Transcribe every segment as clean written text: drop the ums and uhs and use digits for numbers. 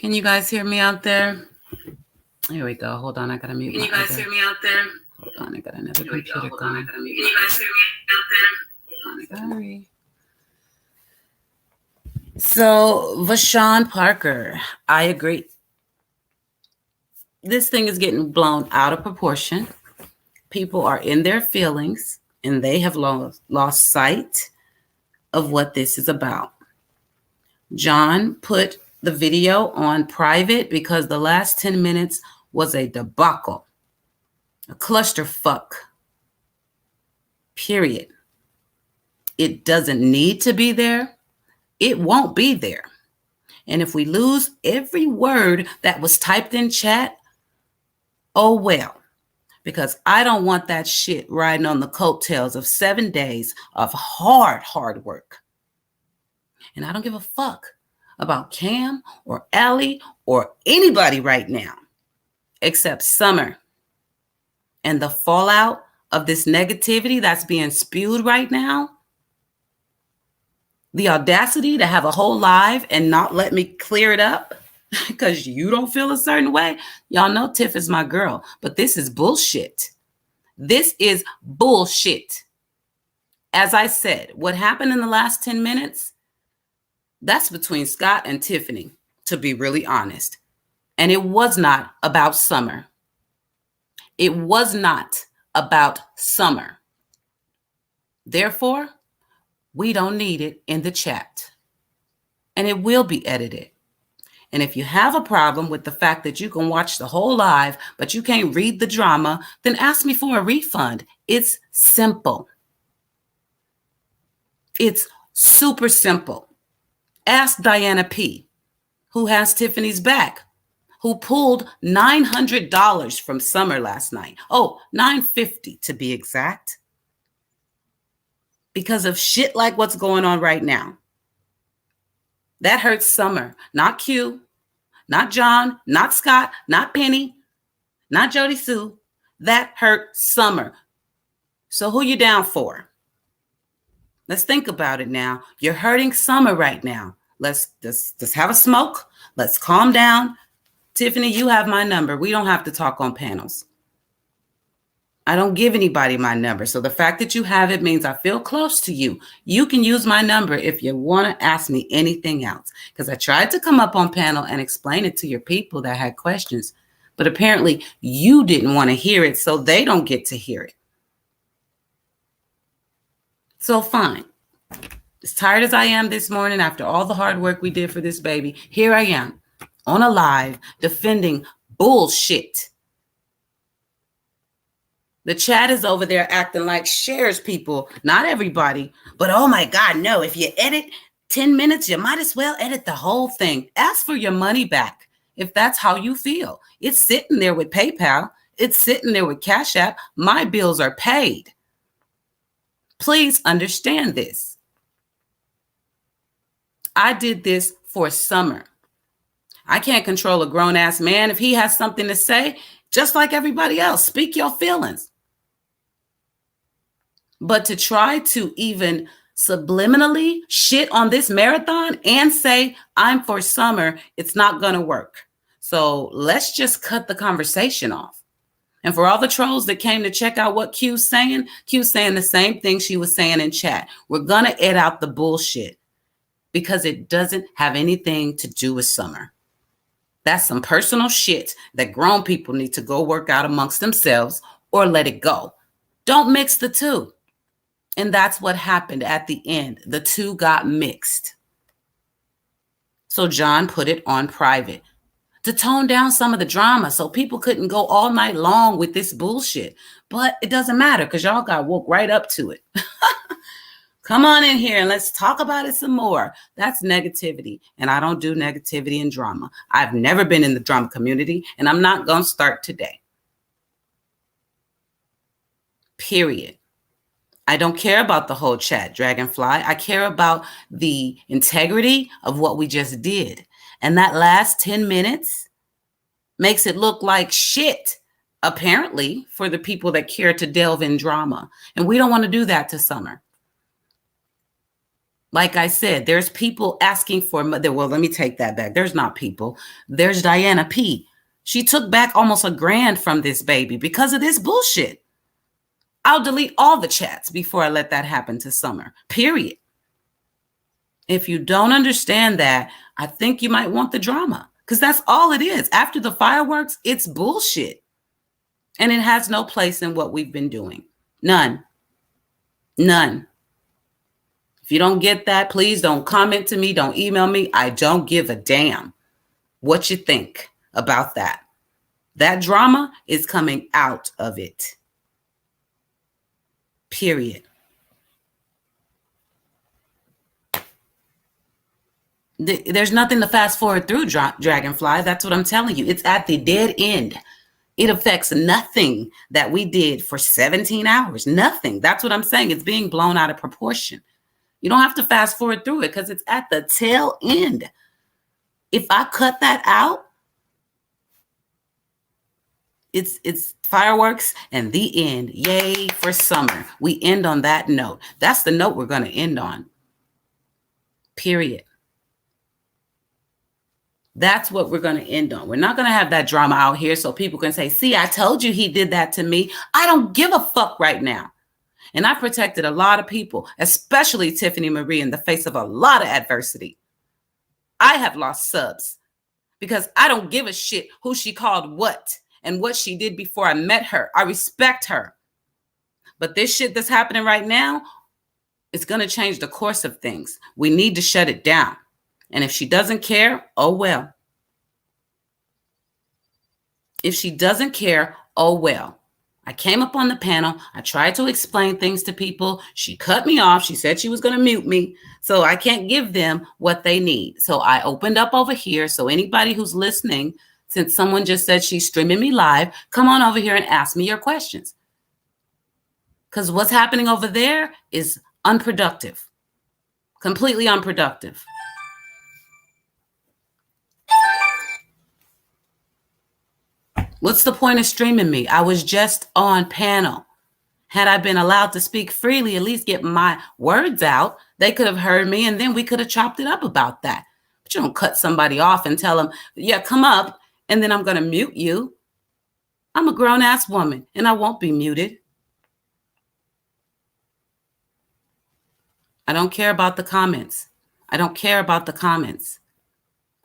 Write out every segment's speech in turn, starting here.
Can you guys hear me out there? Here we go. Hold on, I gotta mute. Can you guys hear me out there? Hold on, I got another computer going. Hold on, I gotta mute. Can you guys hear me out there? Hold on, sorry. So, Vashawn Parker, I agree. This thing is getting blown out of proportion. People are in their feelings, and they have lost sight of what this is about. John put the video on private because the last 10 minutes was a debacle, a clusterfuck, period. It doesn't need to be there. It won't be there. And if we lose every word that was typed in chat, oh well, because I don't want that shit riding on the coattails of 7 days of hard work. And I don't give a fuck about Cam or Allie or anybody right now, except Summer and the fallout of this negativity that's being spewed right now. The audacity to have a whole live and not let me clear it up because you don't feel a certain way. Y'all know Tiff is my girl, but this is bullshit. This is bullshit. As I said, what happened in the last 10 minutes, that's between Scott and Tiffany, to be really honest. And it was not about Summer. It was not about Summer. Therefore, we don't need it in the chat. And it will be edited. And if you have a problem with the fact that you can watch the whole live, but you can't read the drama, then ask me for a refund. It's simple. It's super simple. Ask Diana P., who has Tiffany's back, who pulled $900 from Summer last night. Oh, $950 to be exact. Because of shit like what's going on right now. That hurts Summer, not Q, not John, not Scott, not Penny, not Jody Sue. That hurt Summer. So who you down for? Let's think about it now. You're hurting Summer right now. Let's just have a smoke. Let's calm down. Tiffany, you have my number. We don't have to talk on panels. I don't give anybody my number. So the fact that you have it means I feel close to you. You can use my number if you want to ask me anything else. Because I tried to come up on panel and explain it to your people that had questions. But apparently you didn't want to hear it, so they don't get to hear it. So fine. As tired as I am this morning after all the hard work we did for this baby, here I am on a live defending bullshit. The chat is over there acting like shares people, not everybody, but oh my God, no, if you edit 10 minutes, you might as well edit the whole thing. Ask for your money back if that's how you feel. It's sitting there with PayPal. It's sitting there with Cash App. My bills are paid. Please understand this. I did this for Summer. I can't control a grown-ass man if he has something to say, just like everybody else. Speak your feelings. But to try to even subliminally shit on this marathon and say, I'm for Summer, it's not going to work. So let's just cut the conversation off. And for all the trolls that came to check out what Q's saying the same thing she was saying in chat. We're going to edit out the bullshit because it doesn't have anything to do with Summer. That's some personal shit that grown people need to go work out amongst themselves or let it go. Don't mix the two. And that's what happened at the end. The two got mixed. So John put it on private to tone down some of the drama so people couldn't go all night long with this bullshit. But it doesn't matter because y'all got woke right up to it. Come on in here and let's talk about it some more. That's negativity. And I don't do negativity and drama. I've never been in the drama community and I'm not going to start today. Period. I don't care about the whole chat, Dragonfly. I care about the integrity of what we just did. And that last 10 minutes makes it look like shit, apparently, for the people that care to delve in drama. And we don't want to do that to Summer. Like I said, there's people asking for mother. Well, let me take that back. There's not people. There's Diana P. She took back almost $1,000 from this baby because of this bullshit. I'll delete all the chats before I let that happen to Summer. Period. If you don't understand that, I think you might want the drama, because that's all it is. After the fireworks, it's bullshit. And it has no place in what we've been doing. None. None. If you don't get that, please don't comment to me. Don't email me. I don't give a damn what you think about that. That drama is coming out of it. Period. There's nothing to fast forward through, Dragonfly. That's what I'm telling you. It's at the dead end. It affects nothing that we did for 17 hours. Nothing. That's what I'm saying. It's being blown out of proportion. You don't have to fast forward through it because it's at the tail end. If I cut that out, it's fireworks and the end. Yay for Summer. We end on that note. That's the note we're going to end on. Period. That's what we're going to end on. We're not going to have that drama out here so people can say, see, I told you he did that to me. I don't give a fuck right now. And I protected a lot of people, especially Tiffany Marie, in the face of a lot of adversity. I have lost subs because I don't give a shit who she called what and what she did before I met her. I respect her. But this shit that's happening right now, it's going to change the course of things. We need to shut it down. And if she doesn't care, oh well. If she doesn't care, oh well. I came up on the panel. I tried to explain things to people. She cut me off. She said she was going to mute me. So I can't give them what they need. So I opened up over here. So anybody who's listening, since someone just said she's streaming me live, come on over here and ask me your questions. Because what's happening over there is unproductive. Completely unproductive. What's the point of streaming me? I was just on panel. Had I been allowed to speak freely, at least get my words out, they could have heard me and then we could have chopped it up about that. But you don't cut somebody off and tell them, yeah, come up, and then I'm going to mute you. I'm a grown-ass woman and I won't be muted. I don't care about the comments. I don't care about the comments.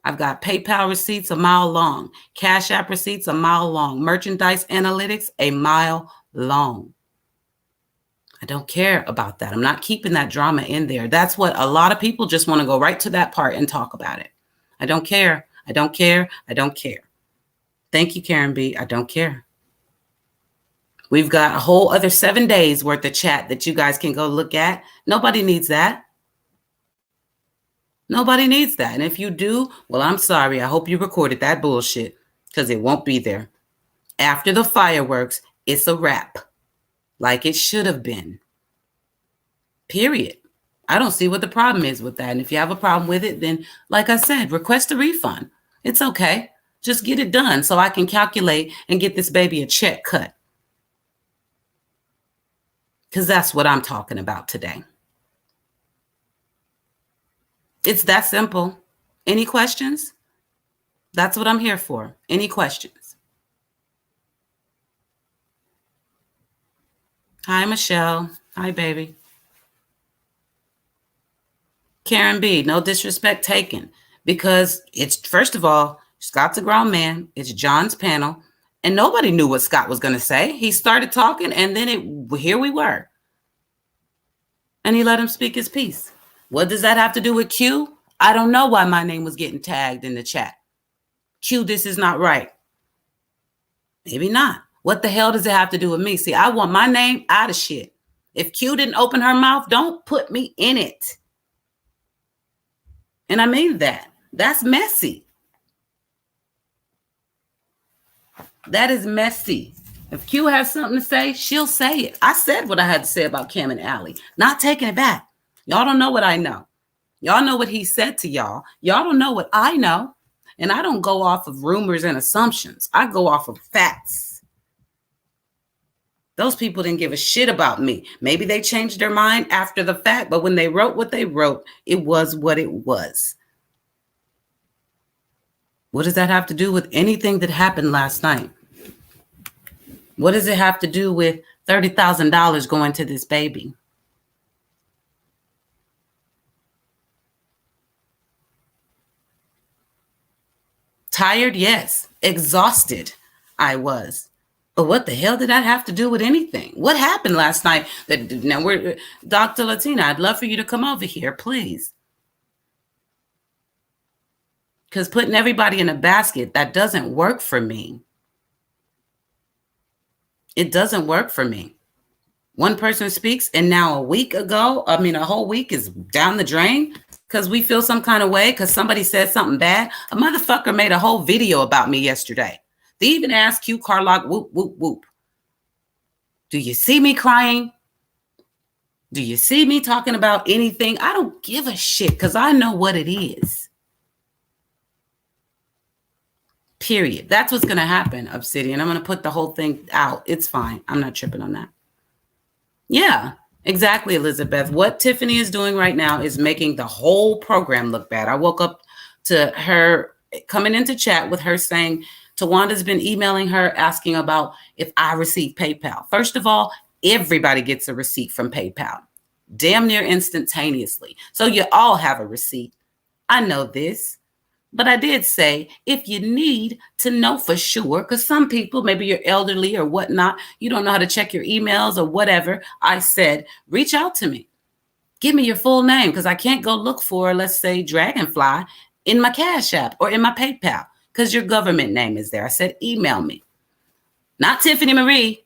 I've got PayPal receipts a mile long, Cash App receipts a mile long, merchandise analytics a mile long. I don't care about that. I'm not keeping that drama in there. That's what a lot of people just want to go right to that part and talk about it. I don't care. I don't care. I don't care. Thank you, Karen B. I don't care. We've got a whole other 7 days worth of chat that you guys can go look at. Nobody needs that. Nobody needs that. And if you do, well, I'm sorry. I hope you recorded that bullshit because it won't be there. After the fireworks, it's a wrap. Like it should have been. Period. I don't see what the problem is with that. And if you have a problem with it, then like I said, request a refund. It's okay. Just get it done so I can calculate and get this baby a check cut. Because that's what I'm talking about today. It's that simple. Any questions? That's what I'm here for. Any questions? Hi, Michelle. Hi, baby. Karen B, no disrespect taken. Because it's, first of all, Scott's a grown man. It's John's panel. And nobody knew what Scott was going to say. He started talking and then here we were. And he let him speak his piece. What does that have to do with Q? I don't know why my name was getting tagged in the chat. Q, this is not right. Maybe not. What the hell does it have to do with me? See, I want my name out of shit. If Q didn't open her mouth, don't put me in it. And I mean that. That's messy. That is messy. If Q has something to say, she'll say it. I said what I had to say about Cam and Allie. Not taking it back. Y'all don't know what I know. Y'all know what he said to y'all. Y'all don't know what I know. And I don't go off of rumors and assumptions. I go off of facts. Those people didn't give a shit about me. Maybe they changed their mind after the fact, but when they wrote what they wrote, it was what it was. What does that have to do with anything that happened last night? What does it have to do with $30,000 going to this baby? Tired? Yes. Exhausted? I was. But what the hell did that have to do with anything? What happened last night? Now we're Dr. Latina, I'd love for you to come over here, please. Because putting everybody in a basket, that doesn't work for me. It doesn't work for me. One person speaks, and now a whole week is down the drain because we feel some kind of way because somebody said something bad. A motherfucker made a whole video about me yesterday. They even asked Q Carlock, whoop, whoop, whoop. Do you see me crying? Do you see me talking about anything? I don't give a shit because I know what it is. Period. That's what's going to happen, Obsidian. I'm going to put the whole thing out. It's fine. I'm not tripping on that. Yeah, exactly, Elizabeth. What Tiffany is doing right now is making the whole program look bad. I woke up to her coming into chat with her saying, Tawanda's been emailing her asking about if I receive PayPal. First of all, everybody gets a receipt from PayPal, damn near instantaneously. So you all have a receipt. I know this. But I did say, if you need to know for sure, because some people, maybe you're elderly or whatnot, you don't know how to check your emails or whatever. I said, reach out to me. Give me your full name because I can't go look for, let's say, Dragonfly in my Cash App or in my PayPal because your government name is there. I said, email me. Not Tiffany Marie.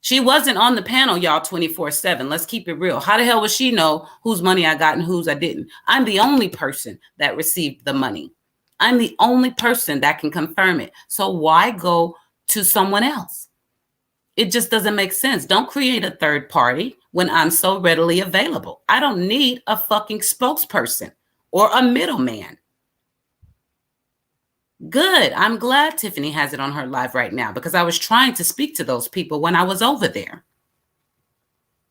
She wasn't on the panel, y'all, 24/7. Let's keep it real. How the hell would she know whose money I got and whose I didn't? I'm the only person that received the money. I'm the only person that can confirm it. So why go to someone else? It just doesn't make sense. Don't create a third party when I'm so readily available. I don't need a fucking spokesperson or a middleman. Good. I'm glad Tiffany has it on her live right now because I was trying to speak to those people when I was over there.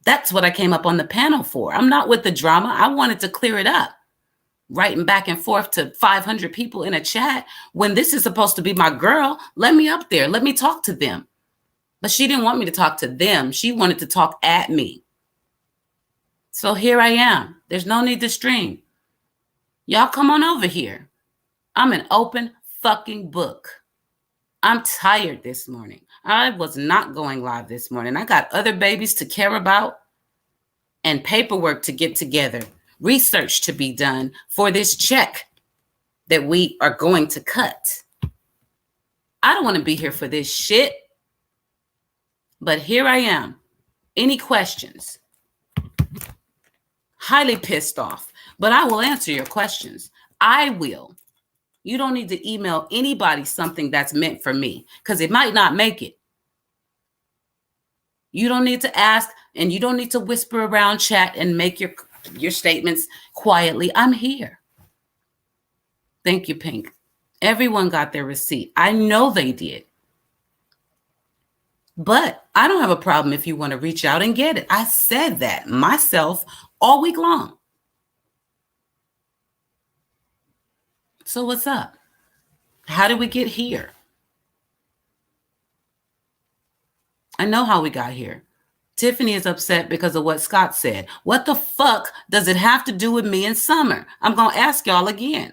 That's what I came up on the panel for. I'm not with the drama. I wanted to clear it up. Writing back and forth to 500 people in a chat when this is supposed to be my girl. Let me up there. Let me talk to them. But she didn't want me to talk to them. She wanted to talk at me. So here I am. There's no need to stream. Y'all come on over here. I'm an open fucking book. I'm tired this morning. I was not going live this morning. I got other babies to care about and paperwork to get together, research to be done for this check that we are going to cut. I don't want to be here for this shit, but here I am. Any questions? Highly pissed off, but I will answer your questions. I will. You don't need to email anybody something that's meant for me because it might not make it. You don't need to ask and you don't need to whisper around chat and make your statements quietly. I'm here. Thank you, Pink. Everyone got their receipt. I know they did. But I don't have a problem if you want to reach out and get it. I said that myself all week long. So what's up? How did we get here? I know how we got here. Tiffany is upset because of what Scott said. What the fuck does it have to do with me and Summer? I'm going to ask y'all again.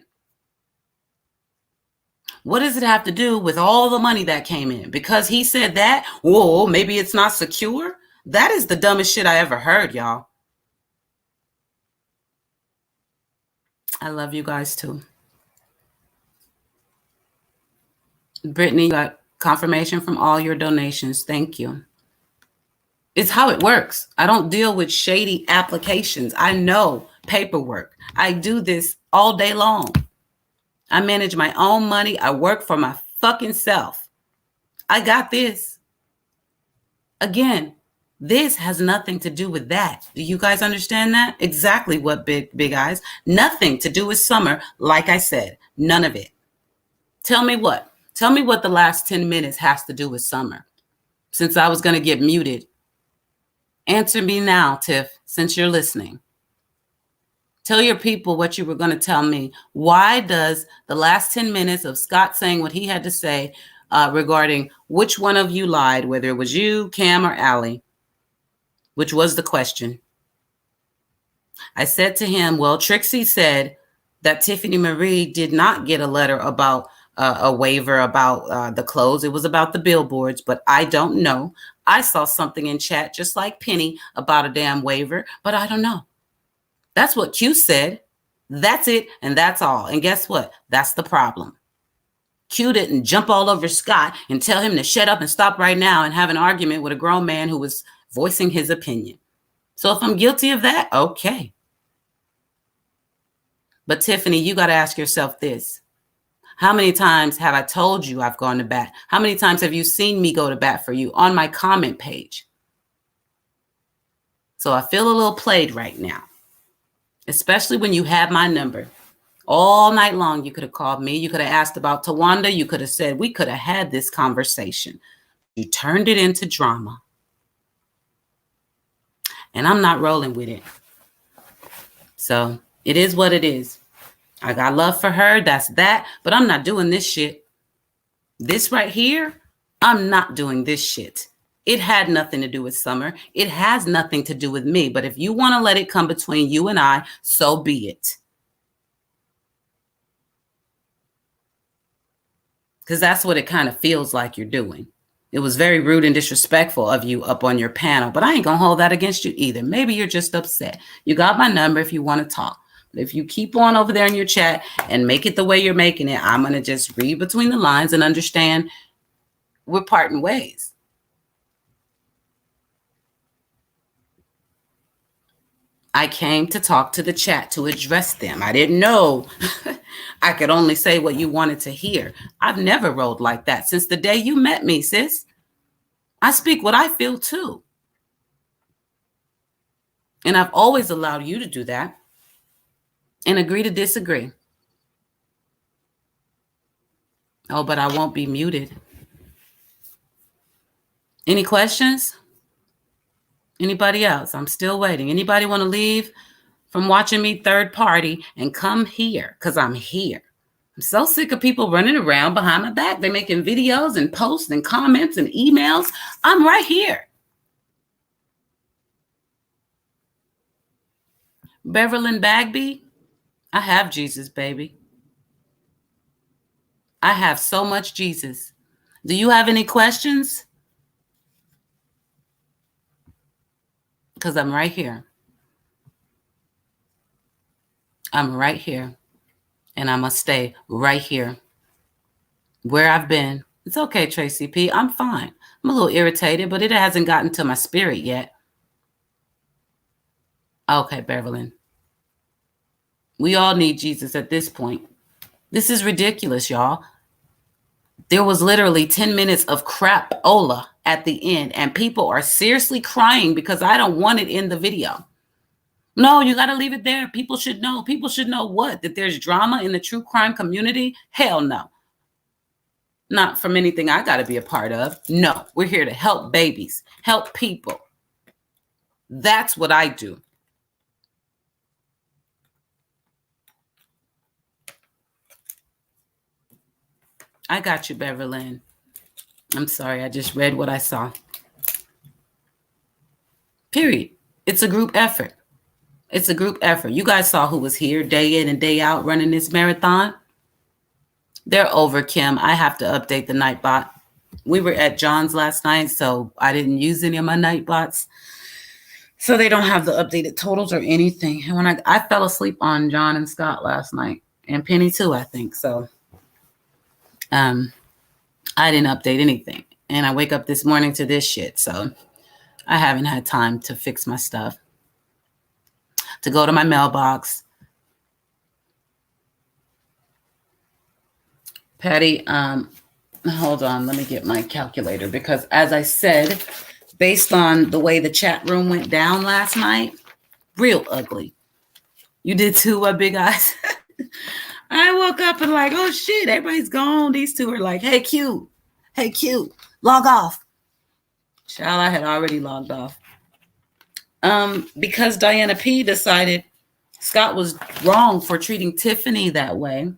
What does it have to do with all the money that came in? Because he said that, whoa, maybe it's not secure? That is the dumbest shit I ever heard, y'all. I love you guys too. Brittany got confirmation from all your donations. Thank you. It's how it works. I don't deal with shady applications. I know paperwork. I do this all day long. I manage my own money. I work for my fucking self. I got this. Again, this has nothing to do with that. Do you guys understand that? Exactly what big eyes. Nothing to do with Summer. Like I said, none of it. Tell me what? Tell me what the last 10 minutes has to do with Summer. since I was going to get muted. Answer me now, Tiff, since you're listening. Tell your people what you were going to tell me. Why does the last 10 minutes of Scott saying what he had to say regarding which one of you lied, whether it was you, Cam, or Allie, which was the question. I said to him, well, Trixie said that Tiffany Marie did not get a letter about a waiver about the clothes. It was about the billboards, but I don't know. I saw something in chat just like Penny about a damn waiver, but I don't know. That's what Q said. That's it, and that's all. And guess what? That's the problem. Q didn't jump all over Scott and tell him to shut up and stop right now and have an argument with a grown man who was voicing his opinion. So if I'm guilty of that, okay. But Tiffany, you got to ask yourself this. How many times have I told you I've gone to bat? How many times have you seen me go to bat for you on my comment page? So I feel a little played right now, especially when you have my number. All night long, you could have called me. You could have asked about Tawanda. You could have said, we could have had this conversation. You turned it into drama. And I'm not rolling with it. So it is what it is. I got love for her. That's that. But I'm not doing this shit. This right here, I'm not doing this shit. It had nothing to do with Summer. It has nothing to do with me. But if you want to let it come between you and I, so be it. Because that's what it kind of feels like you're doing. It was very rude and disrespectful of you up on your panel, but I ain't going to hold that against you either. Maybe you're just upset. You got my number if you want to talk. But if you keep on over there in your chat and make it the way you're making it, I'm going to just read between the lines and understand we're parting ways. I came to talk to the chat to address them. I didn't know I could only say what you wanted to hear. I've never rolled like that since the day you met me, sis. I speak what I feel too. And I've always allowed you to do that and agree to disagree. Oh, but I won't be muted. Any questions? Anybody else? I'm still waiting. Anybody want to leave from watching me third party and come here? Because I'm here. I'm so sick of people running around behind my back. They're making videos and posts and comments and emails. I'm right here. Beverlyn Bagby, I have Jesus, baby. I have so much Jesus. Do you have any questions? Because I'm right here. I'm right here. And I must stay right here. Where I've been. It's okay, Tracy P. I'm fine. I'm a little irritated, but it hasn't gotten to my spirit yet. Okay, Beverlyn. We all need Jesus at this point. This is ridiculous, y'all. There was literally 10 minutes of crap-ola at the end, and people are seriously crying because I don't want it in the video. No, you got to leave it there. People should know. People should know what? That there's drama in the true crime community? Hell no. Not from anything I got to be a part of. No, we're here to help babies, help people. That's what I do. I got you, Beverlyn. I'm sorry, I just read what I saw. Period. It's a group effort. It's a group effort. You guys saw who was here day in and day out running this marathon. They're over, Kim. I have to update the Nightbot. We were at John's last night, so I didn't use any of my Nightbots. So they don't have the updated totals or anything. And when I fell asleep on John and Scott last night, and Penny too, I think. So I didn't update anything. And I wake up this morning to this shit. So I haven't had time to fix my stuff, to go to my mailbox. Patty, hold on. Let me get my calculator, because as I said, based on the way the chat room went down last night, real ugly. You did too, what, Big Eyes? I woke up and like, oh shit, everybody's gone. These two are like, hey Q, log off. Child, I had already logged off. Because Diana P decided Scott was wrong for treating Tiffany that way.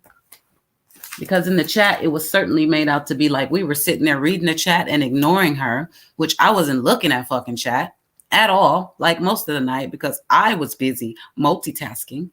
Because in the chat, it was certainly made out to be like we were sitting there reading the chat and ignoring her, which I wasn't looking at fucking chat at all, like most of the night, because I was busy multitasking.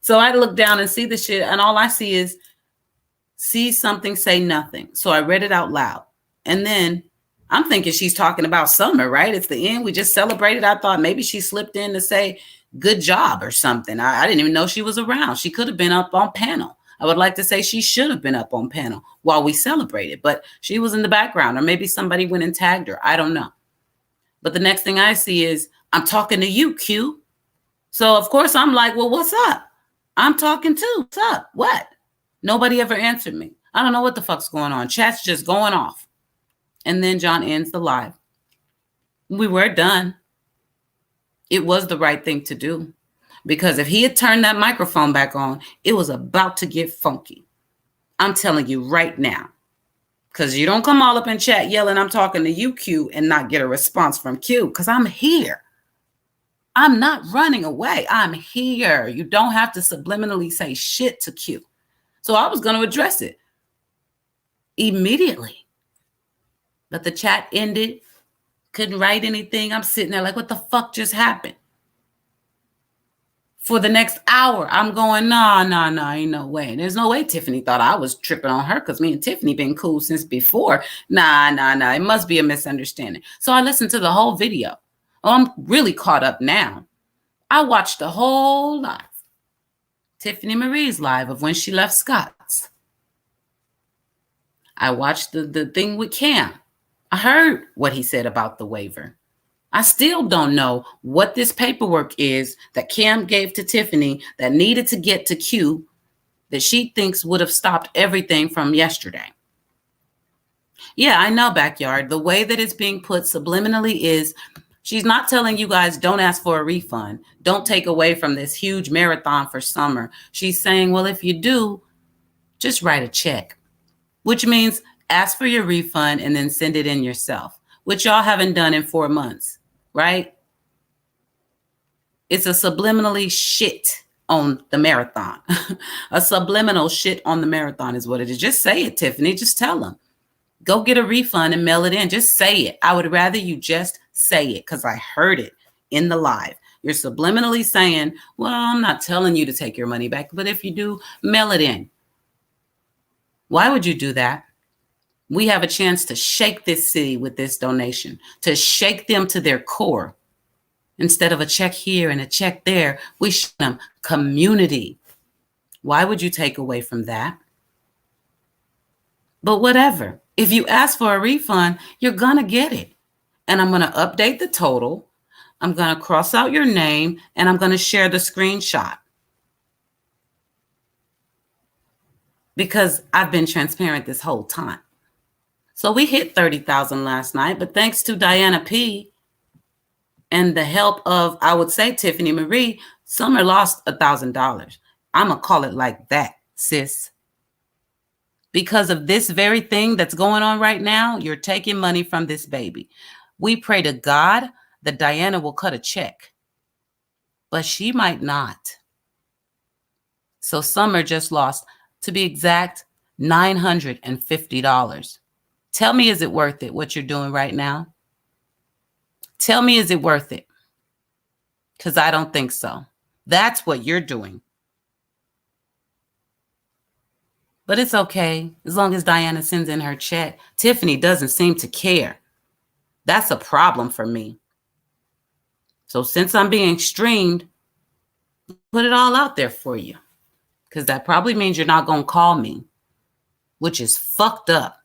So I look down and see the shit, and all I see something, say nothing. So I read it out loud. And then I'm thinking she's talking about Summer, right? It's the end. We just celebrated. I thought maybe she slipped in to say good job or something. I didn't even know she was around. She could have been up on panel. I would like to say she should have been up on panel while we celebrated, but she was in the background, or maybe somebody went and tagged her. I don't know. But the next thing I see is, I'm talking to you, Q. So of course I'm like, well, what's up? I'm talking too. What's up? What? Nobody ever answered me. I don't know what the fuck's going on. Chat's just going off. And then John ends the live. We were done. It was the right thing to do. Because if he had turned that microphone back on, it was about to get funky. I'm telling you right now. Because you don't come all up in chat yelling, I'm talking to you, Q, and not get a response from Q. Because I'm here. I'm not running away. I'm here. You don't have to subliminally say shit to Q. So I was going to address it immediately. But the chat ended. Couldn't write anything. I'm sitting there like, what the fuck just happened? For the next hour, I'm going, nah, ain't no way. There's no way Tiffany thought I was tripping on her, because me and Tiffany been cool since before. Nah. It must be a misunderstanding. So I listened to the whole video. Oh, I'm really caught up now. I watched the whole live. Tiffany Marie's live of when she left Scott's. I watched the thing with Cam. I heard what he said about the waiver. I still don't know what this paperwork is that Cam gave to Tiffany that needed to get to Q that she thinks would have stopped everything from yesterday. Yeah, I know, Backyard. The way that it's being put subliminally is she's not telling you guys don't ask for a refund. Don't take away from this huge marathon for Summer. She's saying, well, if you do, just write a check, which means ask for your refund and then send it in yourself, which y'all haven't done in 4 months, right? It's a subliminally shit on the marathon. A subliminal shit on the marathon is what it is. Just say it, Tiffany. Just tell them. Go get a refund and mail it in. Just say it. I would rather you just say it, because I heard it in the live. You're subliminally saying, well, I'm not telling you to take your money back, but if you do, mail it in. Why would you do that? We have a chance to shake this city with this donation, to shake them to their core. Instead of a check here and a check there, we show them community. Why would you take away from that? But whatever. If you ask for a refund, you're going to get it. And I'm going to update the total. I'm going to cross out your name, and I'm going to share the screenshot. Because I've been transparent this whole time. So we hit 30,000 last night, but thanks to Diana P and the help of, I would say, Tiffany Marie, Summer lost $1,000. I'm going to call it like that, sis. Because of this very thing that's going on right now, you're taking money from this baby. We pray to God that Diana will cut a check, but she might not. So Summer just lost, to be exact, $950. Tell me, is it worth it, what you're doing right now? Tell me, is it worth it? Because I don't think so. That's what you're doing. But it's okay, as long as Diana sends in her check. Tiffany doesn't seem to care. That's a problem for me. So since I'm being streamed, put it all out there for you. Because that probably means you're not going to call me, which is fucked up.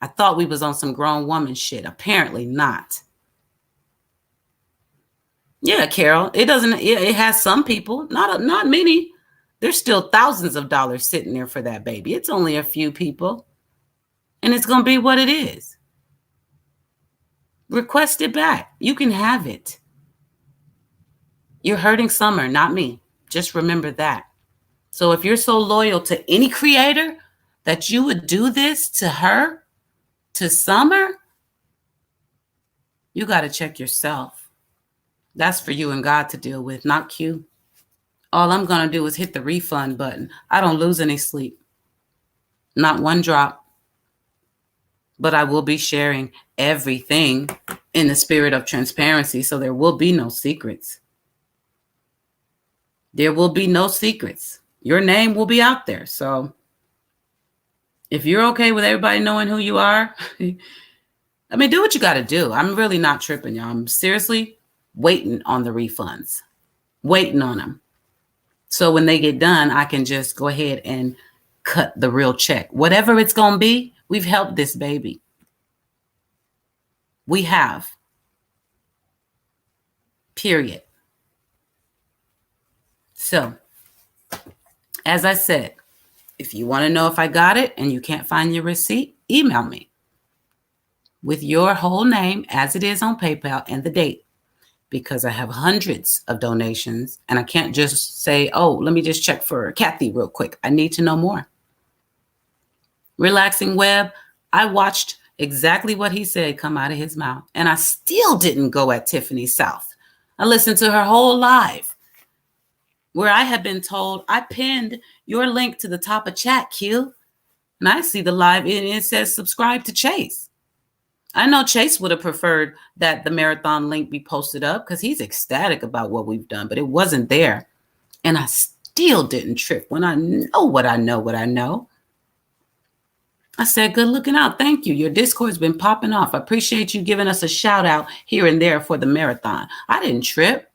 I thought we was on some grown woman shit. Apparently not. Yeah, Carol, it has some people, not many. There's still thousands of dollars sitting there for that baby. It's only a few people. And it's going to be what it is. Request it back. You can have it. You're hurting Summer, not me. Just remember that. So if you're so loyal to any creator that you would do this to her, to Summer, You got to check yourself. That's for you and God to deal with, not Q. All I'm going to do is hit the refund button. I don't lose any sleep. Not one drop. But I will be sharing everything in the spirit of transparency, so there will be no secrets. There will be no secrets. Your name will be out there. So if you're okay with everybody knowing who you are, I mean, do what you got to do. I'm really not tripping, y'all. I'm seriously waiting on the refunds, waiting on them. So when they get done, I can just go ahead and cut the real check. Whatever it's going to be, we've helped this baby. We have. Period. So, as I said, if you want to know if I got it and you can't find your receipt, email me with your whole name as it is on PayPal and the date, because I have hundreds of donations and I can't just say, oh, let me just check for Kathy real quick. I need to know more. Relaxing Web, I watched exactly what he said come out of his mouth, and I still didn't go at Tiffany South. I listened to her whole live, where I had been told, I pinned your link to the top of chat, Q. And I see the live and it says subscribe to Chase. I know Chase would have preferred that the marathon link be posted up because he's ecstatic about what we've done, but it wasn't there. And I still didn't trip when I know what I know. I said, good looking out. Thank you. Your Discord's been popping off. I appreciate you giving us a shout out here and there for the marathon. I didn't trip.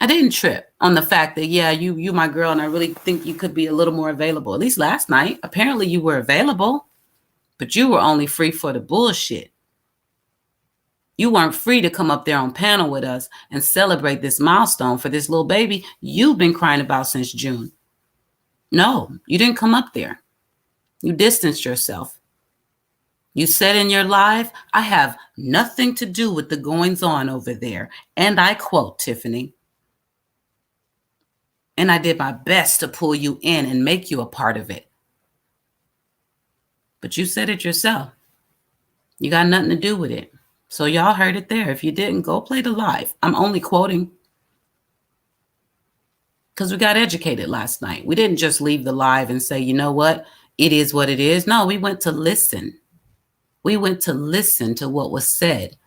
I didn't trip on the fact that, yeah, you my girl, and I really think you could be a little more available. At least last night, apparently you were available, but you were only free for the bullshit. You weren't free to come up there on panel with us and celebrate this milestone for this little baby you've been crying about since June. No, you didn't come up there. You distanced yourself. You said in your live, I have nothing to do with the goings on over there. And I quote, Tiffany, and I did my best to pull you in and make you a part of it. But you said it yourself. You got nothing to do with it. So y'all heard it there. If you didn't, go play the live. I'm only quoting because we got educated last night. We didn't just leave the live and say, you know what? It is what it is. No, we went to listen. We went to listen to what was said.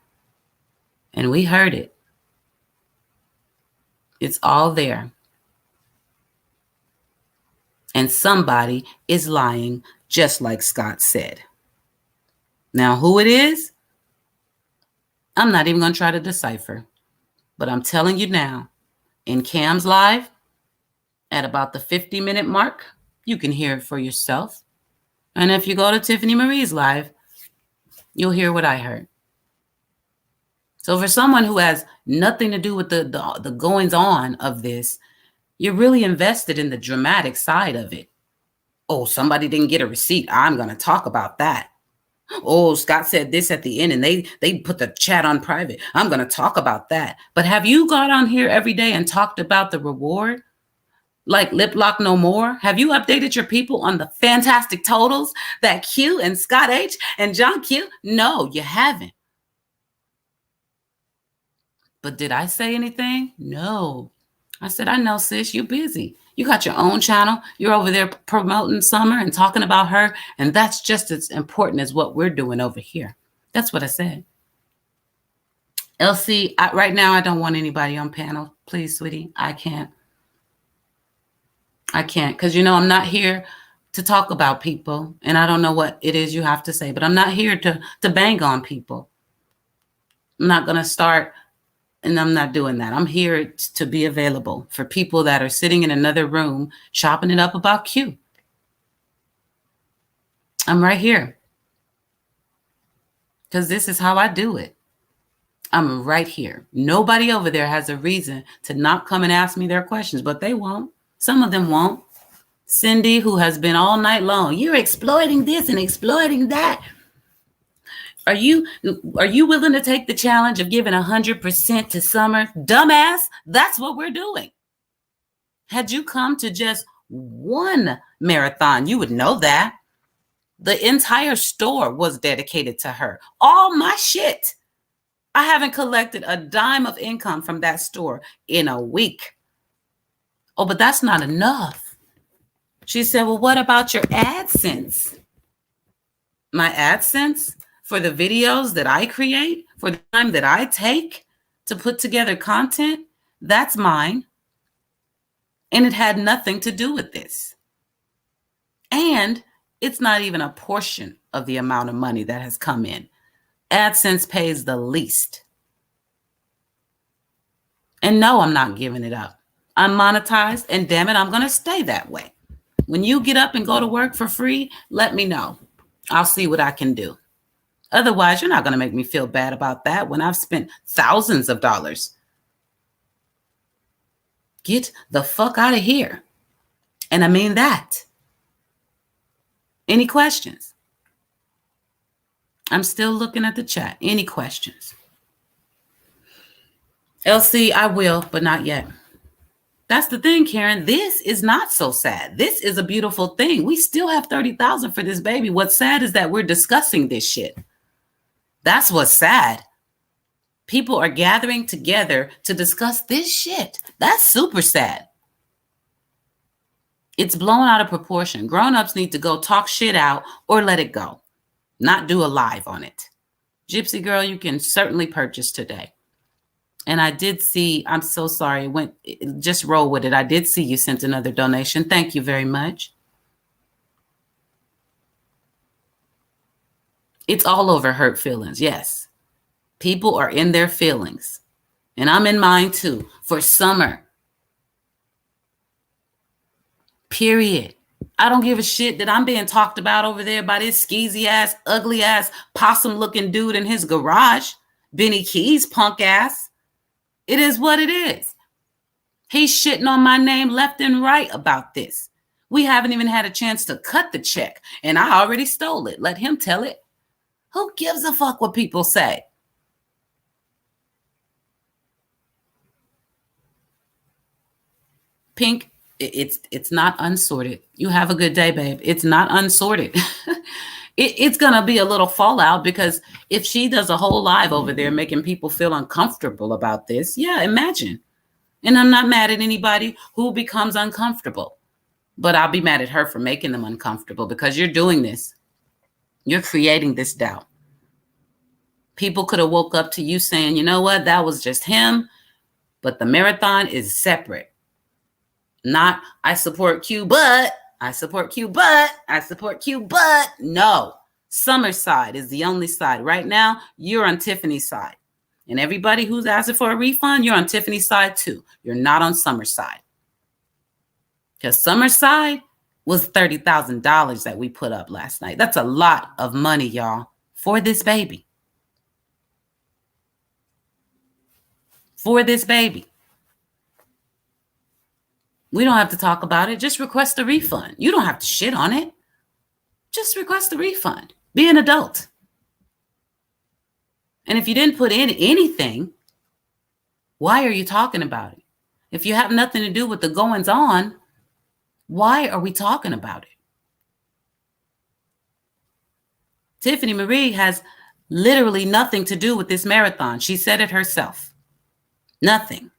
And we heard it. It's all there. And somebody is lying, just like Scott said. Now, who it is, I'm not even going to try to decipher. But I'm telling you now, in Cam's live, at about the 50-minute mark, you can hear it for yourself. And if you go to Tiffany Marie's live, you'll hear what I heard. So for someone who has nothing to do with the goings on of this, you're really invested in the dramatic side of it. Oh, somebody didn't get a receipt. I'm going to talk about that. Oh, Scott said this at the end and they put the chat on private. I'm going to talk about that. But have you got on here every day and talked about the reward? Like Lip Lock No More? Have you updated your people on the fantastic totals that Q and Scott H and John Q? No, you haven't. But did I say anything? No. I said, I know, sis, you're busy. You got your own channel. You're over there promoting Summer and talking about her. And that's just as important as what we're doing over here. That's what I said. LC, right now, I don't want anybody on panel. Please, sweetie, I can't. Because, I'm not here to talk about people. And I don't know what it is you have to say. But I'm not here to bang on people. I'm not going to start. And I'm not doing that. I'm here to be available for people that are sitting in another room chopping it up about Q. I'm right here. Because this is how I do it. I'm right here. Nobody over there has a reason to not come and ask me their questions, but they won't. Some of them won't. Cindy, who has been all night long, you're exploiting this and exploiting that. Are you willing to take the challenge of giving 100% to Summer? Dumbass, that's what we're doing. Had you come to just one marathon, you would know that. The entire store was dedicated to her. All my shit. I haven't collected a dime of income from that store in a week. Oh, but that's not enough. She said, well, what about your AdSense? My AdSense for the videos that I create, for the time that I take to put together content, that's mine. And it had nothing to do with this. And it's not even a portion of the amount of money that has come in. AdSense pays the least. And no, I'm not giving it up. I'm monetized, and damn it, I'm going to stay that way. When you get up and go to work for free, let me know. I'll see what I can do. Otherwise, you're not going to make me feel bad about that when I've spent thousands of dollars. Get the fuck out of here. And I mean that. Any questions? I'm still looking at the chat. Any questions? LC, I will, but not yet. That's the thing, Karen. This is not so sad. This is a beautiful thing. We still have 30,000 for this baby. What's sad is that we're discussing this shit. That's what's sad. People are gathering together to discuss this shit. That's super sad. It's blown out of proportion. Grown-ups need to go talk shit out or let it go. Not do a live on it. Gypsy Girl, you can certainly purchase today. And I did see, I'm so sorry, just roll with it. I did see you sent another donation. Thank you very much. It's all over hurt feelings. Yes. People are in their feelings. And I'm in mine too. For summer. Period. I don't give a shit that I'm being talked about over there by this skeezy ass, ugly ass, possum looking dude in his garage. Benny Keys punk ass. It is what it is. He's shitting on my name left and right about this. We haven't even had a chance to cut the check, and I already stole it. Let him tell it. Who gives a fuck what people say? Pink, it's not unsorted. You have a good day, babe. It's not unsorted. It's going to be a little fallout because if she does a whole live over there making people feel uncomfortable about this, yeah, imagine. And I'm not mad at anybody who becomes uncomfortable, but I'll be mad at her for making them uncomfortable because you're doing this. You're creating this doubt. People could have woke up to you saying, you know what, that was just him, but the marathon is separate. Not, I support Q, but I support Q, but I support Q, but no. Summer's side is the only side. Right now, you're on Tiffany's side. And everybody who's asking for a refund, you're on Tiffany's side too. You're not on Summer's side. Because Summer's side was $30,000 that we put up last night. That's a lot of money, y'all, for this baby. For this baby. We don't have to talk about it. Just request a refund. You don't have to shit on it. Just request a refund. Be an adult. And if you didn't put in anything, why are you talking about it? If you have nothing to do with the goings on, why are we talking about it? Tiffany Marie has literally nothing to do with this marathon. She said it herself. Nothing.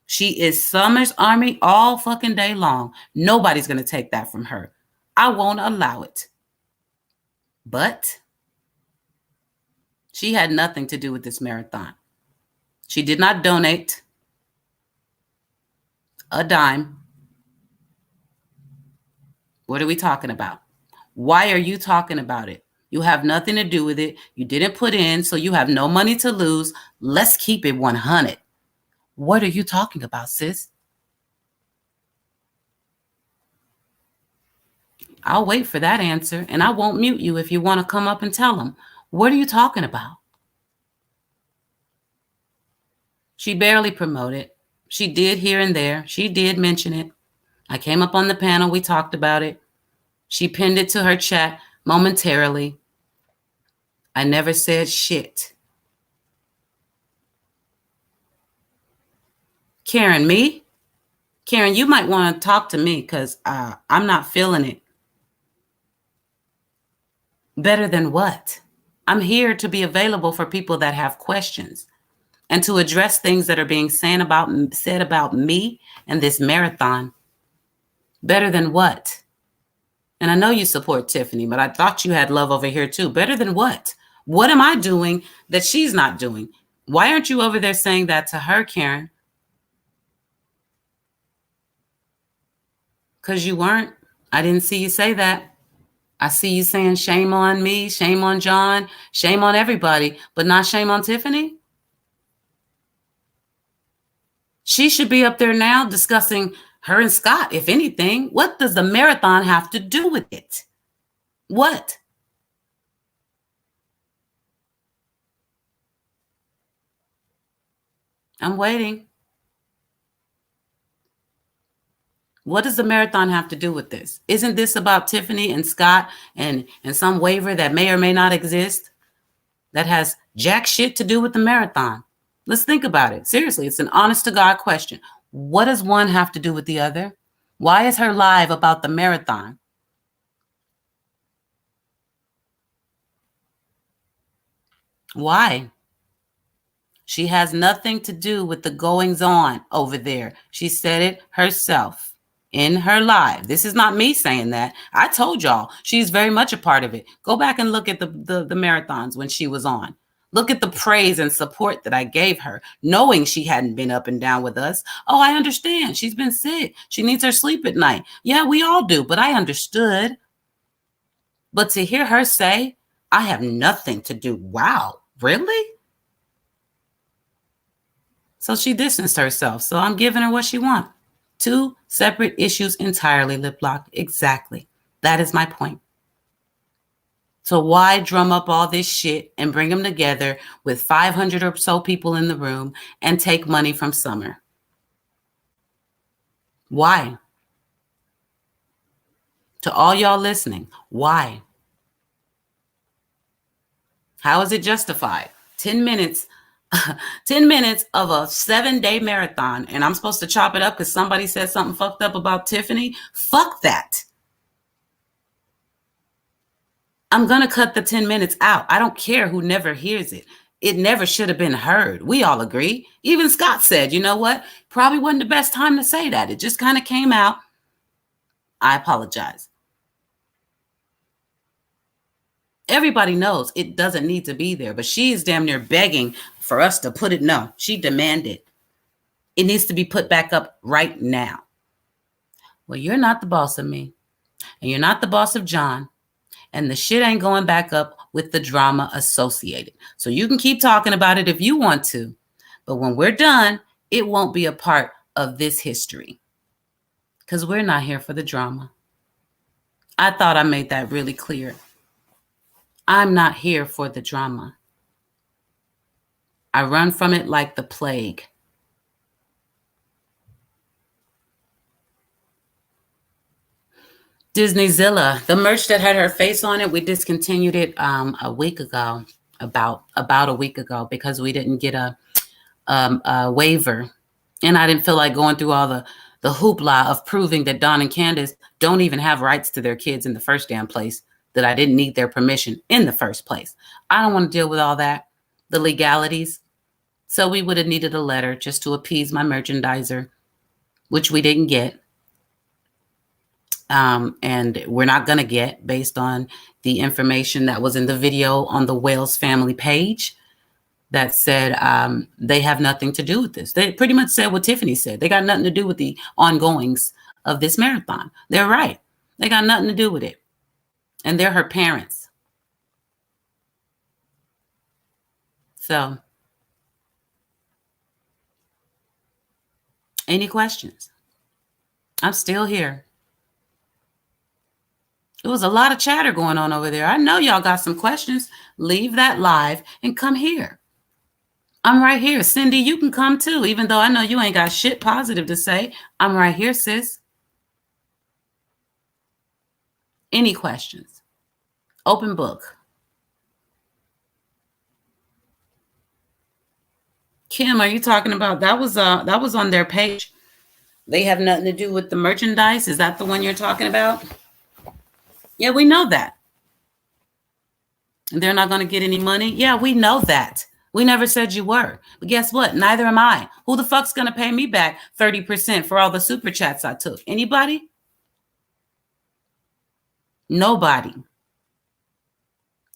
She is Summer's army all fucking day long. Nobody's going to take that from her. I won't allow it. But she had nothing to do with this marathon. She did not donate a dime. What are we talking about? Why are you talking about it? You have nothing to do with it. You didn't put in, so you have no money to lose. Let's keep it 100. What are you talking about, sis? I'll wait for that answer, and I won't mute you if you want to come up and tell them. What are you talking about? She barely promoted. She did here and there. She did mention it. I came up on the panel. We talked about it. She pinned it to her chat momentarily. I never said shit. Karen, me? Karen, you might want to talk to me because I'm not feeling it. Better than what? I'm here to be available for people that have questions and to address things that are being said about me and this marathon. Better than what? And I know you support Tiffany, but I thought you had love over here too. Better than what? What am I doing that she's not doing? Why aren't you over there saying that to her, Karen? Because you weren't. I didn't see you say that. I see you saying shame on me, shame on John, shame on everybody, but not shame on Tiffany. She should be up there now discussing her and Scott, if anything. What does the marathon have to do with it? What? I'm waiting. What does the marathon have to do with this? Isn't this about Tiffany and Scott and some waiver that may or may not exist that has jack shit to do with the marathon? Let's think about it. Seriously, it's an honest to God question. What does one have to do with the other? Why is her live about the marathon? Why? She has nothing to do with the goings on over there. She said it herself in her live. This is not me saying that. I told y'all she's very much a part of it. Go back and look at the marathons when she was on. Look at the praise and support that I gave her, knowing she hadn't been up and down with us. Oh, I understand. She's been sick. She needs her sleep at night. Yeah, we all do, but I understood. But to hear her say, I have nothing to do. Wow, really? So she distanced herself. So I'm giving her what she wants. Two separate issues entirely, Lip Lock. Exactly. That is my point. So why drum up all this shit and bring them together with 500 or so people in the room and take money from Summer? Why? To all y'all listening, why? How is it justified? 10 minutes 10 minutes of a 7-day marathon, and I'm supposed to chop it up because somebody said something fucked up about Tiffany? Fuck that. I'm going to cut the 10 minutes out. I don't care who never hears it. It never should have been heard. We all agree. Even Scott said, you know what? Probably wasn't the best time to say that. It just kind of came out. I apologize. Everybody knows it doesn't need to be there, but she is damn near begging for us to put it. No, she demanded. It needs to be put back up right now. Well, you're not the boss of me, and you're not the boss of John, and the shit ain't going back up with the drama associated. So you can keep talking about it if you want to, but when we're done, it won't be a part of this history because we're not here for the drama. I thought I made that really clear. I'm not here for the drama. I run from it like the plague. Disneyzilla, the merch that had her face on it, we discontinued it a week ago, about a week ago, because we didn't get a waiver, and I didn't feel like going through all the hoopla of proving that Dawn and Candace don't even have rights to their kids in the first damn place, that I didn't need their permission in the first place. I don't want to deal with all that, the legalities. So we would have needed a letter just to appease my merchandiser, which we didn't get. And we're not going to get, based on the information that was in the video on the Wales family page that said they have nothing to do with this. They pretty much said what Tiffany said. They got nothing to do with the ongoings of this marathon. They're right. They got nothing to do with it. And they're her parents. So, any questions? I'm still here. It was a lot of chatter going on over there. I know y'all got some questions. Leave that live and come here. I'm right here. Cindy, you can come too, even though I know you ain't got shit positive to say. I'm right here, sis. Any questions? Open book. Kim, are you talking about that was on their page? They have nothing to do with the merchandise. Is that the one you're talking about? Yeah, we know that. And they're not going to get any money. Yeah, we know that. We never said you were. But guess what? Neither am I. Who the fuck's going to pay me back 30% for all the super chats I took? Anybody? Nobody.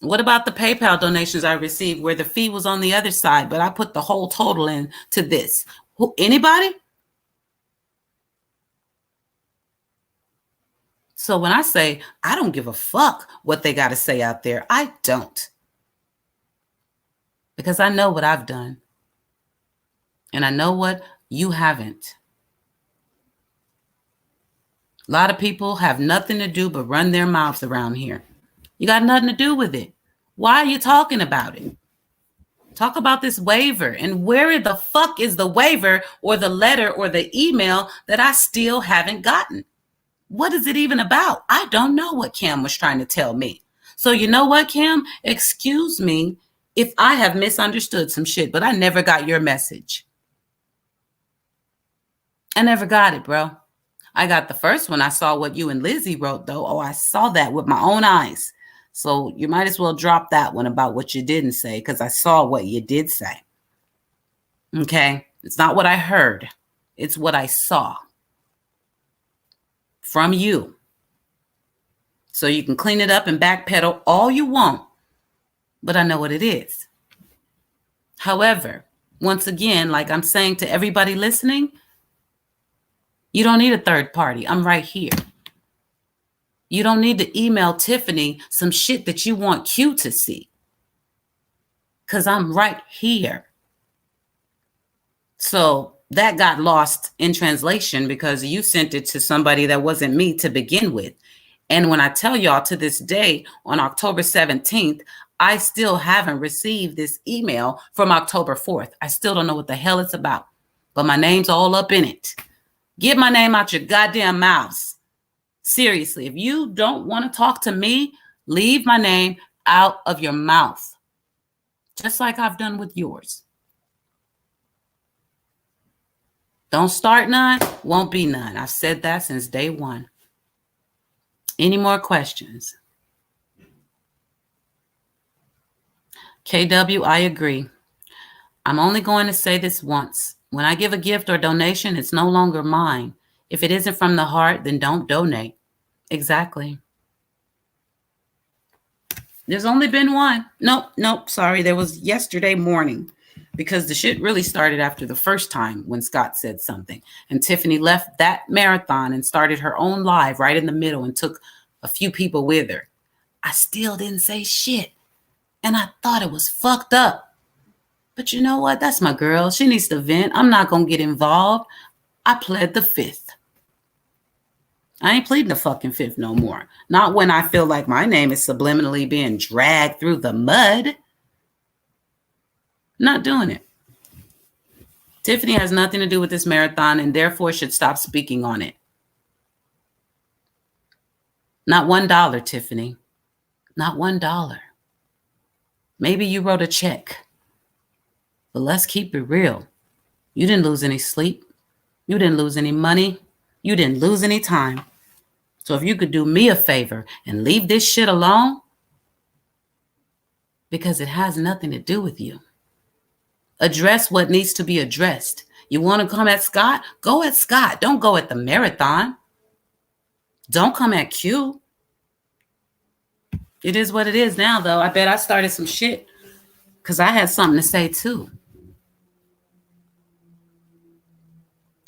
What about the PayPal donations I received where the fee was on the other side, but I put the whole total in to this? Anybody? So when I say I don't give a fuck what they got to say out there, I don't. Because I know what I've done. And I know what you haven't. A lot of people have nothing to do but run their mouths around here. You got nothing to do with it. Why are you talking about it? Talk about this waiver. And where the fuck is the waiver or the letter or the email that I still haven't gotten? What is it even about? I don't know what Cam was trying to tell me. So you know what, Cam? Excuse me if I have misunderstood some shit, but I never got your message. I never got it, bro. I got the first one. I saw what you and Lizzie wrote, though. Oh, I saw that with my own eyes. So you might as well drop that one about what you didn't say, because I saw what you did say. Okay? It's not what I heard. It's what I saw from you. So you can clean it up and backpedal all you want, but I know what it is. However, once again, like I'm saying to everybody listening, you don't need a third party. I'm right here. You don't need to email Tiffany some shit that you want Q to see, because I'm right here. So that got lost in translation because you sent it to somebody that wasn't me to begin with. And when I tell y'all, to this day, on October 17th, I still haven't received this email from October 4th. I still don't know what the hell it's about, but my name's all up in it. Get my name out your goddamn mouths. Seriously, if you don't want to talk to me, leave my name out of your mouth, just like I've done with yours. Don't start none, won't be none. I've said that since day one. Any more questions? KW, I agree. I'm only going to say this once. When I give a gift or donation, it's no longer mine. If it isn't from the heart, then don't donate. Exactly. There's only been one. Nope, sorry. There was yesterday morning, because the shit really started after the first time when Scott said something. And Tiffany left that marathon and started her own live right in the middle and took a few people with her. I still didn't say shit. And I thought it was fucked up. But you know what? That's my girl. She needs to vent. I'm not going to get involved. I pled the fifth. I ain't pleading the fucking fifth no more. Not when I feel like my name is subliminally being dragged through the mud. Not doing it. Tiffany has nothing to do with this marathon and therefore should stop speaking on it. Not $1, Tiffany. Not $1. Maybe you wrote a check. But let's keep it real. You didn't lose any sleep. You didn't lose any money. You didn't lose any time. So if you could do me a favor and leave this shit alone, because it has nothing to do with you. Address what needs to be addressed. You want to come at Scott? Go at Scott. Don't go at the marathon. Don't come at Q. It is what it is now, though. I bet I started some shit because I had something to say, too.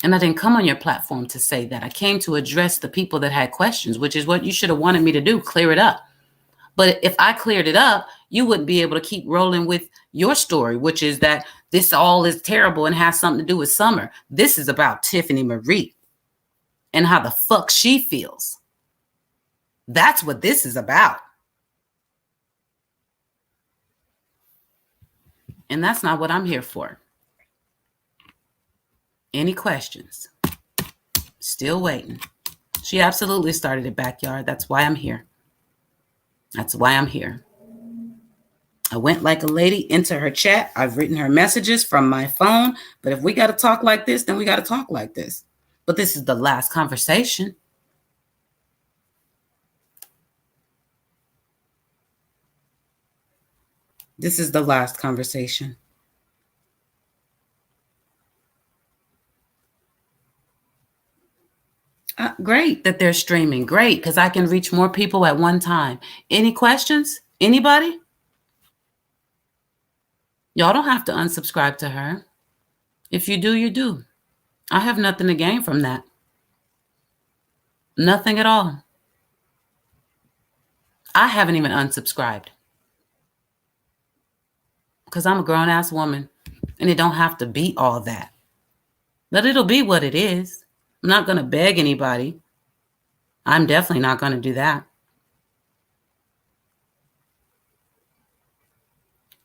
And I didn't come on your platform to say that. I came to address the people that had questions, which is what you should have wanted me to do, clear it up. But if I cleared it up, you wouldn't be able to keep rolling with your story, which is that this all is terrible and has something to do with Summer. This is about Tiffany Marie and how the fuck she feels. That's what this is about. And that's not what I'm here for. Any questions? Still waiting. She absolutely started it, Backyard. That's why I'm here. That's why I'm here. I went like a lady into her chat. I've written her messages from my phone. But if we got to talk like this, then we got to talk like this. But this is the last conversation. This is the last conversation. Great that they're streaming. Great, because I can reach more people at one time. Any questions? Anybody? Y'all don't have to unsubscribe to her. If you do, you do. I have nothing to gain from that. Nothing at all. I haven't even unsubscribed because I'm a grown ass woman and it don't have to be all that. But it'll be what it is. I'm not going to beg anybody. I'm definitely not going to do that.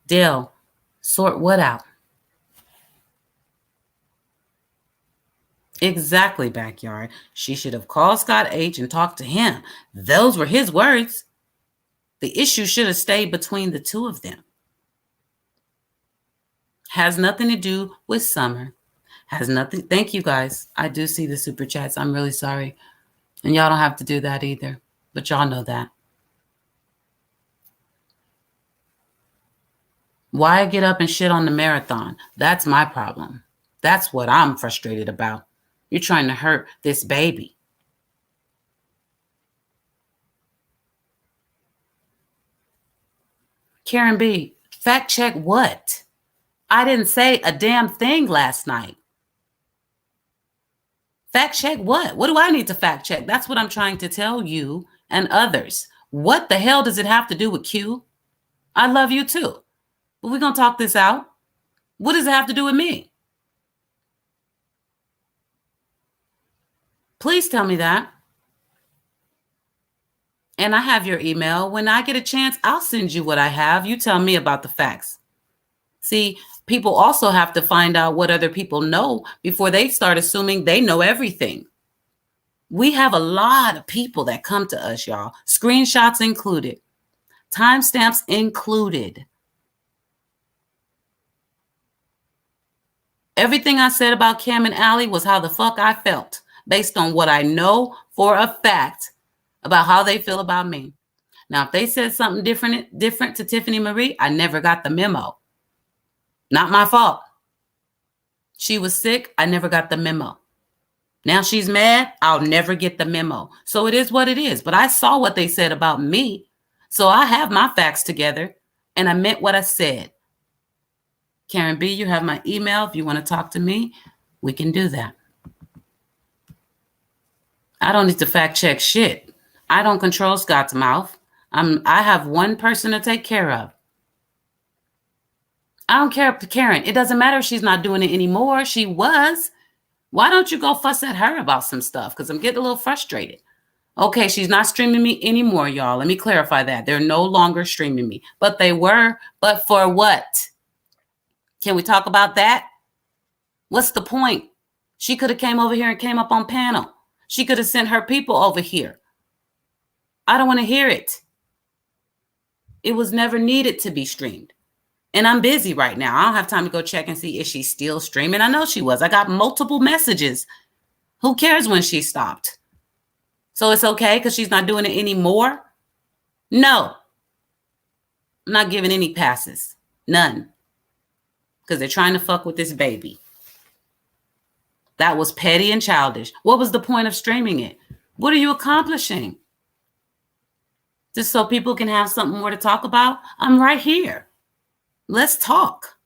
Dale, sort what out? Exactly, backyard. She should have called Scott H and talked to him. Those were his words. The issue should have stayed between the two of them. Has nothing to do with Summer. Has nothing. Thank you guys. I do see the super chats. I'm really sorry. And y'all don't have to do that either. But y'all know that. Why get up and shit on the marathon? That's my problem. That's what I'm frustrated about. You're trying to hurt this baby. Karen B, fact check what? I didn't say a damn thing last night. Fact check what? What do I need to fact check? That's what I'm trying to tell you and others. What the hell does it have to do with Q? I love you too. But we're going to talk this out. What does it have to do with me? Please tell me that. And I have your email. When I get a chance, I'll send you what I have. You tell me about the facts. See, people also have to find out what other people know before they start assuming they know everything. We have a lot of people that come to us, y'all. Screenshots included. Timestamps included. Everything I said about Cam and Allie was how the fuck I felt based on what I know for a fact about how they feel about me. Now, if they said something different to Tiffany Marie, I never got the memo. Not my fault. She was sick. I never got the memo. Now she's mad. I'll never get the memo. So it is what it is. But I saw what they said about me. So I have my facts together and I meant what I said. Karen B, you have my email. If you want to talk to me, we can do that. I don't need to fact check shit. I don't control Scott's mouth. I have one person to take care of. I don't care, Karen. It doesn't matter if she's not doing it anymore. She was. Why don't you go fuss at her about some stuff? Because I'm getting a little frustrated. Okay, she's not streaming me anymore, y'all. Let me clarify that. They're no longer streaming me. But they were. But for what? Can we talk about that? What's the point? She could have came over here and came up on panel. She could have sent her people over here. I don't want to hear it. It was never needed to be streamed. And I'm busy right now. I don't have time to go check and see if she's still streaming. I know she was. I got multiple messages. Who cares when she stopped? So it's okay because she's not doing it anymore? No. I'm not giving any passes. None. Because they're trying to fuck with this baby. That was petty and childish. What was the point of streaming it? What are you accomplishing? Just so people can have something more to talk about? I'm right here. Let's talk.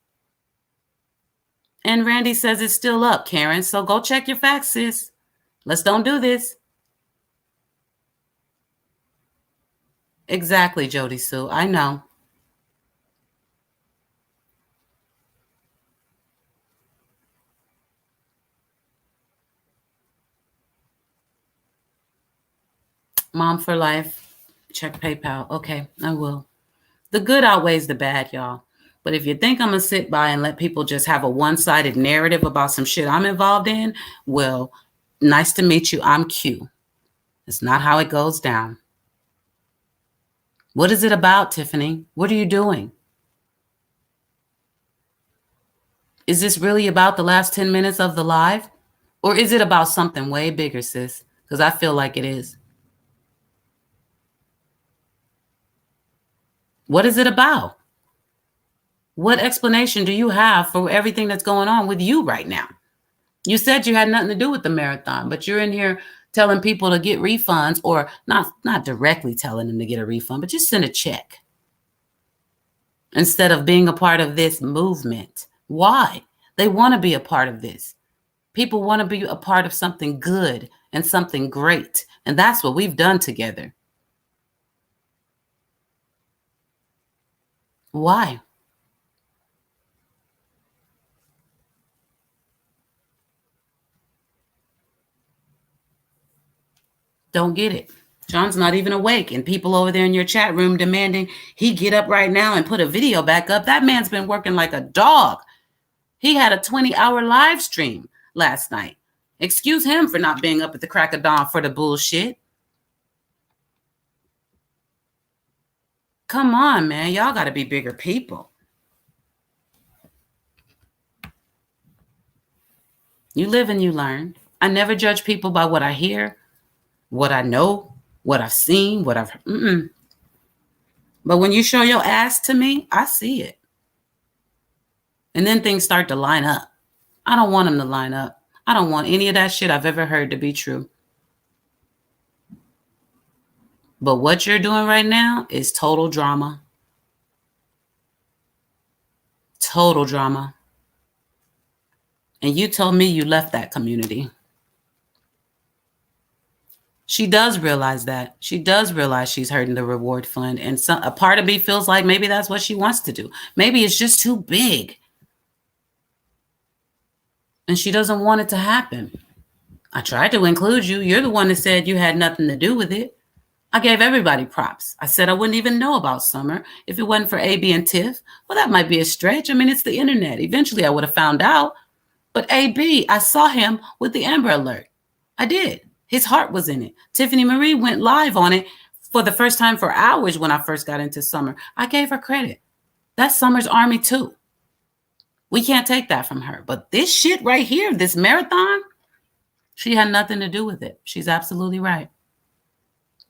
And Randy says it's still up, Karen. So go check your facts, sis. Let's don't do this. Exactly, Jody Sue. I know. Mom for life. Check PayPal. Okay, I will. The good outweighs the bad, y'all. But if you think I'm going to sit by and let people just have a one-sided narrative about some shit I'm involved in, well, nice to meet you. I'm Q. It's not how it goes down. What is it about, Tiffany? What are you doing? Is this really about the last 10 minutes of the live? Or is it about something way bigger, sis? Because I feel like it is. What is it about? What explanation do you have for everything that's going on with you right now? You said you had nothing to do with the marathon, but you're in here telling people to get refunds, or not directly telling them to get a refund, but just send a check instead of being a part of this movement. Why? They want to be a part of this. People want to be a part of something good and something great. And that's what we've done together. Why? Don't get it. John's not even awake, and people over there in your chat room demanding he get up right now and put a video back up. That man's been working like a dog. He had a 20-hour live stream last night. Excuse him for not being up at the crack of dawn for the bullshit. Come on, man. Y'all got to be bigger people. You live and you learn. I never judge people by what I hear, what I know, what I've seen, what I've... But when you show your ass to me, I see it. And then things start to line up. I don't want them to line up. I don't want any of that shit I've ever heard to be true. But what you're doing right now is total drama. Total drama. And you told me you left that community. She does realize that. She does realize she's hurting the reward fund. And a part of me feels like maybe that's what she wants to do. Maybe it's just too big. And she doesn't want it to happen. I tried to include you. You're the one that said you had nothing to do with it. I gave everybody props. I said I wouldn't even know about Summer if it wasn't for AB and Tiff. Well, that might be a stretch. I mean, it's the internet. Eventually, I would have found out. But AB, I saw him with the Amber Alert. I did. His heart was in it. Tiffany Marie went live on it for the first time for hours when I first got into Summer. I gave her credit. That's Summer's army too. We can't take that from her. But this shit right here, this marathon, she had nothing to do with it. She's absolutely right.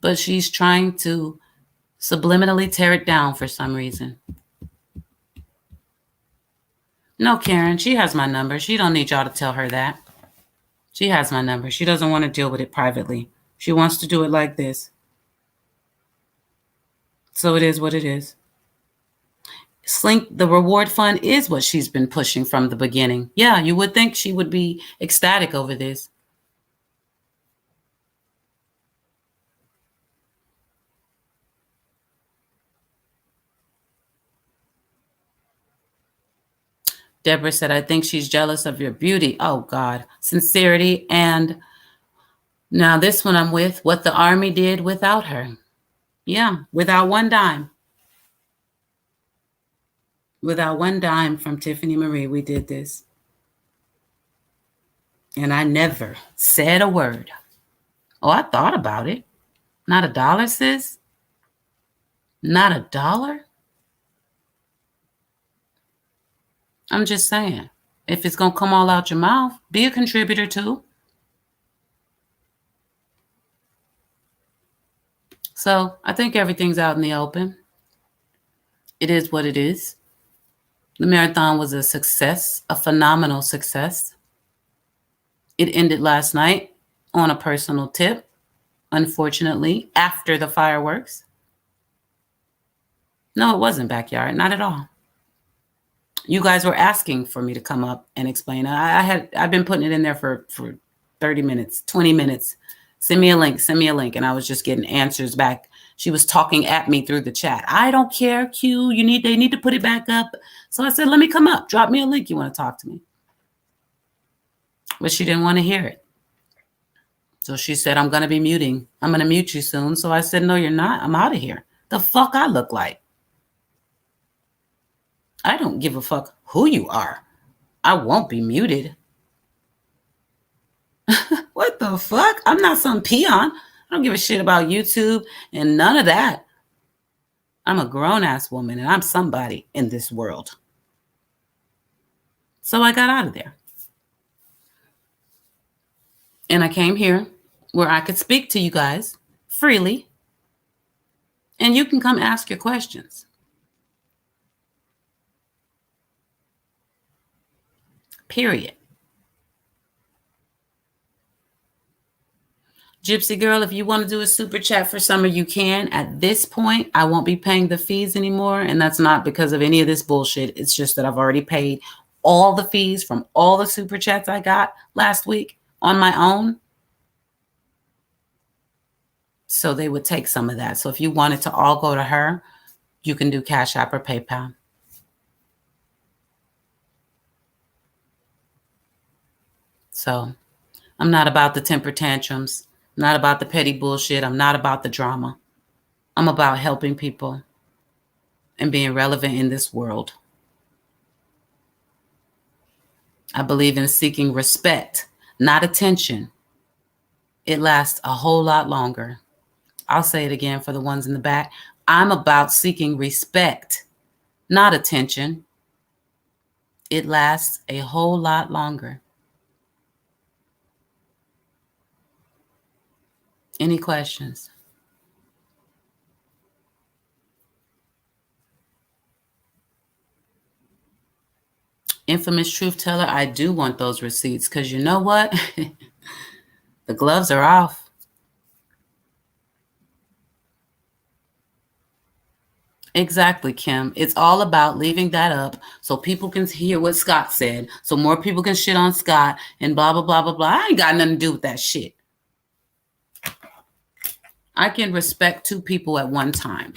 But she's trying to subliminally tear it down for some reason. No, Karen, she has my number. She don't need y'all to tell her that. She has my number. She doesn't want to deal with it privately. She wants to do it like this. So it is what it is. Slink, the reward fund is what she's been pushing from the beginning. Yeah, you would think she would be ecstatic over this. Deborah said, I think she's jealous of your beauty. Oh, God. Sincerity. And now this one I'm with, what the army did without her. Yeah, without one dime. Without one dime from Tiffany Marie, we did this. And I never said a word. Oh, I thought about it. Not a dollar, sis? Not a dollar? I'm just saying, if it's going to come all out your mouth, be a contributor too. So I think everything's out in the open. It is what it is. The marathon was a success, a phenomenal success. It ended last night on a personal tip, unfortunately, after the fireworks. No, it wasn't backyard, not at all. You guys were asking for me to come up and explain. I've been putting it in there for 30 minutes, 20 minutes. Send me a link. And I was just getting answers back. She was talking at me through the chat. I don't care, Q. They need to put it back up. So I said, let me come up. Drop me a link. You want to talk to me. But she didn't want to hear it. So she said, I'm going to be muting. I'm going to mute you soon. So I said, no, you're not. I'm out of here. The fuck I look like? I don't give a fuck who you are. I won't be muted. What the fuck? I'm not some peon. I don't give a shit about YouTube and none of that. I'm a grown-ass woman and I'm somebody in this world. So I got out of there. And I came here where I could speak to you guys freely. And you can come ask your questions. period. Gypsy Girl, if you want to do a super chat for summer, you can. At this point, I won't be paying the fees anymore. And that's not because of any of this bullshit. It's just that I've already paid all the fees from all the super chats I got last week on my own. So they would take some of that. So if you wanted to all go to her, you can do Cash App or PayPal. So I'm not about the temper tantrums, not about the petty bullshit. I'm not about the drama. I'm about helping people and being relevant in this world. I believe in seeking respect, not attention. It lasts a whole lot longer. I'll say it again for the ones in the back. I'm about seeking respect, not attention. It lasts a whole lot longer. Any questions? Infamous truth teller, I do want those receipts because you know what? The gloves are off. Exactly, Kim. It's all about leaving that up so people can hear what Scott said, so more people can shit on Scott and blah, blah, blah, blah, blah. I ain't got nothing to do with that shit. I can respect two people at one time.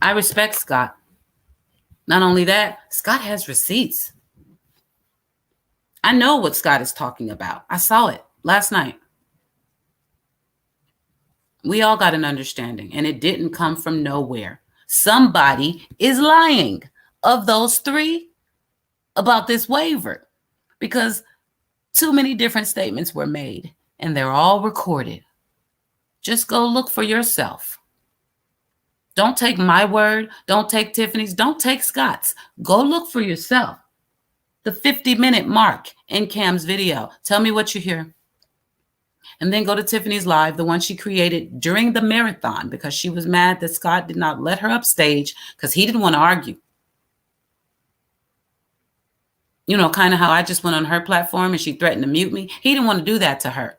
I respect Scott. Not only that, Scott has receipts. I know what Scott is talking about. I saw it last night. We all got an understanding, and it didn't come from nowhere. Somebody is lying of those three about this waiver because too many different statements were made, and they're all recorded. Just go look for yourself. Don't take my word. Don't take Tiffany's. Don't take Scott's. Go look for yourself. The 50-minute mark in Cam's video. Tell me what you hear. And then go to Tiffany's live, the one she created during the marathon because she was mad that Scott did not let her upstage because he didn't want to argue. You know, kind of how I just went on her platform and she threatened to mute me. He didn't want to do that to her.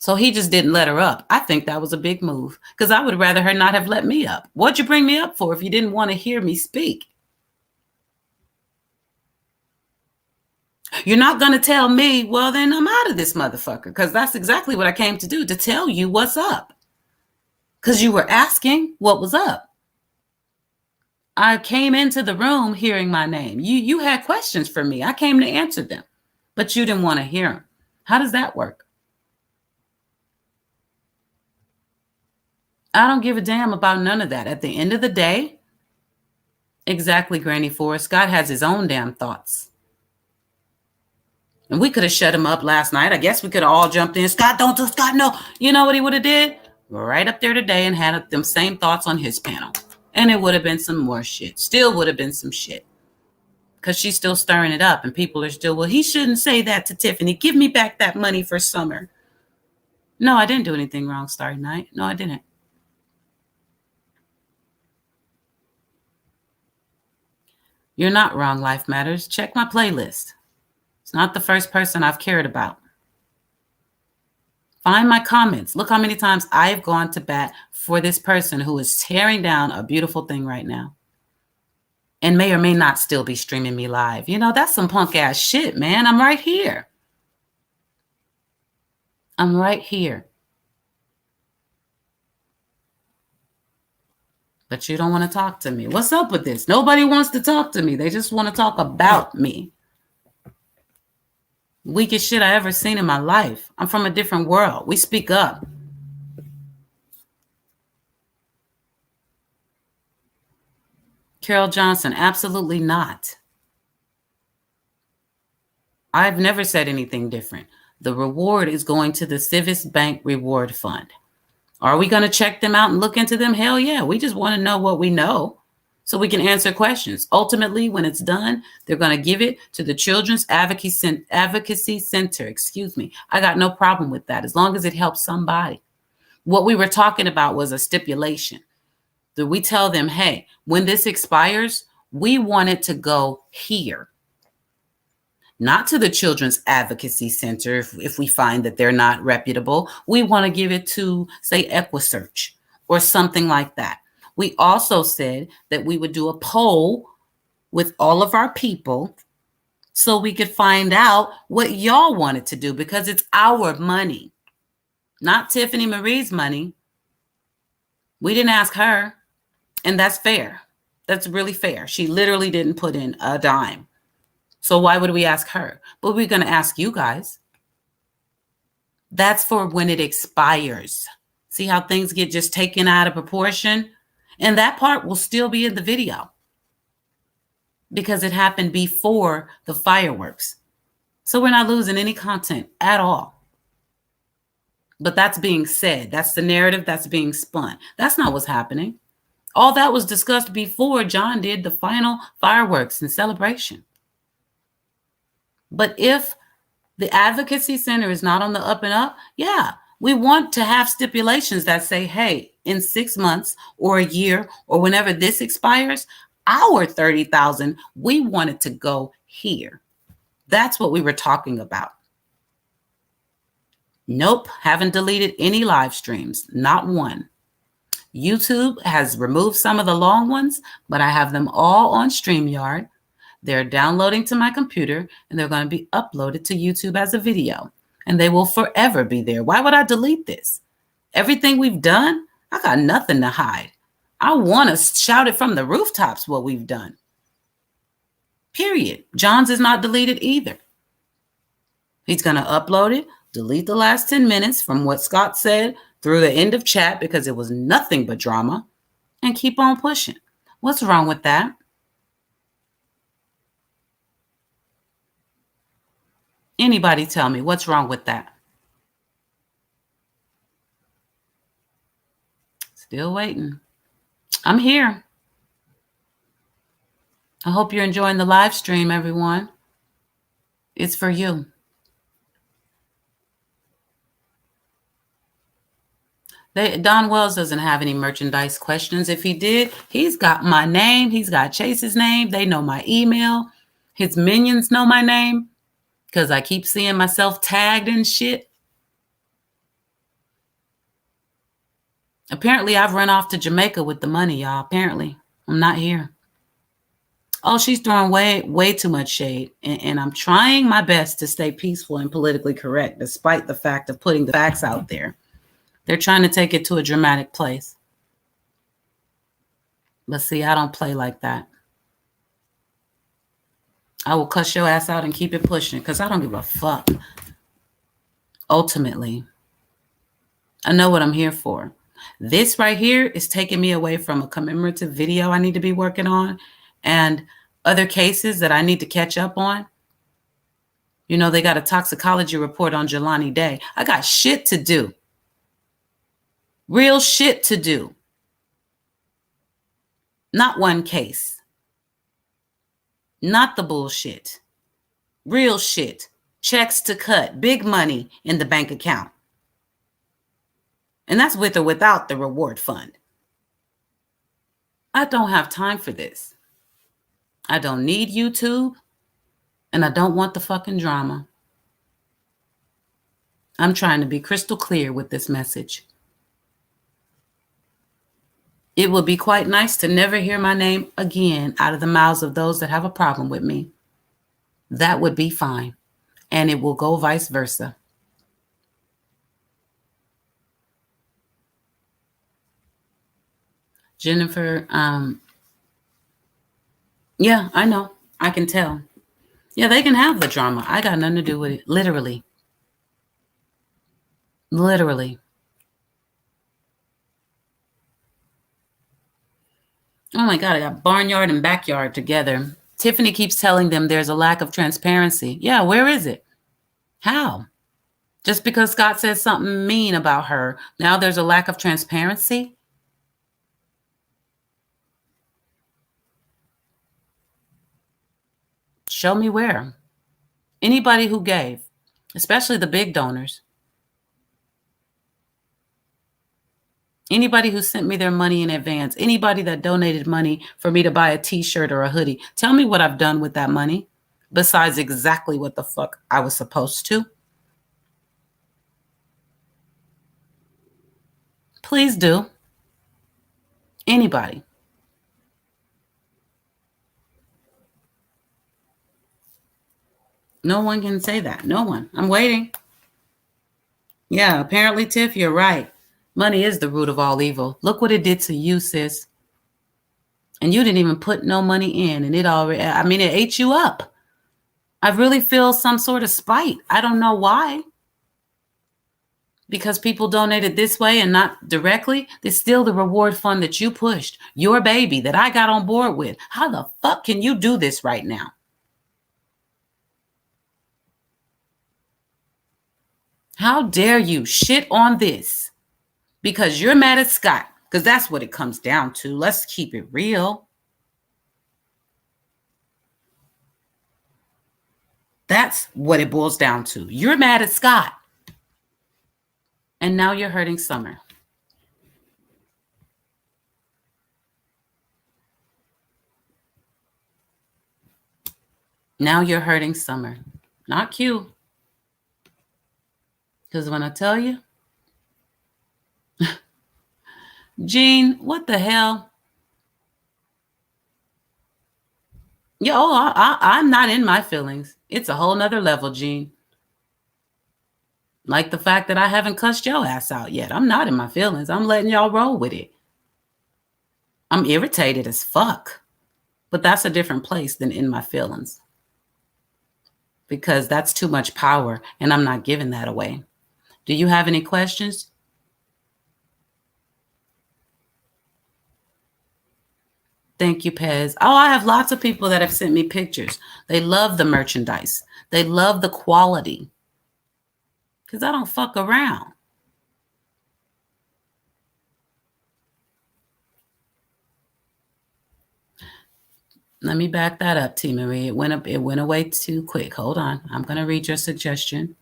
So he just didn't let her up. I think that was a big move because I would rather her not have let me up. What'd you bring me up for if you didn't want to hear me speak? You're not going to tell me, well, then I'm out of this motherfucker, because that's exactly what I came to do, to tell you what's up. Because you were asking what was up. I came into the room hearing my name. You had questions for me. I came to answer them, but you didn't want to hear them. How does that work? I don't give a damn about none of that. At the end of the day, exactly, Granny Forrest, Scott has his own damn thoughts. And we could have shut him up last night. I guess we could have all jumped in. Scott, don't do Scott, no. You know what he would have did? Right up there today and had them same thoughts on his panel. And it would have been some more shit. Still would have been some shit. Because she's still stirring it up. And people are still, well, he shouldn't say that to Tiffany. Give me back that money for summer. No, I didn't do anything wrong Starry Night. No, I didn't. You're not wrong, Life Matters. Check my playlist. It's not the first person I've cared about. Find my comments. Look how many times I've gone to bat for this person who is tearing down a beautiful thing right now and may or may not still be streaming me live. You know, that's some punk ass shit, man. I'm right here. I'm right here. But you don't want to talk to me. What's up with this? Nobody wants to talk to me. They just want to talk about me. Weakest shit I ever seen in my life. I'm from a different world. We speak up. Carol Johnson, absolutely not. I've never said anything different. The reward is going to the Civis Bank Reward Fund. Are we going to check them out and look into them? Hell yeah. We just want to know what we know so we can answer questions. Ultimately, when it's done, they're going to give it to the Children's Advocacy Center. I got no problem with that as long as it helps somebody. What we were talking about was a stipulation. That we tell them, hey, when this expires, we want it to go here. not to the Children's Advocacy Center if we find that they're not reputable. We want to give it to, say, EquiSearch or something like that. We also said that we would do a poll with all of our people so we could find out what y'all wanted to do, because it's our money, not Tiffany Marie's money. We didn't ask her, and that's fair. That's really fair. She literally didn't put in a dime. So why would we ask her? But we're going to ask you guys. That's for when it expires. See how things get just taken out of proportion? And that part will still be in the video because it happened before the fireworks. So we're not losing any content at all. But that's being said. That's the narrative that's being spun. That's not what's happening. All that was discussed before John did the final fireworks and celebration. But if the Advocacy Center is not on the up and up, yeah, we want to have stipulations that say, hey, in 6 months or a year or whenever this expires, our $30,000, we want it to go here. That's what we were talking about. Nope, haven't deleted any live streams, not one. YouTube has removed some of the long ones, but I have them all on StreamYard. They're downloading to my computer, and they're going to be uploaded to YouTube as a video, and they will forever be there. Why would I delete this? Everything we've done, I got nothing to hide. I want to shout it from the rooftops what we've done. Period. John's is not deleted either. He's going to upload it, delete the last 10 minutes from what Scott said through the end of chat because it was nothing but drama, and keep on pushing. What's wrong with that? Anybody tell me what's wrong with that? Still waiting. I'm here. I hope you're enjoying the live stream, everyone. It's for you. Don Wells doesn't have any merchandise questions. If he did, he's got my name. He's got Chase's name. They know my email. His minions know my name because I keep seeing myself tagged and shit. Apparently, I've run off to Jamaica with the money, y'all. Apparently, I'm not here. Oh, she's throwing way too much shade. And I'm trying my best to stay peaceful and politically correct, despite the fact of putting the facts out there. They're trying to take it to a dramatic place. But see, I don't play like that. I will cuss your ass out and keep it pushing because I don't give a fuck. Ultimately, I know what I'm here for. This right here is taking me away from a commemorative video I need to be working on and other cases that I need to catch up on. You know, they got a toxicology report on Jelani Day. I got shit to do. Real shit to do. Not one case. Not the bullshit. Real shit. Checks to cut. Big money in the bank account. And that's with or without the reward fund. I don't have time for this. I don't need YouTube. And I don't want the fucking drama. I'm trying to be crystal clear with this message. It would be quite nice to never hear my name again out of the mouths of those that have a problem with me. That would be fine. And it will go vice versa. Jennifer, yeah, I know. I can tell. Yeah, they can have the drama. I got nothing to do with it. Literally. Literally. Oh my God, I got barnyard and backyard together. Tiffany keeps telling them there's a lack of transparency. Yeah, where is it? How? Just because Scott said something mean about her, now there's a lack of transparency? Show me where. Anybody who gave, especially the big donors. Anybody who sent me their money in advance, anybody that donated money for me to buy a t-shirt or a hoodie, tell me what I've done with that money. besides exactly what the fuck I was supposed to? Please do. Anybody. No one can say that. No one. I'm waiting. Yeah, apparently, Tiff, you're right. Money is the root of all evil. Look what it did to you, sis. And you didn't even put no money in, and it already, I mean, it ate you up. I really feel some sort of spite. I don't know why. Because people donated this way and not directly. It's still the reward fund that you pushed. Your baby that I got on board with. How the fuck can you do this right now? How dare you shit on this? Because you're mad at Scott. Because that's what it comes down to. Let's keep it real. That's what it boils down to. You're mad at Scott. And now you're hurting Summer. Now you're hurting Summer. Not Q. Because when I tell you, Gene, what the hell? Yo, I'm not in my feelings. It's a whole nother level, Gene. Like the fact that I haven't cussed your ass out yet. I'm not in my feelings. I'm letting y'all roll with it. I'm irritated as fuck. But that's a different place than in my feelings. Because that's too much power, and I'm not giving that away. Do you have any questions? Thank you, Pez. Oh, I have lots of people that have sent me pictures. They love the merchandise. They love the quality. Because I don't fuck around. Let me back that up, T. Marie. It went away too quick. Hold on. I'm going to read your suggestion.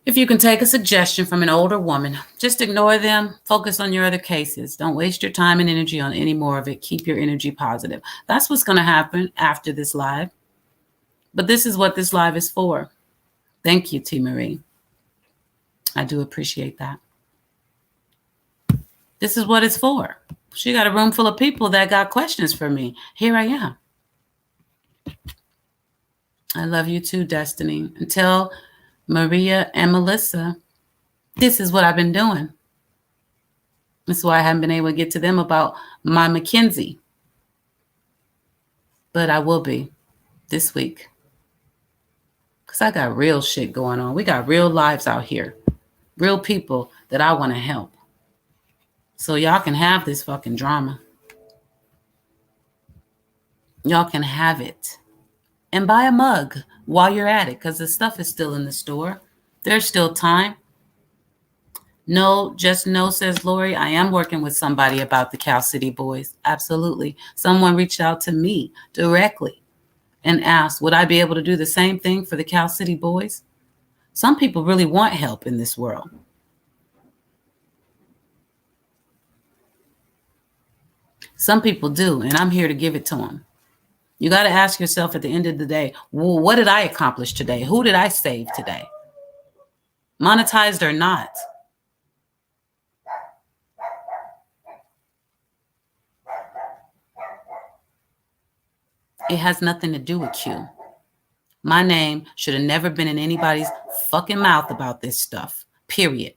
If you can take a suggestion from an older woman, just ignore them. Focus on your other cases. Don't waste your time and energy on any more of it. Keep your energy positive. That's what's going to happen after this live. But this is what this live is for. Thank you, T. Marie. I do appreciate that. This is what it's for. She got a room full of people that got questions for me. Here I am. I love you too, Destiny. And tell Maria and Melissa, this is what I've been doing. That's why I haven't been able to get to them about my McKinsey. But I will be this week. Because I got real shit going on. We got real lives out here. Real people that I want to help. So y'all can have this fucking drama. Y'all can have it. And buy a mug while you're at it. Because the stuff is still in the store. There's still time. No, just no, says Lori. I am working with somebody about the Cal City Boys. Absolutely. Someone reached out to me directly and asked, would I be able to do the same thing for the Cal City Boys? Some people really want help in this world. Some people do, and I'm here to give it to them. You got to ask yourself at the end of the day, well, what did I accomplish today? Who did I save today? Monetized or not? It has nothing to do with Q. My name should have never been in anybody's fucking mouth about this stuff. Period.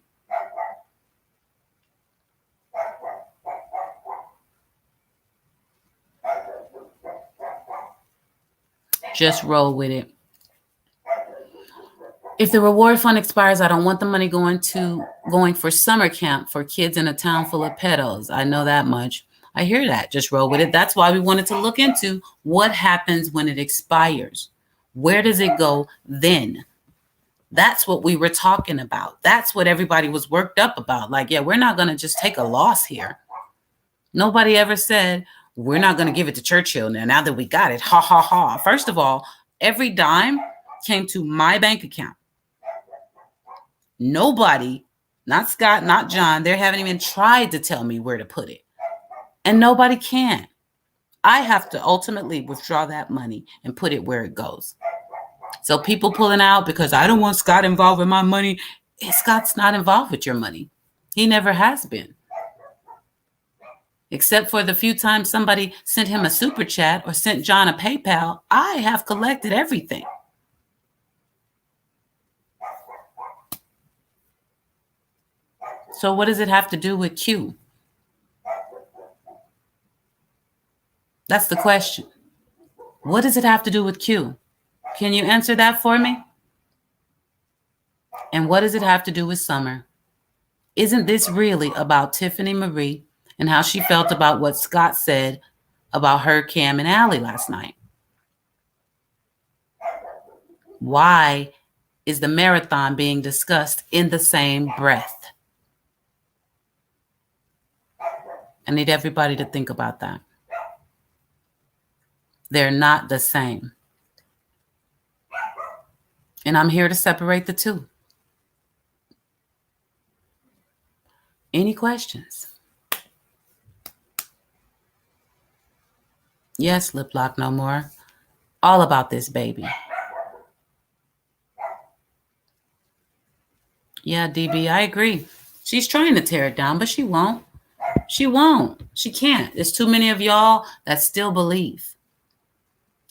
Just roll with it. If the reward fund expires, I don't want the money going for summer camp for kids in a town full of pedos. I know that much. I hear that. Just roll with it. That's why we wanted to look into what happens when it expires. Where does it go then? That's what we were talking about. That's what everybody was worked up about. Like, yeah, we're not going to just take a loss here. Nobody ever said, we're not going to give it to Churchill now that we got it. Ha, ha, ha. First of all, every dime came to my bank account. Nobody, not Scott, not John, they haven't even tried to tell me where to put it. And nobody can. I have to ultimately withdraw that money and put it where it goes. So people pulling out because I don't want Scott involved with my money. Scott's not involved with your money. He never has been. Except for the few times somebody sent him a super chat or sent John a PayPal, I have collected everything. So what does it have to do with Q? That's the question. What does it have to do with Q? Can you answer that for me? And what does it have to do with Summer? Isn't this really about Tiffany Marie and how she felt about what Scott said about her, Cam, and Allie last night? Why is the marathon being discussed in the same breath? I need everybody to think about that. They're not the same. And I'm here to separate the two. Any questions? Yes, lip lock no more. All about this baby. Yeah, DB, I agree. She's trying to tear it down, but she won't. She won't. She can't. There's too many of y'all that still believe.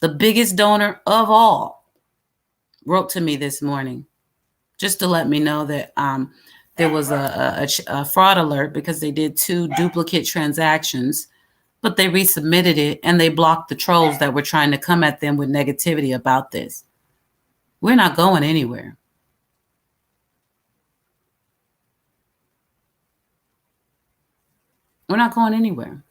The biggest donor of all wrote to me this morning just to let me know that there was a fraud alert because they did 2 duplicate transactions, but they resubmitted it and they blocked the trolls that were trying to come at them with negativity about this. We're not going anywhere. We're not going anywhere.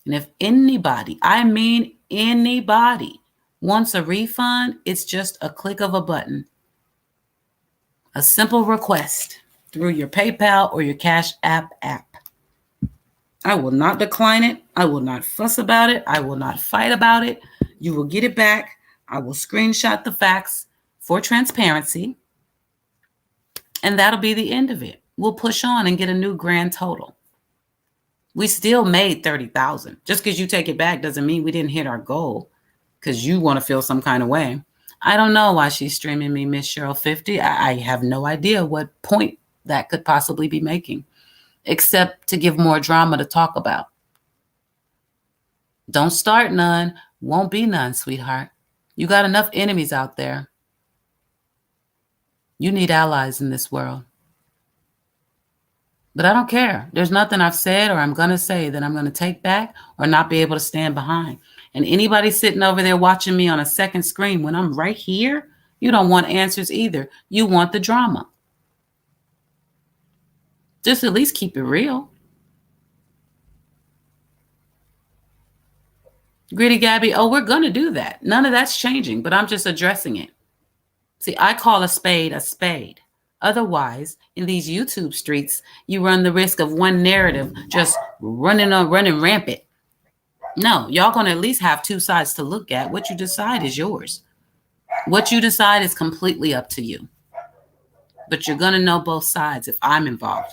And if anybody, I mean anybody, wants a refund, it's just a click of a button. A simple request through your PayPal or your Cash App. I will not decline it. I will not fuss about it. I will not fight about it. You will get it back. I will screenshot the facts for transparency. And that'll be the end of it. We'll push on and get a new grand total. We still made $30,000. Just because you take it back doesn't mean we didn't hit our goal because you want to feel some kind of way. I don't know why she's streaming me Miss Cheryl 50. I have no idea what point that could possibly be making, except to give more drama to talk about. Don't start none, won't be none, sweetheart. You got enough enemies out there. You need allies in this world. But I don't care. There's nothing I've said or I'm going to say that I'm going to take back or not be able to stand behind. And anybody sitting over there watching me on a second screen when I'm right here, you don't want answers either. You want the drama. Just at least keep it real. Gritty Gabby, oh, we're going to do that. None of that's changing, but I'm just addressing it. See, I call a spade a spade. Otherwise, in these YouTube streets, you run the risk of one narrative just running rampant. No, y'all going to at least have 2 sides to look at. What you decide is yours. What you decide is completely up to you. But you're going to know both sides if I'm involved.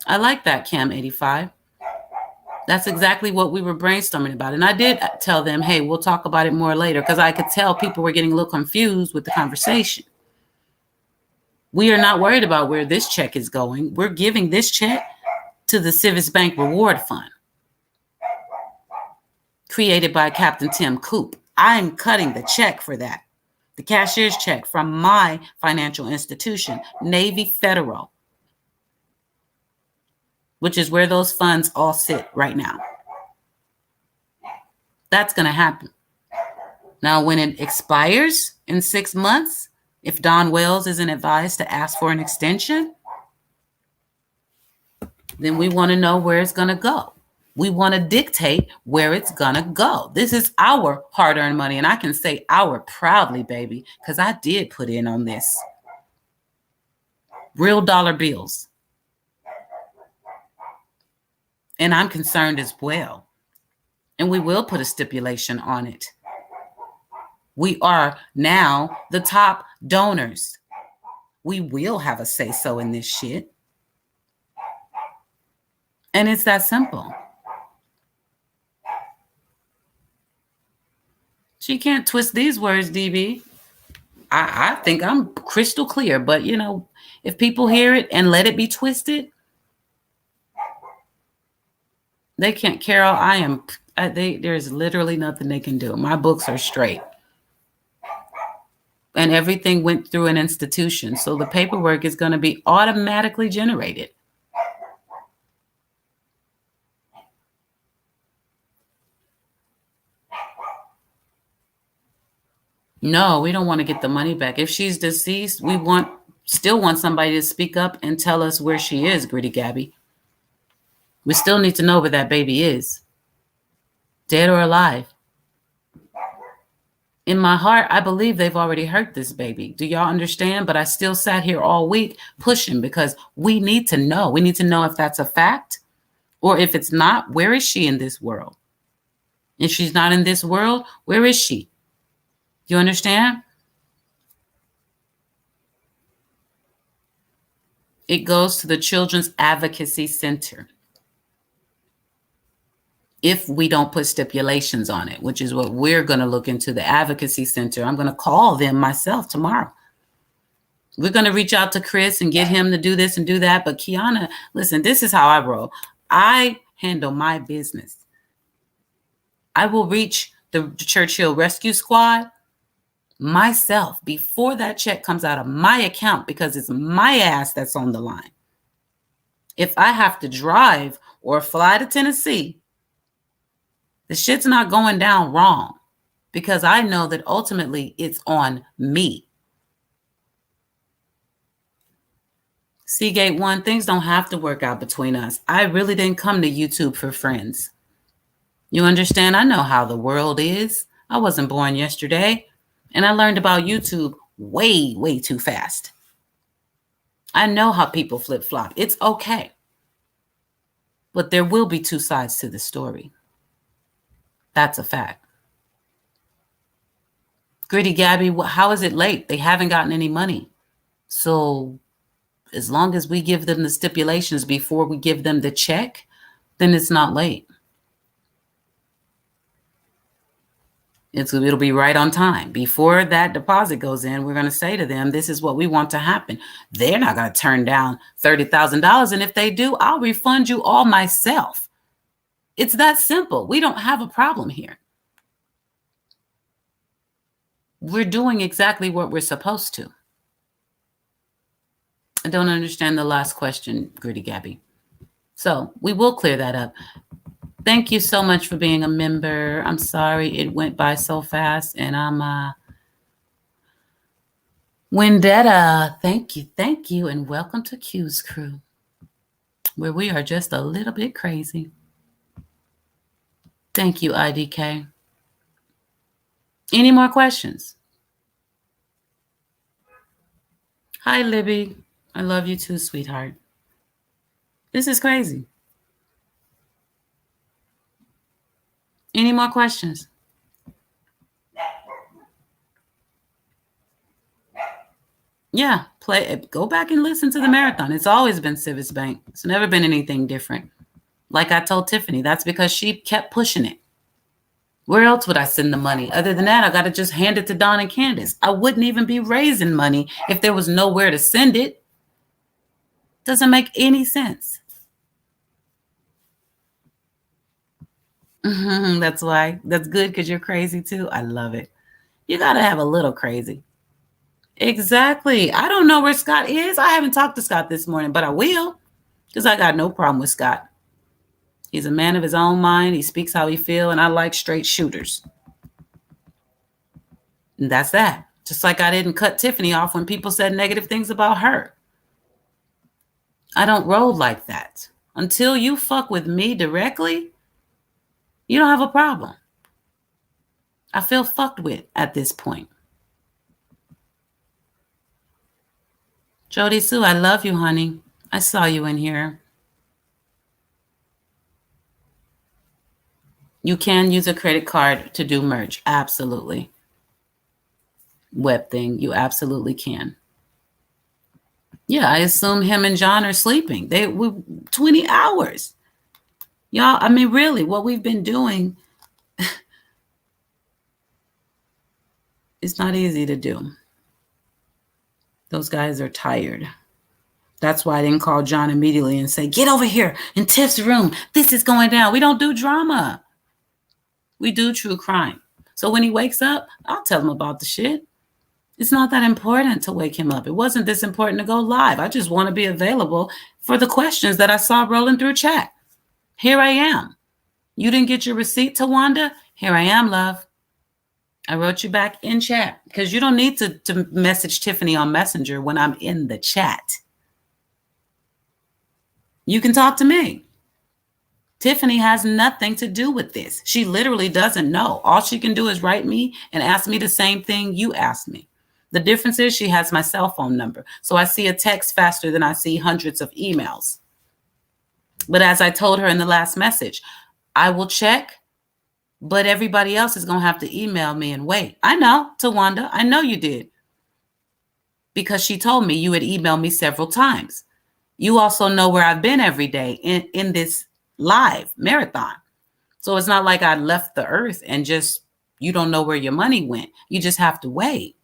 I like that, Cam85. That's exactly what we were brainstorming about. And I did tell them, hey, we'll talk about it more later because I could tell people were getting a little confused with the conversation. We are not worried about where this check is going. We're giving this check to the Civis Bank Reward Fund created by Captain Tim Coop. I'm cutting the check for that. The cashier's check from my financial institution, Navy Federal, which is where those funds all sit right now. That's going to happen. Now, when it expires in 6 months, if Don Wells isn't advised to ask for an extension, then we want to know where it's going to go. We want to dictate where it's going to go. This is our hard-earned money, and I can say our proudly, baby, because I did put in on this. Real dollar bills. And I'm concerned as well. And we will put a stipulation on it. We are now the top donors. We will have a say-so in this shit. And it's that simple. She can't twist these words, DB. I think I'm crystal clear, but if people hear it and let it be twisted, they can't. Carol, there's literally nothing they can do. My books are straight. And everything went through an institution. So the paperwork is going to be automatically generated. No, we don't want to get the money back. If she's deceased, we still want somebody to speak up and tell us where she is, Gritty Gabby. We still need to know where that baby is, dead or alive. In my heart, I believe they've already hurt this baby. Do y'all understand? But I still sat here all week pushing because we need to know. We need to know if that's a fact, or if it's not, where is she in this world? If she's not in this world, where is she? You understand? It goes to the Children's Advocacy Center. If we don't put stipulations on it, which is what we're going to look into, the Advocacy Center. I'm going to call them myself tomorrow. We're going to reach out to Chris and get him to do this and do that. But Kiana, listen, this is how I roll. I handle my business. I will reach the Churchill Rescue Squad myself before that check comes out of my account, because it's my ass that's on the line. If I have to drive or fly to Tennessee, the shit's not going down wrong, because I know that ultimately it's on me. Seagate One, things don't have to work out between us. I really didn't come to YouTube for friends. You understand? I know how the world is. I wasn't born yesterday. And I learned about YouTube way, way too fast. I know how people flip-flop. It's okay. But there will be two sides to the story. That's a fact. Gritty Gabby, how is it late? They haven't gotten any money. So as long as we give them the stipulations before we give them the check, then it's not late. It'll be right on time. Before that deposit goes in, we're going to say to them, this is what we want to happen. They're not going to turn down $30,000. And if they do, I'll refund you all myself. It's that simple. We don't have a problem here. We're doing exactly what we're supposed to. I don't understand the last question, Gritty Gabby. So we will clear that up. Thank you so much for being a member. I'm sorry it went by so fast, and I'm Wendetta. Thank you, and welcome to Q's Crew, where we are just a little bit crazy. Thank you, IDK. Any more questions? Hi, Libby. I love you too, sweetheart. This is crazy. Any more questions? Yeah, go back and listen to the marathon. It's always been Civis Bank. It's never been anything different. Like I told Tiffany, that's because she kept pushing it. Where else would I send the money? Other than that, I got to just hand it to Don and Candace. I wouldn't even be raising money if there was nowhere to send it. Doesn't make any sense. That's why. That's good, because you're crazy too. I love it. You got to have a little crazy. Exactly. I don't know where Scott is. I haven't talked to Scott this morning, but I will, because I got no problem with Scott. He's a man of his own mind. He speaks how he feels, and I like straight shooters. And that's that. Just like I didn't cut Tiffany off when people said negative things about her. I don't roll like that. Until you fuck with me directly, you don't have a problem. I feel fucked with at this point. Jody Sue, I love you, honey. I saw you in here. You can use a credit card to do merch. Absolutely. Web thing. You absolutely can. Yeah, I assume him and John are sleeping. 20 hours. Y'all, I mean, really, what we've been doing is not easy to do. Those guys are tired. That's why I didn't call John immediately and say, get over here in Tiff's room. This is going down. We don't do drama. We do true crime. So when he wakes up, I'll tell him about the shit. It's not that important to wake him up. It wasn't this important to go live. I just want to be available for the questions that I saw rolling through chat. Here I am. You didn't get your receipt, Tawanda? Here I am, love. I wrote you back in chat because you don't need to message Tiffany on Messenger when I'm in the chat. You can talk to me. Tiffany has nothing to do with this. She literally doesn't know. All she can do is write me and ask me the same thing you asked me. The difference is she has my cell phone number. So I see a text faster than I see hundreds of emails. But as I told her in the last message, I will check, but everybody else is going to have to email me and wait. I know, Tawanda, I know you did. Because she told me you had emailed me several times. You also know where I've been every day in this live marathon. So it's not like I left the earth and just, you don't know where your money went. You just have to wait.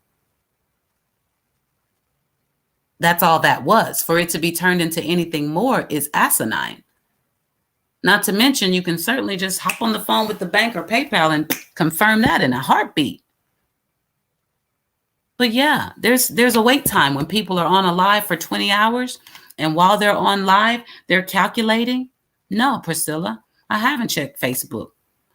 That's all that was. For it to be turned into anything more is asinine. Not to mention, you can certainly just hop on the phone with the bank or PayPal and confirm that in a heartbeat. But yeah, there's a wait time when people are on a live for 20 hours. And while they're on live, they're calculating. No, Priscilla, I haven't checked Facebook,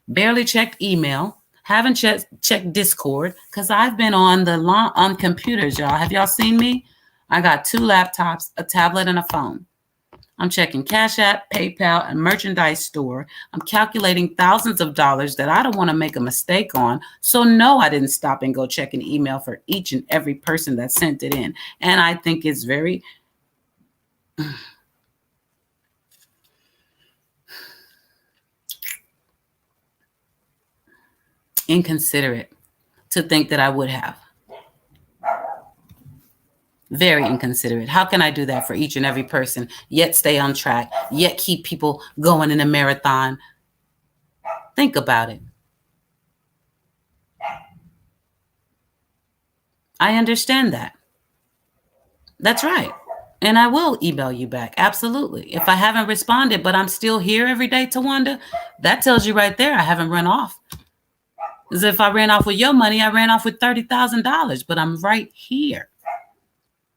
barely checked email, haven't checked Discord, because I've been on computers, y'all. Have y'all seen me? I got 2 laptops, a tablet, and a phone. I'm checking Cash App, PayPal, and merchandise store. I'm calculating thousands of dollars that I don't want to make a mistake on. So no, I didn't stop and go check an email for each and every person that sent it in. And I think it's very inconsiderate to think that I would have. Very inconsiderate. How can I do that for each and every person, yet stay on track, yet keep people going in a marathon? Think about it. I understand that. That's right. And I will email you back. Absolutely. If I haven't responded, but I'm still here every day, Tawanda, that tells you right there I haven't run off. Because if I ran off with your money, I ran off with $30,000, but I'm right here.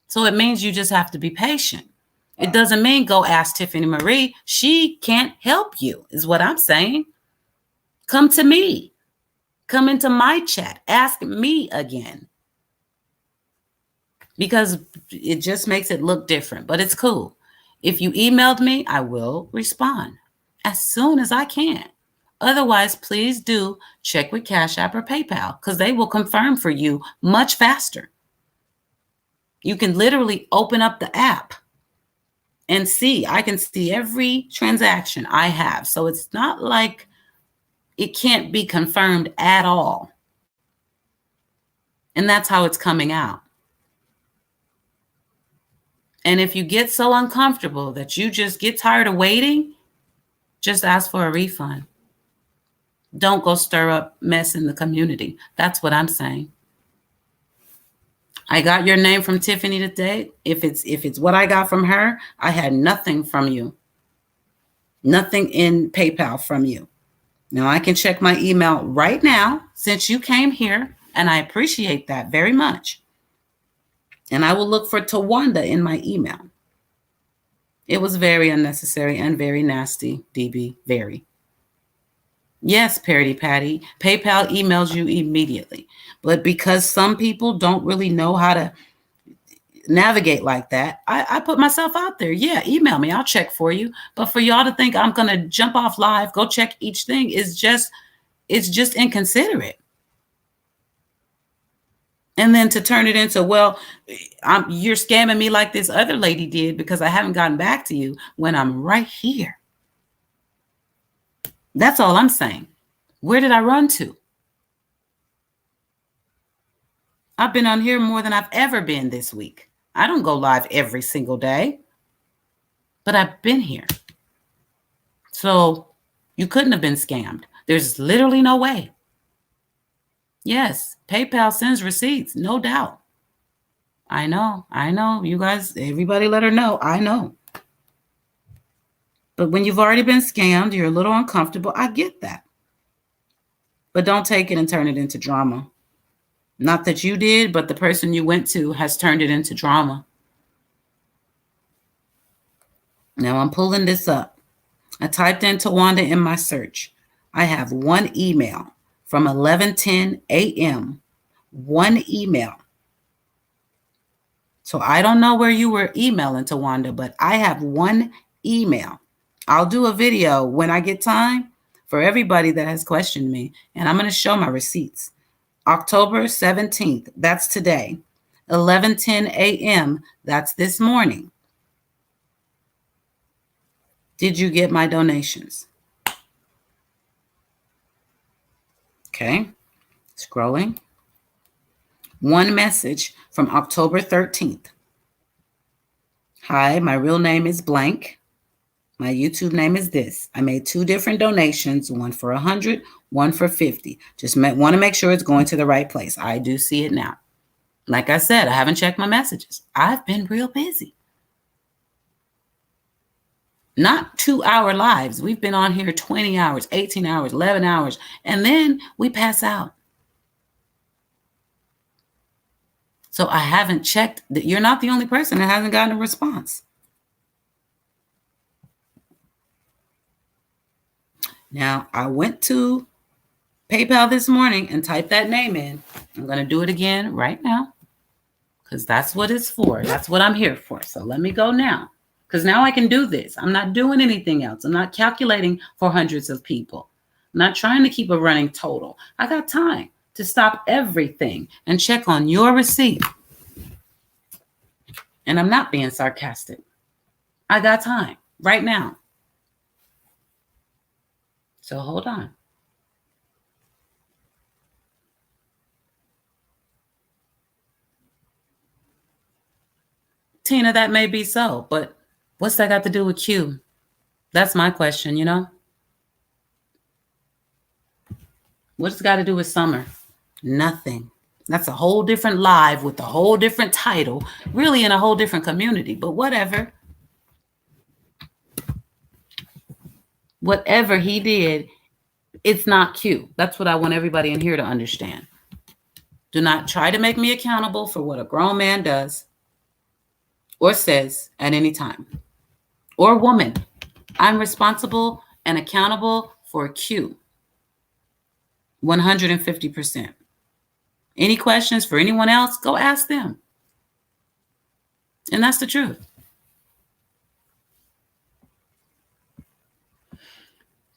So it means you just have to be patient. It doesn't mean go ask Tiffany Marie. She can't help you, is what I'm saying. Come to me. Come into my chat. Ask me again. Because it just makes it look different, but it's cool. If you emailed me, I will respond as soon as I can. Otherwise, please do check with Cash App or PayPal because they will confirm for you much faster. You can literally open up the app and see. I can see every transaction I have. So it's not like it can't be confirmed at all. And that's how it's coming out. And if you get so uncomfortable that you just get tired of waiting, just ask for a refund. Don't go stir up mess in the community. That's what I'm saying. I got your name from Tiffany today. If it's what I got from her, I had nothing from you. Nothing in PayPal from you. Now I can check my email right now since you came here, and I appreciate that very much. And I will look for Tawanda in my email. It was very unnecessary and very nasty, DB, very. Yes, Parody Patty, PayPal emails you immediately. But because some people don't really know how to navigate like that, I put myself out there. Yeah, email me. I'll check for you. But for y'all to think I'm going to jump off live, go check each thing it's just inconsiderate. And then to turn it into, well, you're scamming me like this other lady did because I haven't gotten back to you when I'm right here. That's all I'm saying. Where did I run to? I've been on here more than I've ever been this week. I don't go live every single day, but I've been here. So You couldn't have been scammed. There's literally no way. Yes, PayPal sends receipts, no doubt. I know. You guys, everybody let her know. I know. But when you've already been scammed, you're a little uncomfortable. I get that. But don't take it and turn it into drama. Not that you did, but the person you went to has turned it into drama. Now I'm pulling this up. I typed in Tawanda in my search. I have one email from 11:10 a.m. One email. So I don't know where you were emailing Tawanda, but I have one email. I'll do a video when I get time for everybody that has questioned me, and I'm going to show my receipts. October 17th, that's today. 11:10 a.m., that's this morning. Did you get my donations? Okay, scrolling. One message from October 13th. Hi, my real name is blank. My YouTube name is this. I made 2 different donations, one for 100, one for 50. Just want to make sure it's going to the right place. I do see it now. Like I said, I haven't checked my messages. I've been real busy. Not 2-hour lives. We've been on here 20 hours, 18 hours, 11 hours, and then we pass out. So I haven't checked. You're not the only person that hasn't gotten a response. Now, I went to PayPal this morning and typed that name in. I'm going to do it again right now because that's what it's for. That's what I'm here for. So let me go now because now I can do this. I'm not doing anything else. I'm not calculating for hundreds of people. I'm not trying to keep a running total. I got time to stop everything and check on your receipt. And I'm not being sarcastic. I got time right now. So hold on. Tina, that may be so, but what's that got to do with Q? That's my question, you know? What's it got to do with summer? Nothing. That's a whole different live with a whole different title, really in a whole different community, but whatever. Whatever he did, it's not Q. That's what I want everybody in here to understand. Do not try to make me accountable for what a grown man does or says at any time. Or woman. I'm responsible and accountable for Q. 150%. Any questions for anyone else, go ask them. And that's the truth.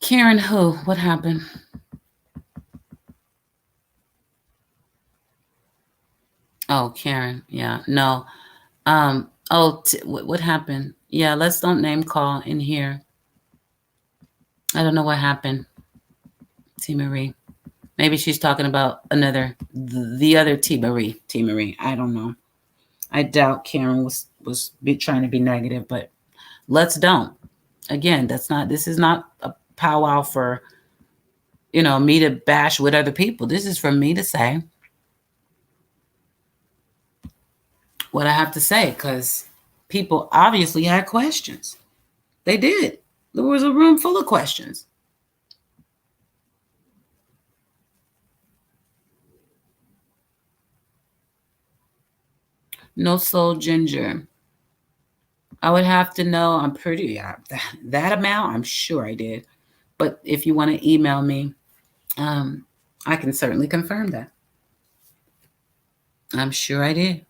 Karen who? What happened? Oh, Karen. Yeah, no. What happened? Yeah, let's don't name call in here. I don't know what happened. T. Marie. Maybe she's talking about the other T. Marie. I don't know. I doubt Karen was trying to be negative, but let's don't. Again, this is not a powwow for, me to bash with other people. This is for me to say what I have to say because people obviously had questions. They did. There was a room full of questions. No Soul Ginger. I would have to know. I'm pretty that amount. I'm sure I did. But if you want to email me, I can certainly confirm that. I'm sure I did.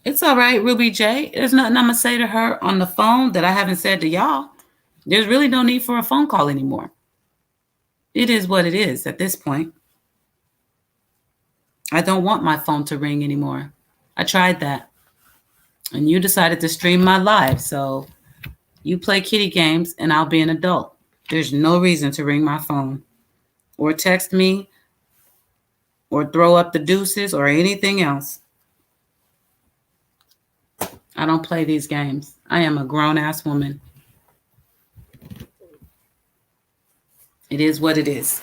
It's all right, Ruby J. There's nothing I'm going to say to her on the phone that I haven't said to y'all. There's really no need for a phone call anymore. It is what it is at this point. I don't want my phone to ring anymore. I tried that. And you decided to stream my live. So you play kitty games and I'll be an adult. There's no reason to ring my phone or text me or throw up the deuces or anything else. I don't play these games. I am a grown-ass woman. It is what it is.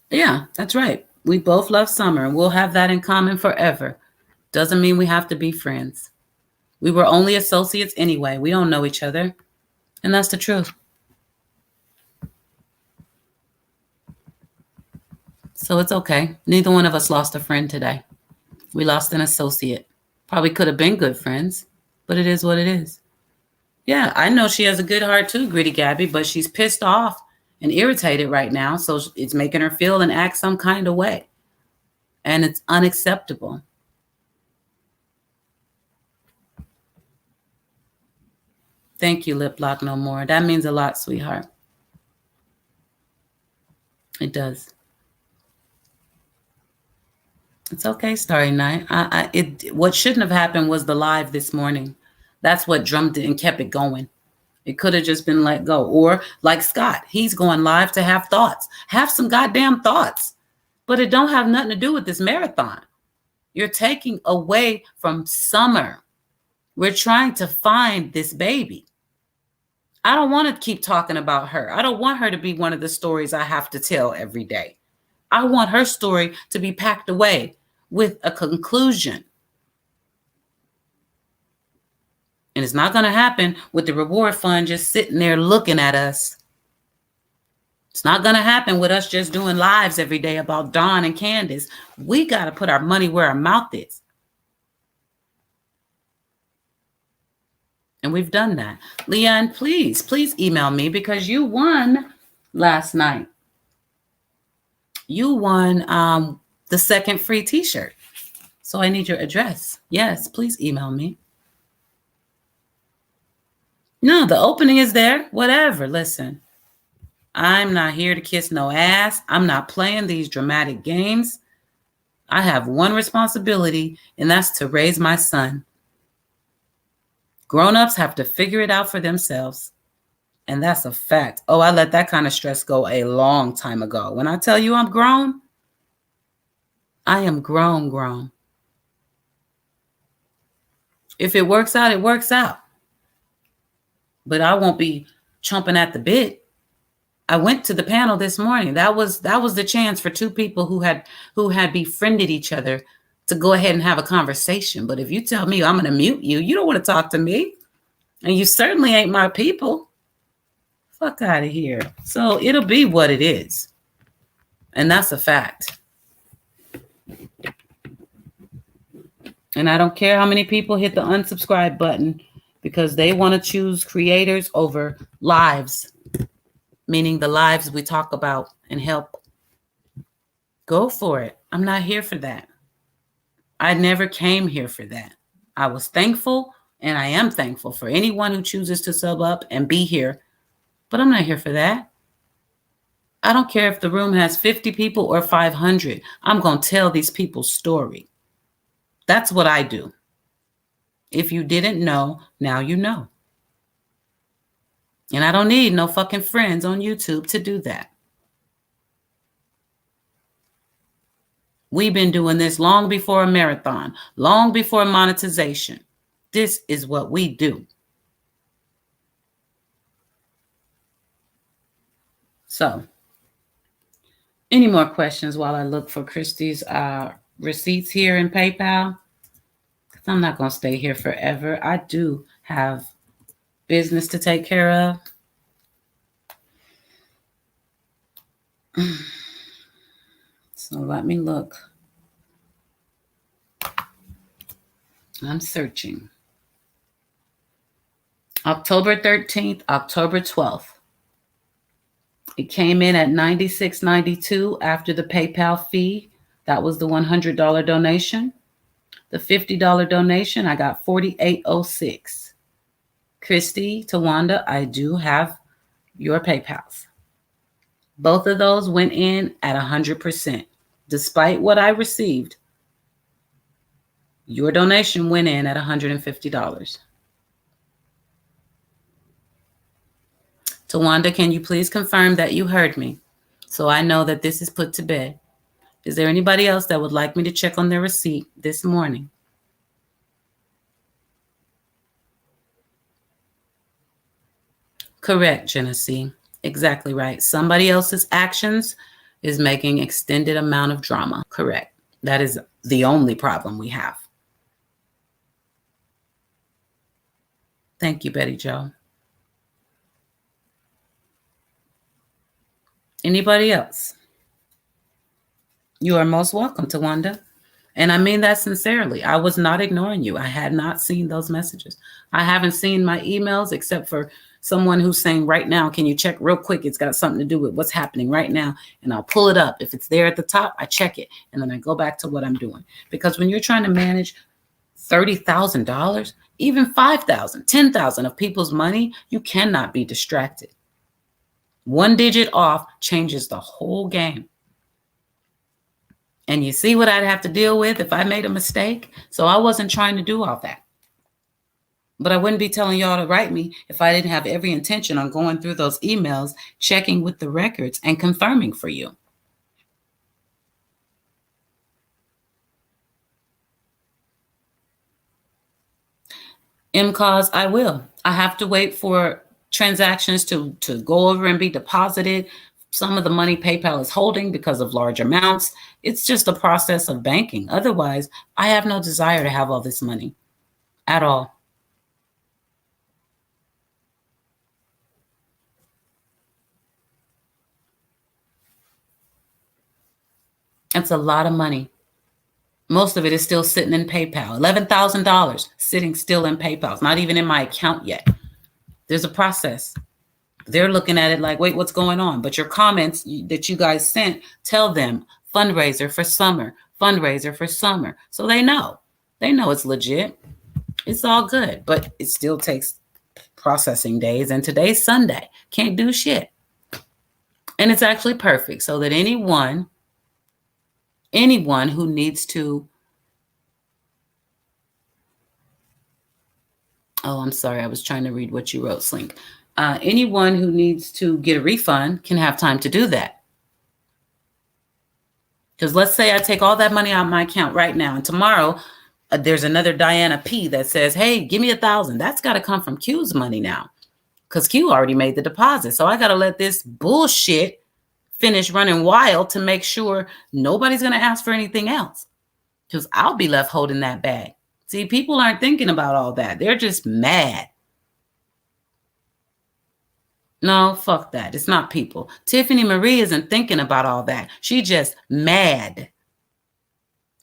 Yeah, that's right. We both love Summer, and we'll have that in common forever. Doesn't mean we have to be friends. We were only associates anyway. We don't know each other. And that's the truth. So it's okay. Neither one of us lost a friend today. We lost an associate. Probably could have been good friends, but it is what it is. Yeah, I know she has a good heart too, Gritty Gabby, but she's pissed off and irritated right now. So it's making her feel and act some kind of way. And it's unacceptable. Thank you, Lip Lock No More. That means a lot, sweetheart. It does. It's okay, Starry Night. What shouldn't have happened was the live this morning. That's what drummed it and kept it going. It could have just been let go. Or like Scott, he's going live to have thoughts. Have some goddamn thoughts. But it don't have nothing to do with this marathon. You're taking away from Summer. We're trying to find this baby. I don't want to keep talking about her. I don't want her to be one of the stories I have to tell every day. I want her story to be packed away with a conclusion. And it's not going to happen with the reward fund just sitting there looking at us. It's not going to happen with us just doing lives every day about Dawn and Candace. We got to put our money where our mouth is. And we've done that. Leanne, please email me because you won last night. You won the second free t-shirt. So I need your address. Yes, please email me. No, the opening is there. Whatever. Listen, I'm not here to kiss no ass. I'm not playing these dramatic games. I have one responsibility, and that's to raise my son. Grown-ups have to figure it out for themselves. And that's a fact. Oh, I let that kind of stress go a long time ago. When I tell you I'm grown, I am grown. If it works out, it works out. But I won't be chomping at the bit. I went to the panel this morning. That was the chance for two people who had befriended each other to go ahead and have a conversation. But if you tell me I'm going to mute you, you don't want to talk to me. And you certainly ain't my people. Fuck out of here. So it'll be what it is. And that's a fact. And I don't care how many people hit the unsubscribe button because they want to choose creators over lives, meaning the lives we talk about and help. Go for it. I'm not here for that. I never came here for that. I was thankful, and I am thankful for anyone who chooses to sub up and be here. But I'm not here for that. I don't care if the room has 50 people or 500. I'm going to tell these people's story. That's what I do. If you didn't know, now you know. And I don't need no fucking friends on YouTube to do that. We've been doing this long before a marathon, long before monetization. This is what we do. So, any more questions while I look for Christy's receipts here in PayPal? Because I'm not going to stay here forever. I do have business to take care of. So let me look. I'm searching. October 13th, October 12th. It came in at $96.92 after the PayPal fee. That was the $100 donation. The $50 donation, I got $48.06. Christy, Tawanda, I do have your PayPals. Both of those went in at 100%. Despite what I received, your donation went in at $150. Tawanda, can you please confirm that you heard me so I know that this is put to bed? Is there anybody else that would like me to check on their receipt this morning? Correct, Genesee. Exactly right. Somebody else's actions is making extended amount of drama. Correct. That is the only problem we have. Thank you, Betty Jo. Anybody else? You are most welcome, Tawanda. And I mean that sincerely. I was not ignoring you. I had not seen those messages. I haven't seen my emails except for someone who's saying right now, can you check real quick? It's got something to do with what's happening right now. And I'll pull it up. If it's there at the top, I check it. And then I go back to what I'm doing. Because when you're trying to manage $30,000, even $5,000, $10,000 of people's money, you cannot be distracted. One digit off changes the whole game. And you see what I'd have to deal with if I made a mistake? So I wasn't trying to do all that. But I wouldn't be telling y'all to write me if I didn't have every intention on going through those emails, checking with the records, and confirming for you. MCAS, I will. I have to wait for transactions to go over and be deposited. Some of the money PayPal is holding because of large amounts. It's just a process of banking. Otherwise, I have no desire to have all this money at all. It's a lot of money. Most of it is still sitting in PayPal. $11,000 sitting still in PayPal. It's not even in my account yet. There's a process. They're looking at it like, wait, what's going on? But your comments that you guys sent tell them fundraiser for summer, fundraiser for summer. So they know. They know it's legit. It's all good. But it still takes processing days. And today's Sunday. Can't do shit. And it's actually perfect so that anyone who needs to, oh, I'm sorry, I was trying to read what you wrote, Slink. Anyone who needs to get a refund can have time to do that. Because let's say I take all that money out of my account right now, and tomorrow there's another Diana P that says, hey, give me $1,000. That's got to come from Q's money now, because Q already made the deposit. So I got to let this bullshit finish running wild to make sure nobody's going to ask for anything else, because I'll be left holding that bag. See, people aren't thinking about all that. They're just mad. No, fuck that. It's not people. Tiffany Marie isn't thinking about all that. She just mad.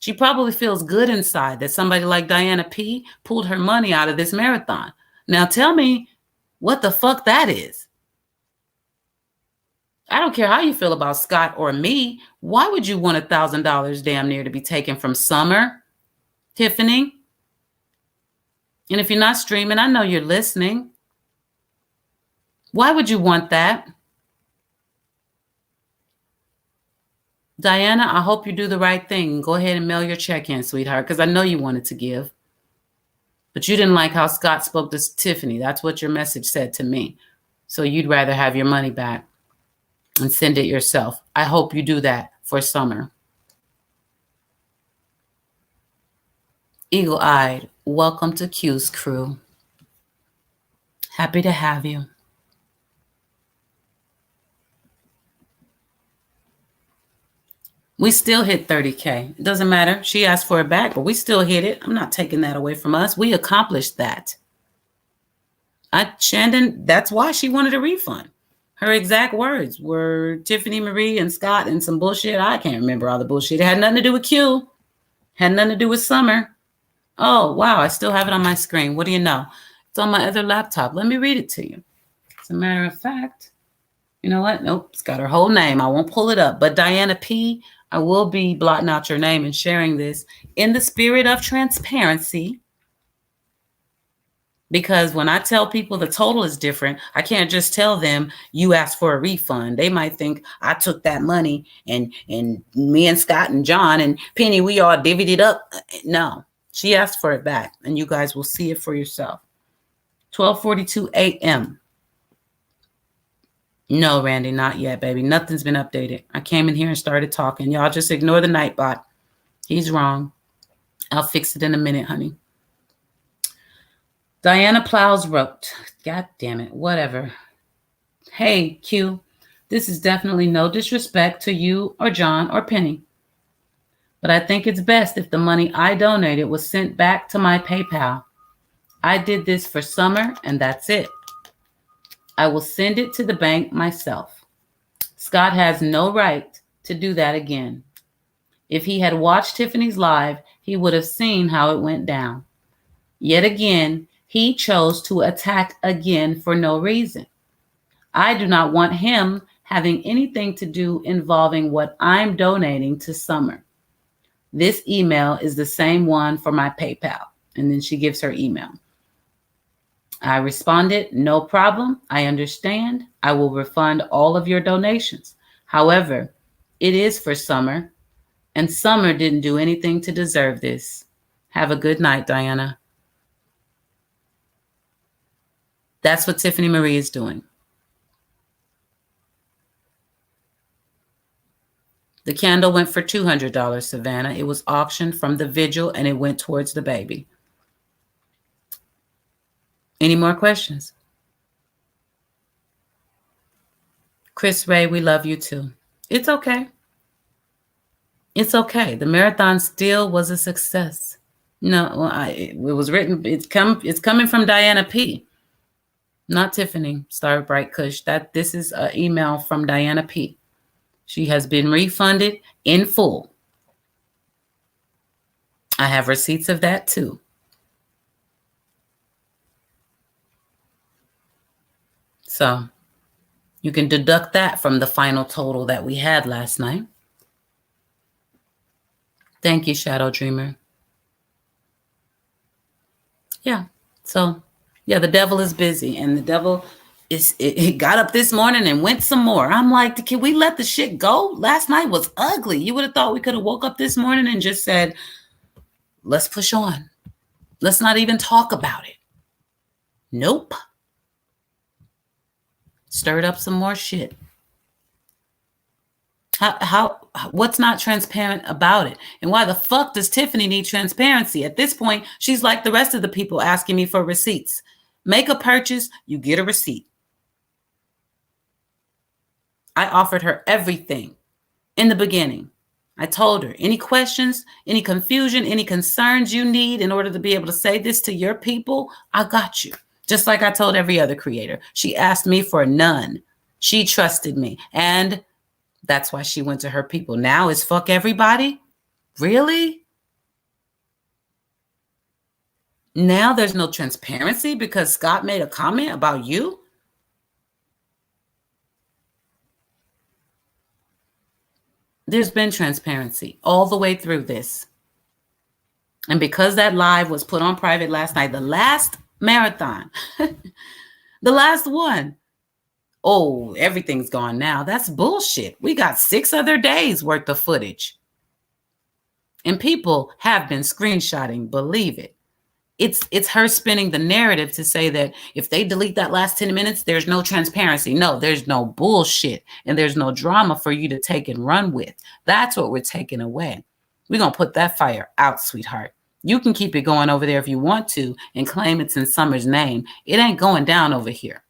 She probably feels good inside that somebody like Diana P pulled her money out of this marathon. Now tell me what the fuck that is. I don't care how you feel about Scott or me. Why would you want $1,000 damn near to be taken from Summer, Tiffany? And if you're not streaming, I know you're listening. Why would you want that? Diana, I hope you do the right thing. Go ahead and mail your check in, sweetheart, because I know you wanted to give. But you didn't like how Scott spoke to Tiffany. That's what your message said to me. So you'd rather have your money back and send it yourself. I hope you do that for Summer. Eagle-eyed, welcome to Q's crew. Happy to have you. We still hit 30K. It doesn't matter. She asked for it back, but we still hit it. I'm not taking that away from us. We accomplished that. Shandon, that's why she wanted a refund. Her exact words were Tiffany Marie and Scott and some bullshit. I can't remember all the bullshit. It had nothing to do with Q. Had nothing to do with Summer. Oh, wow. I still have it on my screen. What do you know? It's on my other laptop. Let me read it to you. As a matter of fact, you know what? Nope. It's got her whole name. I won't pull it up. But Diana P., I will be blotting out your name and sharing this in the spirit of transparency. Because when I tell people the total is different, I can't just tell them you asked for a refund. They might think I took that money and me and Scott and John and Penny, we all divvied it up. No, she asked for it back, and you guys will see it for yourself. 12:42 a.m. No, Randy, not yet, baby. Nothing's been updated. I came in here and started talking. Y'all just ignore the Nightbot. He's wrong. I'll fix it in a minute, honey. Diana Plows wrote, God damn it, whatever. Hey, Q, this is definitely no disrespect to you or John or Penny, but I think it's best if the money I donated was sent back to my PayPal. I did this for summer and that's it. I will send it to the bank myself. Scott has no right to do that again. If he had watched Tiffany's live, he would have seen how it went down. Yet again, he chose to attack again for no reason. I do not want him having anything to do involving what I'm donating to Summer. This email is the same one for my PayPal. And then she gives her email. I responded, no problem. I understand. I will refund all of your donations. However, it is for Summer, and Summer didn't do anything to deserve this. Have a good night, Diana. That's what Tiffany Marie is doing. The candle went for $200, Savannah. It was auctioned from the vigil and it went towards the baby. Any more questions? Chris Ray, we love you too. It's okay. It's okay. The marathon still was a success. No, it was written. It's coming from Diana P. Not Tiffany Star Bright Kush. This is an email from Diana P. She has been refunded in full. I have receipts of that too. So you can deduct that from the final total that we had last night. Thank you, Shadow Dreamer. Yeah. So, yeah, the devil is busy, and the devil it got up this morning and went some more. I'm like, can we let the shit go? Last night was ugly. You would have thought we could have woke up this morning and just said, let's push on. Let's not even talk about it. Nope. Stirred up some more shit. What's not transparent about it? And why the fuck does Tiffany need transparency? At this point, she's like the rest of the people asking me for receipts. Make a purchase, you get a receipt. I offered her everything in the beginning. I told her, any questions, any confusion, any concerns you need in order to be able to say this to your people, I got you. Just like I told every other creator. She asked me for none. She trusted me. And that's why she went to her people. Now it's fuck everybody? Really? Now there's no transparency because Scott made a comment about you? There's been transparency all the way through this. And because that live was put on private last night, the last marathon, the last one, oh, everything's gone now. That's bullshit. We got 6 other days worth of footage. And people have been screenshotting, believe it. It's her spinning the narrative to say that if they delete that last 10 minutes, there's no transparency. No, there's no bullshit. And there's no drama for you to take and run with. That's what we're taking away. We're going to put that fire out, sweetheart. You can keep it going over there if you want to and claim it's in Summer's name. It ain't going down over here.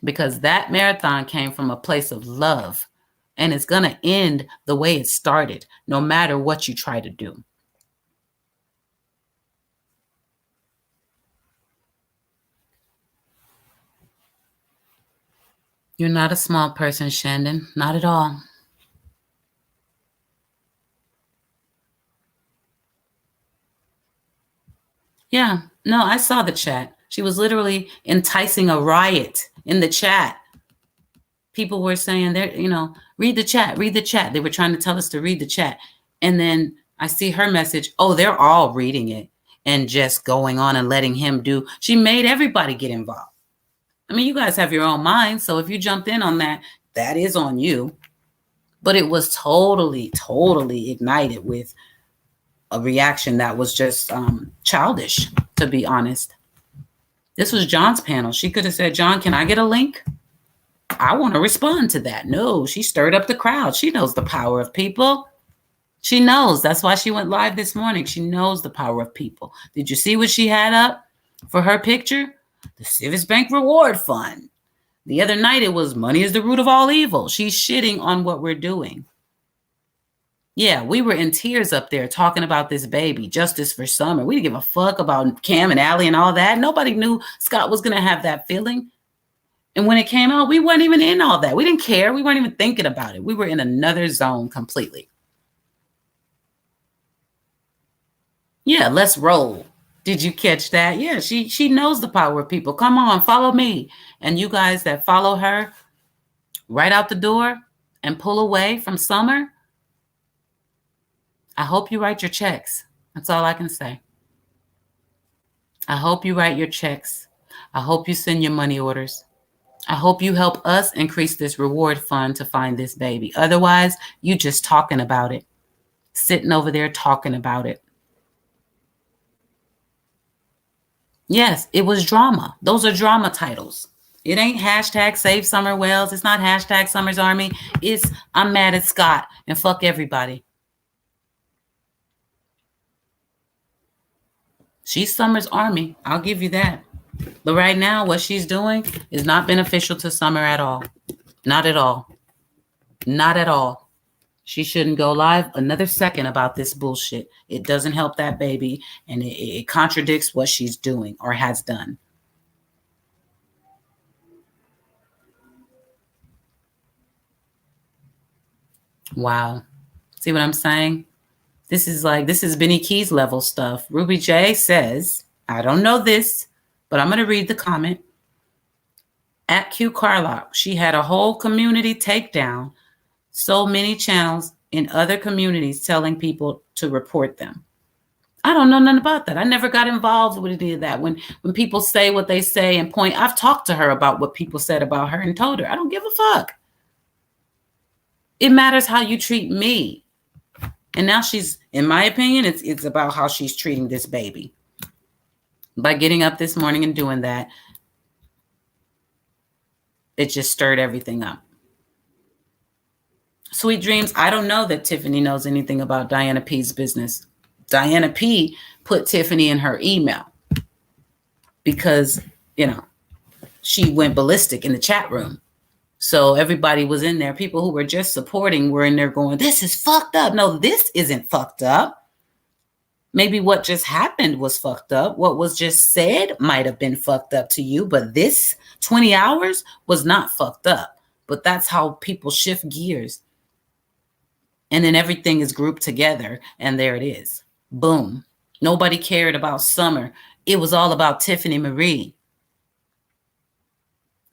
Because that marathon came from a place of love. And it's going to end the way it started, no matter what you try to do. You're not a small person, Shandon. Not at all. Yeah. No, I saw the chat. She was literally enticing a riot in the chat. People were saying, read the chat, read the chat. They were trying to tell us to read the chat. And then I see her message. Oh, they're all reading it and just going on and letting him do. She made everybody get involved. I mean, you guys have your own minds. So if you jumped in on that, that is on you. But it was totally, totally ignited with a reaction that was just childish, to be honest. This was John's panel. She could have said, John, can I get a link? I want to respond to that. No, she stirred up the crowd. She knows the power of people. She knows. That's why she went live this morning. She knows the power of people. Did you see what she had up for her picture? The Civis Bank Reward Fund. The other night it was money is the root of all evil. She's shitting on what we're doing. Yeah, we were in tears up there talking about this baby, justice for Summer. We didn't give a fuck about Cam and Allie and all that. Nobody knew Scott was going to have that feeling. And when it came out, we weren't even in all that. We didn't care. We weren't even thinking about it. We were in another zone completely. Yeah, let's roll. Did you catch that? Yeah, she knows the power of people. Come on, follow me. And you guys that follow her right out the door and pull away from Summer, I hope you write your checks. That's all I can say. I hope you write your checks. I hope you send your money orders. I hope you help us increase this reward fund to find this baby. Otherwise, you just talking about it. Sitting over there talking about it. Yes, it was drama. Those are drama titles. It ain't hashtag Save Summer Wells. It's not hashtag Summer's Army. It's I'm mad at Scott and fuck everybody. She's Summer's Army. I'll give you that. But right now, what she's doing is not beneficial to Summer at all. Not at all. Not at all. She shouldn't go live another second about this bullshit. It doesn't help that baby, and it contradicts what she's doing or has done. Wow. See what I'm saying? This is Benny Keys level stuff. Ruby J says, I don't know this, but I'm going to read the comment. At Q Carlock, she had a whole community takedown. So many channels in other communities telling people to report them. I don't know nothing about that. I never got involved with any of that. When people say what they say and point, I've talked to her about what people said about her and told her, I don't give a fuck. It matters how you treat me. And now she's, in my opinion, it's about how she's treating this baby. By getting up this morning and doing that, it just stirred everything up. Sweet dreams. I don't know that Tiffany knows anything about Diana P's business. Diana P put Tiffany in her email because, she went ballistic in the chat room. So everybody was in there. People who were just supporting were in there going, this is fucked up. No, this isn't fucked up. Maybe what just happened was fucked up. What was just said might have been fucked up to you, but this 20 hours was not fucked up. But that's how people shift gears. And then everything is grouped together, and there it is. Boom. Nobody cared about Summer. It was all about Tiffany Marie.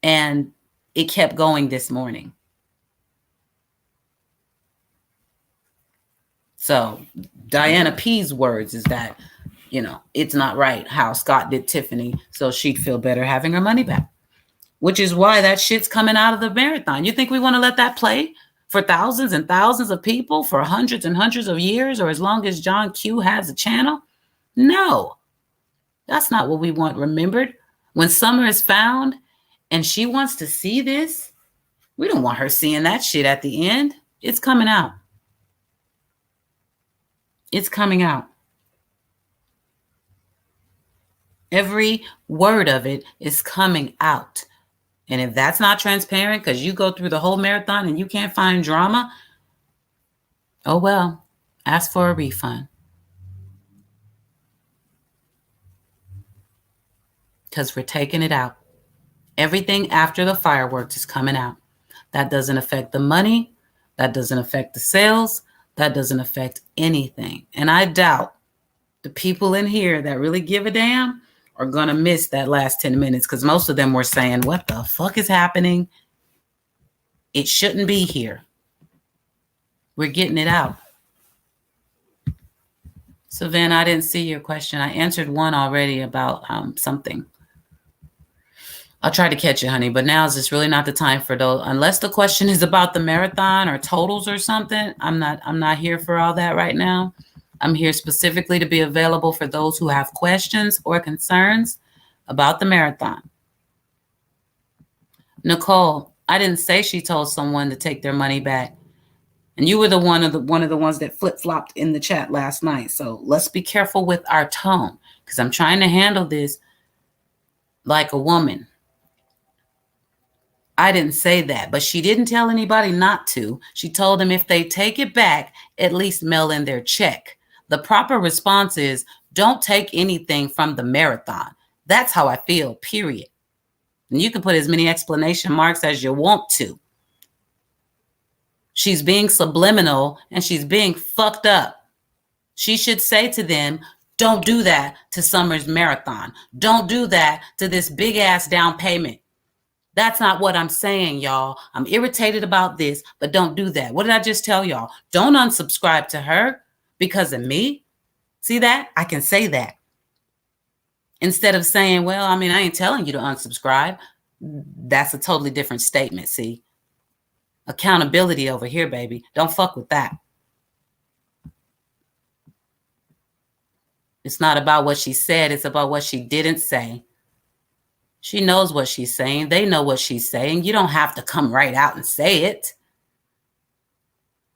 And it kept going this morning. So Diana P's words is that, it's not right how Scott did Tiffany, so she'd feel better having her money back, which is why that shit's coming out of the marathon. You think we want to let that play for thousands and thousands of people for hundreds and hundreds of years, or as long as John Q has a channel? No, that's not what we want remembered. When Summer is found and she wants to see this, we don't want her seeing that shit at the end. It's coming out. It's coming out. Every word of it is coming out. And if that's not transparent because you go through the whole marathon and you can't find drama, oh well, ask for a refund. Because we're taking it out. Everything after the fireworks is coming out. That doesn't affect the money. That doesn't affect the sales. That doesn't affect anything. And I doubt the people in here that really give a damn are going to miss that last 10 minutes because most of them were saying, what the fuck is happening? It shouldn't be here. We're getting it out. Savannah, I didn't see your question. I answered one already about something. I'll try to catch it, honey, but now is just really not the time for those. Unless the question is about the marathon or totals or something, I'm not here for all that right now. I'm here specifically to be available for those who have questions or concerns about the marathon. Nicole, I didn't say she told someone to take their money back. And you were one of the ones that flip-flopped in the chat last night. So let's be careful with our tone because I'm trying to handle this like a woman. I didn't say that, but she didn't tell anybody not to. She told them if they take it back, at least mail in their check. The proper response is don't take anything from the marathon. That's how I feel, period. And you can put as many exclamation marks as you want to. She's being subliminal and she's being fucked up. She should say to them, don't do that to Summer's marathon. Don't do that to this big ass down payment. That's not what I'm saying, y'all. I'm irritated about this, but don't do that. What did I just tell y'all? Don't unsubscribe to her because of me. See that? I can say that. Instead of saying, well, I mean, I ain't telling you to unsubscribe. That's a totally different statement, see? Accountability over here, baby. Don't fuck with that. It's not about what she said. It's about what she didn't say. She knows what she's saying. They know what she's saying. You don't have to come right out and say it.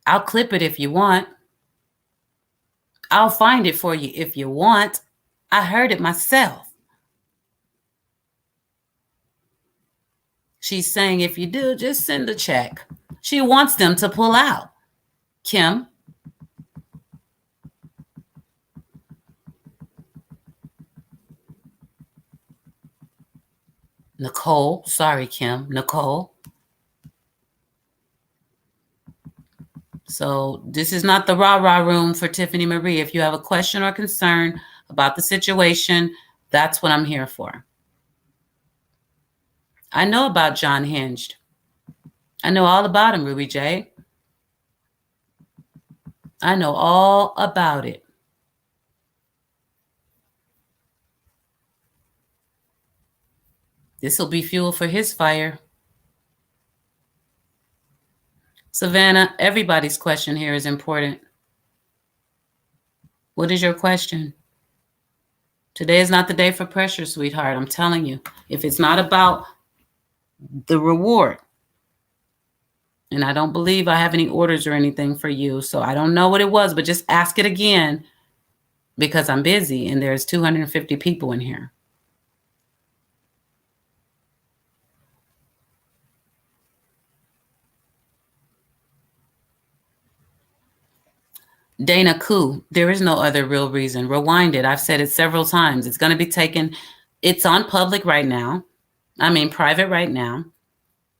I'll clip it if you want. I'll find it for you if you want. I heard it myself. She's saying if you do, just send a check. She wants them to pull out. Kim. Nicole. Sorry, Kim. Nicole. So this is not the rah-rah room for Tiffany Marie. If you have a question or concern about the situation, that's what I'm here for. I know about John Hinged. I know all about him, Ruby J. I know all about it. This will be fuel for his fire. Savannah, everybody's question here is important. What is your question? Today is not the day for pressure, sweetheart. I'm telling you. If it's not about the reward, and I don't believe I have any orders or anything for you, so I don't know what it was, but just ask it again because I'm busy and there's 250 people in here. Dana Koo, there is no other real reason. Rewind it. I've said it several times. It's going to be taken. It's on public right now. I mean, private right now.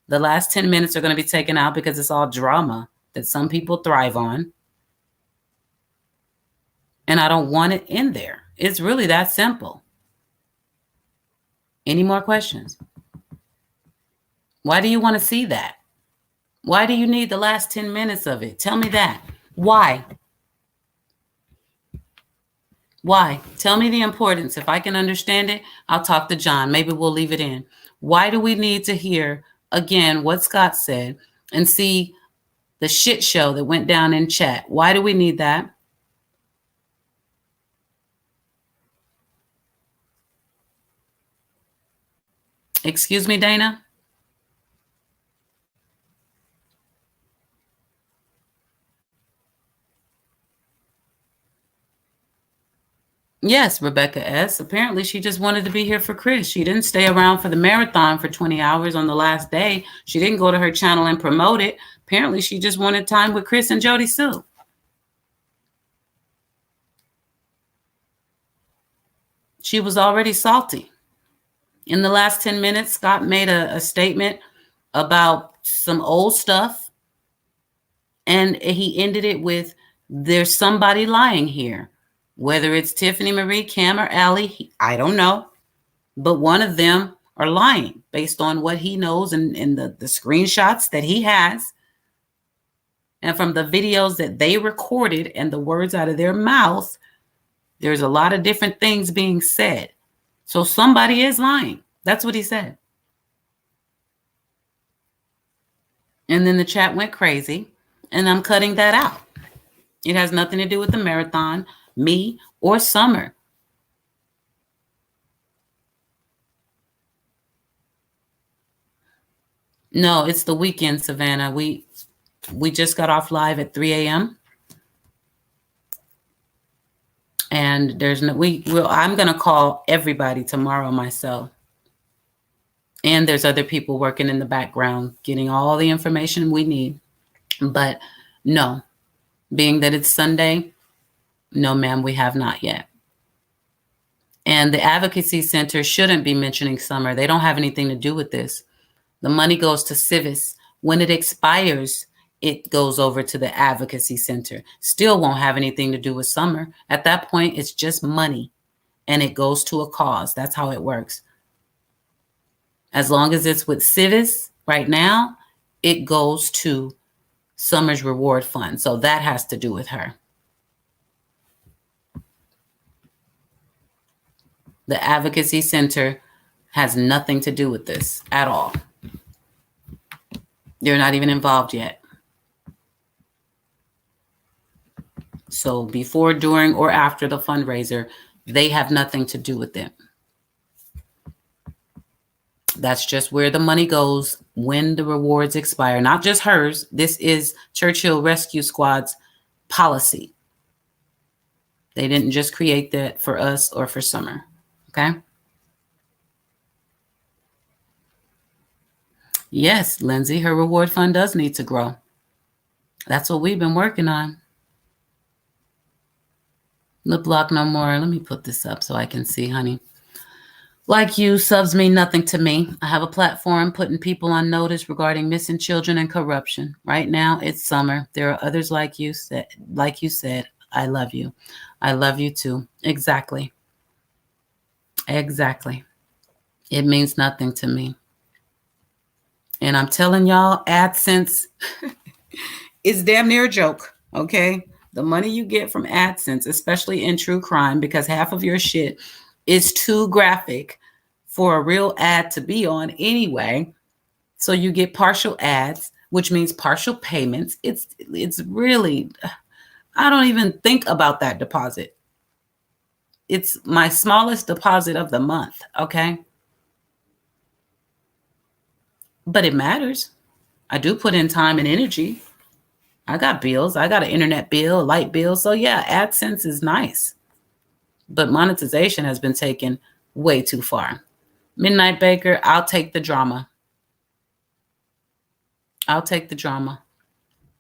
The last 10 minutes are going to be taken out because it's all drama that some people thrive on. And I don't want it in there. It's really that simple. Any more questions? Why do you want to see that? Why do you need the last 10 minutes of it? Tell me that. Why? Why? Tell me the importance. If I can understand it, I'll talk to John. Maybe we'll leave it in. Why do we need to hear, again, what Scott said and see the shit show that went down in chat? Why do we need that? Excuse me, Dana? Yes, Rebecca S. Apparently, she just wanted to be here for Chris. She didn't stay around for the marathon for 20 hours on the last day. She didn't go to her channel and promote it. Apparently, she just wanted time with Chris and Jody Sue. She was already salty. In the last 10 minutes, Scott made a statement about some old stuff. And he ended it with, there's somebody lying here. Whether it's Tiffany Marie, Cam, or Allie, I don't know. But one of them are lying based on what he knows and the screenshots that he has. And from the videos that they recorded and the words out of their mouth, there's a lot of different things being said. So somebody is lying. That's what he said. And then the chat went crazy. And I'm cutting that out. It has nothing to do with the marathon, me, or Summer. No, it's the weekend, Savannah. We just got off live at 3 a.m. And there's no I'm gonna call everybody tomorrow myself. And there's other people working in the background, getting all the information we need. But no, being that it's Sunday, no, ma'am, we have not yet. And the Advocacy Center shouldn't be mentioning summer. They don't have anything to do with this. The money goes to Civis. When it expires, it goes over to the Advocacy Center. Still won't have anything to do with summer. At that point, it's just money, and it goes to a cause. That's how it works. As long as it's with Civis right now, it goes to Summer's Reward Fund. So that has to do with her. The Advocacy Center has nothing to do with this at all. They're not even involved yet. So before, during, or after the fundraiser, they have nothing to do with it. That's just where the money goes when the rewards expire. Not just hers. This is Churchill Rescue Squad's policy. They didn't just create that for us or for Summer. Okay? Yes, Lindsay, her reward fund does need to grow. That's what we've been working on. Lip lock no more. Let me put this up so I can see, honey. Like you, subs mean nothing to me. I have a platform putting people on notice regarding missing children and corruption. Right now, it's Summer. There are others like you said. I love you. I love you too. Exactly. Exactly. It means nothing to me. And I'm telling y'all, AdSense is damn near a joke. Okay. The money you get from AdSense, especially in true crime, because half of your shit is too graphic for a real ad to be on anyway. So you get partial ads, which means partial payments. It's really, I don't even think about that deposit. It's my smallest deposit of the month, okay? But it matters. I do put in time and energy. I got bills. I got an internet bill, a light bill. So yeah, AdSense is nice. But monetization has been taken way too far. Midnight Baker, I'll take the drama. I'll take the drama.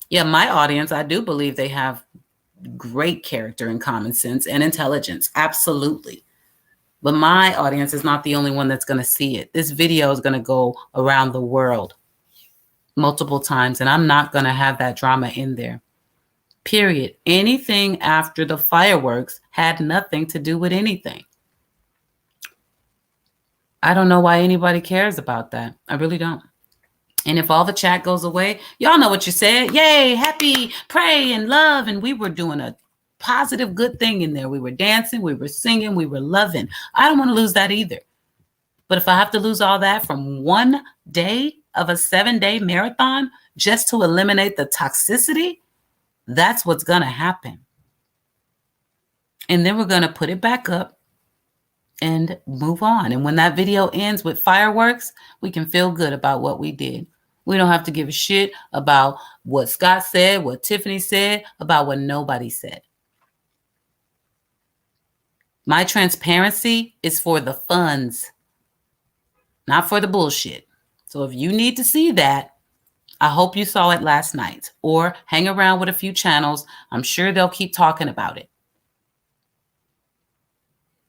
Yeah, my audience, I do believe they have great character and common sense and intelligence. Absolutely. But my audience is not the only one that's going to see it. This video is going to go around the world multiple times, and I'm not going to have that drama in there. Period. Anything after the fireworks had nothing to do with anything. I don't know why anybody cares about that. I really don't. And if all the chat goes away, y'all know what you said. Yay, happy, pray, and love. And we were doing a positive, good thing in there. We were dancing, we were singing, we were loving. I don't want to lose that either. But if I have to lose all that from one day of a 7-day marathon just to eliminate the toxicity, that's what's going to happen. And then we're going to put it back up and move on. And when that video ends with fireworks, we can feel good about what we did. We don't have to give a shit about what Scott said, what Tiffany said, about what nobody said. My transparency is for the funds, not for the bullshit. So if you need to see that, I hope you saw it last night, or hang around with a few channels. I'm sure they'll keep talking about it.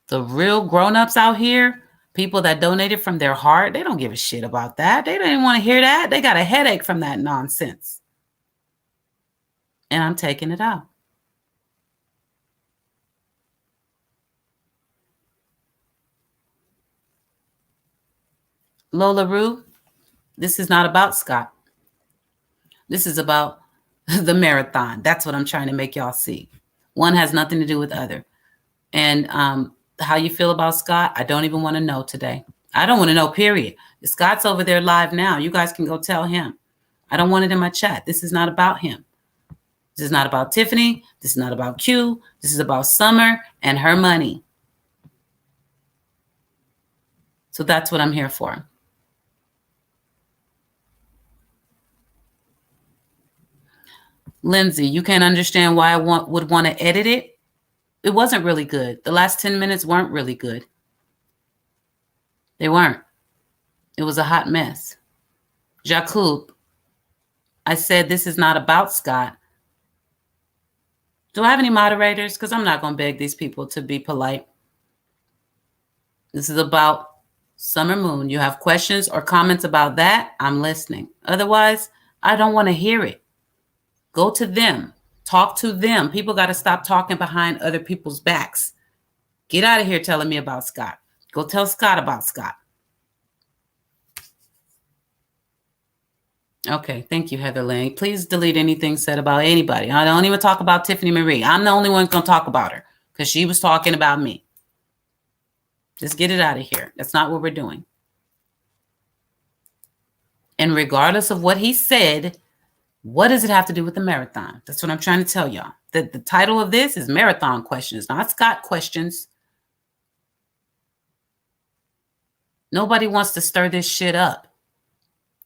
The real grown-ups out here, people that donated from their heart, they don't give a shit about that. They don't even want to hear that. They got a headache from that nonsense. And I'm taking it out. Lola Rue, this is not about Scott. This is about the marathon. That's what I'm trying to make y'all see. One has nothing to do with the other. And how you feel about Scott, I don't even want to know today. I don't want to know, period. Scott's over there live now. You guys can go tell him. I don't want it in my chat. This is not about him. This is not about Tiffany. This is not about Q. This is about Summer and her money. So that's what I'm here for. Lindsay, you can't understand why I would want to edit it. It wasn't really good. The last 10 minutes weren't really good. They weren't. It was a hot mess. Jacob, I said this is not about Scott. Do I have any moderators? Because I'm not going to beg these people to be polite. This is about Summer Moon. You have questions or comments about that? I'm listening. Otherwise, I don't want to hear it. Go to them. Talk to them. People got to stop talking behind other people's backs. Get out of here telling me about Scott. Go tell Scott about Scott. Okay, thank you, Heather Lang. Please delete anything said about anybody. I don't even talk about Tiffany Marie. I'm the only one going to talk about her because she was talking about me. Just get it out of here. That's not what we're doing. And regardless of what he said, what does it have to do with the marathon? That's what I'm trying to tell y'all. The title of this is Marathon Questions, not Scott Questions. Nobody wants to stir this shit up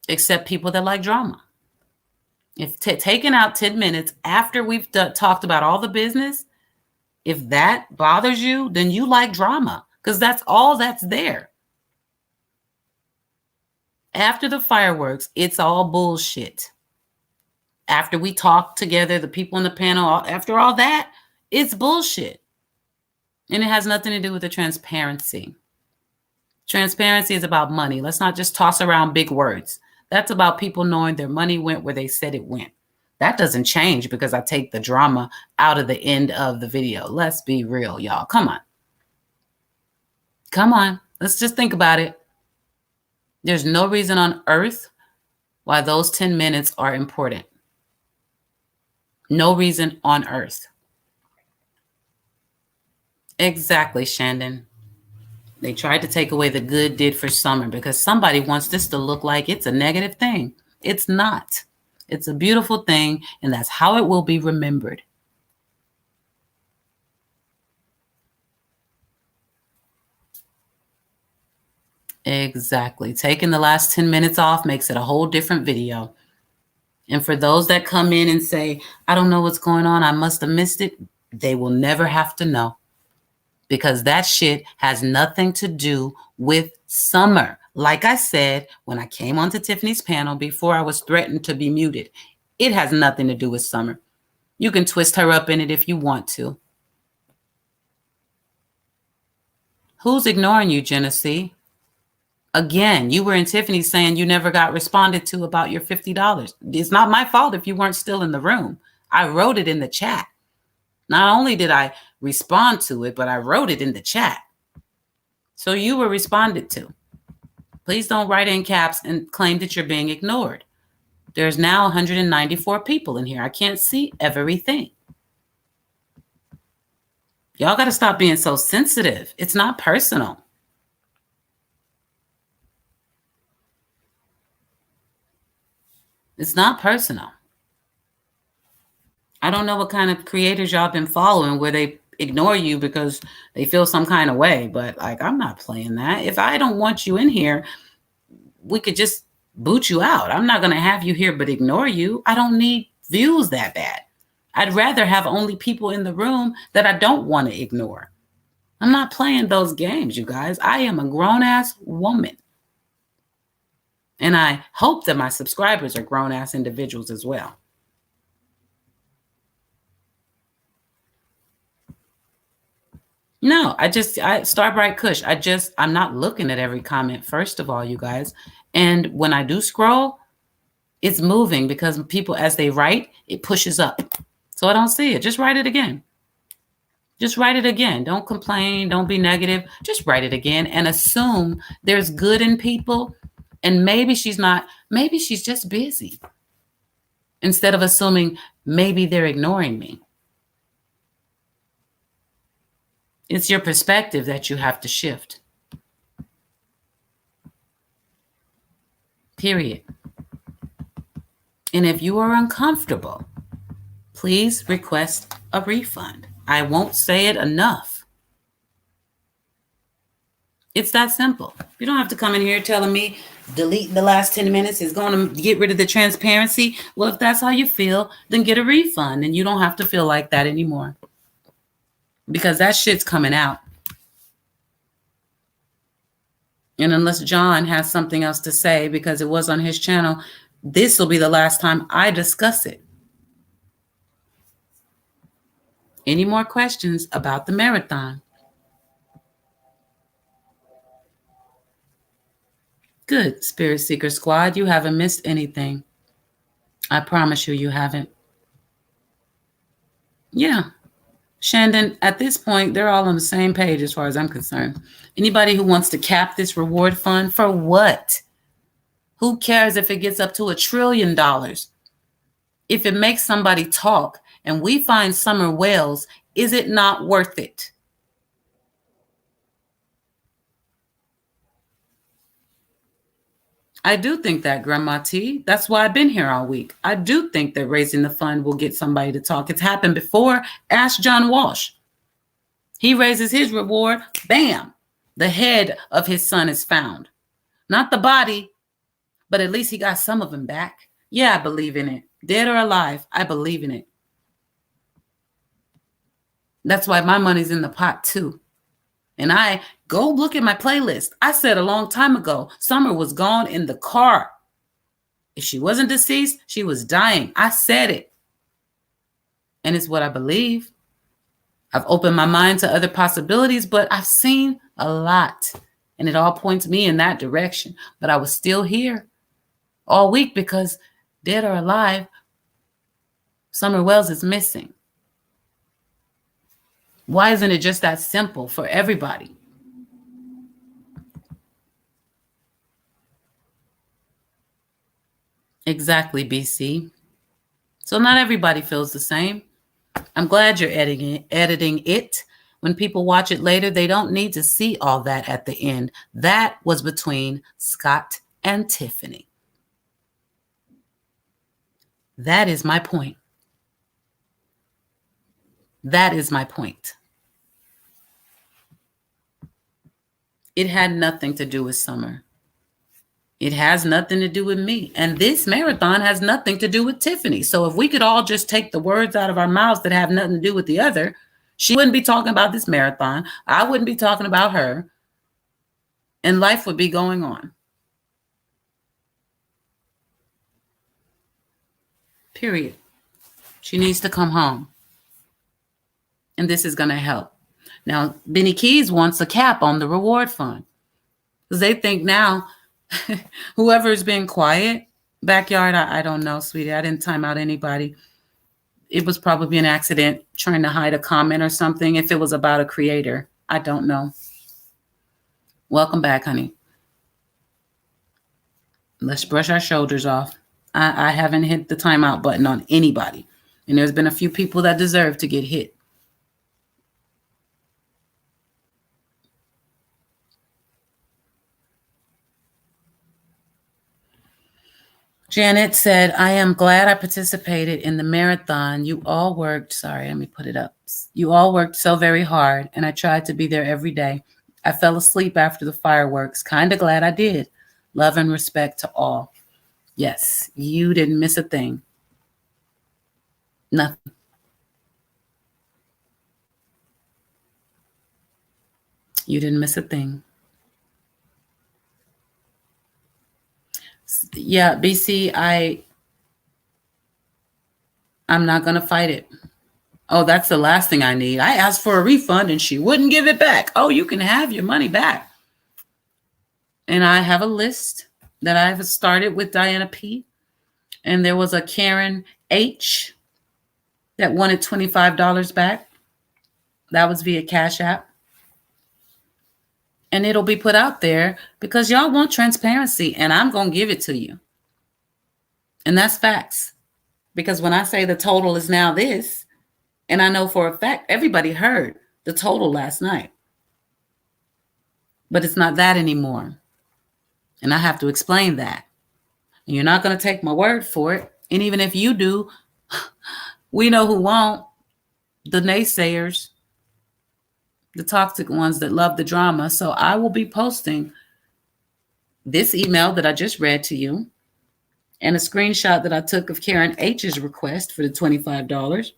except people that like drama. If taking out 10 minutes after we've talked about all the business, if that bothers you, then you like drama because that's all that's there. After the fireworks, it's all bullshit. After we talk together, the people in the panel, after all that, it's bullshit. And it has nothing to do with the transparency. Transparency is about money. Let's not just toss around big words. That's about people knowing their money went where they said it went. That doesn't change because I take the drama out of the end of the video. Let's be real, y'all. Come on. Come on. Let's just think about it. There's no reason on earth why those 10 minutes are important. No reason on earth. Exactly, Shandon. They tried to take away the good did for Summer because somebody wants this to look like it's a negative thing. It's not. It's a beautiful thing, and that's how it will be remembered. Exactly. Taking the last 10 minutes off makes it a whole different video. And for those that come in and say, I don't know what's going on, I must have missed it, they will never have to know. Because that shit has nothing to do with Summer. Like I said, when I came onto Tiffany's panel before I was threatened to be muted, it has nothing to do with Summer. You can twist her up in it if you want to. Who's ignoring you, Genesee? Again, you were in Tiffany saying you never got responded to about your $50. It's not my fault if you weren't still in the room. I wrote it in the chat. Not only did I respond to it, but I wrote it in the chat. So you were responded to. Please don't write in caps and claim that you're being ignored. There's now 194 people in here. I can't see everything. Y'all got to stop being so sensitive. It's not personal. It's not personal. I don't know what kind of creators y'all been following where they ignore you because they feel some kind of way, but like, I'm not playing that. If I don't want you in here, we could just boot you out. I'm not going to have you here but ignore you. I don't need views that bad. I'd rather have only people in the room that I don't want to ignore. I'm not playing those games, you guys. I am a grown-ass woman. And I hope that my subscribers are grown-ass individuals as well. No, Starbright Kush, I'm not looking at every comment, first of all, you guys. And when I do scroll, it's moving because people, as they write, it pushes up. So I don't see it. Just write it again. Just write it again. Don't complain. Don't be negative. Just write it again and assume there's good in people. And maybe she's not, maybe she's just busy. Instead of assuming maybe they're ignoring me. It's your perspective that you have to shift. Period. And if you are uncomfortable, please request a refund. I won't say it enough. It's that simple. You don't have to come in here telling me delete the last 10 minutes is going to get rid of the transparency. Well, if that's how you feel, then get a refund and you don't have to feel like that anymore. Because that shit's coming out. And unless John has something else to say because it was on his channel, this will be the last time I discuss it. Any more questions about the marathon? Good, Spirit Seeker Squad. You haven't missed anything. I promise you, you haven't. Yeah. Shandon, at this point, they're all on the same page as far as I'm concerned. Anybody who wants to cap this reward fund, for what? Who cares if it gets up to $1 trillion? If it makes somebody talk and we find Summer Wells, is it not worth it? I do think that, Grandma T. That's why I've been here all week. I do think that raising the fund will get somebody to talk. It's happened before. Ask John Walsh. He raises his reward. Bam. The head of his son is found. Not the body, but at least he got some of him back. Yeah, I believe in it. Dead or alive, I believe in it. That's why my money's in the pot too. And I go look at my playlist. I said a long time ago, Summer was gone in the car. If she wasn't deceased, she was dying. I said it. And it's what I believe. I've opened my mind to other possibilities, but I've seen a lot. And it all points me in that direction. But I was still here all week because, dead or alive, Summer Wells is missing. Why isn't it just that simple for everybody? Exactly, BC. So not everybody feels the same. I'm glad you're editing it. When people watch it later, they don't need to see all that at the end. That was between Scott and Tiffany. That is my point. That is my point. It had nothing to do with Summer. It has nothing to do with me. And this marathon has nothing to do with Tiffany. So if we could all just take the words out of our mouths that have nothing to do with the other, she wouldn't be talking about this marathon. I wouldn't be talking about her. And life would be going on. Period. She needs to come home. And this is going to help. Now, Benny Keys wants a cap on the reward fund. Because they think now, whoever's been quiet, backyard, I don't know, sweetie. I didn't time out anybody. It was probably an accident trying to hide a comment or something. If it was about a creator, I don't know. Welcome back, honey. Let's brush our shoulders off. I haven't hit the timeout button on anybody. And there's been a few people that deserve to get hit. Janet said, I am glad I participated in the marathon. You all worked. Sorry, let me put it up. You all worked so very hard, and I tried to be there every day. I fell asleep after the fireworks. Kind of glad I did. Love and respect to all. Yes, you didn't miss a thing. Nothing. You didn't miss a thing. Yeah, BC, I'm not going to fight it. Oh, that's the last thing I need. I asked for a refund and she wouldn't give it back. Oh, you can have your money back. And I have a list that I've started with Diana P. And there was a Karen H that wanted $25 back. That was via Cash App. And it'll be put out there because y'all want transparency and I'm going to give it to you. And that's facts. Because when I say the total is now this, and I know for a fact, everybody heard the total last night. But it's not that anymore. And I have to explain that. And you're not going to take my word for it. And even if you do, we know who won't. The naysayers. The toxic ones that love the drama. So I will be posting this email that I just read to you and a screenshot that I took of Karen H's request for the $25.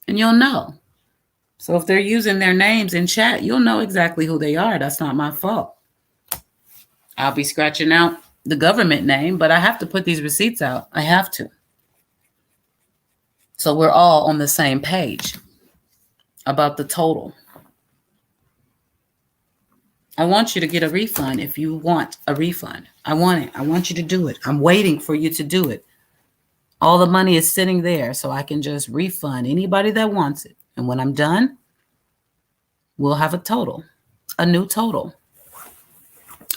And you'll know. So if they're using their names in chat, you'll know exactly who they are. That's not my fault. I'll be scratching out the government name, but I have to put these receipts out. I have to. So we're all on the same page about the total. I want you to get a refund if you want a refund. I want it. I want you to do it. I'm waiting for you to do it. All the money is sitting there so I can just refund anybody that wants it. And when I'm done, we'll have a new total,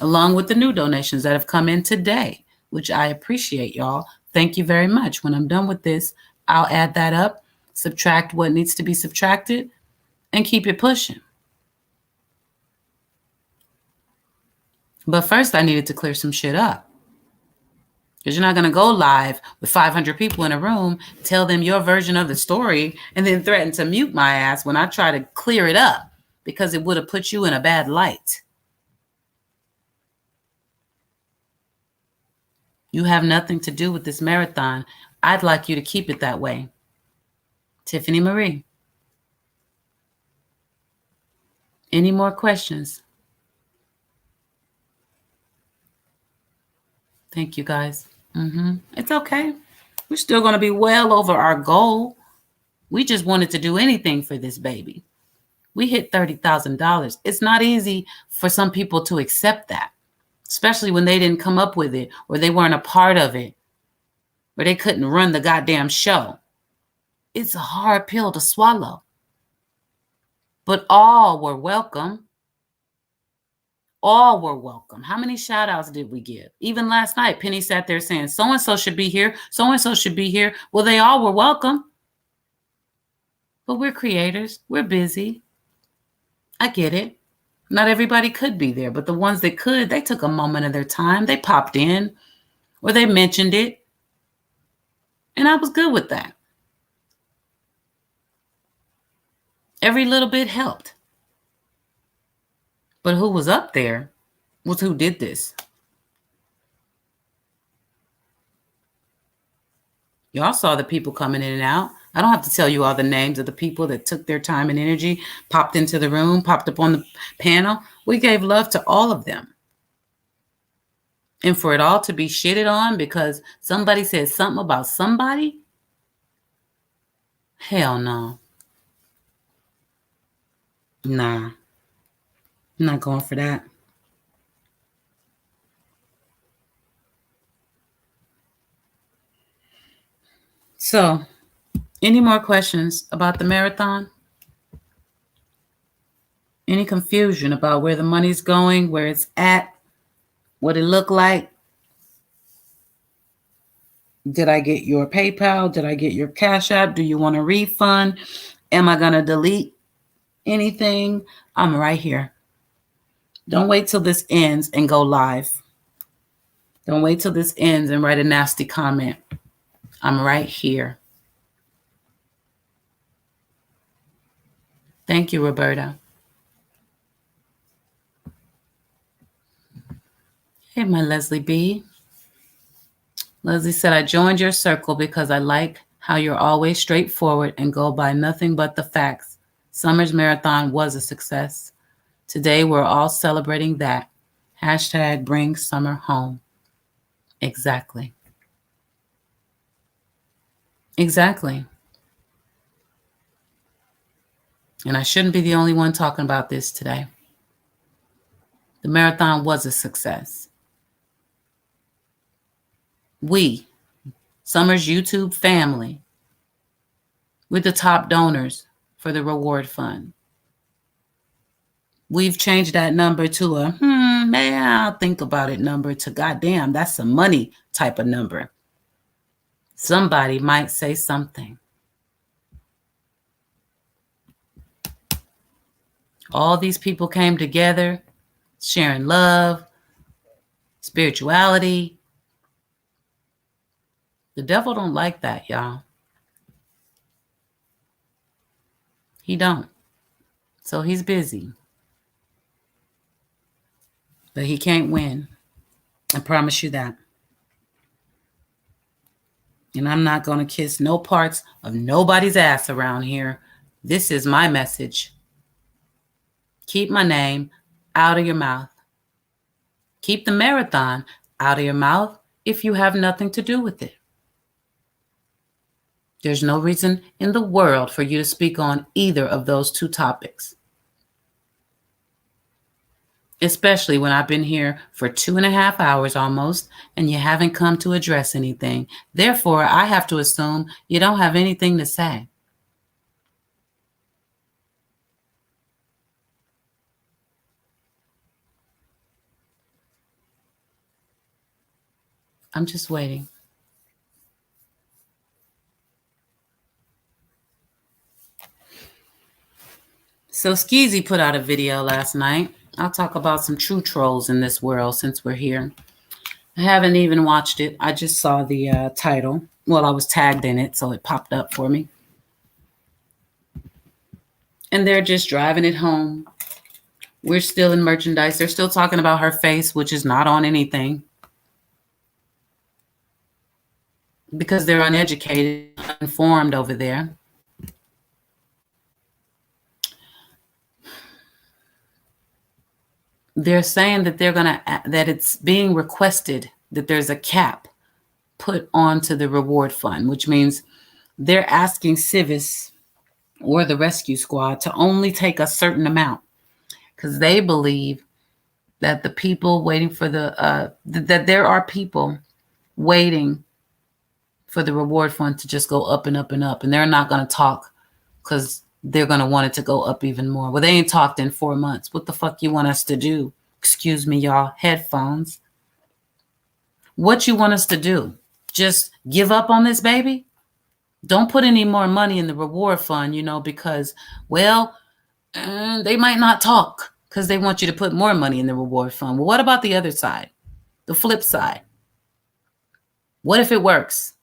along with the new donations that have come in today, which I appreciate, y'all. Thank you very much. When I'm done with this, I'll add that up, subtract what needs to be subtracted, and keep it pushing. But first, I needed to clear some shit up. Because you're not going to go live with 500 people in a room, tell them your version of the story, and then threaten to mute my ass when I try to clear it up because it would have put you in a bad light. You have nothing to do with this marathon. I'd like you to keep it that way. Tiffany Marie. Any more questions? Thank you, guys. It's okay. We're still going to be well over our goal. We just wanted to do anything for this baby. We hit $30,000. It's not easy for some people to accept that, especially when they didn't come up with it or they weren't a part of it or they couldn't run the goddamn show. It's a hard pill to swallow. But all were welcome. All were welcome. How many shout outs did we give? Even last night, Penny sat there saying, so-and-so should be here. So-and-so should be here. Well, they all were welcome. But we're creators. We're busy. I get it. Not everybody could be there, but the ones that could, they took a moment of their time. They popped in or they mentioned it. And I was good with that. Every little bit helped. But who was up there was who did this. Y'all saw the people coming in and out. I don't have to tell you all the names of the people that took their time and energy, popped into the room, popped up on the panel. We gave love to all of them. And for it all to be shitted on because somebody said something about somebody? Hell no. Nah. I'm not going for that. So, any more questions about the marathon? Any confusion about where the money's going, where it's at, what it looked like? Did I get your PayPal? Did I get your Cash App? Do you want a refund? Am I going to delete anything? I'm right here. Don't wait till this ends and go live. Don't wait till this ends and write a nasty comment. I'm right here. Thank you, Roberta. Hey, my Leslie B. Leslie said, I joined your circle because I like how you're always straightforward and go by nothing but the facts. Summer's marathon was a success. Today, we're all celebrating that. Hashtag bring summer home. Exactly. Exactly. And I shouldn't be the only one talking about this today. The marathon was a success. We, Summer's YouTube family, we're the top donors for the reward fund. We've changed that number to a, man, I'll think about it number to goddamn, that's some money type of number. Somebody might say something. All these people came together, sharing love, spirituality. The devil don't like that, y'all. He don't. So he's busy. But he can't win. I promise you that. And I'm not going to kiss no parts of nobody's ass around here. This is my message. Keep my name out of your mouth. Keep the marathon out of your mouth if you have nothing to do with it. There's no reason in the world for you to speak on either of those two topics. Especially when I've been here for 2.5 hours almost and you haven't come to address anything. Therefore, I have to assume you don't have anything to say. I'm just waiting. So Skeezy put out a video last night. I'll talk about some true trolls in this world since we're here. I haven't even watched it. I just saw the title. Well, I was tagged in it, so it popped up for me. And they're just driving it home. We're still in merchandise. They're still talking about her face, which is not on anything. Because they're uneducated, uninformed over there. They're saying that that it's being requested that there's a cap put onto the reward fund, which means they're asking Civis or the rescue squad to only take a certain amount because they believe that the people waiting for that there are people waiting for the reward fund to just go up and up and up, and they're not going to talk because they're going to want it to go up even more. Well, they ain't talked in 4 months. What the fuck you want us to do? Excuse me, y'all. Headphones. What you want us to do? Just give up on this baby? Don't put any more money in the reward fund, because, well, they might not talk because they want you to put more money in the reward fund. Well, what about the other side? The flip side? What if it works?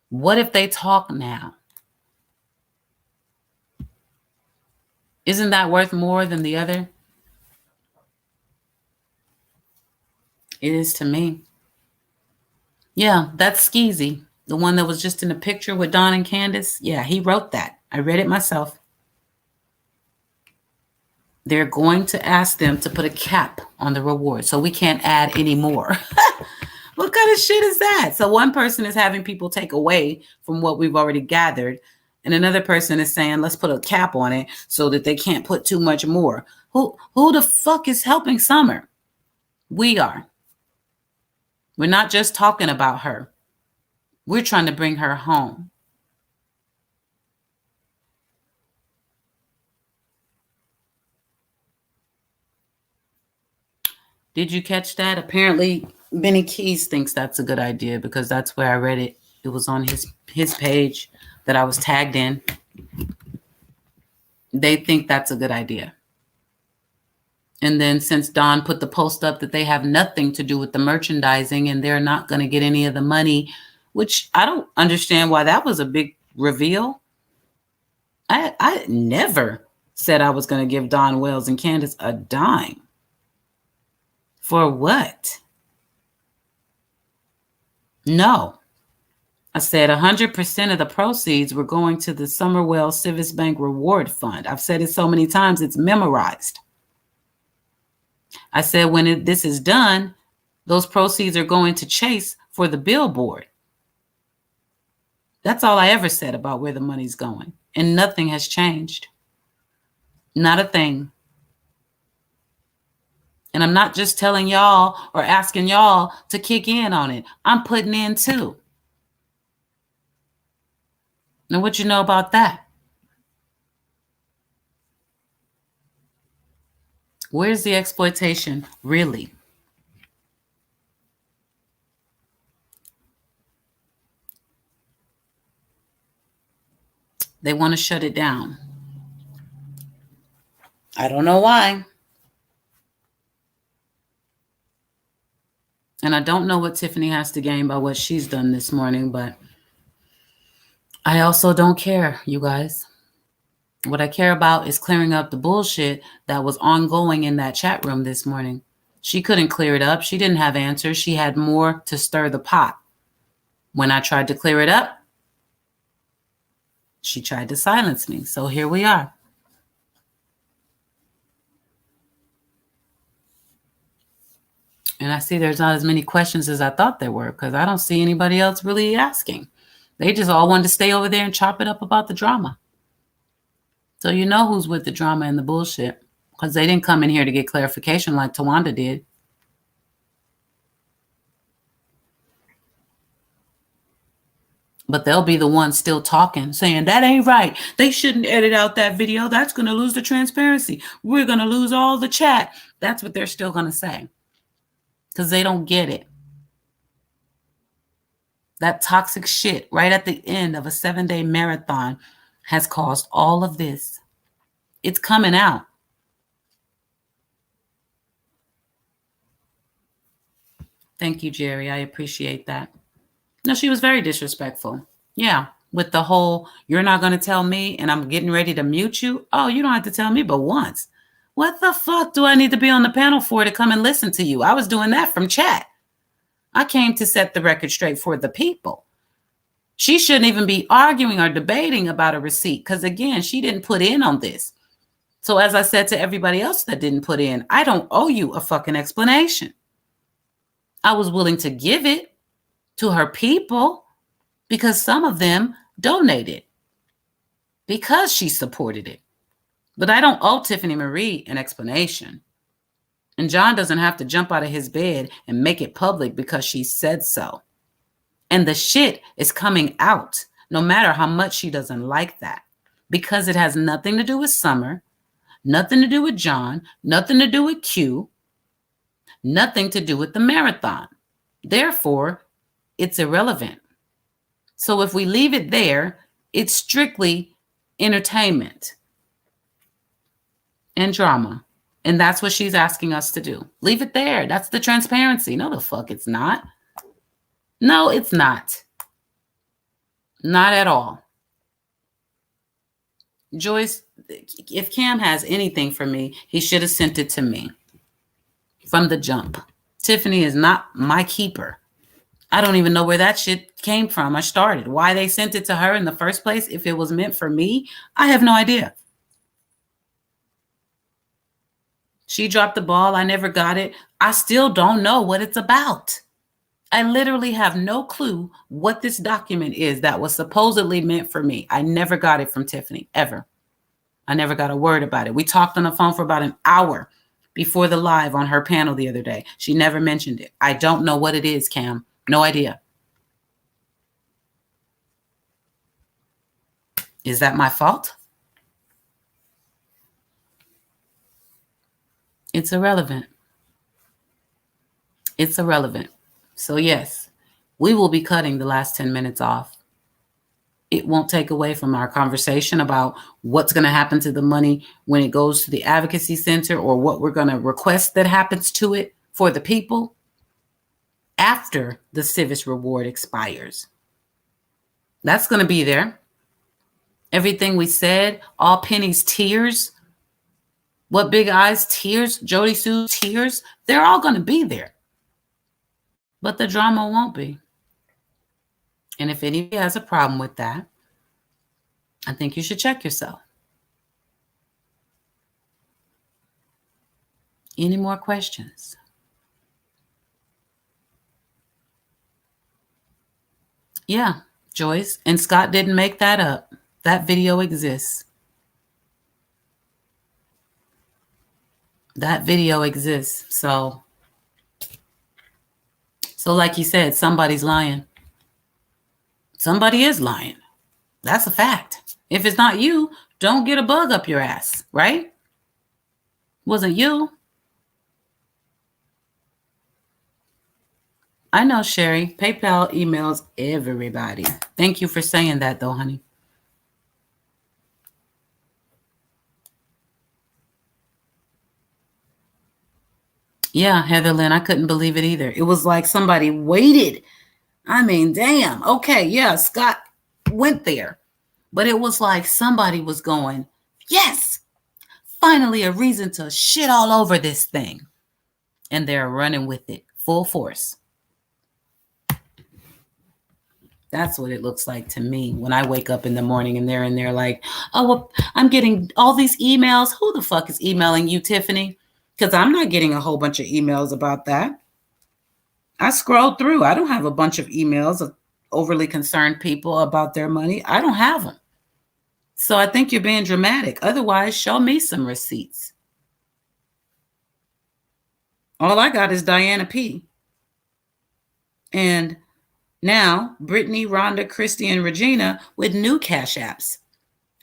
What if they talk now? Isn't that worth more than the other? It is to me. Yeah, that's Skeezy. The one that was just in the picture with Don and Candace. Yeah, he wrote that. I read it myself. They're going to ask them to put a cap on the reward so we can't add any more. What kind of shit is that? So one person is having people take away from what we've already gathered, and another person is saying, let's put a cap on it so that they can't put too much more. Who the fuck is helping Summer? We are. We're not just talking about her. We're trying to bring her home. Did you catch that? Apparently, Benny Keys thinks that's a good idea because that's where I read it. It was on his page that I was tagged in. They think that's a good idea. And then since Don put the post up that they have nothing to do with the merchandising and they're not going to get any of the money, which I don't understand why that was a big reveal. I never said I was going to give Don Wells and Candace a dime. For what? No. I said 100% of the proceeds were going to the Summerwell Civis Bank Reward Fund. I've said it so many times, it's memorized. I said when this is done, those proceeds are going to Chase for the billboard. That's all I ever said about where the money's going. And nothing has changed. Not a thing. And I'm not just telling y'all or asking y'all to kick in on it. I'm putting in too. Now, what you know about that? Where's the exploitation, really? They want to shut it down. I don't know why. And I don't know what Tiffany has to gain by what she's done this morning, but I also don't care, you guys. What I care about is clearing up the bullshit that was ongoing in that chat room this morning. She couldn't clear it up. She didn't have answers. She had more to stir the pot. When I tried to clear it up, she tried to silence me. So here we are. And I see there's not as many questions as I thought there were because I don't see anybody else really asking. They just all wanted to stay over there and chop it up about the drama. So you know who's with the drama and the bullshit because they didn't come in here to get clarification like Tawanda did. But they'll be the ones still talking, saying, that ain't right. They shouldn't edit out that video. That's going to lose the transparency. We're going to lose all the chat. That's what they're still going to say because they don't get it. That toxic shit right at the end of a 7-day marathon has caused all of this. It's coming out. Thank you, Jerry. I appreciate that. No, she was very disrespectful. Yeah, with the whole, you're not going to tell me and I'm getting ready to mute you. Oh, you don't have to tell me but once. What the fuck do I need to be on the panel for to come and listen to you? I was doing that from chat. I came to set the record straight for the people. She shouldn't even be arguing or debating about a receipt because, again, she didn't put in on this. So as I said to everybody else that didn't put in, I don't owe you a fucking explanation. I was willing to give it to her people because some of them donated because she supported it. But I don't owe Tiffany Marie an explanation. And John doesn't have to jump out of his bed and make it public because she said so. And the shit is coming out no matter how much she doesn't like that because it has nothing to do with Summer, nothing to do with John, nothing to do with Q, nothing to do with the marathon. Therefore, it's irrelevant. So if we leave it there, it's strictly entertainment and drama. And that's what she's asking us to do. Leave it there. That's the transparency. No, the fuck it's not. No, it's not. Not at all. Joyce, if Cam has anything for me, he should have sent it to me from the jump. Tiffany is not my keeper. I don't even know where that shit came from. I started. Why they sent it to her in the first place, if it was meant for me, I have no idea. She dropped the ball. I never got it. I still don't know what it's about. I literally have no clue what this document is that was supposedly meant for me. I never got it from Tiffany, ever. I never got a word about it. We talked on the phone for about an hour before the live on her panel the other day. She never mentioned it. I don't know what it is, Cam. No idea. Is that my fault? It's irrelevant. It's irrelevant. So yes, we will be cutting the last 10 minutes off. It won't take away from our conversation about what's going to happen to the money when it goes to the advocacy center or what we're going to request that happens to it for the people after the Civis reward expires. That's going to be there. Everything we said, all Penny's tears, what Big Eyes tears, Jody Sue's tears, they're all going to be there. But the drama won't be. And if anybody has a problem with that, I think you should check yourself. Any more questions? Yeah, Joyce. And Scott didn't make that up. That video exists. That video exists. So like you said, somebody's lying. Somebody is lying. That's a fact. If it's not you, don't get a bug up your ass, right? Wasn't you? I know, Sherry. PayPal emails everybody. Thank you for saying that, though, honey. Yeah, Heather Lynn, I couldn't believe it either. It was like somebody waited. I mean, damn. Okay, yeah, Scott went there. But it was like somebody was going, yes, finally a reason to shit all over this thing. And they're running with it full force. That's what it looks like to me when I wake up in the morning and they're in there like, oh, well, I'm getting all these emails. Who the fuck is emailing you, Tiffany? Because I'm not getting a whole bunch of emails about that. I scrolled through. I don't have a bunch of emails of overly concerned people about their money. I don't have them. So I think you're being dramatic. Otherwise, show me some receipts. All I got is Diana P. And now Brittany, Rhonda, Christy, and Regina with new Cash Apps.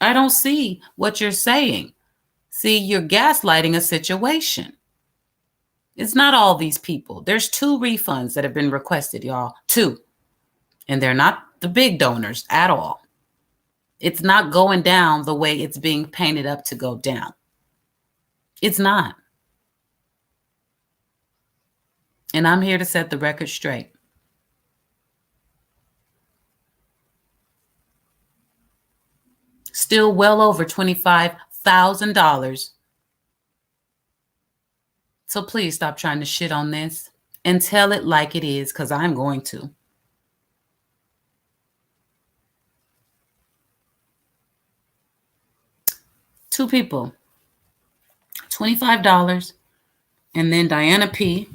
I don't see what you're saying. See, you're gaslighting a situation. It's not all these people. There's 2 refunds that have been requested, y'all. 2. And they're not the big donors at all. It's not going down the way it's being painted up to go down. It's not. And I'm here to set the record straight. Still well over $25,000. So please stop trying to shit on this and tell it like it is, because I'm going to. Two people, $25. And then Diana P.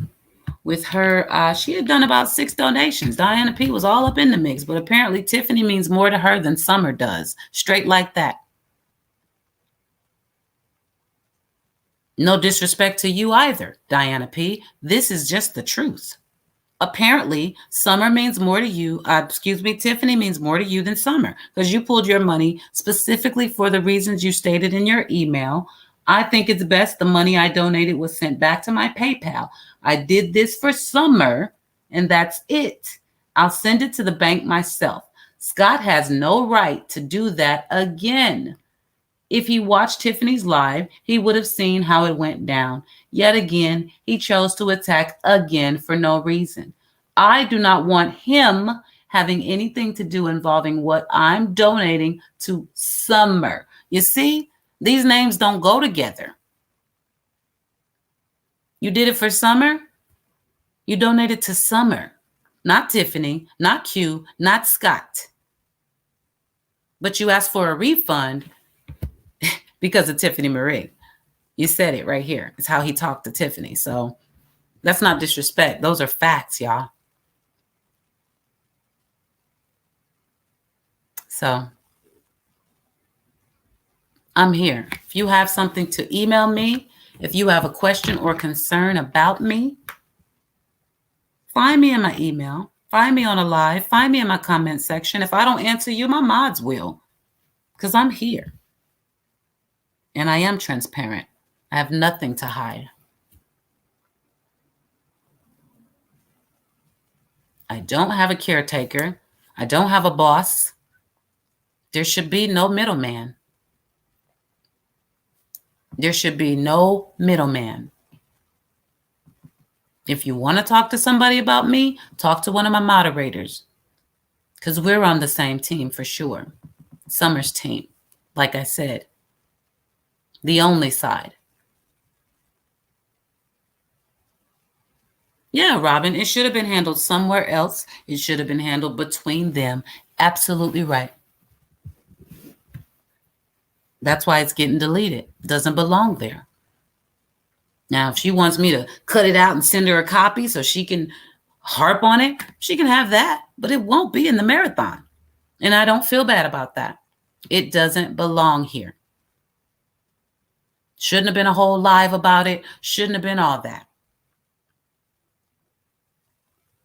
with her, she had done about 6 donations. Diana P. was all up in the mix, but apparently Tiffany means more to her than Summer does. Straight like that. No disrespect to you either, Diana P. This is just the truth. Apparently, Summer means more to you. Tiffany means more to you than Summer, because you pulled your money specifically for the reasons you stated in your email. I think it's best the money I donated was sent back to my PayPal. I did this for Summer, and that's it. I'll send it to the bank myself. Scott has no right to do that again. If he watched Tiffany's live, he would have seen how it went down. Yet again, he chose to attack again for no reason. I do not want him having anything to do involving what I'm donating to Summer. You see, these names don't go together. You did it for Summer? You donated to Summer, not Tiffany, not Q, not Scott. But you asked for a refund because of Tiffany Marie. You said it right here. It's how he talked to Tiffany. So that's not disrespect. Those are facts, y'all. So I'm here. If you have something to email me, if you have a question or concern about me, find me in my email. Find me on a live. Find me in my comment section. If I don't answer you, my mods will, because I'm here. And I am transparent. I have nothing to hide. I don't have a caretaker. I don't have a boss. There should be no middleman. There should be no middleman. If you want to talk to somebody about me, talk to one of my moderators, because we're on the same team for sure. Summer's team, like I said. The only side. Yeah, Robin, it should have been handled somewhere else. It should have been handled between them. Absolutely right. That's why it's getting deleted. It doesn't belong there. Now, if she wants me to cut it out and send her a copy so she can harp on it, she can have that, but it won't be in the marathon. And I don't feel bad about that. It doesn't belong here. Shouldn't have been a whole live about it. Shouldn't have been all that.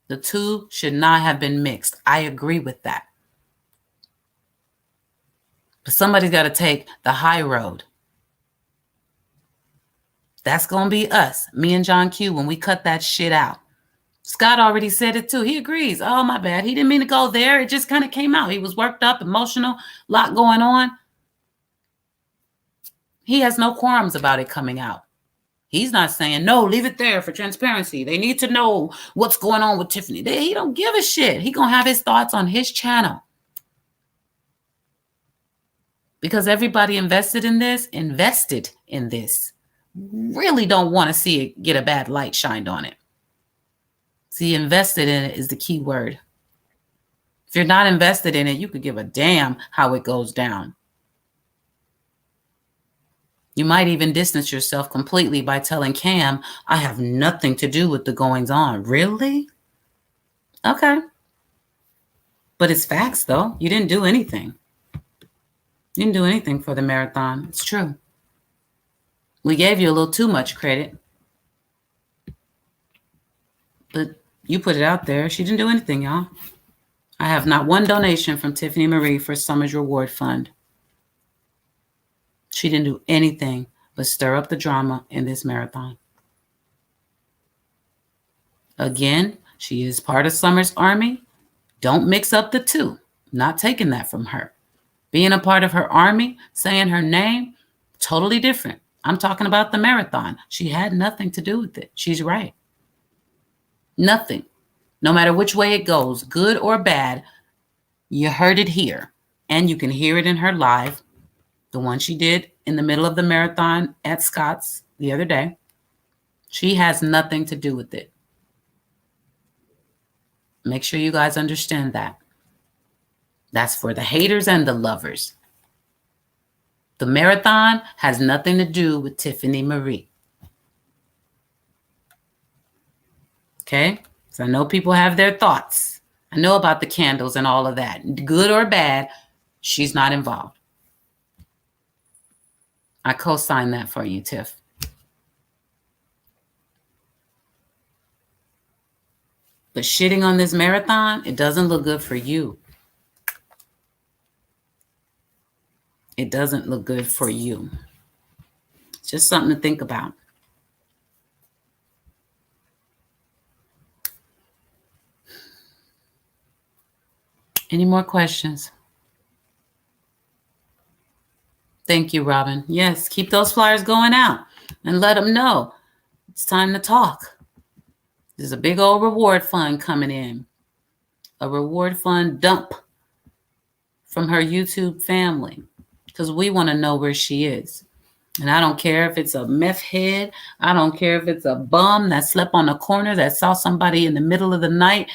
The two should not have been mixed. I agree with that. But somebody's got to take the high road. That's going to be us, me and John Q, when we cut that shit out. Scott already said it too. He agrees. Oh, my bad. He didn't mean to go there. It just kind of came out. He was worked up, emotional, lot going on. He has no qualms about it coming out. He's not saying, no, leave it there for transparency. They need to know what's going on with Tiffany. He don't give a shit. He going to have his thoughts on his channel. Because everybody invested in this, really don't want to see it get a bad light shined on it. See, invested in it is the key word. If you're not invested in it, you could give a damn how it goes down. You might even distance yourself completely by telling Cam, I have nothing to do with the goings on. Really? Okay. But it's facts, though. You didn't do anything. You didn't do anything for the marathon. It's true. We gave you a little too much credit. But you put it out there. She didn't do anything, y'all. I have not one donation from Tiffany Marie for Summer's Reward Fund. She didn't do anything but stir up the drama in this marathon. Again, she is part of Summer's army. Don't mix up the two. Not taking that from her. Being a part of her army, saying her name, totally different. I'm talking about the marathon. She had nothing to do with it. She's right. Nothing. No matter which way it goes, good or bad, you heard it here. And you can hear it in her live, the one she did in the middle of the marathon at Scott's the other day. She has nothing to do with it. Make sure you guys understand that. That's for the haters and the lovers. The marathon has nothing to do with Tiffany Marie. Okay? So I know people have their thoughts. I know about the candles and all of that. Good or bad, she's not involved. I co-sign that for you, Tiff. But shitting on this marathon, it doesn't look good for you. It doesn't look good for you. It's just something to think about. Any more questions? Thank you, Robin. Yes, keep those flyers going out and let them know it's time to talk. There's a big old reward fund coming in. A reward fund dump from her YouTube family because we want to know where she is. And I don't care if it's a meth head. I don't care if it's a bum that slept on a corner that saw somebody in the middle of the night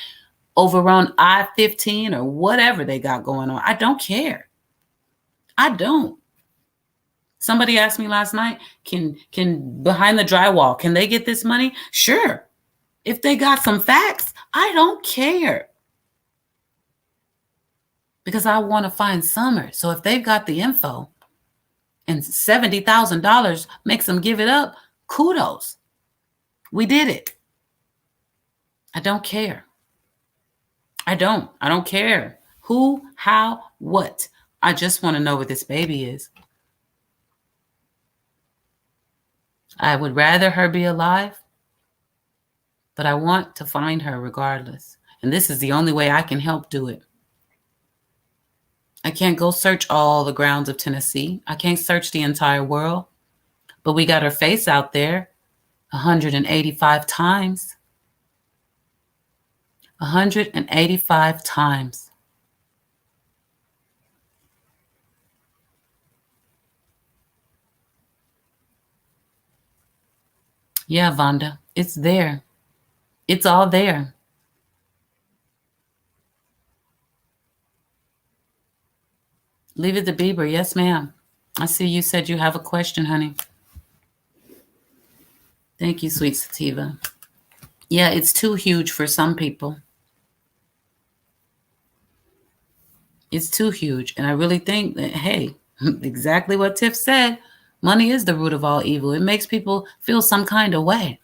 over on I-15 or whatever they got going on. I don't care. I don't. Somebody asked me last night, can behind the drywall, can they get this money? Sure. If they got some facts, I don't care. Because I want to find Summer. So if they've got the info and $70,000 makes them give it up, kudos. We did it. I don't care. I don't care who, how, what. I just want to know where this baby is. I would rather her be alive, but I want to find her regardless. And this is the only way I can help do it. I can't go search all the grounds of Tennessee. I can't search the entire world. But we got her face out there 185 times. 185 times. Yeah, Vonda, it's there. It's all there. Leave it to Bieber. Yes, ma'am. I see you said you have a question, honey. Thank you, sweet sativa. Yeah, it's too huge for some people. It's too huge. And I really think that, hey, exactly what Tiff said, money is the root of all evil. It makes people feel some kind of way,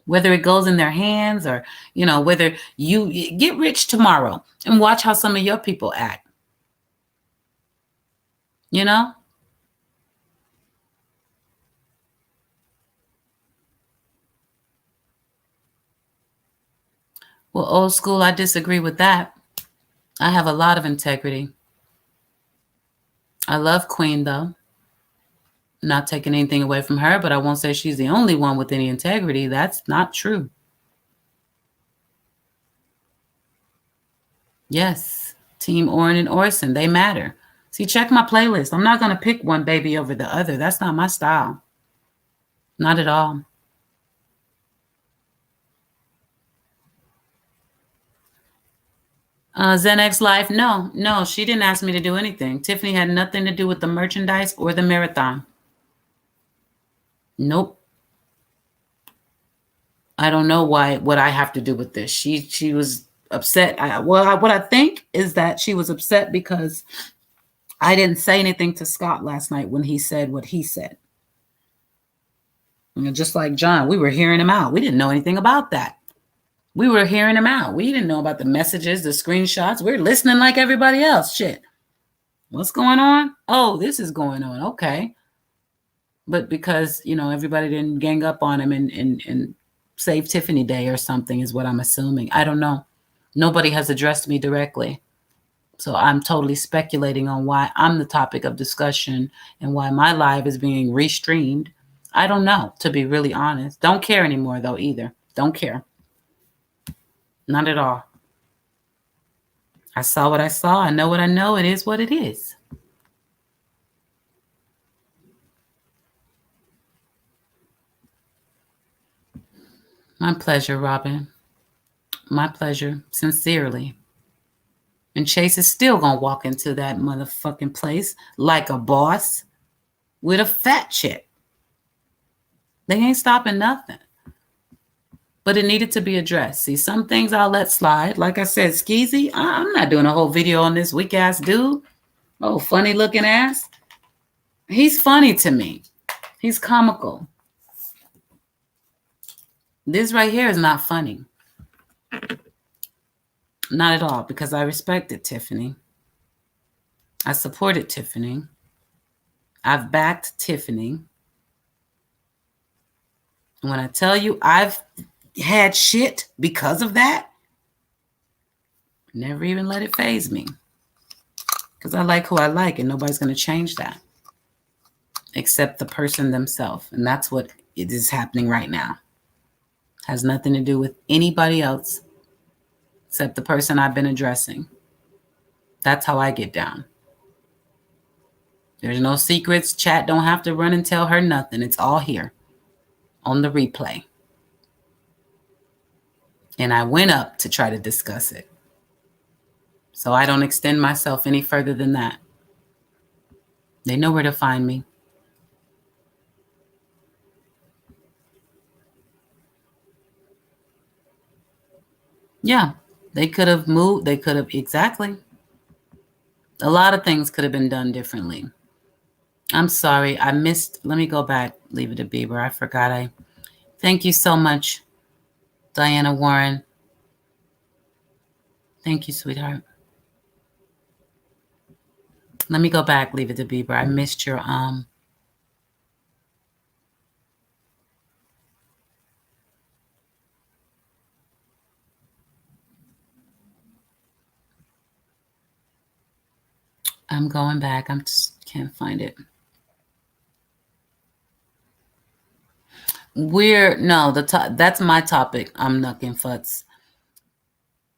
whether it goes in their hands or, whether you get rich tomorrow and watch how some of your people act. Well, old school, I disagree with that. I have a lot of integrity. I love Queen, though. Not taking anything away from her, but I won't say she's the only one with any integrity. That's not true. Yes, Team Orrin and Orson, they matter. See, check my playlist. I'm not going to pick one baby over the other. That's not my style. Not at all. Xanax Life, no, she didn't ask me to do anything. Tiffany had nothing to do with the merchandise or the marathon. Nope. I don't know what I have to do with this. She was upset. What I think is that she was upset because I didn't say anything to Scott last night when he said what he said. Just like John, we were hearing him out. We didn't know anything about that. We were hearing him out. We didn't know about the messages, the screenshots. We're listening like everybody else. Shit. What's going on? Oh, this is going on. Okay. But because, everybody didn't gang up on him and save Tiffany Day or something is what I'm assuming. I don't know. Nobody has addressed me directly. So I'm totally speculating on why I'm the topic of discussion and why my live is being restreamed. I don't know, to be really honest. Don't care anymore, though, either. Don't care. Not at all. I saw what I saw. I know what I know. It is what it is. My pleasure, Robin. My pleasure, sincerely. And Chase is still going to walk into that motherfucking place like a boss with a fat chick. They ain't stopping nothing. But it needed to be addressed. See, some things I'll let slide. Like I said, Skeezy, I'm not doing a whole video on this weak ass dude. Oh, funny looking ass. He's funny to me. He's comical. This right here is not funny. Not at all, because I respected Tiffany. I supported Tiffany. I've backed Tiffany. When I tell you I've had shit because of that, never even let it faze me. Because I like who I like, and nobody's going to change that except the person themselves. And that's what it is happening right now. Has nothing to do with anybody else except the person I've been addressing. That's how I get down. There's no secrets. Chat don't have to run and tell her nothing. It's all here on the replay. And I went up to try to discuss it. So I don't extend myself any further than that. They know where to find me. Yeah, they could have moved. They could have, exactly. A lot of things could have been done differently. I'm sorry. I missed. Let me go back. Leave it to Bieber. I forgot. Thank you so much, Diana Warren. Thank you, sweetheart. Let me go back. Leave it to Bieber. I missed your I'm going back. I just can't find it. That's my topic. I'm knucking futs.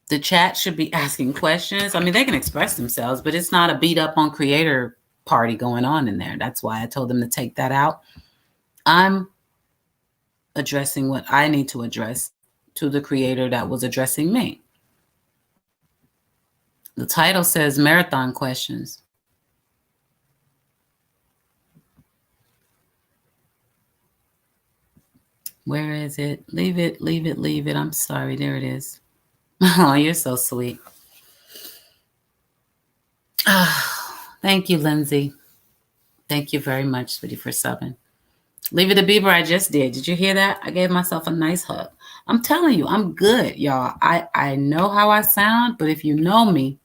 The chat should be asking questions. I mean, they can express themselves, but it's not a beat up on creator party going on in there. That's why I told them to take that out. I'm addressing what I need to address to the creator that was addressing me. The title says marathon questions. Where is it? Leave it, leave it, leave it. I'm sorry. There it is. Oh, you're so sweet. Thank you, Lindsay. Thank you very much, sweetie, for subbing. Leave it to Bieber. I just did. Did you hear that? I gave myself a nice hug. I'm telling you, I'm good, y'all. I know how I sound, but if you know me,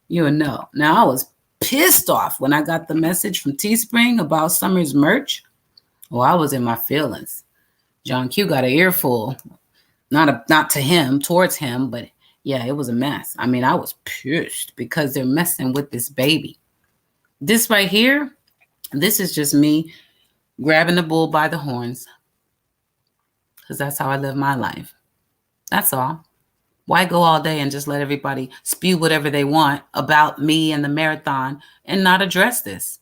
you'll know. Now, I was pissed off when I got the message from Teespring about Summer's merch. Oh, I was in my feelings. John Q got an earful. Not to him, towards him, but yeah, it was a mess. I mean, I was pissed because they're messing with this baby. This right here, this is just me grabbing the bull by the horns, because that's how I live my life. That's all. Why go all day and just let everybody spew whatever they want about me and the marathon and not address this?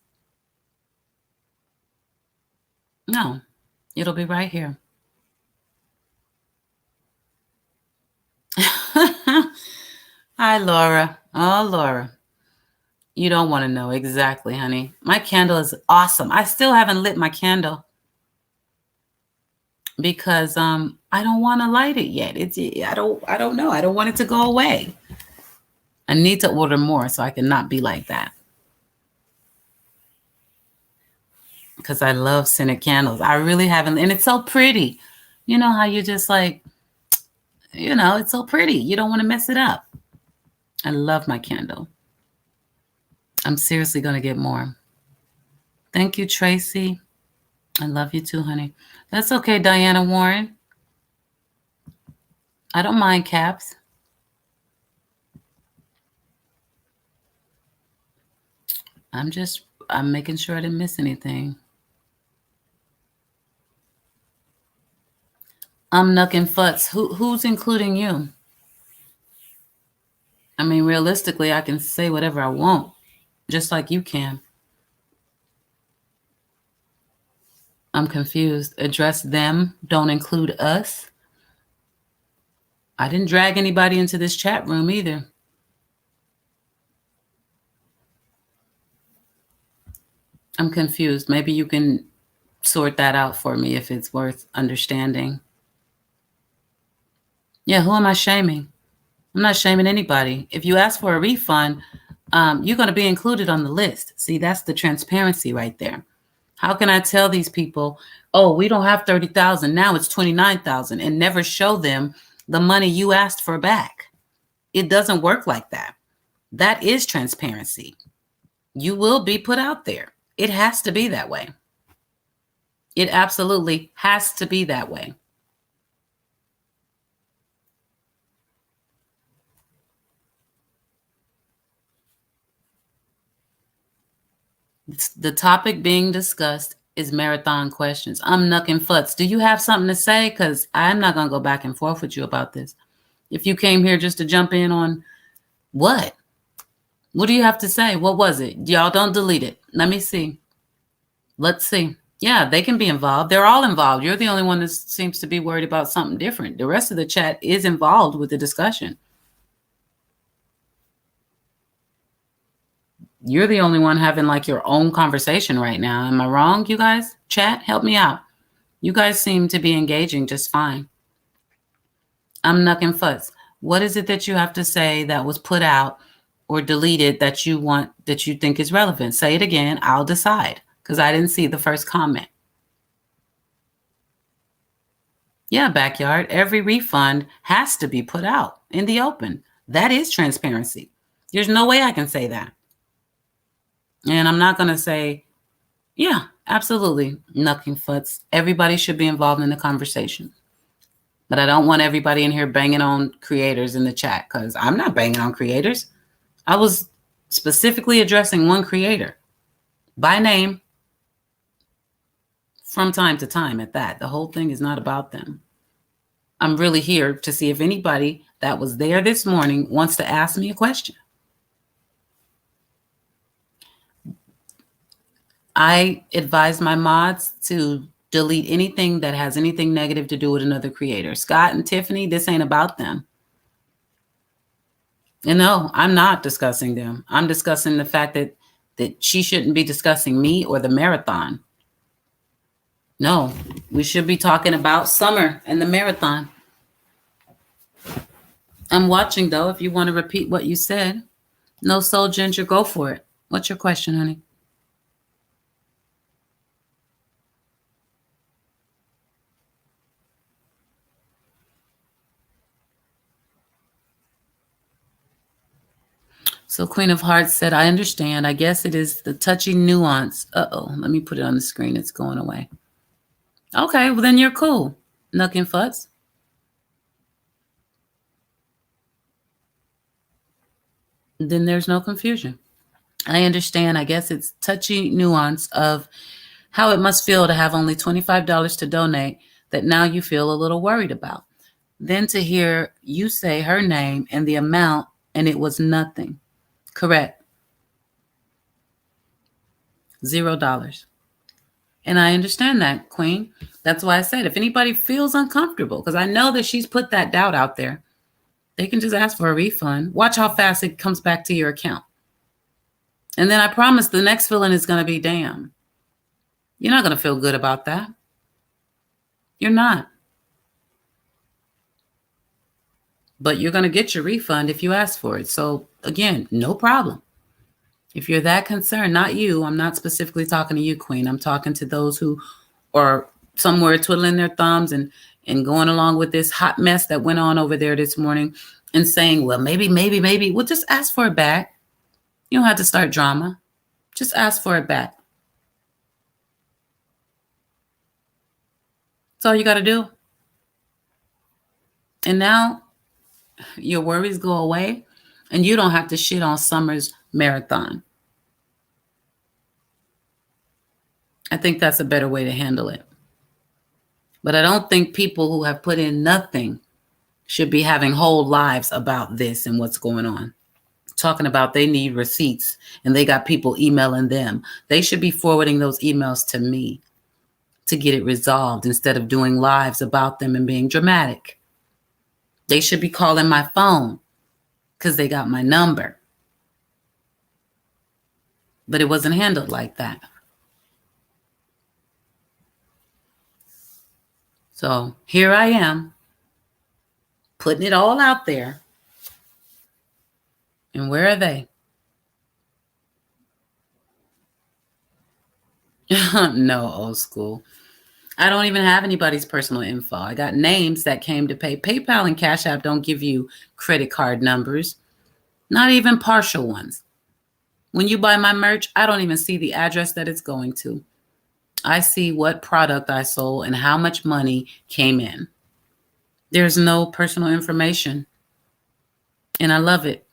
No, it'll be right here. Hi, Laura. Oh, Laura. You don't want to know exactly, honey. My candle is awesome. I still haven't lit my candle because I don't want to light it yet. I don't know. I don't want it to go away. I need to order more so I can not be like that. Because I love scented candles. I really haven't, and it's so pretty. You know how you just like, it's so pretty. You don't want to mess it up. I love my candle. I'm seriously going to get more. Thank you, Tracy. I love you too, honey. That's okay, Diana Warren. I don't mind caps. I'm making sure I didn't miss anything. I'm Nuckin' Futz. Who's including you? I mean, realistically, I can say whatever I want, just like you can. I'm confused. Address them. Don't include us. I didn't drag anybody into this chat room either. I'm confused. Maybe you can sort that out for me if it's worth understanding. Yeah, who am I shaming? I'm not shaming anybody. If you ask for a refund, you're going to be included on the list. See, that's the transparency right there. How can I tell these people, oh, we don't have 30,000, now it's 29,000, and never show them the money you asked for back? It doesn't work like that. That is transparency. You will be put out there. It has to be that way. It absolutely has to be that way. The topic being discussed is marathon questions. I'm Nuckin' Futz. Do you have something to say? Because I'm not going to go back and forth with you about this. If you came here just to jump in on what? What do you have to say? What was it? Y'all don't delete it. Let me see. Let's see. Yeah, they can be involved. They're all involved. You're the only one that seems to be worried about something different. The rest of the chat is involved with the discussion. You're the only one having like your own conversation right now. Am I wrong, you guys? Chat, help me out. You guys seem to be engaging just fine. I'm Nuckin' Futz. What is it that you have to say that was put out or deleted that you think is relevant? Say it again. I'll decide because I didn't see the first comment. Yeah, backyard. Every refund has to be put out in the open. That is transparency. There's no way I can say that. And I'm not going to say, yeah, absolutely, Nuckin' Futz. Everybody should be involved in the conversation. But I don't want everybody in here banging on creators in the chat because I'm not banging on creators. I was specifically addressing one creator by name from time to time at that. The whole thing is not about them. I'm really here to see if anybody that was there this morning wants to ask me a question. I advise my mods to delete anything that has anything negative to do with another creator. Scott and Tiffany, this ain't about them. And no, I'm not discussing them. I'm discussing the fact that she shouldn't be discussing me or the marathon. No, we should be talking about summer and the marathon. I'm watching, though, if you want to repeat what you said. No Soul Ginger, go for it. What's your question, honey? So Queen of Hearts said, I understand. I guess it is the touchy nuance. Uh-oh, let me put it on the screen. It's going away. Okay, well, then you're cool. Nuckin' Futz. Then there's no confusion. I understand. I guess it's touchy nuance of how it must feel to have only $25 to donate that now you feel a little worried about. Then to hear you say her name and the amount and it was nothing. Correct. $0. And I understand that, Queen. That's why I said if anybody feels uncomfortable, because I know that she's put that doubt out there, they can just ask for a refund. Watch how fast it comes back to your account. And then I promise the next feeling is going to be, damn. You're not going to feel good about that. You're not. but you're going to get your refund if you ask for it. So again, no problem. If you're that concerned, not you, I'm not specifically talking to you, Queen. I'm talking to those who are somewhere twiddling their thumbs and going along with this hot mess that went on over there this morning and saying, well, maybe. Well, just ask for it back. You don't have to start drama. Just ask for it back. That's all you got to do. And now your worries go away and you don't have to shit on summer's marathon. I think that's a better way to handle it. But I don't think people who have put in nothing should be having whole lives about this and what's going on. Talking about they need receipts and they got people emailing them. They should be forwarding those emails to me to get it resolved instead of doing lives about them and being dramatic. They should be calling my phone because they got my number. But it wasn't handled like that. So here I am, putting it all out there. And where are they? No, old school. I don't even have anybody's personal info. I got names that came to pay. PayPal and Cash App don't give you credit card numbers, not even partial ones. When you buy my merch, I don't even see the address that it's going to. I see what product I sold and how much money came in. There's no personal information, and I love it.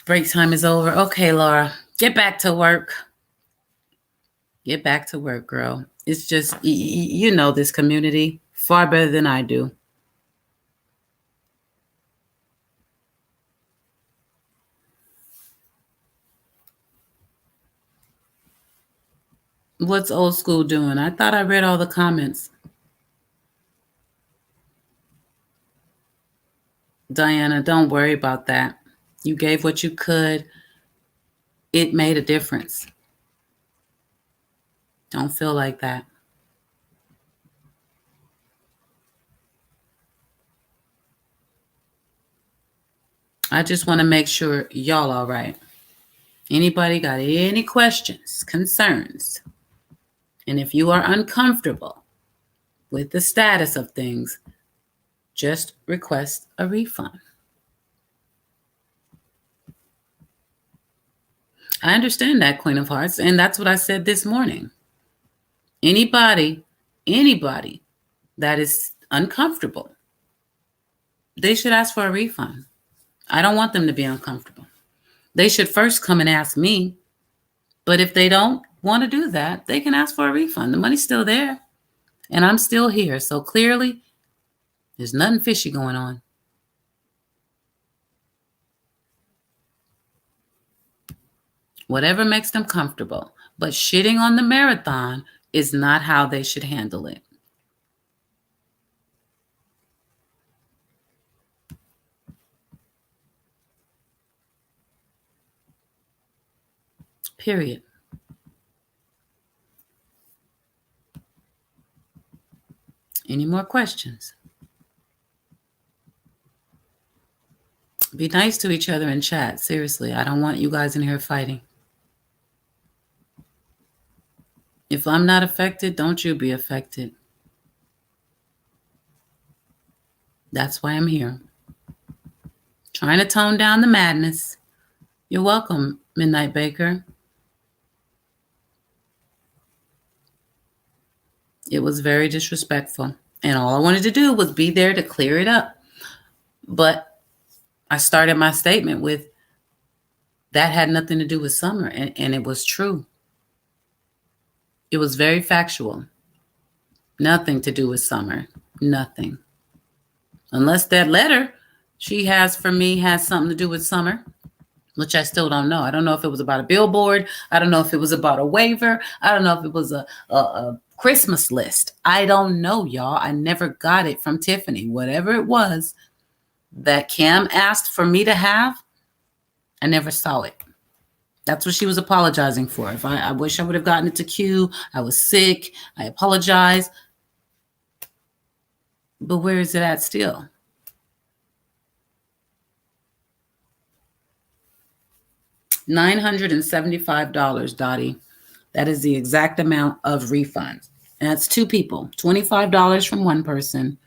Break time is over. Okay, Laura, get back to work. Get back to work, girl. It's just, you know this community far better than I do. What's old school doing? I thought I read all the comments. Diana, don't worry about that. You gave what you could. It made a difference. Don't feel like that. I just want to make sure y'all all right. Anybody got any questions, concerns? And if you are uncomfortable with the status of things, just request a refund. I understand that, Queen of Hearts, and that's what I said this morning. Anybody that is uncomfortable, they should ask for a refund. I don't want them to be uncomfortable. They should first come and ask me. But if they don't want to do that, they can ask for a refund. The money's still there, and I'm still here. So clearly, there's nothing fishy going on. Whatever makes them comfortable. But shitting on the marathon is not how they should handle it. Period. Any more questions? Be nice to each other in chat. Seriously, I don't want you guys in here fighting. If I'm not affected, don't you be affected. That's why I'm here. Trying to tone down the madness. You're welcome, Midnight Baker. It was very disrespectful. And all I wanted to do was be there to clear it up. But I started my statement with, that had nothing to do with summer. And it was true. It was very factual. Nothing to do with summer. Nothing. Unless that letter she has for me has something to do with summer, which I still don't know. I don't know if it was about a billboard. I don't know if it was about a waiver. I don't know if it was a Christmas list. I don't know, y'all. I never got it from Tiffany. Whatever it was that Cam asked for me to have, I never saw it. That's what she was apologizing for. If I wish I would have gotten it to Q. I was sick. I apologize. But where is it at still? $975, Dottie. That is the exact amount of refunds. And that's two people. $25 from one person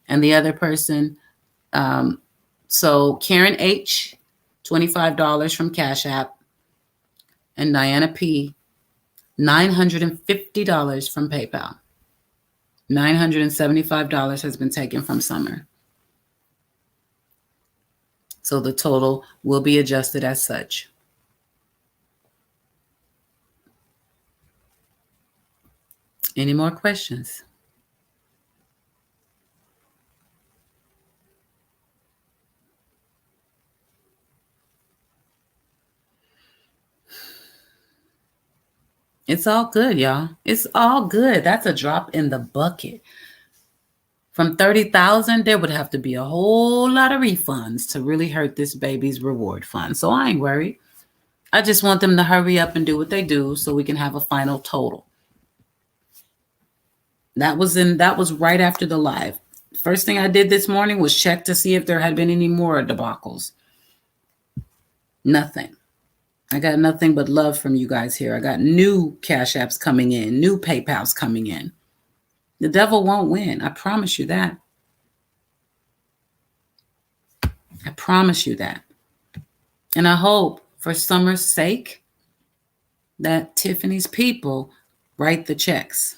and the other person. So Karen H, $25 from Cash App, and Diana P, $950 from PayPal. $975 has been taken from Summer. So the total will be adjusted as such. Any more questions? It's all good, y'all. It's all good. That's a drop in the bucket. From 30,000, there would have to be a whole lot of refunds to really hurt this baby's reward fund. So I ain't worried. I just want them to hurry up and do what they do so we can have a final total. That was right after the live. First thing I did this morning was check to see if there had been any more debacles. Nothing. I got nothing but love from you guys here. I got new Cash Apps coming in, new PayPals coming in. The devil won't win. I promise you that. I promise you that. And I hope for Summer's sake that Tiffany's people write the checks.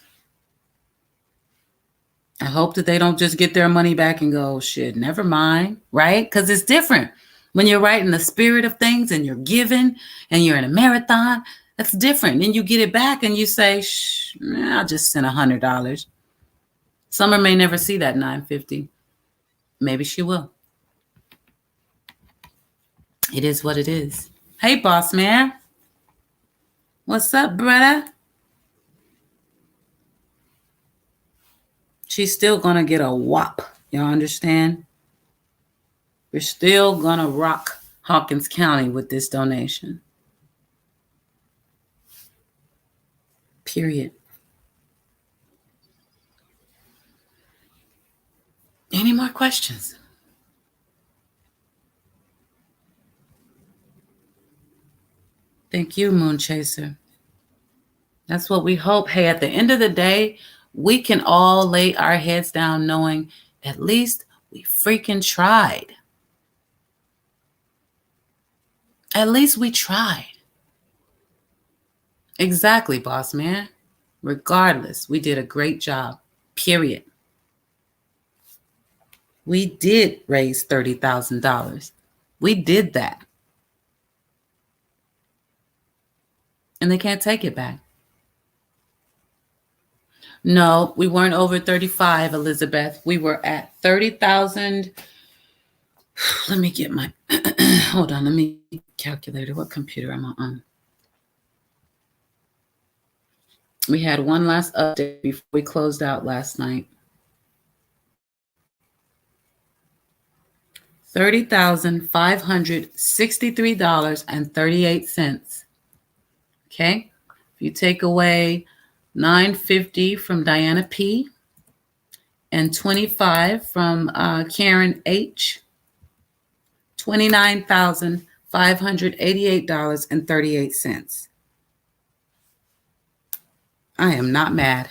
I hope that they don't just get their money back and go, shit, never mind, right? Because it's different. When you're right in the spirit of things and you're giving and you're in a marathon, that's different. Then you get it back and you say, I'll just send $100. Summer may never see that $950. Maybe she will. It is what it is. Hey, boss man. What's up, brother? She's still going to get a whop. Y'all understand? We're still going to rock Hawkins County with this donation. Period. Any more questions? Thank you, Moon Chaser. That's what we hope. Hey, at the end of the day, we can all lay our heads down knowing at least we freaking tried. At least we tried. Exactly, boss man. Regardless, we did a great job. Period. We did raise $30,000. We did that. And they can't take it back. No, we weren't over 35, Elizabeth. We were at 30,000. Let me get my, hold on, let me calculator. What computer am I on? We had one last update before we closed out last night. $30,563.38. Okay. If you take away $950 from Diana P and $25 from Karen H, $29,588.38. I am not mad.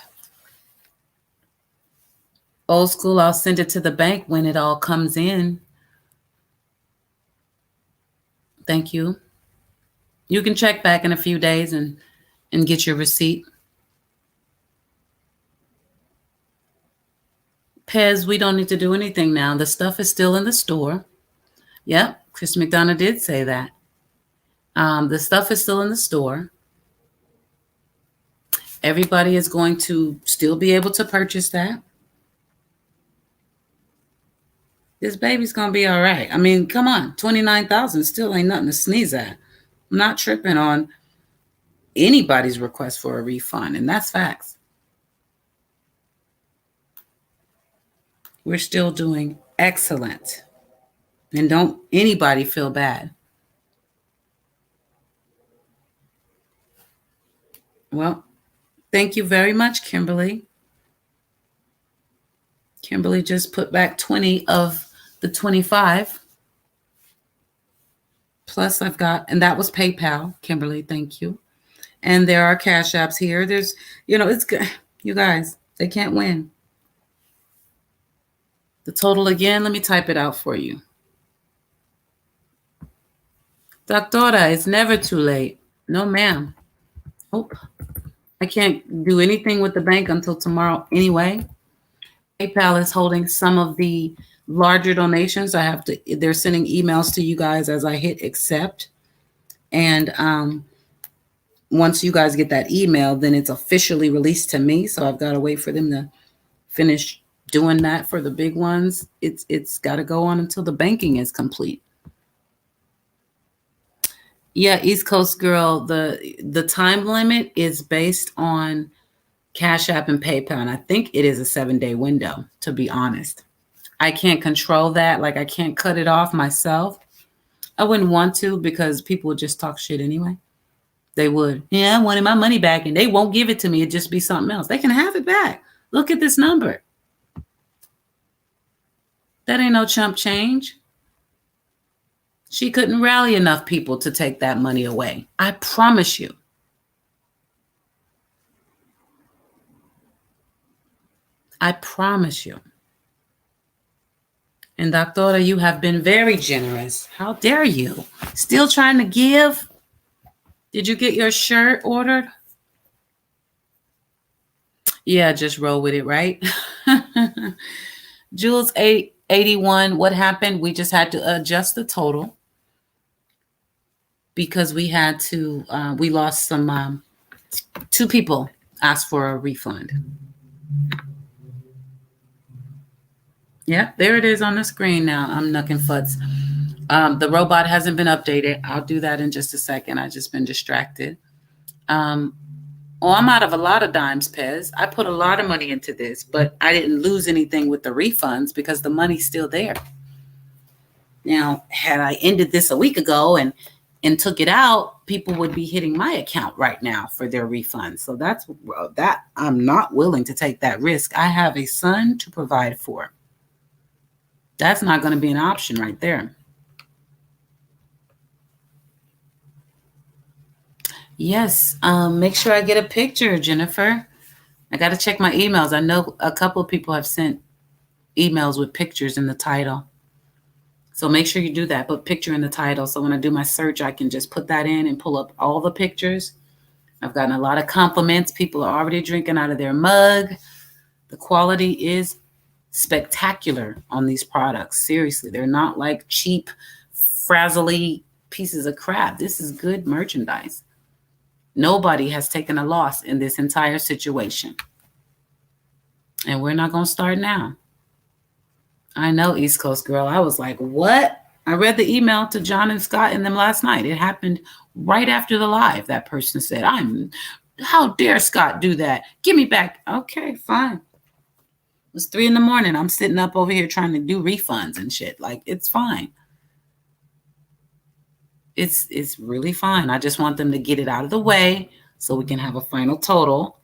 Old school, I'll send it to the bank when it all comes in. Thank you. You can check back in a few days and get your receipt. Pez, we don't need to do anything now. The stuff is still in the store. Yep, Chris McDonough did say that. The stuff is still in the store. Everybody is going to still be able to purchase that. This baby's going to be all right. I mean, come on, 29,000 still ain't nothing to sneeze at. I'm not tripping on anybody's request for a refund, and that's facts. We're still doing excellent. And don't anybody feel bad. Well, thank you very much, Kimberly. Kimberly just put back 20 of the 25. Plus, I've got, and that was PayPal. Kimberly, thank you. And there are cash apps here. There's, it's good. You guys, they can't win. The total again, let me type it out for you. Doctora, it's never too late. No, ma'am. Oh, I can't do anything with the bank until tomorrow anyway. PayPal is holding some of the larger donations. They're sending emails to you guys as I hit accept. And once you guys get that email, then it's officially released to me. So I've got to wait for them to finish doing that for the big ones. It's got to go on until the banking is complete. Yeah, East Coast girl, the time limit is based on Cash App and PayPal, and I think it is a 7-day window, to be honest. I can't control that. Like, I can't cut it off myself. I wouldn't want to because people would just talk shit anyway. They would. Yeah, I wanted my money back, and they won't give it to me. It'd just be something else. They can have it back. Look at this number. That ain't no chump change. She couldn't rally enough people to take that money away. I promise you. I promise you. And Doctora, you have been very generous. How dare you? Still trying to give? Did you get your shirt ordered? Yeah, just roll with it, right? Jules 881, what happened? We just had to adjust the total because we had to, we lost some, 2 people asked for a refund. Yeah, there it is on the screen now. I'm knucking futz. The robot hasn't been updated. I'll do that in just a second. I've just been distracted. I'm out of a lot of dimes, Pez. I put a lot of money into this, but I didn't lose anything with the refunds because the money's still there. Now, had I ended this a week ago and took it out, people would be hitting my account right now for their refunds. So that I'm not willing to take that risk. I have a son to provide for. That's not going to be an option right there. Yes. Make sure I get a picture, Jennifer. I got to check my emails. I know a couple of people have sent emails with pictures in the title. So make sure you do that. Put picture in the title. So when I do my search, I can just put that in and pull up all the pictures. I've gotten a lot of compliments. People are already drinking out of their mug. The quality is spectacular on these products. Seriously, they're not like cheap, frazzly pieces of crap. This is good merchandise. Nobody has taken a loss in this entire situation. And we're not going to start now. I know, East Coast girl. I was like, what? I read the email to John and Scott and them last night. It happened right after the live. That person said, how dare Scott do that? Give me back. Okay, fine. It's 3 a.m. I'm sitting up over here trying to do refunds and shit. Like, it's fine. It's really fine. I just want them to get it out of the way so we can have a final total.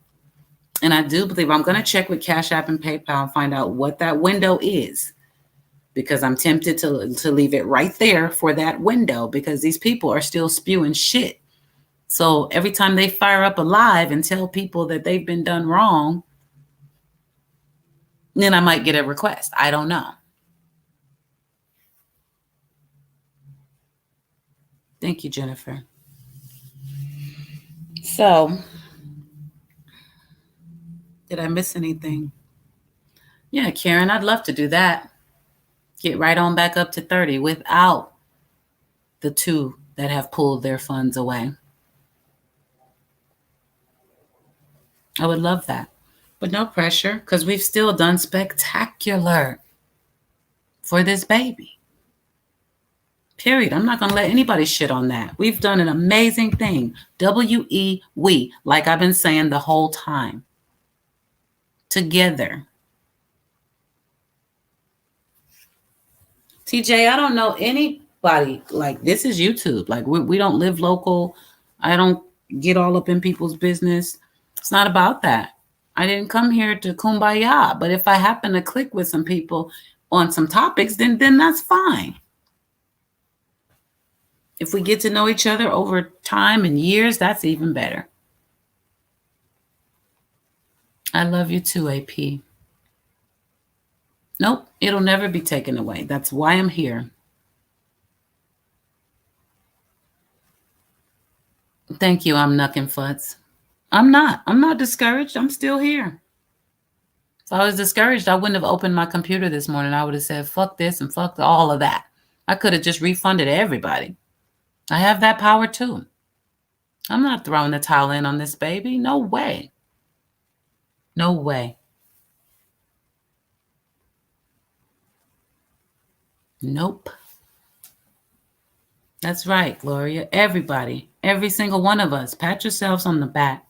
And I do believe I'm going to check with Cash App and PayPal and find out what that window is, because I'm tempted to leave it right there for that window because these people are still spewing shit. So every time they fire up a live and tell people that they've been done wrong, then I might get a request. I don't know. Thank you, Jennifer. So, did I miss anything? Yeah, Karen, I'd love to do that. Get right on back up to 30 without the 2 that have pulled their funds away. I would love that. But no pressure, because we've still done spectacular for this baby. Period. I'm not going to let anybody shit on that. We've done an amazing thing. we, like I've been saying the whole time. Together. TJ, I don't know anybody. Like, this is YouTube. Like, we don't live local. I don't get all up in people's business. It's not about that. I didn't come here to kumbaya, but if I happen to click with some people on some topics, then that's fine. If we get to know each other over time and years, that's even better. I love you too, AP. Nope, it'll never be taken away. That's why I'm here. Thank you, I'm Nuck and Futz. I'm not. I'm not discouraged. I'm still here. If I was discouraged, I wouldn't have opened my computer this morning. I would have said, fuck this and fuck all of that. I could have just refunded everybody. I have that power too. I'm not throwing the towel in on this baby. No way. No way. Nope. That's right, Gloria. Everybody, every single one of us, pat yourselves on the back.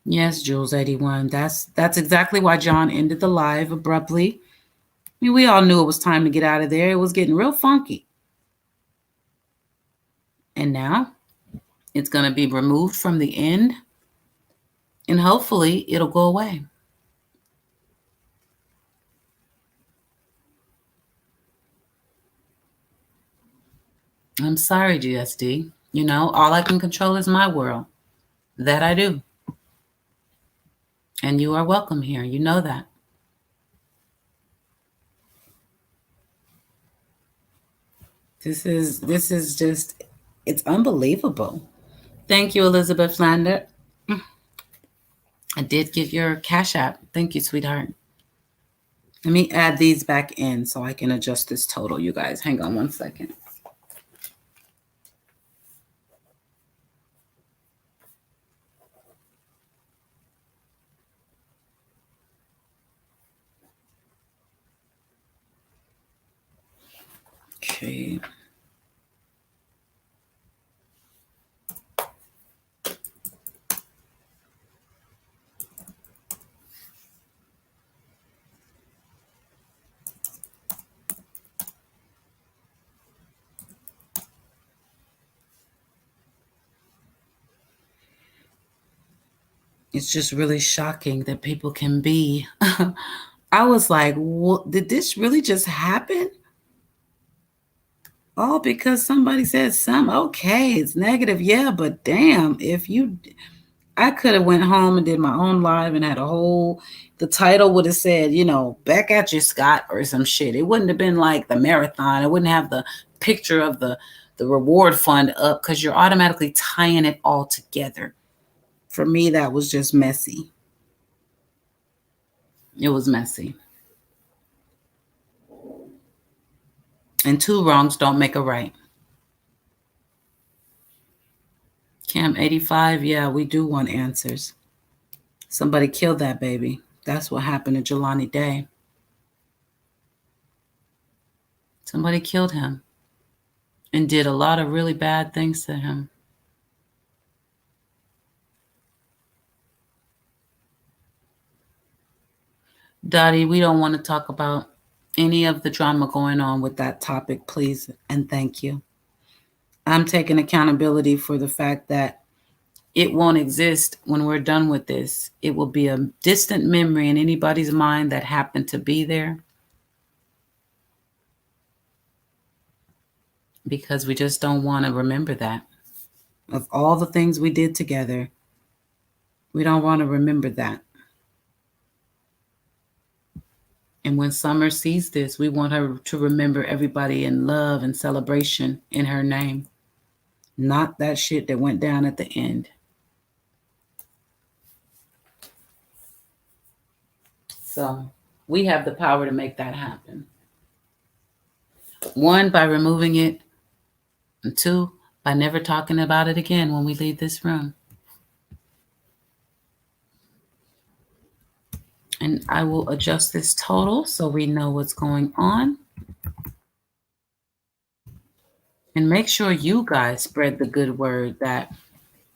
Yes, Jules 81. That's exactly why John ended the live abruptly. I mean, we all knew it was time to get out of there. It was getting real funky. And now it's going to be removed from the end, and hopefully it'll go away. I'm sorry, GSD. You know, all I can control is my world. That I do. And you are welcome here. You know that. This is just, it's unbelievable. Thank you, Elizabeth Lander. I did get your Cash App. Thank you, sweetheart. Let me add these back in so I can adjust this total, you guys. Hang on one second. Okay. It's just really shocking that people can be. I was like, what, did this really just happen? All because somebody said something. Okay, it's negative, yeah, but damn, if you, I could have went home and did my own live and had a whole, the title would have said, you know, back at you, Scott, or some shit. It wouldn't have been like the marathon. It wouldn't have the picture of the reward fund up because you're automatically tying it all together. For me, that was just messy. It was messy. And two wrongs don't make a right. Cam 85, yeah, we do want answers. Somebody killed that baby. That's what happened to Jelani Day. Somebody killed him and did a lot of really bad things to him. Dottie, we don't want to talk about any of the drama going on with that topic, please, and thank you. I'm taking accountability for the fact that it won't exist when we're done with this. It will be a distant memory in anybody's mind that happened to be there, because we just don't want to remember that. Of all the things we did together, we don't want to remember that. And when Summer sees this, we want her to remember everybody in love and celebration in her name, not that shit that went down at the end. So we have the power to make that happen. One, by removing it, and two, by never talking about it again when we leave this room. And I will adjust this total so we know what's going on. And make sure you guys spread the good word that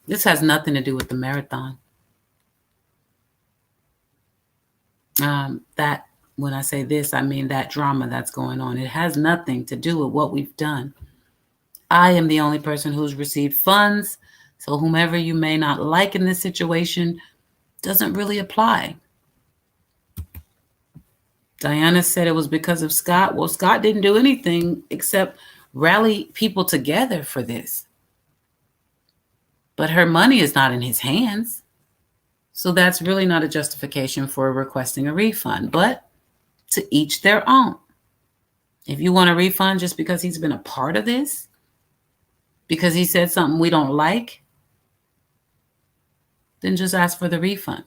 this has nothing to do with the marathon. That when I say this, I mean that drama that's going on. It has nothing to do with what we've done. I am the only person who's received funds. So whomever you may not like in this situation doesn't really apply. Diana said it was because of Scott. Well, Scott didn't do anything except rally people together for this. But her money is not in his hands. So that's really not a justification for requesting a refund. But to each their own. If you want a refund just because he's been a part of this, because he said something we don't like, then just ask for the refund.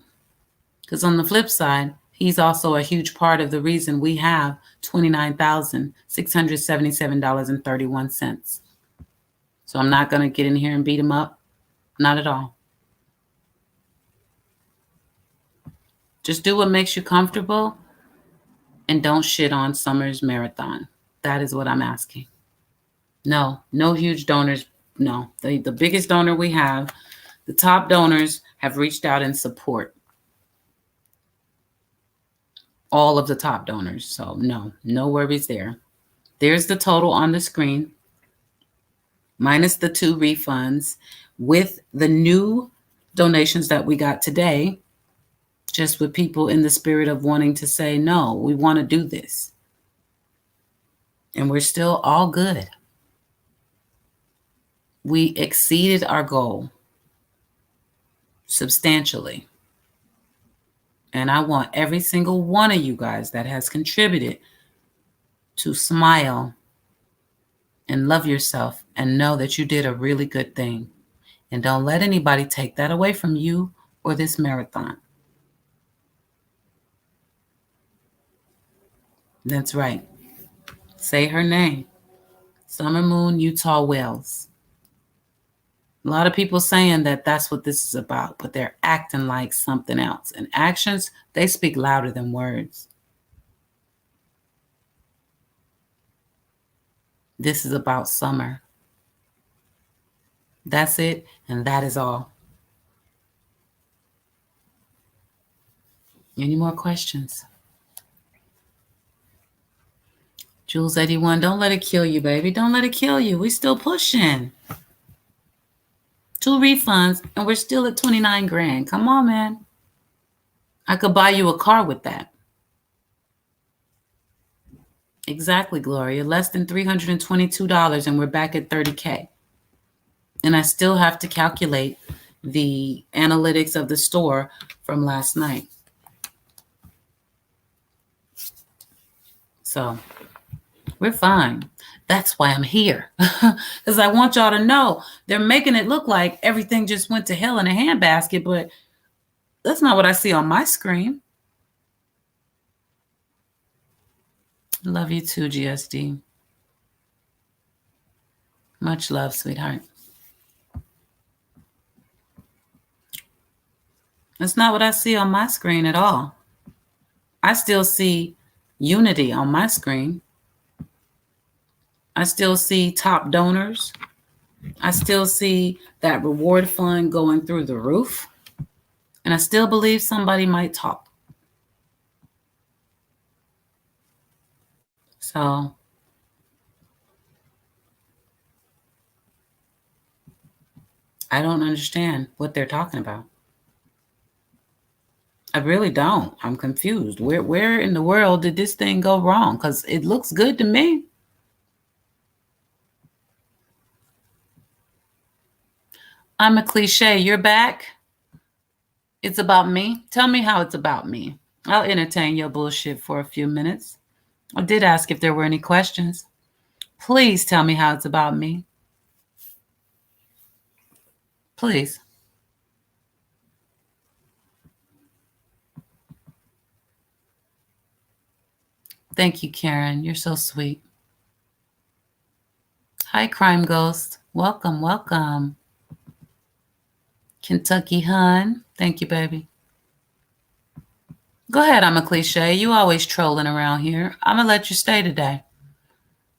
Because on the flip side, he's also a huge part of the reason we have $29,677.31. So I'm not going to get in here and beat him up. Not at all. Just do what makes you comfortable and don't shit on Summer's marathon. That is what I'm asking. No huge donors. No, the biggest donor we have, the top donors have reached out in support. All of the top donors. So no worries there. There's the total on the screen, minus the 2 refunds, with the new donations that we got today, just with people in the spirit of wanting to say, no, we want to do this. And we're still all good. We exceeded our goal substantially. And I want every single one of you guys that has contributed to smile and love yourself and know that you did a really good thing. And don't let anybody take that away from you or this marathon. That's right. Say her name. Summer Moon, Utah Wells. A lot of people saying that that's what this is about, but they're acting like something else. And actions, they speak louder than words. This is about Summer. That's it, and that is all. Any more questions? Jules 81, don't let it kill you, baby. Don't let it kill you. We still pushing. 2 refunds, and we're still at 29 grand. Come on, man. I could buy you a car with that. Exactly, Gloria. Less than $322, and we're back at 30K. And I still have to calculate the analytics of the store from last night. So we're fine. That's why I'm here. Because I want y'all to know they're making it look like everything just went to hell in a handbasket, but that's not what I see on my screen. Love you too, GSD. Much love, sweetheart. That's not what I see on my screen at all. I still see unity on my screen. I still see top donors. I still see that reward fund going through the roof. And I still believe somebody might talk. So I don't understand what they're talking about. I really don't. I'm confused. Where in the world did this thing go wrong? Because it looks good to me. I'm a cliche. You're back. It's about me. Tell me how it's about me. I'll entertain your bullshit for a few minutes. I did ask if there were any questions. Please tell me how it's about me. Please. Thank you, Karen. You're so sweet. Hi, Crime Ghost. Welcome, welcome. Kentucky Hun. Thank you, baby. Go ahead, I'm a cliche. You always trolling around here. I'm going to let you stay today.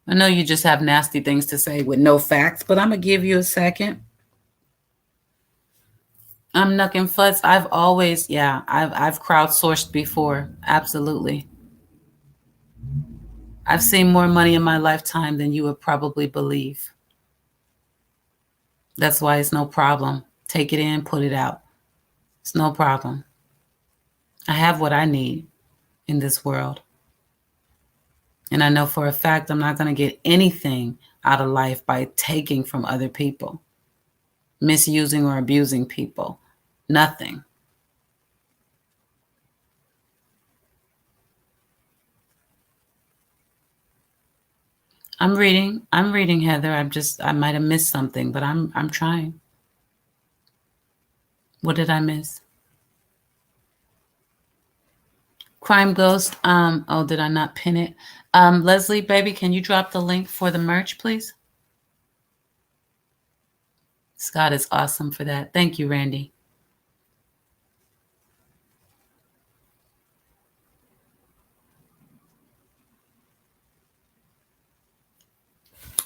I know you just have nasty things to say with no facts, but I'm going to give you a second. I'm Nuckin' Futz. I've always, I've crowdsourced before. Absolutely. I've seen more money in my lifetime than you would probably believe. That's why it's no problem. Take it in, put it out. It's no problem. I have what I need in this world. And I know for a fact I'm not going to get anything out of life by taking from other people, misusing or abusing people. Nothing. I'm reading. I'm reading, Heather. I might have missed something, but I'm trying. What did I miss? Crime Ghost. Oh, did I not pin it? Leslie, baby, can you drop the link for the merch, please? Scott is awesome for that. Thank you, Randy.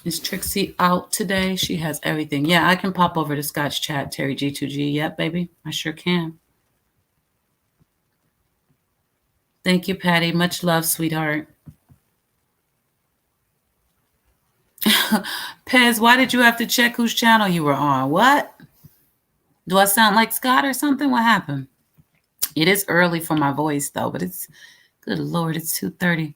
Is Trixie out today? She has everything. Yeah, I can pop over to Scott's chat, Terry G2G. Yep, baby. I sure can. Thank you, Patty. Much love, sweetheart. Pez, why did you have to check whose channel you were on? What? Do I sound like Scott or something? What happened? It is early for my voice, though, but it's, good Lord, it's 2:30.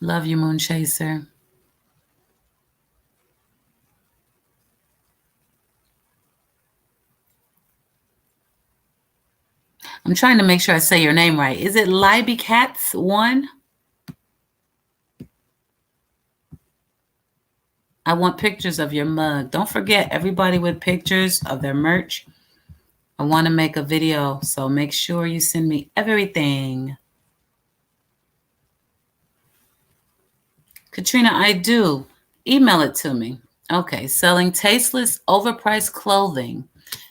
Love you, Moon Chaser. I'm trying to make sure I say your name right. Is it Libby Cats 1? I want pictures of your mug. Don't forget, everybody with pictures of their merch. I want to make a video, so make sure you send me everything. Katrina, I do. Email it to me. Okay, selling tasteless, overpriced clothing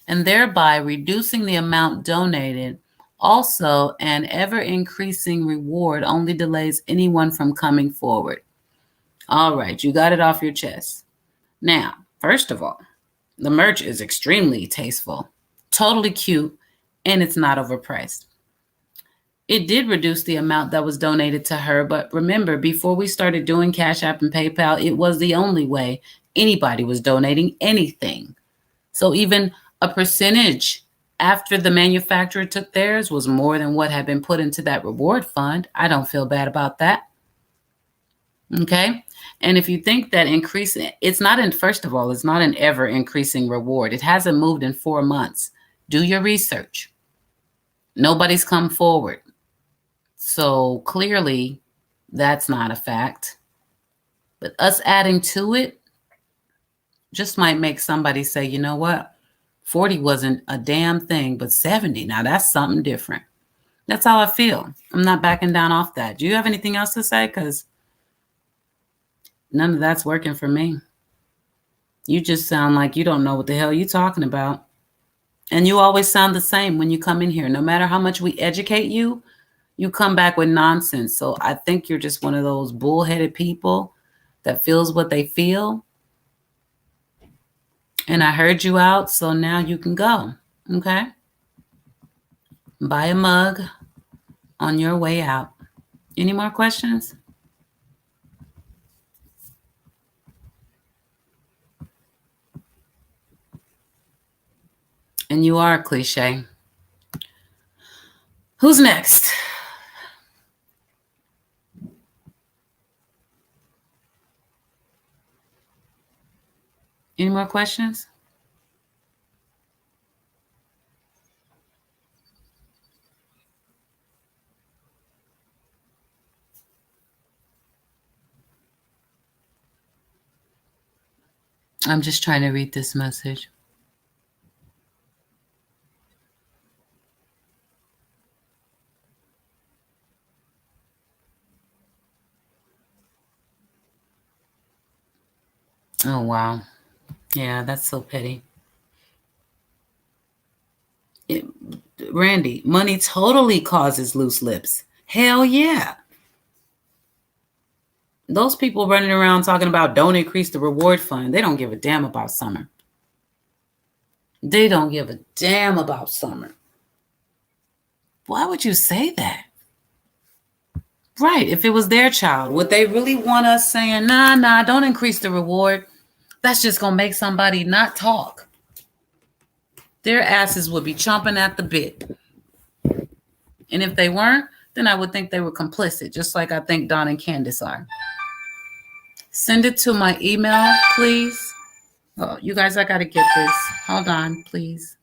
and thereby reducing the amount donated. Also, an ever-increasing reward only delays anyone from coming forward. All right, you got it off your chest. Now, first of all, the merch is extremely tasteful, totally cute, and it's not overpriced. It did reduce the amount that was donated to her, but remember, before we started doing Cash App and PayPal, it was the only way anybody was donating anything. So even a percentage after the manufacturer took theirs was more than what had been put into that reward fund. I don't feel bad about that. Okay. And if you think that increasing, it's not in, first of all, it's not an ever increasing reward. It hasn't moved in 4 months. Do your research. Nobody's come forward. So clearly that's not a fact. But us adding to it just might make somebody say, you know what? 40 wasn't a damn thing, but 70, now that's something different. That's how I feel. I'm not backing down off that. Do you have anything else to say? Because none of that's working for me. You just sound like you don't know what the hell you're talking about. And you always sound the same when you come in here. No matter how much we educate you, you come back with nonsense. So I think you're just one of those bullheaded people that feels what they feel. And I heard you out, so now you can go. Okay? Buy a mug on your way out. Any more questions? And you are a cliche. Who's next? Any more questions? I'm just trying to read this message. Oh, wow. Yeah, that's so petty. Randy, money totally causes loose lips. Hell yeah. Those people running around talking about don't increase the reward fund, they don't give a damn about summer. They don't give a damn about summer. Why would you say that? Right. If it was their child, would they really want us saying, nah, don't increase the reward? That's just going to make somebody not talk. Their asses would be chomping at the bit. And if they weren't, then I would think they were complicit, just like I think Don and Candace are. Send it to my email, please. Oh, you guys, I got to get this. Hold on, please.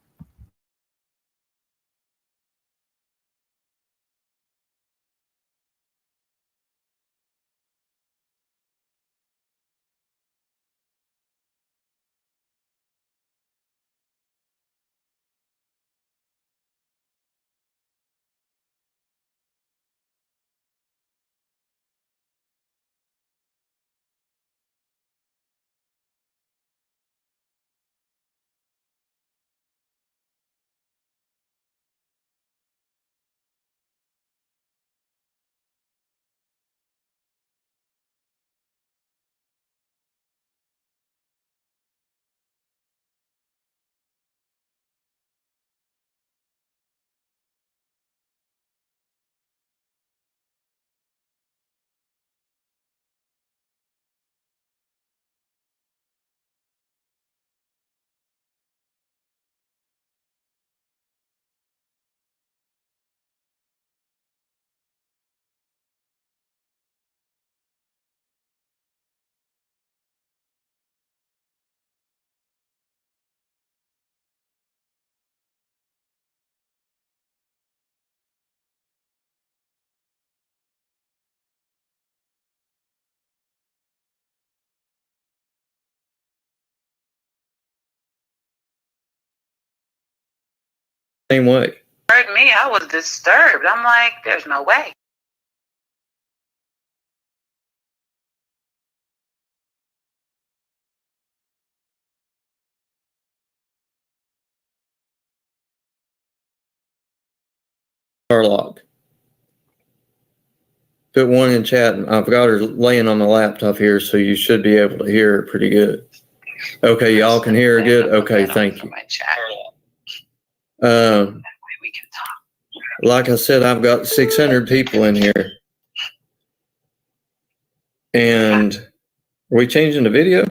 Same way. Heard me, I was disturbed. I'm like, there's no way. Log. Put one in chat. I've got her laying on the laptop here, so you should be able to hear her pretty good. Okay, y'all can hear her good? Okay, thank you. Like I said, I've got 600 people in here. And are we changing the video?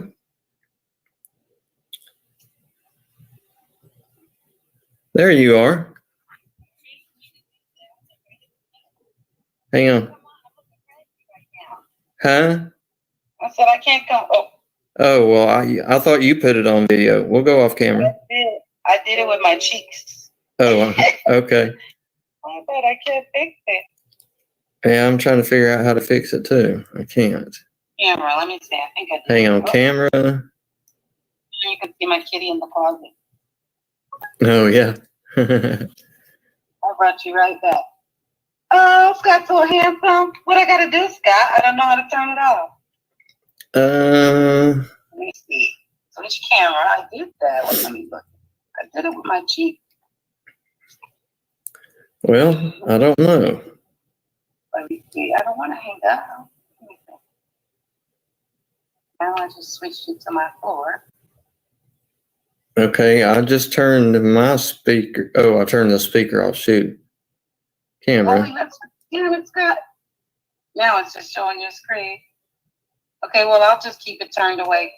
There you are. Hang on. Huh? I said I can't come. Oh, well, I thought you put it on video. We'll go off camera. I did it with my cheeks. Oh, okay. But I can't fix it. Yeah, I'm trying to figure out how to fix it too. I can't. Camera, let me see. I think I did. Hang on, camera. You can see my kitty in the closet. Oh, yeah. I brought you right back. Oh, Scott's so handsome. What I gotta do, Scott? I don't know how to turn it off. Let me see. So this camera, I did that. Let me look. I did it with my cheek. Well, I don't know. Let me see. I don't want to hang up. Now I just switched it to my floor. Okay, I just turned my speaker. Oh, I turned the speaker off. Shoot. Camera. It's got. Now it's just showing your screen. Okay, well, I'll just keep it turned away.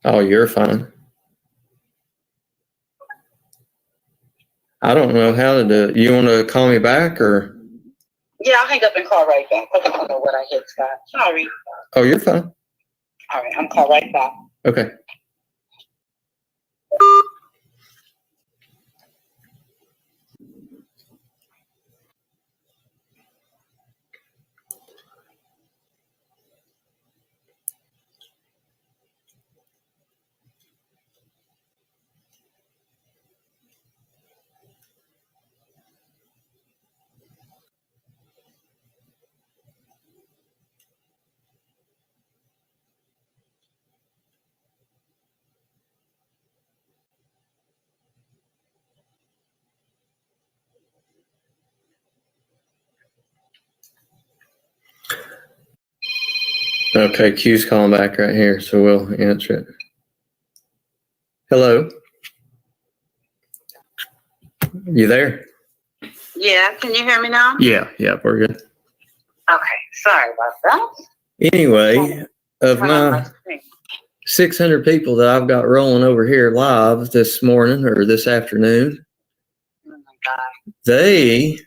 Oh, you're fine. I don't know how to do it. You want to call me back or? Yeah, I'll hang up and call right back. I don't know what I hit, Scott. Sorry. Oh, you're fine. All right, I'm call right back. Okay. Okay, Q's calling back right here, so we'll answer it. Hello? You there? Yeah, can you hear me now? Yeah, we're good. Okay, sorry about that. Anyway, of my 600 people that I've got rolling over here live this morning or this afternoon, Oh my God. they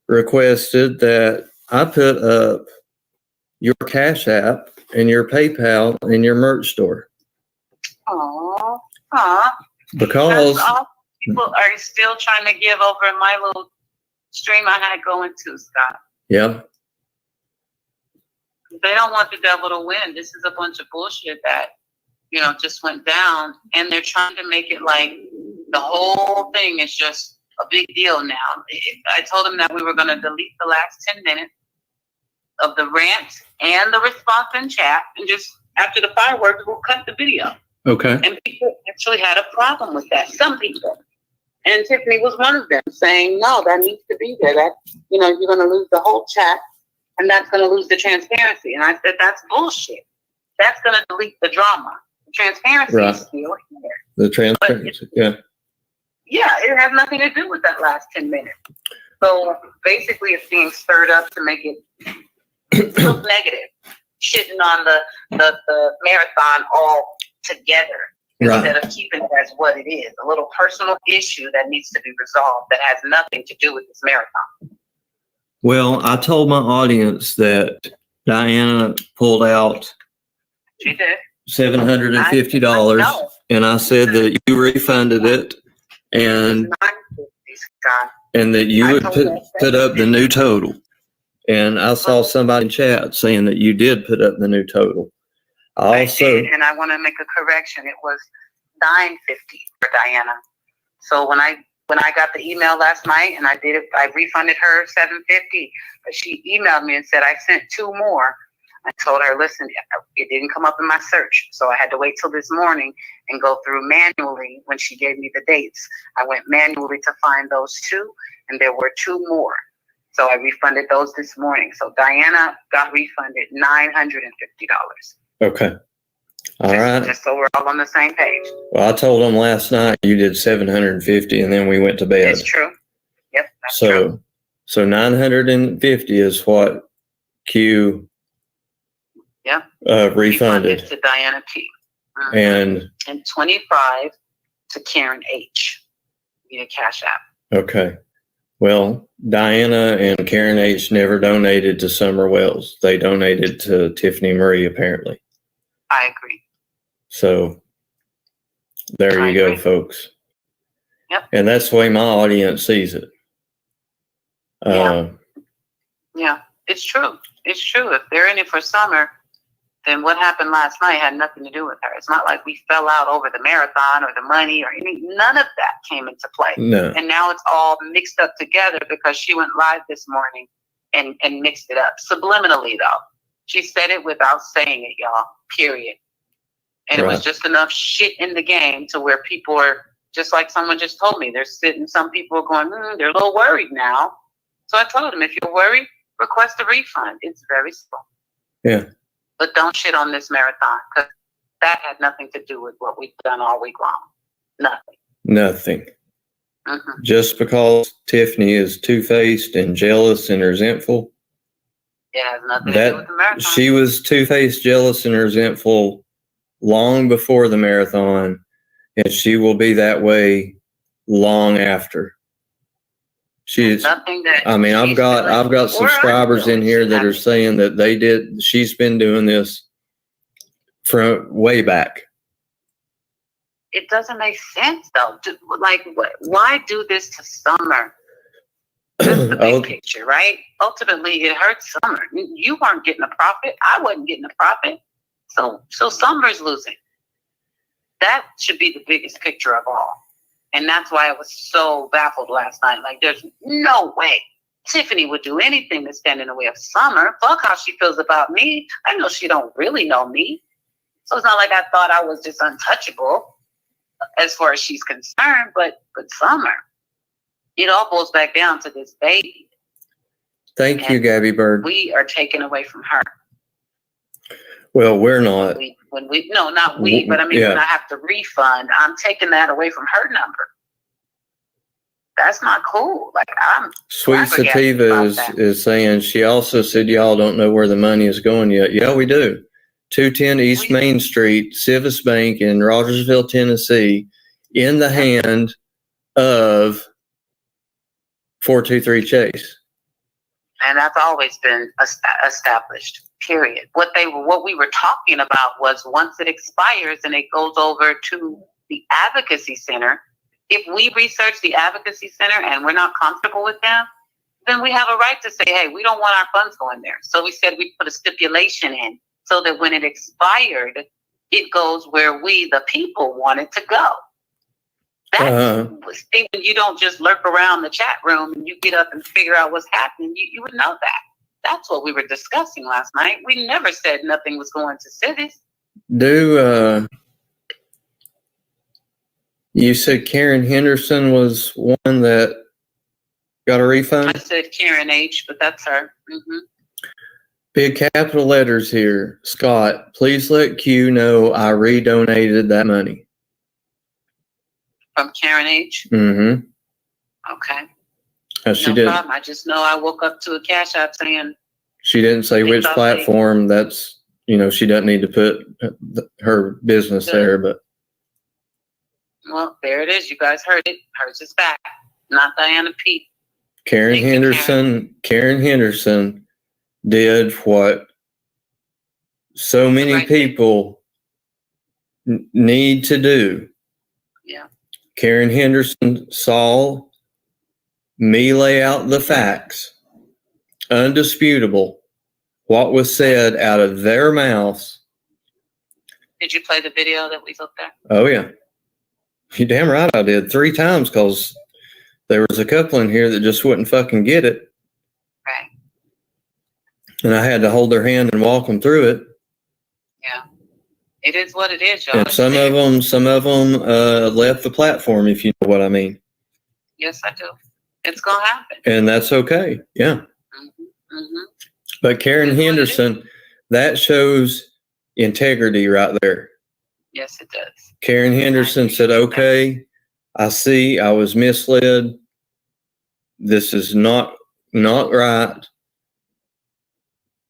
requested that I put up your Cash App and your PayPal in your merch store. Aww. Because all people are still trying to give over my little stream I had going to, Scott. Yeah. They don't want the devil to win. This is a bunch of bullshit that, just went down, and they're trying to make it like the whole thing is just a big deal now. I told them that we were going to delete the last 10 minutes of the rant and the response in chat, and just after the fireworks, we'll cut the video. Okay. And people actually had a problem with that. Some people. And Tiffany was one of them, saying, no, that needs to be there. That, you're going to lose the whole chat, and that's going to lose the transparency. And I said, that's bullshit. That's going to delete the drama. The transparency is still here. The transparency, yeah. Yeah, it has nothing to do with that last 10 minutes. So basically, it's being stirred up to make it look negative, shitting on the marathon all together instead of keeping it as what it is, a little personal issue that needs to be resolved that has nothing to do with this marathon. Well, I told my audience that Diana pulled out She did. $750, and I said that you refunded it, and that you would put up the new total. And I saw somebody in chat saying that you did put up the new total. I did, and I want to make a correction. It was $950 for Diana. So when I got the email last night and I refunded her $750, but she emailed me and said I sent 2 more. I told her, listen, it didn't come up in my search, so I had to wait till this morning and go through manually when she gave me the dates. I went manually to find those 2, and there were 2 more. So I refunded those this morning. So Diana got refunded $950. Okay. All right. Just so we're all on the same page. Well, I told them last night you did 750, and then we went to bed. It's true. Yep. That's true. So 950 is what Q refunded to Diana P. And 25 to Karen H. via Cash App. Okay. Well, Diana and Karen H. never donated to Summer Wells. They donated to Tiffany Marie, apparently. I agree. So there you go, folks. Yep. And that's the way my audience sees it. Yeah, it's true. It's true. If they're in it for Summer, then what happened last night had nothing to do with her. It's not like we fell out over the marathon or the money or anything. None of that came into play. No. And now it's all mixed up together because she went live this morning and mixed it up. Subliminally, though. She said it without saying it, y'all. Period. And it was just enough shit in the game to where people are, just like someone just told me, they're sitting, some people are going, they're a little worried now. So I told them, if you're worried, request a refund. It's very simple. Yeah. But don't shit on this marathon, because that had nothing to do with what we've done all week long. Nothing. Mm-hmm. Just because Tiffany is two-faced and jealous and resentful. It has nothing to do with the marathon. She was two-faced, jealous, and resentful long before the marathon, and she will be that way long after. I've got subscribers in here that are saying that she's been doing this from way back. It doesn't make sense though. Why do this to Summer? That's the big picture, right? Ultimately, it hurts Summer. You weren't getting a profit. I wasn't getting a profit. So Summer's losing. That should be the biggest picture of all. And that's why I was so baffled last night. Like, there's no way Tiffany would do anything to stand in the way of Summer. Fuck how she feels about me. I know she don't really know me. So it's not like I thought I was just untouchable as far as she's concerned. But Summer, it all boils back down to this baby. Thank you, Gabby Bird. We are taken away from her. Well, we're not. When I have to refund, I'm taking that away from her number. That's not cool. Like, I'm Sweet Sativa is saying, she also said, y'all don't know where the money is going yet. Yeah, we do. 210 East Main Street, Civis Bank in Rogersville, Tennessee, in the hand of 423 Chase. And that's always been established, period. What we were talking about was, once it expires and it goes over to the advocacy center, if we research the advocacy center and we're not comfortable with them, then we have a right to say, hey, we don't want our funds going there. So we said we'd put a stipulation in so that when it expired, it goes where we, the people, want it to go. That's you don't just lurk around the chat room and you get up and figure out what's happening. You would know that. That's what we were discussing last night. We never said nothing was going to Civis. You said Karen Henderson was one that got a refund? I said Karen H, but that's her. Mm-hmm. Big capital letters here. Scott, please let Q know I redonated that money. From Karen H? Mm-hmm. Okay. No problem. I just know I woke up to a Cash App saying. She didn't say which platform. That's, she doesn't need to put her business there, but. Well, there it is. You guys heard it. Hers is back. Not Diana P. Karen Henderson did what so many people need to do. Yeah. Karen Henderson saw me lay out the facts, undisputable, what was said out of their mouths. Did you play the video that we looked at? Oh, yeah. You damn right I did 3 times, because there was a couple in here that just wouldn't fucking get it. Right. And I had to hold their hand and walk them through it. Yeah. It is what it is, y'all. And some of them left the platform, if you know what I mean. Yes, I do. It's going to happen. And that's okay. Yeah. Mm-hmm. Mm-hmm. But Karen Henderson, that shows integrity right there. Yes, it does. Karen Henderson said, okay, I see I was misled. This is not right.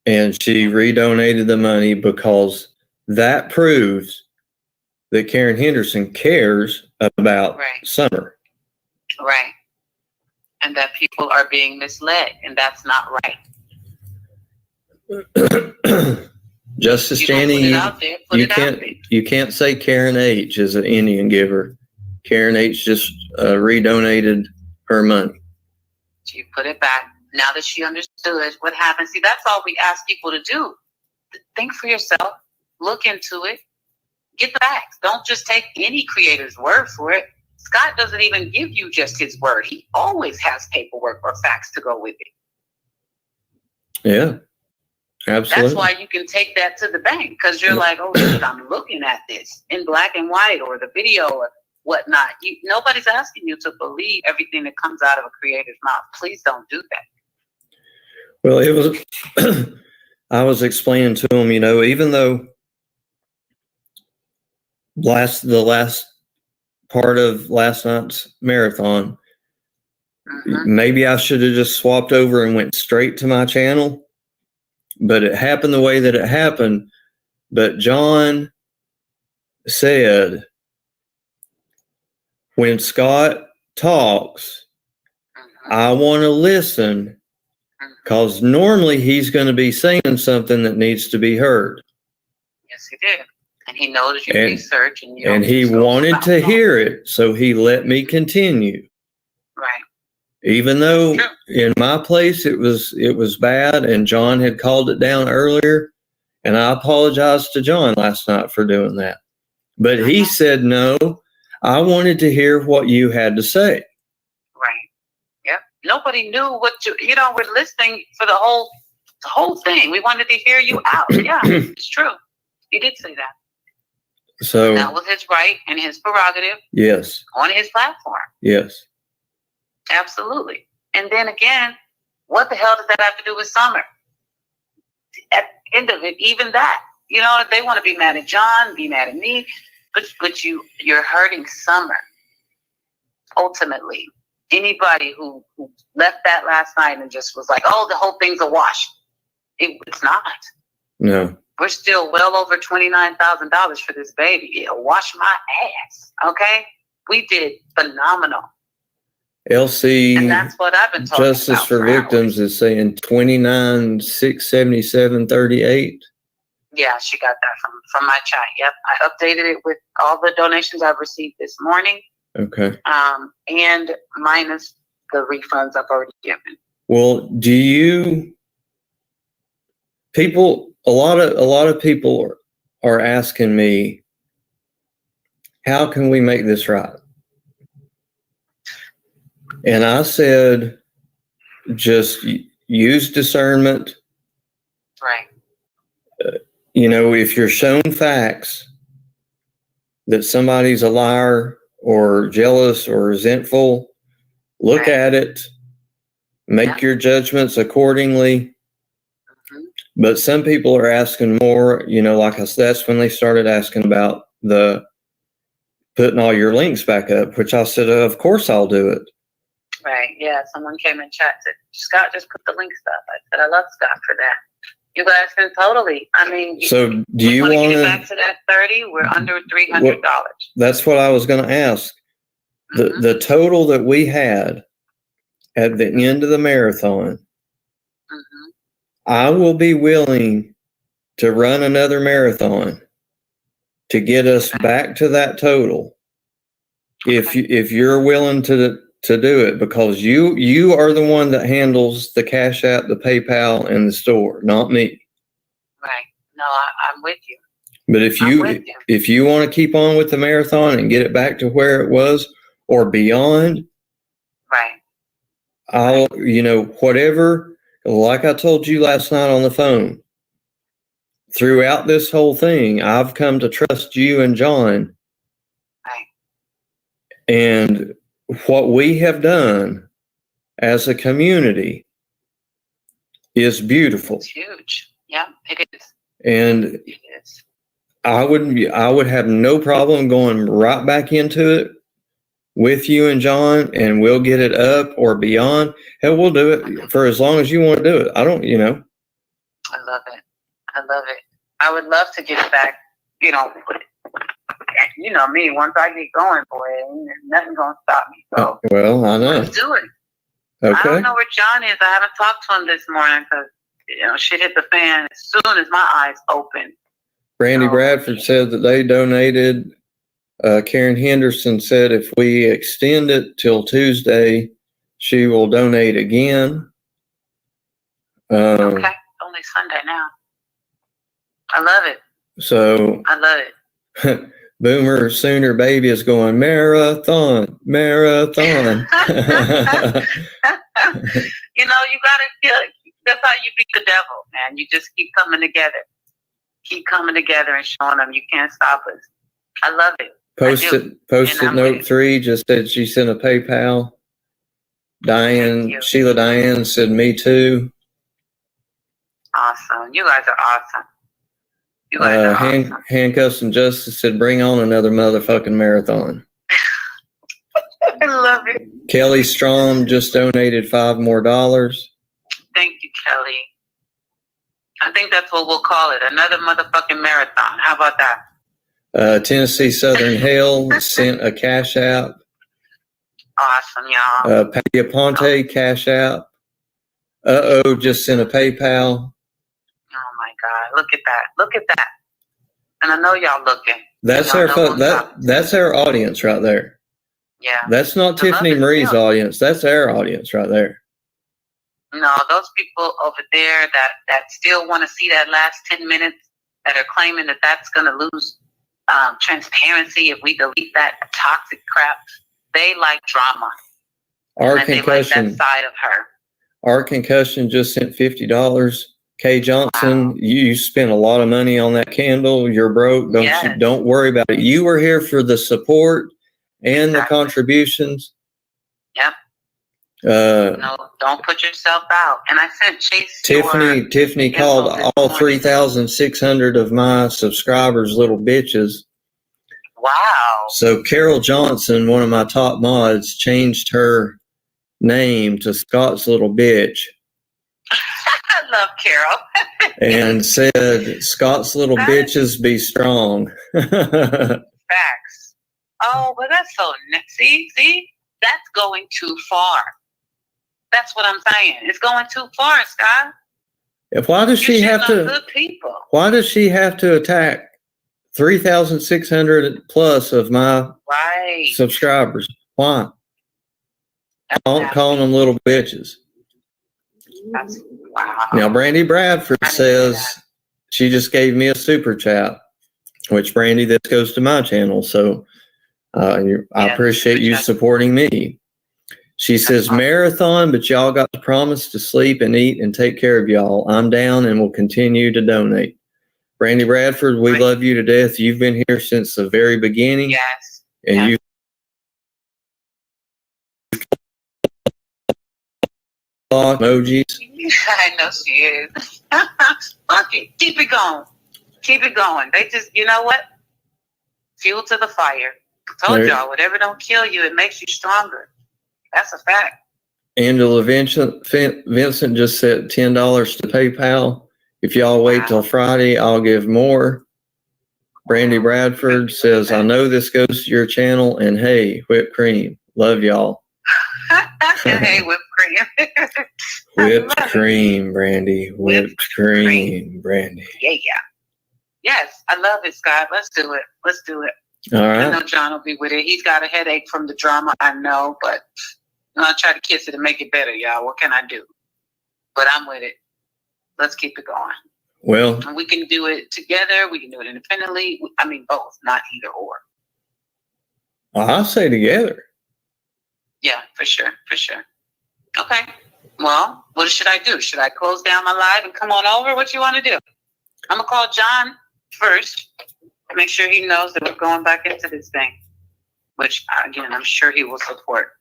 And she redonated the money, because that proves that Karen Henderson cares about Summer. Right. And that people are being misled, and that's not right. Justice Janie, you can't say Karen H is an Indian giver. Karen H just redonated her money. She put it back. Now that she understood what happened. See, that's all we ask people to do. Think for yourself. Look into it. Get the facts. Don't just take any creator's word for it. Scott doesn't even give you just his word. He always has paperwork or facts to go with it. Yeah. Absolutely. That's why you can take that to the bank, because you're like, oh, shit, I'm looking at this in black and white, or the video or whatnot. Nobody's asking you to believe everything that comes out of a creator's mouth. Please don't do that. Well, it was, I was explaining to him, even though the last part of last night's marathon, maybe I should have just swapped over and went straight to my channel. But it happened the way that it happened. But John said, when Scott talks, I want to listen, because normally he's going to be saying something that needs to be heard. Yes, he did. And he knows you research. And he wanted to hear it, so he let me continue. Right. Even though in my place it was bad, and John had called it down earlier, and I apologized to John last night for doing that. But he said, no, I wanted to hear what you had to say. Right. Yep. Nobody knew what we're listening for the whole thing. We wanted to hear you out. Yeah, it's true. He did say that. So that was his right and his prerogative. Yes. On his platform. Yes. Absolutely. And then again, what the hell does that have to do with Summer? At the end of it, even that, they want to be mad at John, be mad at me, but you're hurting Summer. Ultimately, anybody who left that last night and just was like, oh, the whole thing's a wash. It's not. No. We're still well over $29,000 for this baby. It'll wash my ass. Okay? We did phenomenal. LC, and that's what I've been talking Justice about for Victims hours. is saying 29,677.38. Yeah, she got that from my chat. Yep. I updated it with all the donations I've received this morning. Okay. And minus the refunds I've already given. Well, a lot of people are asking me, how can we make this right? And I said, just use discernment. Right. If you're shown facts that somebody's a liar or jealous or resentful, look at it, make your judgments accordingly. Mm-hmm. But some people are asking more, like I said, that's when they started asking about the putting all your links back up, which I said, of course I'll do it. Right. Yeah. Someone came in chat and said, Scott, just put the links up. I said, I love Scott for that. You guys can totally. I mean, so do you want to get back to that 30? We're under $300. That's what I was going to ask. Mm-hmm. The total that we had at the end of the marathon, mm-hmm. I will be willing to run another marathon to get us back to that total. If you're willing to do it, because you are the one that handles the Cash App, the PayPal, and the store, not me. Right. No, I'm with you. But if you want to keep on with the marathon and get it back to where it was or beyond, right. I'll whatever. Like I told you last night on the phone, throughout this whole thing, I've come to trust you and John. Right. And what we have done as a community is beautiful. It's huge. Yeah, it is. And it is. I would have no problem going right back into it with you and John, and we'll get it up or beyond. Hell, we'll do it for as long as you want to do it. I don't, I love it. I love it. I would love to get it back, me, once I get going, boy, nothing's going to stop me. So, well, I know. Let's do it. Okay. I don't know where John is. I haven't talked to him this morning because, shit hit the fan as soon as my eyes opened. Brandy Bradford said that they donated. Karen Henderson said if we extend it till Tuesday, she will donate again. Okay. Only Sunday now. I love it. So I love it. Boomer Sooner Baby is going marathon. You gotta that's how you beat the devil, man. You just keep coming together and showing them you can't stop us. I love it. Posted note 3 just said she sent a PayPal. Sheila Diane said me too. Awesome. You guys are awesome. Awesome. Handcuffs and Justice said bring on another motherfucking marathon. I love it. Kelly Strom just donated $5 more. Thank you, Kelly. I think that's what we'll call it. Another motherfucking marathon. How about that? Tennessee Southern Hell sent a Cash App. Awesome, y'all. Patty Aponte, Cash App. Just sent a PayPal. Oh my God! Look at that! And I know y'all looking. That's our audience right there. Yeah. That's not Tiffany Marie's audience. That's our audience right there. No, those people over there that still want to see that last 10 minutes, that are claiming that that's going to lose transparency if we delete that toxic crap. They like drama. Our concussion. They like that side of her. Our concussion just sent $50. Kay Johnson, You spent a lot of money on that candle. You're broke. Don't worry about it. You were here for the support and the contributions. Yep. No, don't put yourself out. And I sent Chase. Tiffany called all 3,600 of my subscribers little bitches. Wow. So Carol Johnson, one of my top mods, changed her name to Scott's little bitch. I love Carol. And said, Scott's little bitches be strong. Facts. Oh, but that's so, see, that's going too far. That's what I'm saying. It's going too far, Scott. Why does she have to? Good people. Why does she have to attack 3,600 plus of my subscribers? Why? Calling them little bitches. Wow. Now, Brandy Bradford says she just gave me a super chat, which, Brandy, this goes to my channel. So I appreciate you supporting me. She says, marathon, but y'all got to promise to sleep and eat and take care of y'all. I'm down and will continue to donate. Brandy Bradford, we love you to death. You've been here since the very beginning. Yes. And you emojis. I know she is. Fuck it. Keep it going. Keep it going. They just, you know what? Fuel to the fire. I told y'all, whatever don't kill you, it makes you stronger. That's a fact. Angela Vincent just said $10 to PayPal. If y'all wait till Friday, I'll give more. Brandy Bradford says, I know this goes to your channel, and hey, whipped cream. Love y'all. Hey, whipped cream. Whipped cream, Brandy. Whipped cream, Brandy. Yeah. Yes, I love it, Scott. Let's do it. All right. I know John will be with it. He's got a headache from the drama, I know, but I'll try to kiss it and make it better, y'all. What can I do? But I'm with it. Let's keep it going. Well, and we can do it together. We can do it independently. I mean, both, not either or. I'll say together. Yeah, for sure. Okay. Well, what should I do? Should I close down my live and come on over? What you want to do? I'm going to call John first. Make sure he knows that we're going back into this thing. Which, again, I'm sure he will support.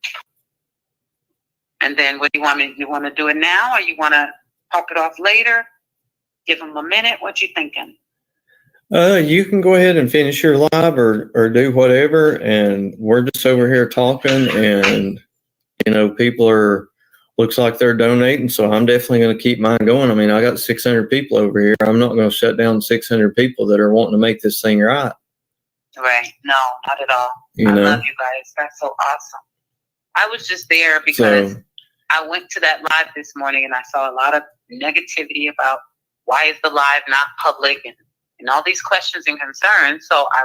And then what do you want me? You want to do it now, or you want to pop it off later? Give him a minute. What you thinking? You can go ahead and finish your live or do whatever, and we're just over here talking, and people looks like they're donating, so I'm definitely going to keep mine going. I mean, I got 600 people over here. I'm not going to shut down 600 people that are wanting to make this thing right. Right? No, not at all. I love you guys. That's so awesome. I was just there because I went to that live this morning and I saw a lot of negativity about why is the live not public and all these questions and concerns. So I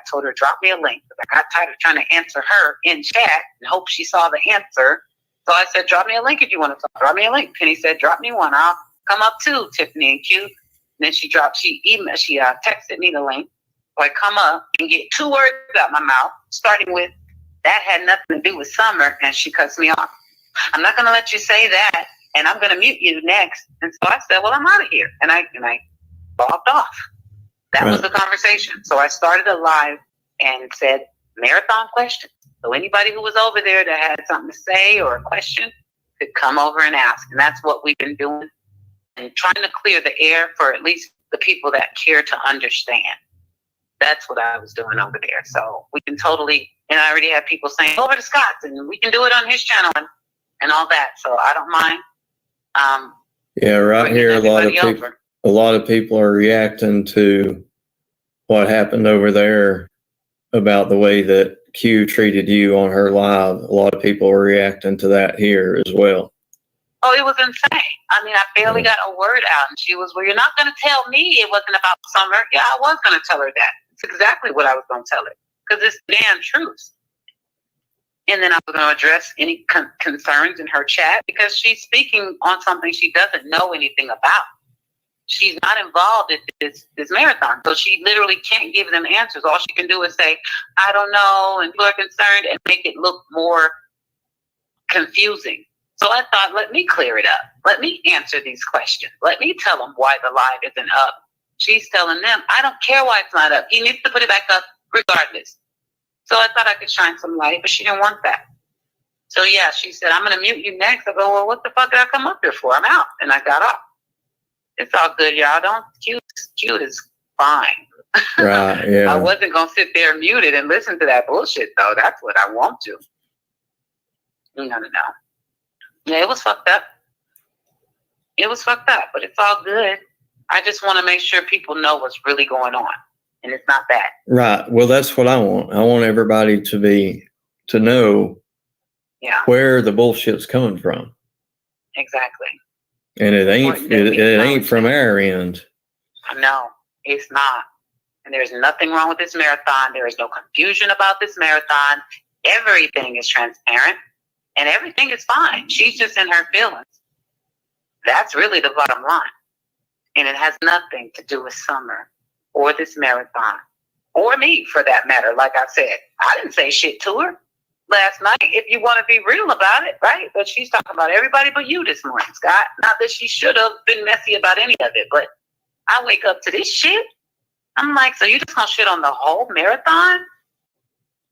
told her, drop me a link, because I got tired of trying to answer her in chat and hope she saw the answer. So I said, drop me a link if you want to talk. Drop me a link. Penny said, drop me one. I'll come up too, Tiffany and Q. And then she texted me the link. So I come up and get 2 words out my mouth, starting with, that had nothing to do with summer, and she cuts me off. I'm not going to let you say that, and I'm going to mute you next. And so I said, well, I'm out of here. And I logged off. That was the conversation. So I started a live and said, marathon questions. So anybody who was over there that had something to say or a question could come over and ask. And that's what we've been doing, and trying to clear the air for at least the people that care to understand. That's what I was doing over there. So we can totally, and I already have people saying, over to Scott's, and we can do it on his channel and all that. So I don't mind. Right here, a lot of people are reacting to what happened over there about the way that Q treated you on her live. A lot of people are reacting to that here as well. Oh, it was insane. I mean, I barely got a word out. And she was, well, you're not going to tell me it wasn't about summer. Yeah, I was going to tell her that. It's exactly what I was going to tell her, because it's the damn truth. And then I was going to address any concerns in her chat, because she's speaking on something she doesn't know anything about. She's not involved in this marathon, so she literally can't give them answers. All she can do is say, I don't know, and people are concerned, and make it look more confusing. So I thought, let me clear it up. Let me answer these questions. Let me tell them why the live isn't up. She's telling them, I don't care why it's not up. He needs to put it back up regardless. So I thought I could shine some light, but she didn't want that. So yeah, she said, I'm going to mute you next. I go, well, what the fuck did I come up here for? I'm out. And I got off. It's all good, y'all. Cute is fine. Right, yeah. I wasn't going to sit there muted and listen to that bullshit, though. That's what I want to. No. Yeah, it was fucked up. It was fucked up, but it's all good. I just want to make sure people know what's really going on, and it's not that. Right. Well, that's what I want. I want everybody to know where the bullshit's coming from. Exactly. And it ain't from our end. No, it's not. And there's nothing wrong with this marathon. There is no confusion about this marathon. Everything is transparent and everything is fine. She's just in her feelings. That's really the bottom line. And it has nothing to do with Summer or this marathon or me for that matter. Like I said, I didn't say shit to her last night, if you want to be real about it, right? But she's talking about everybody but you this morning, Scott. Not that she should have been messy about any of it, but I wake up to this shit. I'm like, so you just gonna shit on the whole marathon?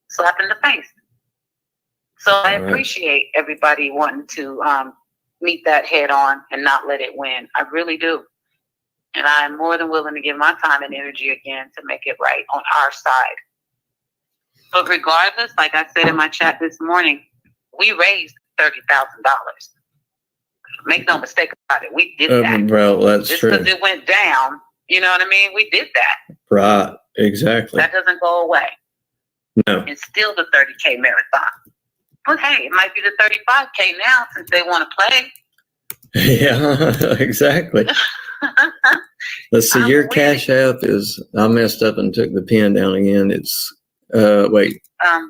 Slap in the face. So I appreciate everybody wanting to meet that head on and not let it win. I really do. And I am more than willing to give my time and energy again to make it right on our side. But regardless, like I said in my chat this morning, we raised $30,000. Make no mistake about it. We did that. Well, that's just true. Just because it went down, you know what I mean? We did that. Right. Exactly. That doesn't go away. No. It's still the 30K marathon. But hey, it might be the 35K now since they want to play. Yeah, exactly. Let's see. Your Cash App is, I messed up and took the pen down again. It's,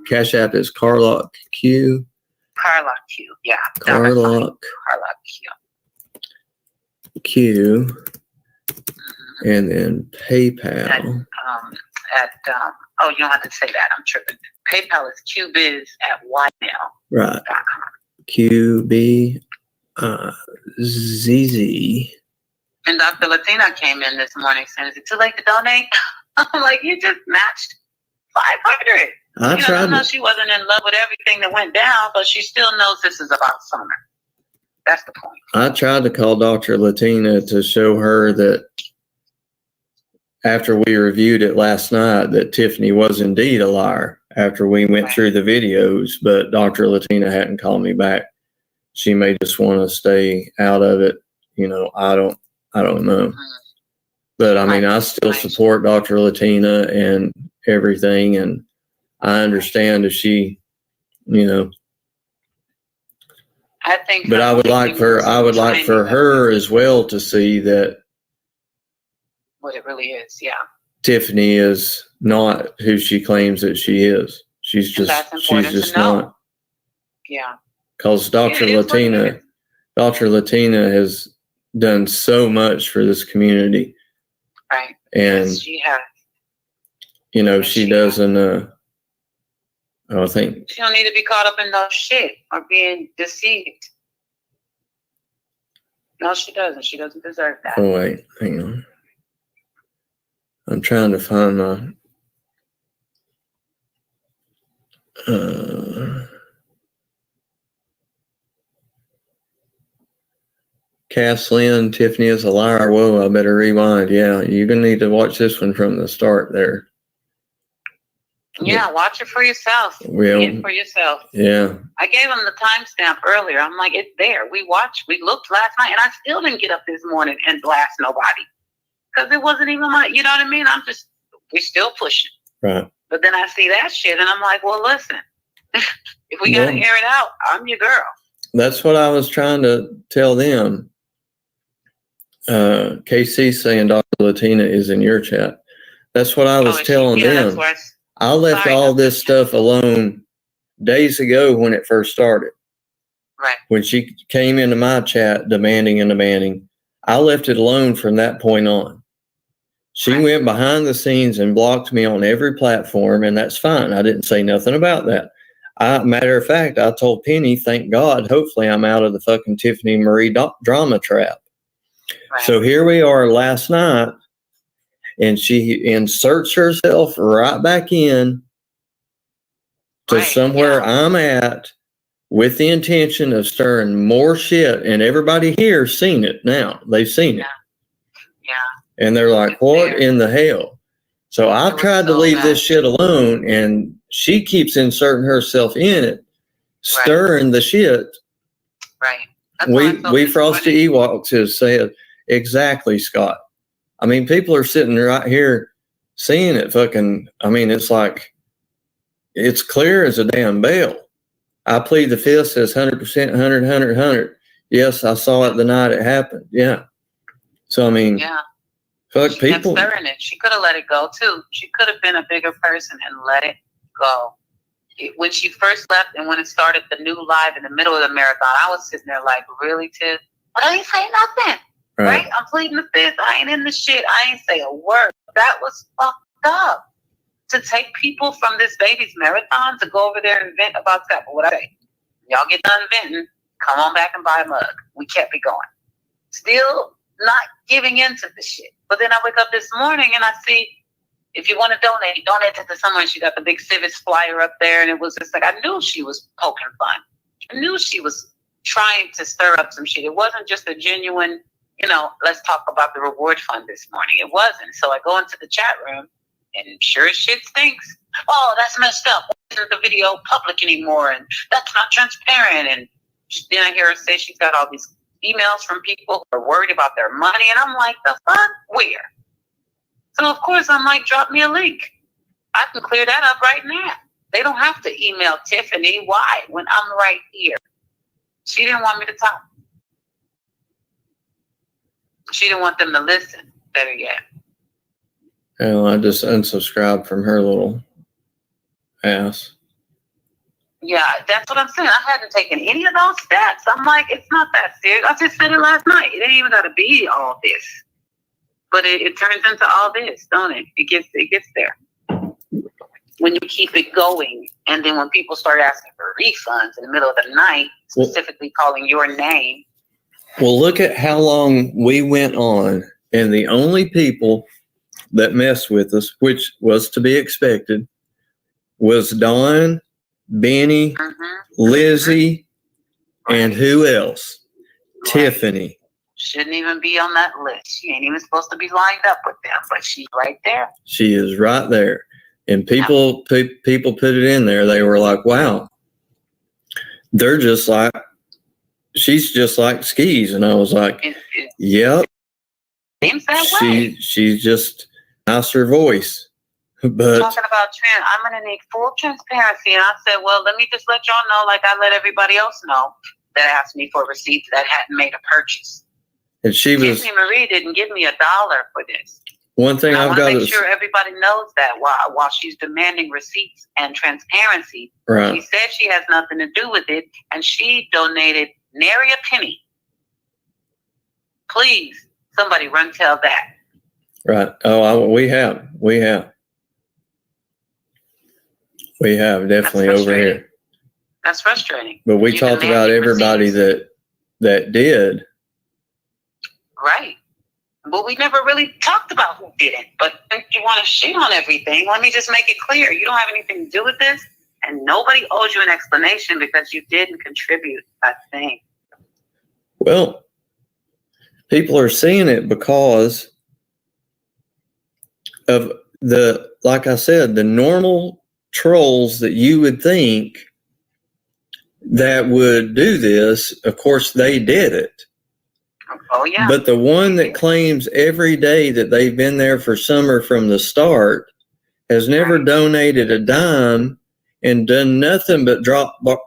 Cash App is Carlock Q. Carlock Q, yeah. Carlock Q. And then PayPal. Oh, you don't have to say that. I'm tripping. PayPal is qbiz@ymail.com. Right. QBZZ. And Dr. Latina came in this morning saying, is it too late to donate? I'm like, you just matched 500. I know she wasn't in love with everything that went down, but she still knows this is about Summer. That's the point. I tried to call Dr. Latina to show her that after we reviewed it last night, that Tiffany was indeed a liar after we went through the videos, but Dr. Latina hadn't called me back. She may just want to stay out of it. I don't know. But I mean, I still support Dr. Latina and everything. And I understand if she, I think, but I would like for her as well to see that what it really is. Yeah. Tiffany is not who she claims that she is. She's just not. Yeah. Because Dr. Latina has done so much for this community. Right. And yes, she has. She doesn't I think she don't need to be caught up in no shit or being deceived. No, she doesn't. She doesn't deserve that. Oh wait, hang on. I'm trying to find my Kathleen, Tiffany is a liar. Whoa, I better rewind. Yeah, you're going to need to watch this one from the start there. Yeah, watch it for yourself. Well, see it for yourself. Yeah. I gave them the timestamp earlier. I'm like, it's there. We looked last night, and I still didn't get up this morning and blast nobody. Because it wasn't even you know what I mean? We still pushing. Right. But then I see that shit, and I'm like, well, listen, if we got to air it out, I'm your girl. That's what I was trying to tell them. KC saying Dr. Latina is in your chat. That's what I was telling them. I left all this stuff alone days ago when it first started. Right. When she came into my chat demanding, I left it alone from that point on. She went behind the scenes and blocked me on every platform, and that's fine. I didn't say nothing about that. Matter of fact, I told Penny, thank God, hopefully I'm out of the fucking Tiffany Marie drama trap. Right. So here we are last night, and she inserts herself right back in to somewhere I'm at with the intention of stirring more shit, and everybody here seen it now. They've seen it. Yeah. And they're like, what in the hell? So I tried to leave this shit alone, and she keeps inserting herself in it, stirring the shit. Right. We Frosty Ewoks has said exactly, Scott. I mean, people are sitting right here seeing it fucking, I mean, it's like, it's clear as a damn bell. I plead the fifth, says 100%, 100, 100, 100. Yes, I saw it the night it happened. Yeah. So, I mean, fuck people. It. She could have let it go too. She could have been a bigger person and let it go. When she first left and when it started the new live in the middle of the marathon, I was sitting there like, really, Tiff? But I ain't say nothing. Right? I'm pleading the fifth. I ain't in the shit. I ain't say a word. That was fucked up. To take people from this baby's marathon to go over there and vent about that. But what I say, y'all get done venting, come on back and buy a mug. We kept it going. Still not giving into the shit. But then I wake up this morning and I see, if you want to donate it to someone. She got the big Civis flyer up there, and it was just like, I knew she was poking fun. I knew she was trying to stir up some shit. It wasn't just a genuine, let's talk about the reward fund this morning. It wasn't. So I go into the chat room, and sure as shit stinks. Oh, that's messed up. Why isn't the video public anymore? And that's not transparent. And then I hear her say she's got all these emails from people who are worried about their money. And I'm like, the fuck? Where? So, of course, I'm like, drop me a link. I can clear that up right now. They don't have to email Tiffany. Why? When I'm right here. She didn't want me to talk. She didn't want them to listen. Better yet. Well, I just unsubscribed from her little ass. Yeah, that's what I'm saying. I hadn't taken any of those steps. I'm like, it's not that serious. I just said it last night. It ain't even got to be all this. But it turns into all this, don't it? It gets there. When you keep it going, and then when people start asking for refunds in the middle of the night, specifically calling your name. Well, look at how long we went on, and the only people that messed with us, which was to be expected, was Dawn, Benny, Lizzie, and who else? Right. Tiffany. Shouldn't even be on that list. She ain't even supposed to be lined up with them, but she's right there. She is right there. And people put it in there. They were like, wow, they're just like, she's just like Skis. And I was like, yep. Seems that way. She's just nicer voice. But talking about I'm going to need full transparency. And I said, well, let me just let y'all know, like I let everybody else know that asked me for receipts that hadn't made a purchase. And Tiffany Marie didn't give me $1 for this. One thing I've got to make sure everybody knows that while she's demanding receipts and transparency, right. She said she has nothing to do with it, and she donated nary a penny. Please, somebody run tell that. Right. Oh, we have definitely over here. That's frustrating. But we talked about everybody receipts. that did. Right. But we never really talked about who didn't. But if you want to shit on everything, let me just make it clear. You don't have anything to do with this, and nobody owes you an explanation because you didn't contribute a thing. Well, people are seeing it because of like I said, the normal trolls that you would think that would do this. Of course, they did it. Oh, yeah. But the one that claims every day that they've been there for summer from the start has never donated a dime and done nothing but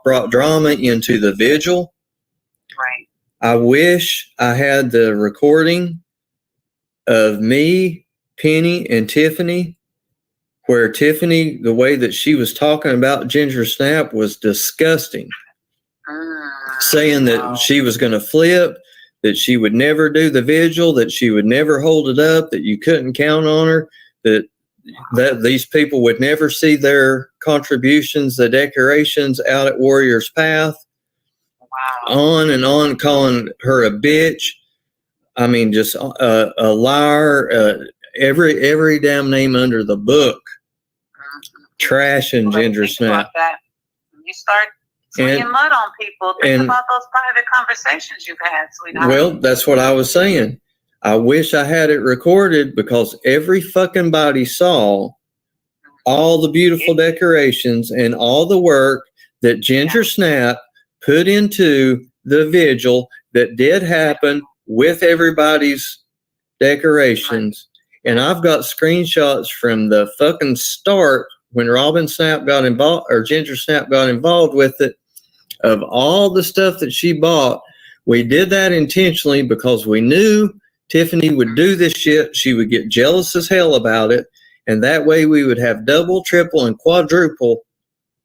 brought drama into the vigil. Right. I wish I had the recording of me, Penny, and Tiffany, where Tiffany, the way that she was talking about Ginger Snap was disgusting. Saying that she was going to flip, that she would never do the vigil, that she would never hold it up, that you couldn't count on her, that these people would never see their contributions, the decorations out at Warrior's Path. Wow. On and on, calling her a bitch. I mean, just a liar, every damn name under the book. Trash and Ginger Snap. You start swinging mud on people. Think about those private conversations you've had, sweetheart. Well, that's what I was saying. I wish I had it recorded because every fucking body saw all the beautiful decorations and all the work that Ginger Snap put into the vigil that did happen with everybody's decorations. And I've got screenshots from the fucking start when Robin Snap got involved, or Ginger Snap got involved with it, of all the stuff that she bought. We did that intentionally because we knew Tiffany would do this shit. She would get jealous as hell about it. And that way we would have double, triple, and quadruple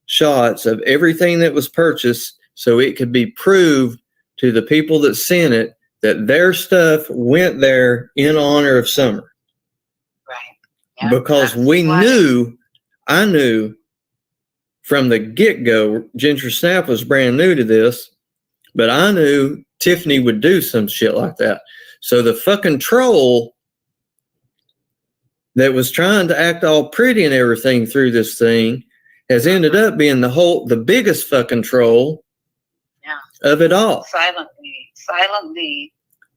shots of everything that was purchased, so it could be proved to the people that sent it that their stuff went there in honor of Summer. Right. Yep, because I knew from the get-go, Ginger Snap was brand new to this, but I knew Tiffany would do some shit like that. So the fucking troll that was trying to act all pretty and everything through this thing has ended up being the biggest fucking troll of it all. Silently,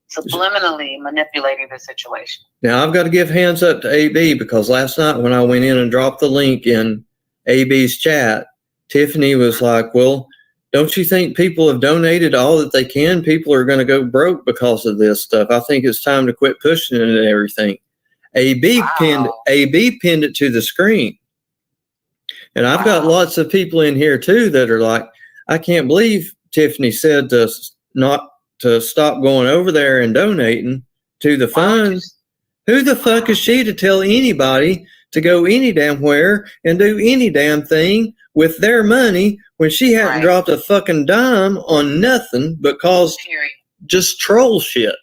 subliminally manipulating the situation. Now, I've got to give hands up to AB, because last night when I went in and dropped the link in AB's chat, Tiffany was like, well, don't you think people have donated all that they can? People are going to go broke because of this stuff. I think it's time to quit pushing it and everything. AB pinned it to the screen. And I've got lots of people in here too that are like, I can't believe Tiffany said not to stop going over there and donating to the funds. Who the fuck is she to tell anybody to go any damn where and do any damn thing with their money when she hadn't dropped a fucking dime on nothing but cause just troll shit?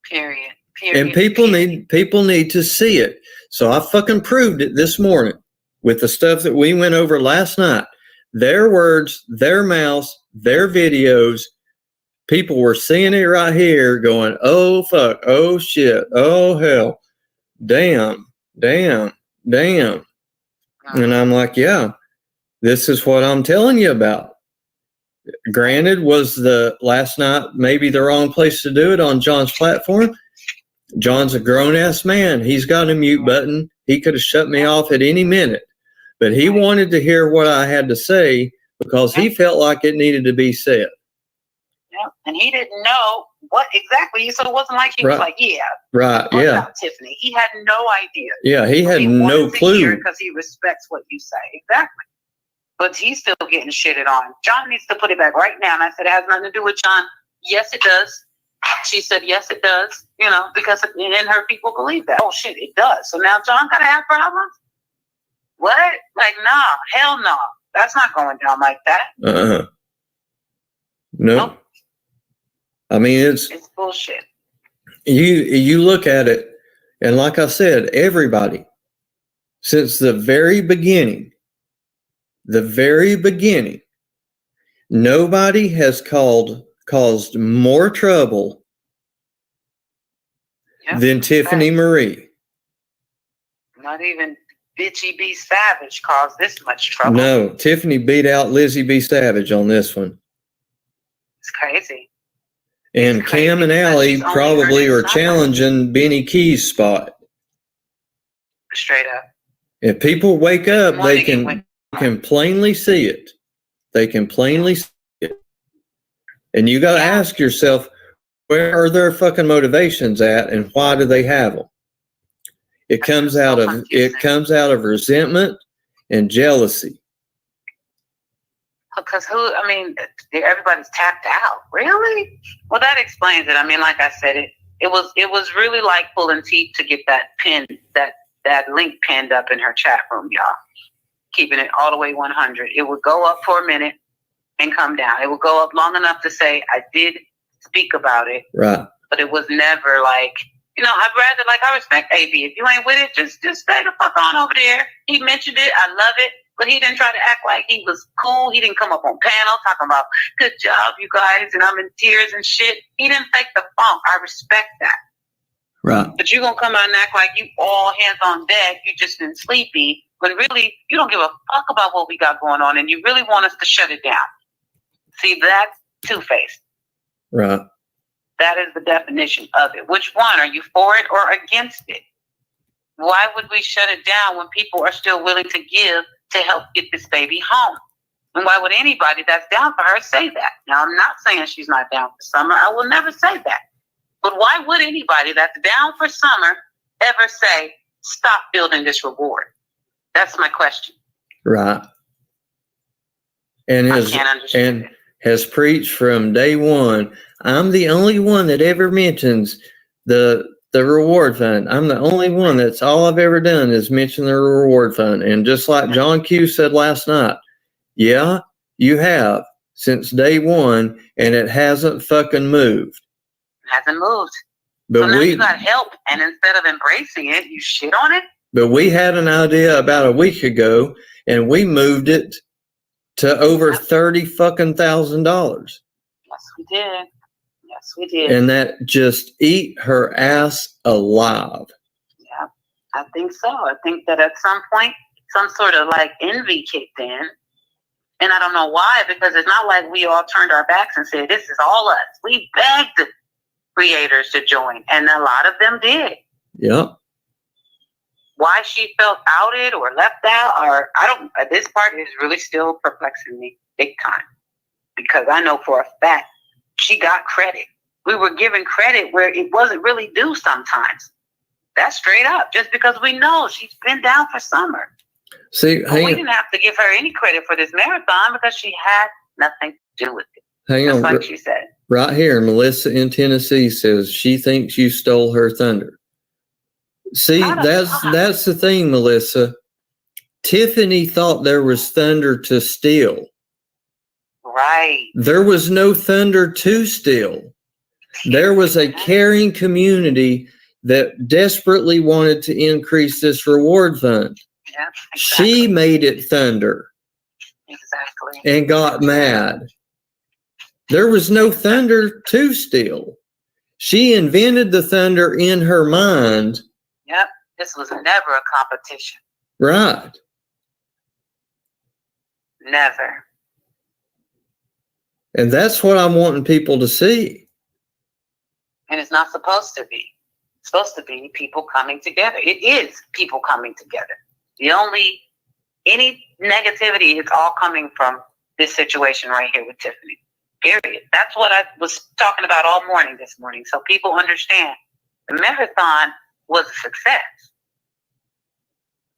Period. And people need to see it. So I fucking proved it this morning with the stuff that we went over last night. Their words, their mouths, their videos. People were seeing it right here going, oh, fuck, oh, shit, oh, hell, damn. And I'm like, yeah, this is what I'm telling you about. Granted, was the last night maybe the wrong place to do it on John's platform? John's a grown-ass man. He's got a mute button. He could have shut me off at any minute. But he wanted to hear what I had to say because he felt like it needed to be said. Yeah, and he didn't know what exactly. So it wasn't like he was like, about Tiffany. He had no idea. Yeah, he had no clue. Because he respects what you say. Exactly. But he's still getting shitted on. John needs to put it back right now. And I said, it has nothing to do with John. Yes, it does. She said, yes, it does. You know, because and her people believe that. Oh, shit, it does. So now John got to have problems? What? Like, nah, hell no. That's not going down like that. No. Nope. I mean, it's bullshit. You look at it, and like I said, everybody, since the very beginning, nobody has caused more trouble than Tiffany Marie. Not even Bitchy B. Savage caused this much trouble. No, Tiffany beat out Lizzie B. Savage on this one. It's crazy. And Cam and Allie probably are challenging Benny Key's spot. Straight up. If people wake up, they can plainly see it. They can plainly see it. And you got to ask yourself, where are their fucking motivations at, and why do they have them? It comes out of resentment and jealousy. Because everybody's tapped out. Really? Well, that explains it. I mean, like I said, it was really like pulling teeth to get that pin, that link pinned up in her chat room, y'all. Keeping it all the way 100. It would go up for a minute and come down. It would go up long enough to say, I did speak about it. Right. But it was never like, I respect AB. If you ain't with it, just stay the fuck on over there. He mentioned it. I love it. But he didn't try to act like he was cool. He didn't come up on panel talking about, good job, you guys, and I'm in tears and shit. He didn't fake the funk. I respect that. Right. But you're going to come out and act like you all hands on deck. You just been sleepy. When really, you don't give a fuck about what we got going on, and you really want us to shut it down. See, that's two-faced. Right. That is the definition of it. Which one? Are you for it or against it? Why would we shut it down when people are still willing to give to help get this baby home? And why would anybody that's down for her say that? Now, I'm not saying she's not down for summer. I will never say that. But why would anybody that's down for summer ever say, stop building this reward? That's my question. Right. And I can't understand it. Has preached from day one. I'm the only one that ever mentions the reward fund. I'm the only one. That's all I've ever done is mention the reward fund. And just like John Q said last night, yeah, you have since day one, and it hasn't fucking moved. Hasn't moved. But so now you got help, and instead of embracing it, you shit on it. But we had an idea about a week ago, and we moved it to over $30,000. Yes, we did. Yes, we did. And that just eat her ass alive. Yeah, I think so. I think that at some point, some sort of like envy kicked in. And I don't know why, because it's not like we all turned our backs and said, this is all us. We begged creators to join, and a lot of them did. Yep. Why she felt outed or left out, or this part is really still perplexing me big time, because I know for a fact she got credit. We were giving credit where it wasn't really due sometimes. That's straight up, just because we know she's been down for summer. See, we didn't have to give her any credit for this marathon because she had nothing to do with it. Hang on. Like she said. Right here, Melissa in Tennessee says she thinks you stole her thunder. See, that's the thing, Melissa. Tiffany thought there was thunder to steal. Right. There was no thunder to steal. There was a caring community that desperately wanted to increase this reward fund. Yeah, exactly. She made it thunder. Exactly. And got mad. There was no thunder to steal. She invented the thunder in her mind. Yep. This was never a competition. Right. Never. And that's what I'm wanting people to see. And it's not supposed to be. It's supposed to be people coming together. It is people coming together. Any negativity is all coming from this situation right here with Tiffany. Period. That's what I was talking about all morning this morning. So people understand the marathon was a success.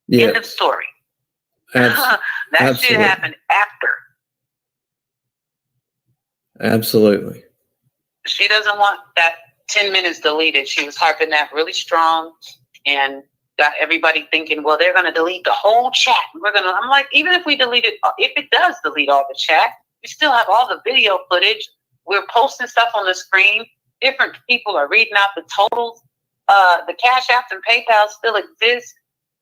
Yes. End of story. That should happen after. Absolutely. She doesn't want that 10 minutes deleted. She was harping that really strong and got everybody thinking, well, they're going to delete the whole chat. I'm like, even if we delete it, if it does delete all the chat, we still have all the video footage. We're posting stuff on the screen. Different people are reading out the totals. The Cash Apps and PayPal still exist.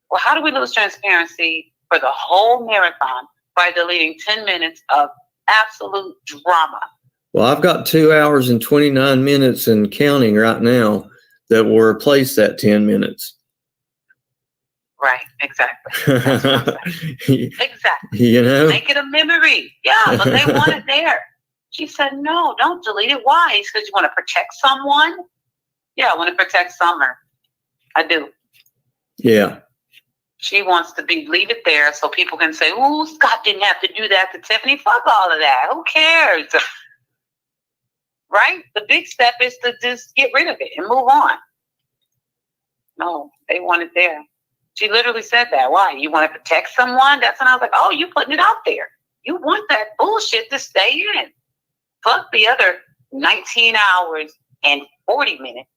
Well, how do we lose transparency for the whole marathon by deleting 10 minutes of absolute drama? Well, I've got 2 hours and 29 minutes and counting right now that will replace that 10 minutes. Right, exactly. That's what I'm saying. Exactly. You know? Make it a memory. Yeah, but they want it there. She said, no, don't delete it. Why? Because you want to protect someone? Yeah, I want to protect Summer. I do. Yeah. She wants to leave it there so people can say, oh, Scott didn't have to do that to Tiffany. Fuck all of that. Who cares? Right? The big step is to just get rid of it and move on. No, they want it there. She literally said that. Why? You want to protect someone? That's when I was like, oh, you putting it out there. You want that bullshit to stay in. Fuck the other 19 hours and 40 minutes,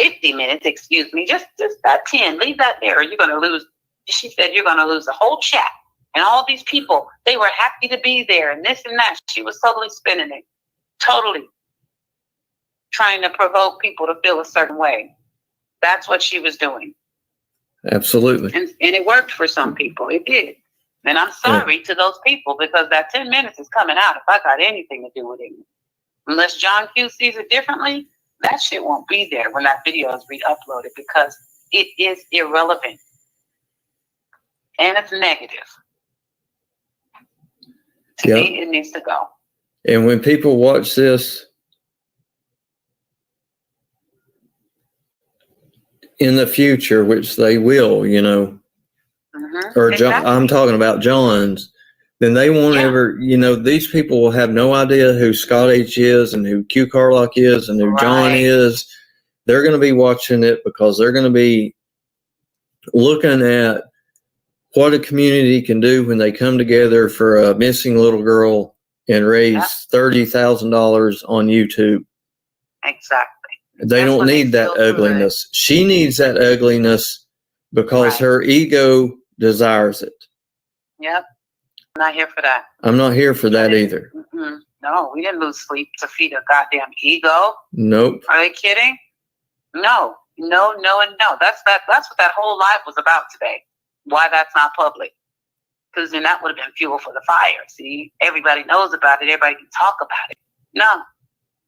50 minutes, excuse me. Just that 10. Leave that there. You're going to lose. She said you're going to lose the whole chat. And all these people, they were happy to be there and this and that. She was totally spinning it. Totally. Trying to provoke people to feel a certain way. That's what she was doing. Absolutely. And it worked for some people. It did. And I'm sorry to those people because that 10 minutes is coming out if I got anything to do with it. Unless John Q sees it differently, that shit won't be there when that video is re-uploaded because it is irrelevant. And it's negative. To me, it needs to go. And when people watch this in the future, which they will, you know, or exactly. I'm talking about John's, then they won't ever, these people will have no idea who Scott H is and who Q Carlock is and who John is. They're going to be watching it because they're going to be looking at what a community can do when they come together for a missing little girl and raise $30,000 on YouTube. Exactly. They don't need that ugliness. She needs that ugliness because her ego desires it. Yep. I'm not here for that. I'm not here for that either. Mm-hmm. No, we didn't lose sleep to feed a goddamn ego. Nope. Are they kidding? No, and no. That's what that whole live was about today. Why that's not public. Because then that would have been fuel for the fire. See, everybody knows about it. Everybody can talk about it. No.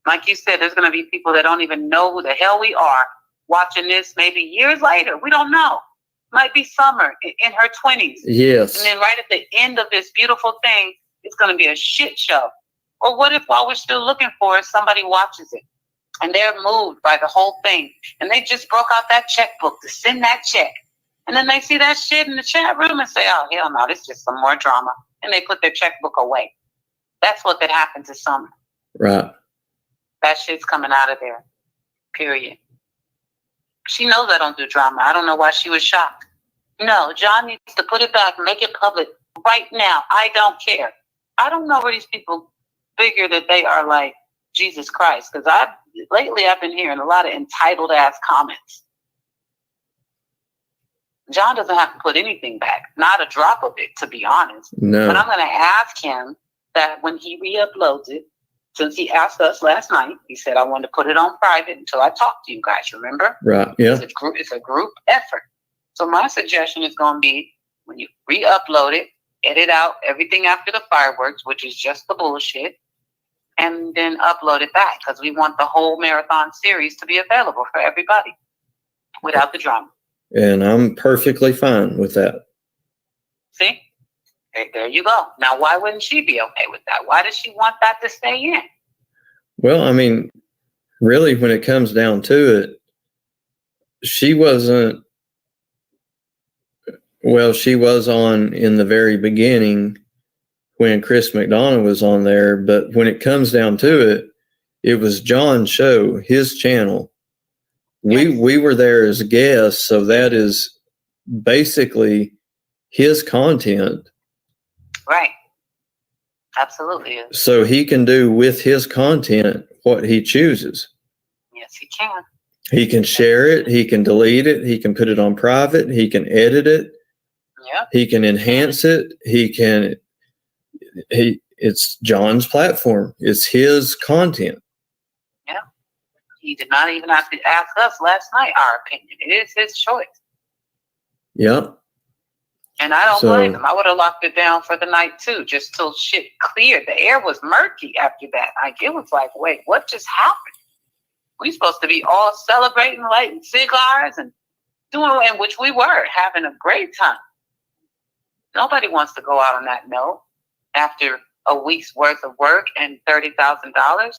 Like you said, there's going to be people that don't even know who the hell we are watching this maybe years later. We don't know. Might be Summer in her 20s. Yes. And then right at the end of this beautiful thing, it's going to be a shit show. Or what if while we're still looking for it, somebody watches it and they're moved by the whole thing and they just broke out that checkbook to send that check. And then they see that shit in the chat room and say, oh, hell no, this is just some more drama. And they put their checkbook away. That's what could happen to Summer. Right. That shit's coming out of there. Period. She knows I don't do drama. I don't know why she was shocked. No, John needs to put it back and make it public right now. I don't care. I don't know where these people figure that they are like Jesus Christ. Because lately I've been hearing a lot of entitled ass comments. John doesn't have to put anything back. Not a drop of it, to be honest. No. But I'm going to ask him that when he re-uploads it, since he asked us last night, he said, I want to put it on private until I talk to you guys, remember? Right, yeah. It's a group effort. So my suggestion is going to be when you re-upload it, edit out everything after the fireworks, which is just the bullshit, and then upload it back because we want the whole marathon series to be available for everybody without the drama. And I'm perfectly fine with that. See? There you go. Now, why wouldn't she be okay with that? Why does she want that to stay in? Well, I mean, really, when it comes down to it, she wasn't, well, she was on in the very beginning when Chris McDonough was on there. But when it comes down to it, it was John's show, his channel. Yes. We were there as guests. So that is basically his content. Right. Absolutely. So he can do with his content what he chooses. Yes, he can. He can share it. He can delete it. He can put it on private. He can edit it. Yep. He can enhance it. It's John's platform. It's his content. Yeah. He did not even have to ask us last night our opinion. It is his choice. Yep. And I don't blame him. I would have locked it down for the night too, just till shit cleared. The air was murky after that. Like it was like, wait, what just happened? We supposed to be all celebrating, lighting cigars and doing, and which we were having a great time. Nobody wants to go out on that note after a week's worth of work and $30,000.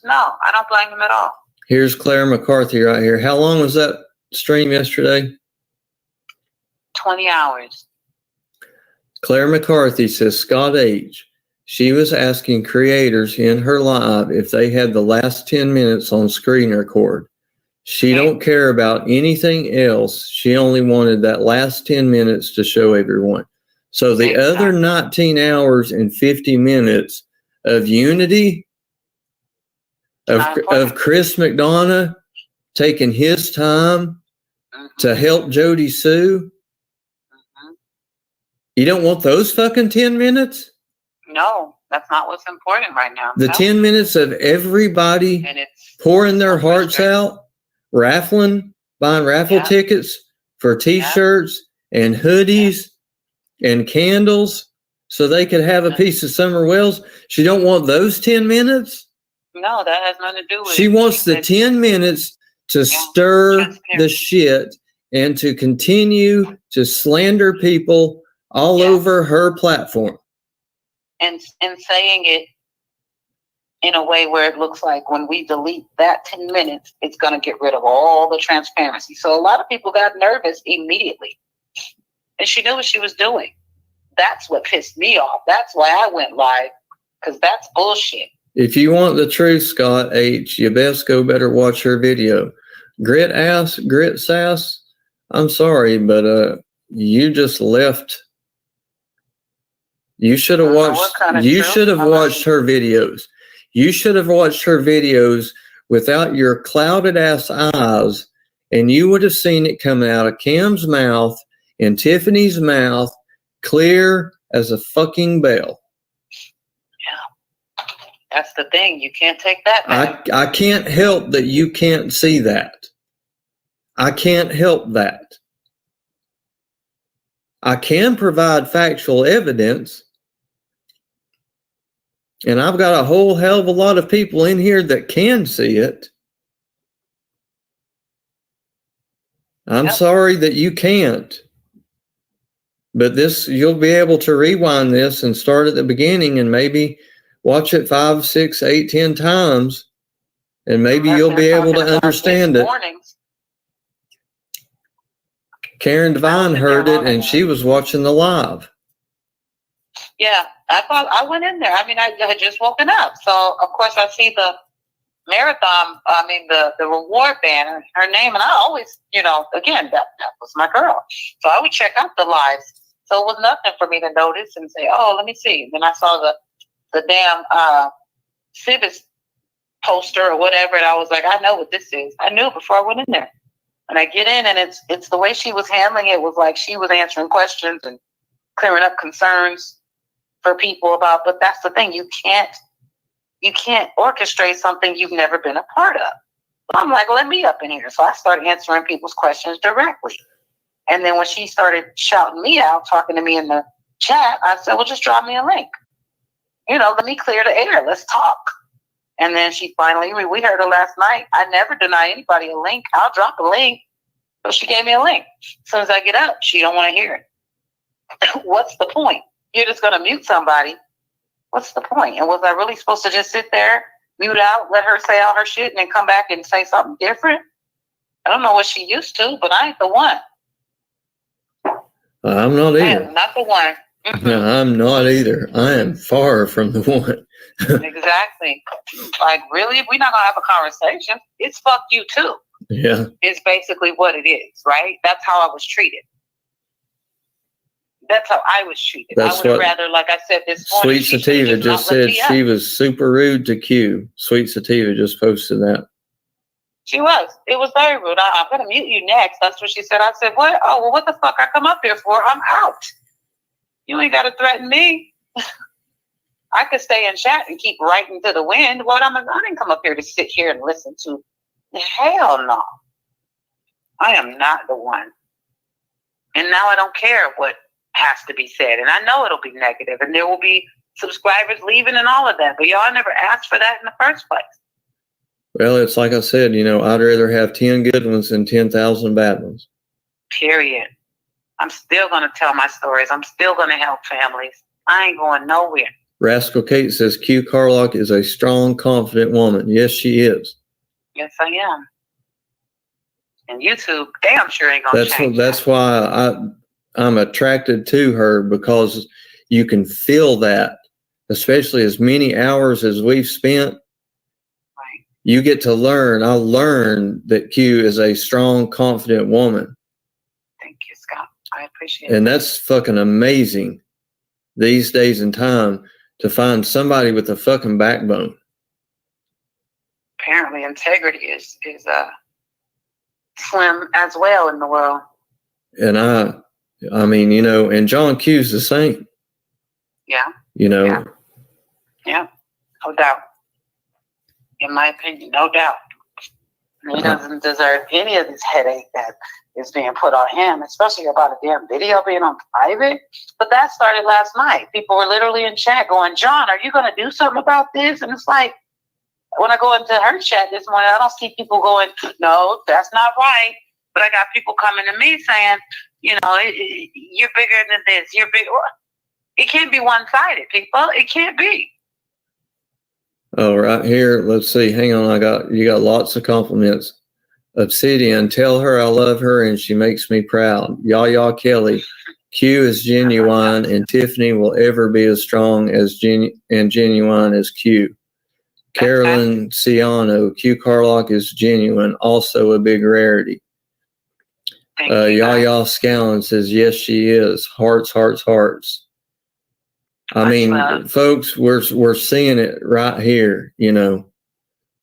No, I don't blame him at all. Here's Claire McCarthy right here. How long was that stream yesterday? 20 hours. Claire McCarthy says, Scott H. She was asking creators in her live if they had the last 10 minutes on screen record. She don't care about anything else. She only wanted that last 10 minutes to show everyone. So the other 19 hours and 50 minutes of unity, of Chris McDonough taking his time to help Jody Sue, you don't want those fucking 10 minutes? No, that's not what's important right now. The 10 minutes of everybody pouring their hearts out, raffling, buying raffle tickets for T-shirts and hoodies and candles so they could have a piece of Summer Wells. She don't want those 10 minutes? No, that has nothing to do with it. She wants the 10 minutes to stir the shit and to continue to slander people all over her platform. And saying it in a way where it looks like when we delete that 10 minutes, it's going to get rid of all the transparency. So a lot of people got nervous immediately. And she knew what she was doing. That's what pissed me off. That's why I went live, because that's bullshit. If you want the truth, Scott H., you best go better watch her video. Grit sass, I'm sorry, but you just left. You should have watched. You should have watched her videos. You should have watched her videos without your clouded ass eyes, and you would have seen it coming out of Cam's mouth and Tiffany's mouth, clear as a fucking bell. Yeah, that's the thing. You can't take that back. I can't help that you can't see that. I can't help that. I can provide factual evidence. And I've got a whole hell of a lot of people in here that can see it. I'm sorry that you can't. But this, you'll be able to rewind this and start at the beginning and maybe watch it 5, 6, 8, 10 times. And maybe you'll be able to understand it. Karen Devine heard it and she was watching the live. Yeah, I went in there. I mean, I had just woken up. So, of course, I see the marathon, the reward banner, her name. And I always, again, that was my girl. So I would check out the lives. So it was nothing for me to notice and say, oh, let me see. Then I saw the damn Civis poster or whatever. And I was like, I know what this is. I knew before I went in there. And I get in and it's the way she was handling it was like she was answering questions and clearing up concerns for people about, but that's the thing. You can't orchestrate something you've never been a part of. So I'm like, let me up in here. So I started answering people's questions directly. And then when she started shouting me out, talking to me in the chat, I said, well, just drop me a link. Let me clear the air. Let's talk. And then she finally, we heard her last night. I never deny anybody a link. I'll drop a link. So she gave me a link. As soon as I get up, she don't want to hear it. What's the point? You're just going to mute somebody. What's the point? And was I really supposed to just sit there, mute out, let her say all her shit, and then come back and say something different? I don't know what she used to, but I ain't the one. I'm not either. I am not the one. Mm-hmm. No, I'm not either. I am far from the one. Exactly. Like, really? We're not going to have a conversation. It's fuck you too. Yeah. It's basically what it is, right? That's how I was treated. That's how I was treated. I would have rather, like I said this morning, Sweet Sativa just said she was super rude to Q. Sweet Sativa just posted that. She was. It was very rude. I'm going to mute you next. That's what she said. I said, what? Oh, well, what the fuck I come up here for? I'm out. You ain't got to threaten me. I could stay in chat and keep writing to the wind. I didn't come up here to sit here and listen to. Hell no. I am not the one. And now I don't care what has to be said. And I know it'll be negative and there will be subscribers leaving and all of that. But y'all never asked for that in the first place. Well, it's like I said, I'd rather have 10 good ones than 10,000 bad ones. Period. I'm still going to tell my stories. I'm still going to help families. I ain't going nowhere. Rascal Kate says Q Carlock is a strong, confident woman. Yes, she is. Yes, I am. And YouTube damn sure ain't going to change. That's why I'm attracted to her, because you can feel that, especially as many hours as we've spent. Right. You get to learn. I learned that Q is a strong, confident woman. Thank you, Scott. I appreciate it. And that's fucking amazing these days and time to find somebody with a fucking backbone. Apparently integrity is slim as well in the world. And I mean, and John Q's the same. Yeah. Yeah. No doubt. In my opinion, no doubt. He doesn't deserve any of this headache that is being put on him, especially about a damn video being on private. But that started last night. People were literally in chat going, John, are you going to do something about this? And it's like, when I go into her chat this morning, I don't see people going, no, that's not right. But I got people coming to me saying, you're bigger than this. You're big. It can't be one-sided, people. It can't be. Oh, right here. Let's see. Hang on. You got lots of compliments. Obsidian, tell her I love her and she makes me proud. Yaya Kelly. Q is genuine, and Tiffany will ever be as strong as genuine as Q. Carolyn Ciano, Q Carlock is genuine, also a big rarity. Yaya Scallon says, yes, she is. Hearts, hearts, hearts. I mean, folks, we're seeing it right here. You know,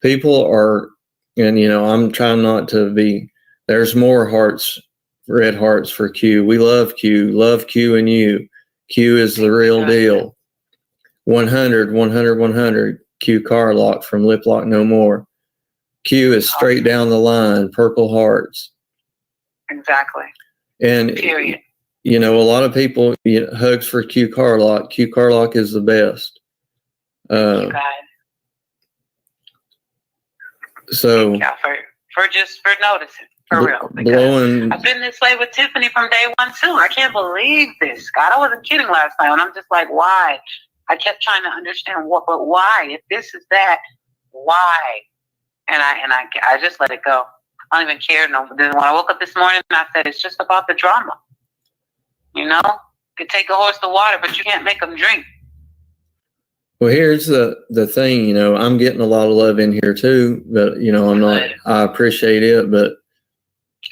people are, and you know, I'm trying not to be. There's more hearts, red hearts for Q. We love Q and you. Q is the real deal. 100, 100, 100. Q Carlock from Lip Lock No More. Q is straight down the line. Purple hearts. Exactly. And period. You know, a lot of people, hugs for Q Carlock. Q Carlock is the best. So for noticing, for real. I've been this way with Tiffany from day one too. I can't believe this. God, I wasn't kidding last night, and I'm just like, why? I kept trying to understand but why? If this is that, why? And I just let it go. I don't even care. No. Then when I woke up this morning, I said, it's just about the drama. You know, you could take a horse to water, but you can't make them drink. Well, here's the thing, you know, I'm getting a lot of love in here too, but you know, I appreciate it, but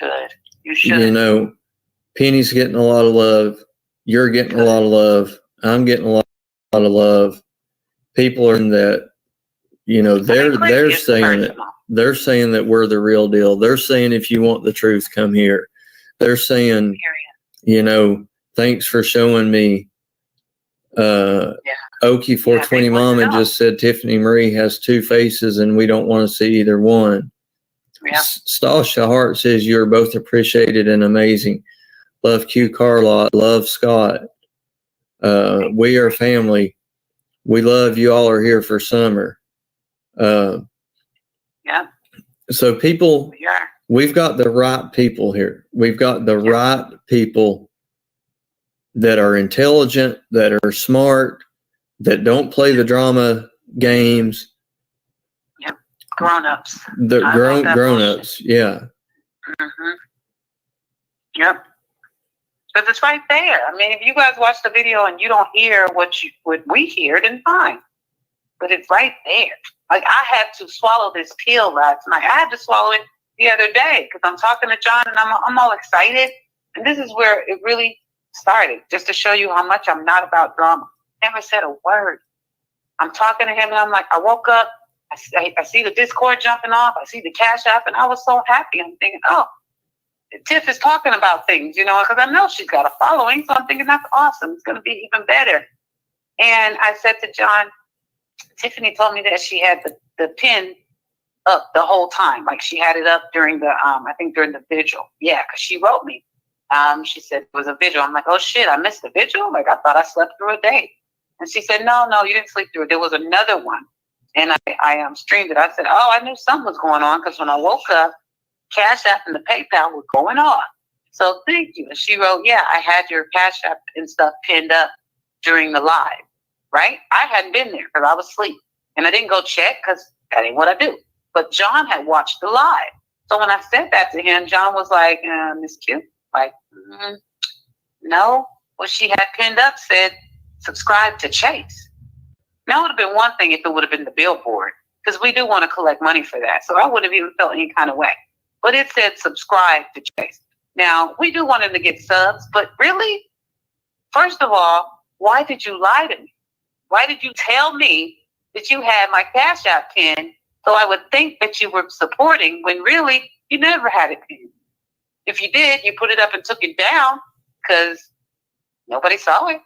good. You should. You know, Penny's getting a lot of love. You're getting a lot of love. I'm getting a lot of love. People are in that, you know, they're saying it. They're saying that we're the real deal. They're saying, if you want the truth, come here. They're saying, you know, thanks for showing me. Okie 420 Mama just said Tiffany Marie has two faces and we don't want to see either one. Yeah. Stasha Hart says you're both appreciated and amazing. Love Q Carlock. Love Scott. We are family. We love you all are here for summer. So people, we've got the right people here. We've got the right people that are intelligent, that are smart, that don't play the drama games. Yep. Grown-ups. The grown-ups, yeah. Mm-hmm. Yep. Because it's right there. I mean, if you guys watch the video and you don't hear what we hear, then fine. But it's right there. Like, I had to swallow this pill last night. I had to swallow it the other day because I'm talking to John and I'm all excited. And this is where it really started, just to show you how much I'm not about drama. Never said a word. I'm talking to him and I'm like, I woke up, I see the Discord jumping off, I see the Cash App, and I was so happy. I'm thinking, oh, Tiff is talking about things, you know, because I know she's got a following. So I'm thinking that's awesome. It's going to be even better. And I said to John, Tiffany told me that she had the pin up the whole time. Like she had it up during the, I think during the vigil. Yeah, because she wrote me. She said it was a vigil. I'm like, oh shit, I missed the vigil? Like I thought I slept through a day. And she said, no, you didn't sleep through it. There was another one. And I streamed it. I said, oh, I knew something was going on because when I woke up, Cash App and the PayPal were going off. So thank you. And she wrote, yeah, I had your Cash App and stuff pinned up during the live, right? I hadn't been there because I was asleep. And I didn't go check because that ain't what I do. But John had watched the live. So when I said that to him, John was like, Miss Q, like, no. What she had pinned up said, subscribe to Chase. Now it would have been one thing if it would have been the billboard, because we do want to collect money for that. So I wouldn't have even felt any kind of way. But it said subscribe to Chase. Now, we do want him to get subs, but really, first of all, why did you lie to me? Why did you tell me that you had my Cash App pin so I would think that you were supporting when really you never had it pinned? If you did, you put it up and took it down because nobody saw it.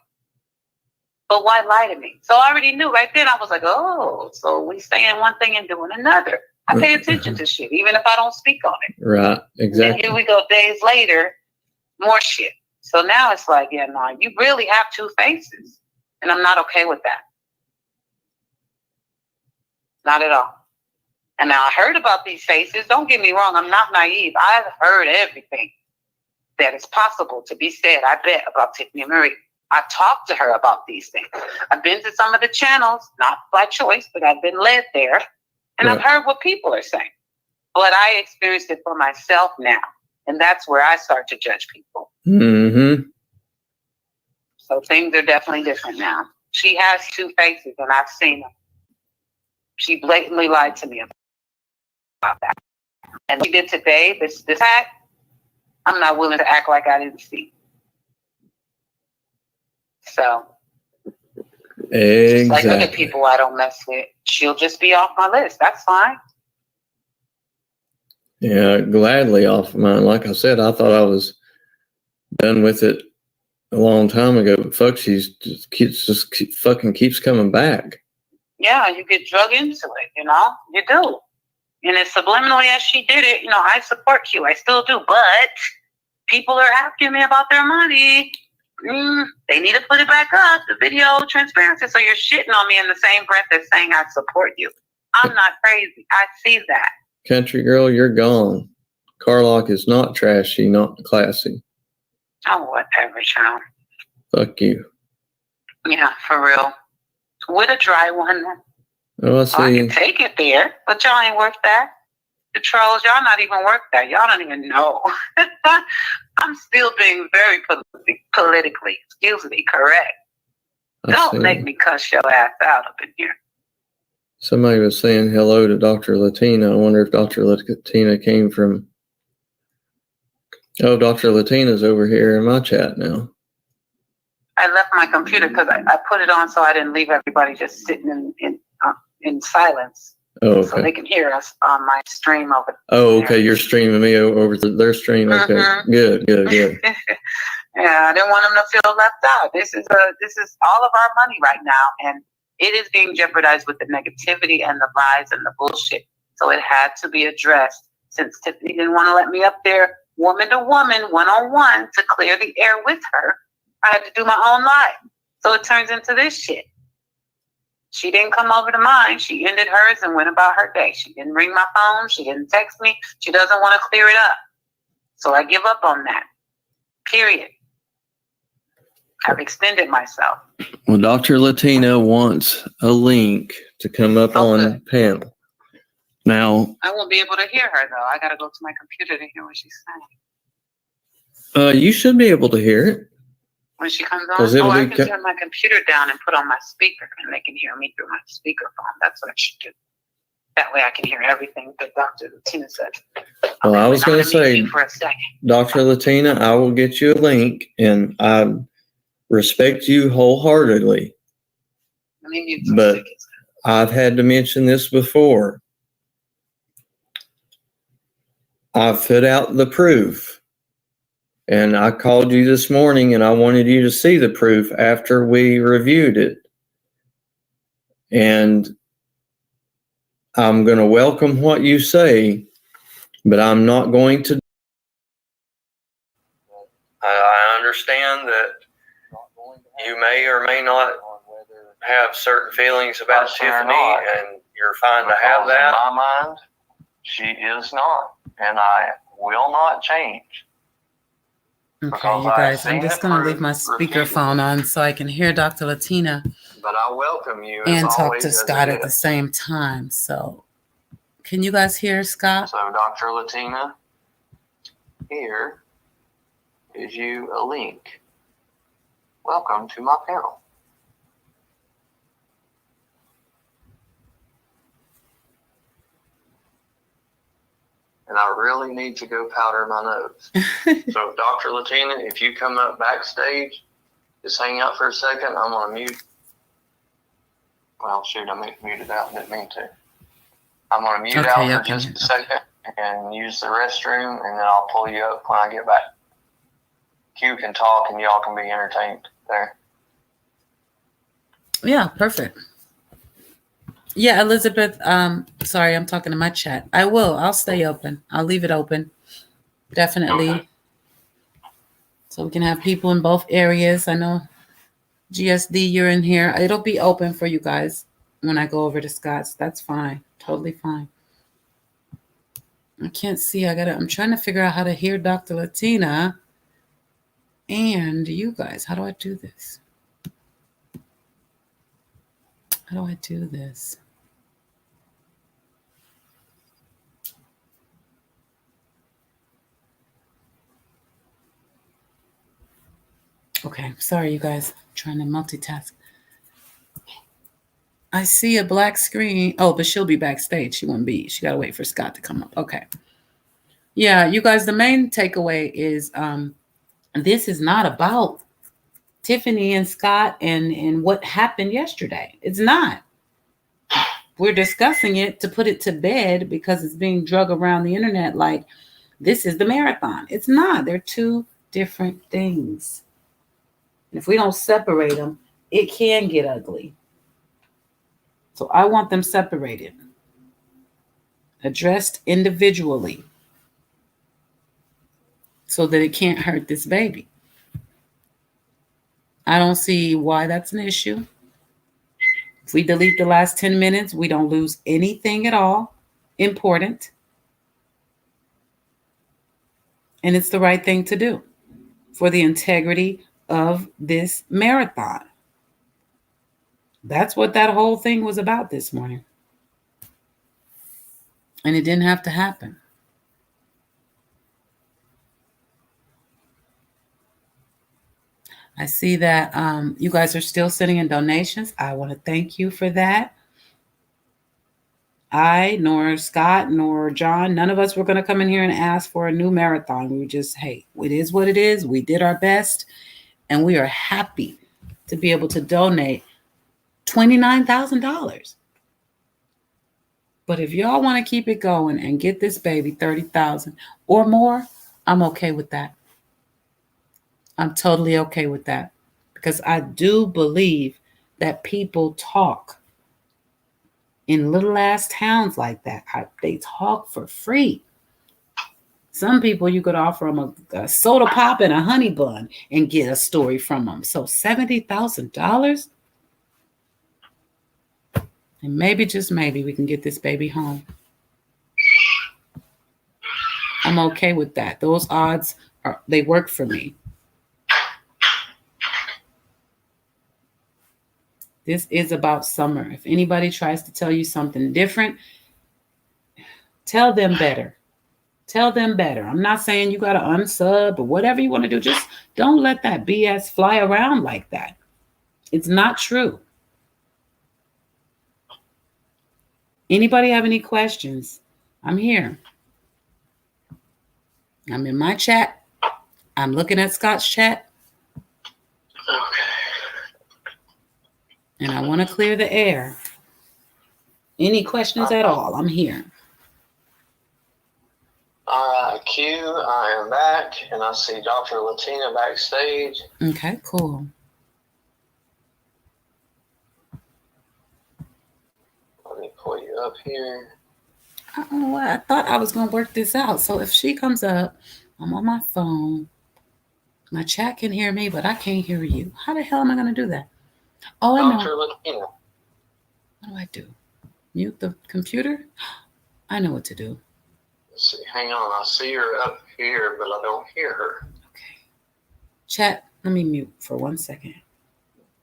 But why lie to me? So I already knew right then. I was like, oh, so we saying one thing and doing another. I pay attention to shit, even if I don't speak on it. Right, exactly. And here we go days later, more shit. So now it's like, yeah, no, you really have two faces. And I'm not okay with that. Not at all. And now I heard about these faces. Don't get me wrong. I'm not naive. I've heard everything that is possible to be said, I bet, about Tiffany Marie. I've talked to her about these things. I've been to some of the channels, not by choice, but I've been led there. And I've heard what people are saying. But I experienced it for myself now. And that's where I start to judge people. Mm-hmm. So things are definitely different now. She has two faces, and I've seen them. She blatantly lied to me about that. And she did today, this act, I'm not willing to act like I didn't see. So, Exactly. just like other people I don't mess with, she'll just be off my list. That's fine. Yeah, gladly off mine. Like I said, I thought I was done with it a long time ago, but fuck, she's just keeps coming back. Yeah, you get drug into it, you know? You do. And as subliminally as she did it, you know, I support you. I still do. But people are asking me about their money. They need to put it back up, the video transparency. So you're shitting on me in the same breath as saying I support you. I'm not crazy. I see that. Country girl, you're gone. Carlock is not trashy, not classy. Oh, whatever, child. Fuck you. Yeah, for real. With a dry one. Oh, I see. I can take it there, but y'all ain't worth that. The trolls, y'all not even worth that. Y'all don't even know. I'm still being very politically, excuse me, correct. Don't make me cuss your ass out up in here. Somebody was saying hello to Dr. Latina. I wonder if Dr. Latina came from... Oh, Dr. Latina's over here in my chat now. I left my computer because I put it on so I didn't leave everybody just sitting in silence. Oh, okay. So they can hear us on my stream over there. Oh, okay. You're streaming me over to their stream. Okay. Mm-hmm. Good. Yeah, I didn't want them to feel left out. This is all of our money right now, and it is being jeopardized with the negativity and the lies and the bullshit. So it had to be addressed. Since Tiffany didn't want to let me up there, woman to woman, one-on-one, to clear the air with her, I had to do my own live. So it turns into this shit. She didn't come over to mine. She ended hers and went about her day. She didn't ring my phone. She didn't text me. She doesn't want to clear it up. So I give up on that. Period. I've extended myself. Well, Dr. Latina wants a link to come up on panel. Now, I won't be able to hear her, though. I got to go to my computer to hear what she's saying. You should be able to hear it. When she comes on, I can turn my computer down and put on my speaker, and they can hear me through my speakerphone. That's what I should do. That way I can hear everything that Dr. Latina said. Well, I was going to say, for a second. Dr. Latina, I will get you a link, and I respect you wholeheartedly. But I've had to mention this before. I've put out the proof. And I called you this morning and I wanted you to see the proof after we reviewed it. And I'm going to welcome what you say, but I'm not going to. I understand that you may or may not have certain feelings about Tiffany, and you're fine to have that. In my mind, she is not, and I will not change. Okay, you guys, I'm just going to leave my speakerphone on so I can hear Dr. Latina but I welcome you and talk to Scott at the same time. So, can you guys hear Scott? So, Dr. Latina, here is you a link. Welcome to my panel. And I really need to go powder my nose. So, Dr. Latina, if you come up backstage, just hang out for a second. I'm going to mute. Well, shoot, I muted out. Didn't mean to. I'm going to mute out for just a second and use the restroom, and then I'll pull you up when I get back. Q can talk, and y'all can be entertained there. Yeah, perfect. Yeah, Elizabeth, sorry, I'm talking to my chat. I'll stay open. I'll leave it open. Definitely. Okay. So we can have people in both areas. I know GSD, you're in here. It'll be open for you guys when I go over to Scott's. That's fine. Totally fine. I can't see. I'm trying to figure out how to hear Dr. Latina and you guys. How do I do this? How do I do this? Okay, sorry, you guys. I'm trying to multitask. I see a black screen. Oh, but she'll be backstage. She won't be. She got to wait for Scott to come up. Okay. Yeah, you guys, the main takeaway is this is not about Tiffany and Scott and what happened yesterday. It's not. We're discussing it to put it to bed because it's being drug around the internet like this is the marathon. It's not. They're two different things. If we don't separate them, it can get ugly. So I want them separated, addressed individually so that it can't hurt this baby. I don't see why that's an issue. If we delete the last 10 minutes, we don't lose anything at all important. And it's the right thing to do for the integrity of this marathon. That's what that whole thing was about this morning. And it didn't have to happen. I see that you guys are still sending in donations. I want to thank you for that. I, nor Scott, nor John, none of us were going to come in here and ask for a new marathon. We were just, hey, it is what it is. We did our best, and we are happy to be able to donate $29,000. But if y'all want to keep it going and get this baby 30,000 or more, I'm okay with that. I'm totally okay with that because I do believe that people talk in little ass towns like that. They talk for free. Some people you could offer them a soda pop and a honey bun and get a story from them. So $70,000, and maybe just maybe we can get this baby home. I'm okay with that. Those odds they work for me. This is about Summer. If anybody tries to tell you something different, tell them better. Tell them better. I'm not saying you got to unsub or whatever you want to do. Just don't let that BS fly around like that. It's not true. Anybody have any questions? I'm here. I'm in my chat. I'm looking at Scott's chat. And I want to clear the air. Any questions at all? I'm here. All right, Q, I am back, and I see Dr. Latina backstage. Okay, cool. Let me pull you up here. I thought I was going to work this out. So if she comes up, I'm on my phone. My chat can hear me, but I can't hear you. How the hell am I going to do that? Oh, I know. Dr. Latina. What do I do? Mute the computer? I know what to do. Let's see, hang on. I see her up here, but I don't hear her. Okay. Chat, let me mute for 1 second.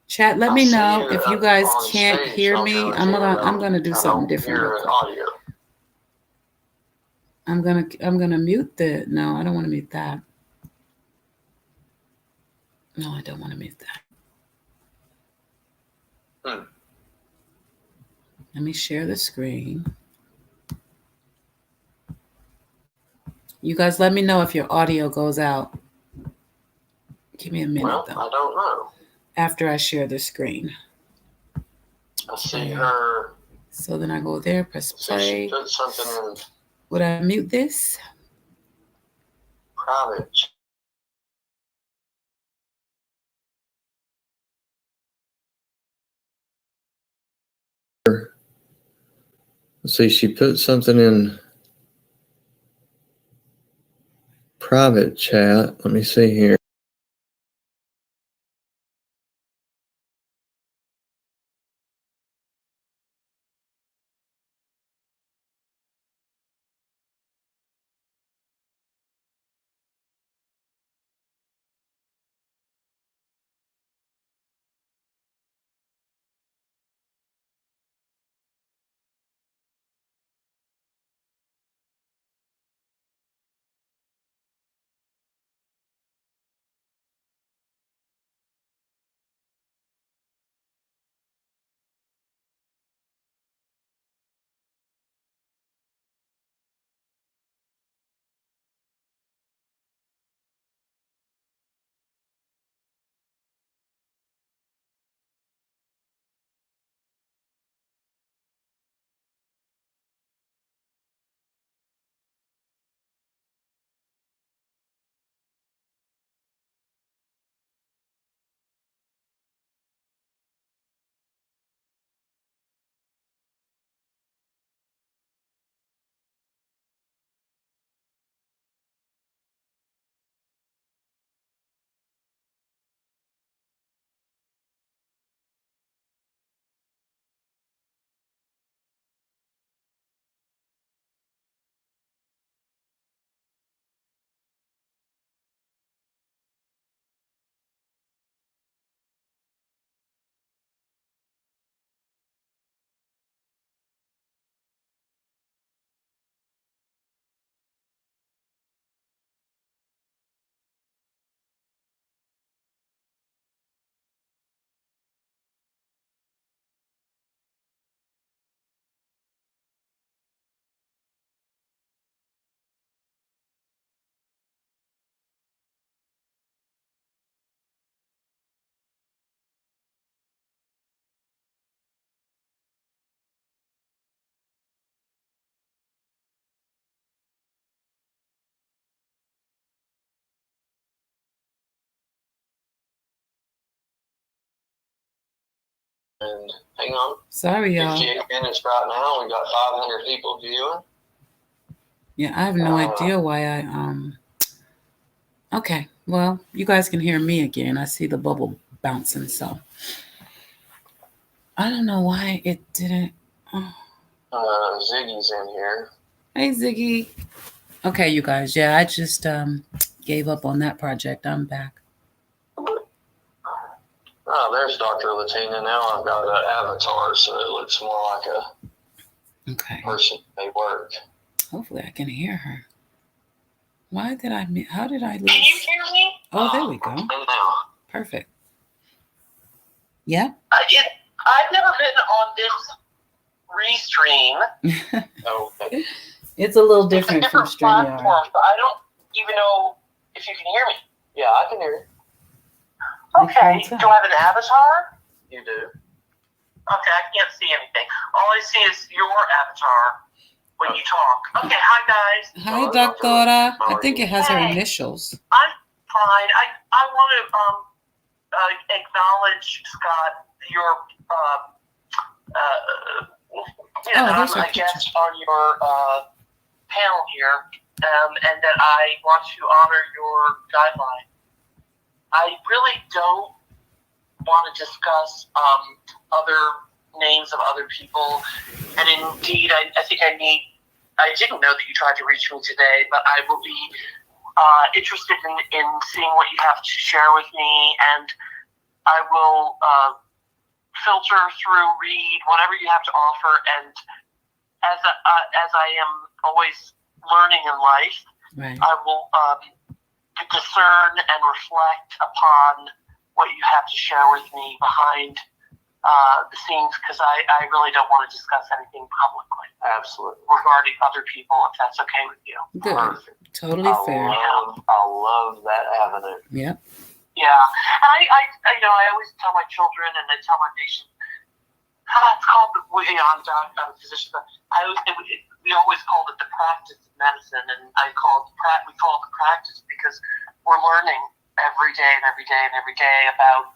Chat, let me know if you guys can't hear me. I'm gonna do something different. Audio. I'm gonna mute the. No, I don't want to mute that. No, I don't want to mute that. Let me share the screen. You guys let me know if your audio goes out. Give me a minute, though. I don't know. After I share the screen. I see her. So then I go there, press play. She put something in. Would I mute this? Private. Let's see, she put something in private chat. Let me see here. And hang on. Sorry, y'all. 58 minutes right now. We got 500 people viewing. Yeah, I have no idea why Okay, well, you guys can hear me again. I see the bubble bouncing, so I don't know why it didn't. Oh. Ziggy's in here. Hey, Ziggy. Okay, you guys. Yeah, I just gave up on that project. I'm back. Oh, there's Dr. Latina. Now I've got an avatar, so it looks more like a person may work. Hopefully, I can hear her. Why did I? How did I lose? Can you hear me? Oh, there we go. And now. Perfect. Yeah. I've never been on this restream. Okay. It's a little different from StreamYard. Platform, so I don't even know if you can hear me. Yeah, I can hear you. Okay. Do I have an avatar? You do. Okay, I can't see anything. All I see is your avatar when you talk. Okay, hi guys. Hi, Doctora. I think it has her initials. I'm fine. I want to acknowledge, Scott, your that I'm a guest on your panel here, and that I want to honor your guideline. I really don't want to discuss other names of other people, and indeed, I think I didn't know that you tried to reach me today, but I will be interested in seeing what you have to share with me, and I will filter through, read whatever you have to offer, and as I am always learning in life, right, I will discern and reflect upon what you have to share with me behind the scenes, because I really don't want to discuss anything publicly. Absolutely. Regarding other people, if that's okay with you. Good. Perfect. Totally fair. I love that avenue. Yep. Yeah. And I always tell my children and I tell my patients, it's called I'm a physician, but we always called it the practice of medicine, and we call it the practice because we're learning every day and every day and every day about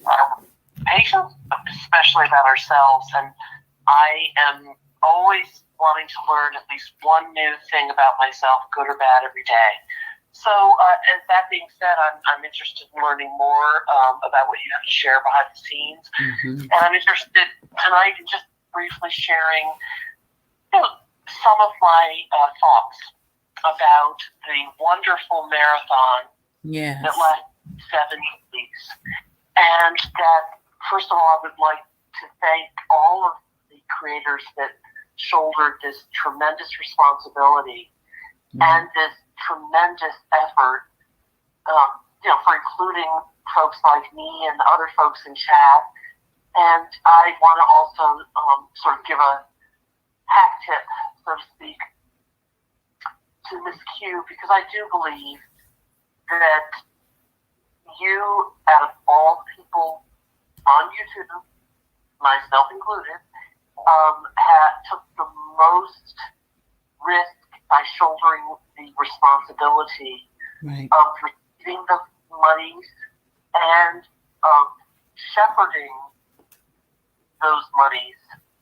our patients, especially about ourselves. And I am always wanting to learn at least one new thing about myself, good or bad, every day. So, as that being said, I'm interested in learning more about what you have to share behind the scenes, and I'm interested tonight in just briefly sharing, some of my thoughts about the wonderful marathon that lasted 7 weeks, and that first of all, I would like to thank all of the creators that shouldered this tremendous responsibility and this tremendous effort, for including folks like me and other folks in chat. And I want to also sort of give a hack tip, so to speak, to Miss Q, because I do believe that you, out of all people on YouTube, myself included, took the most risk by shouldering the responsibility of receiving the monies and of shepherding those monies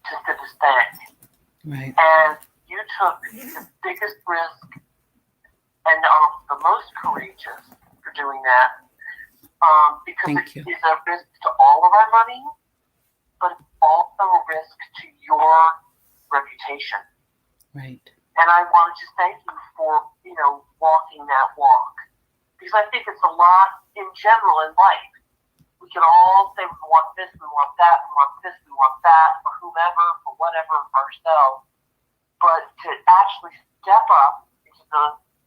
to this bank. Right. And you took the biggest risk and are the most courageous for doing that, because it is a risk to all of our money, but it's also a risk to your reputation. Right. And I wanted to thank you for, walking that walk. Because I think it's a lot in general in life. We can all say we want this, we want that, we want this, we want that, for whomever, for whatever, for ourselves. But to actually step up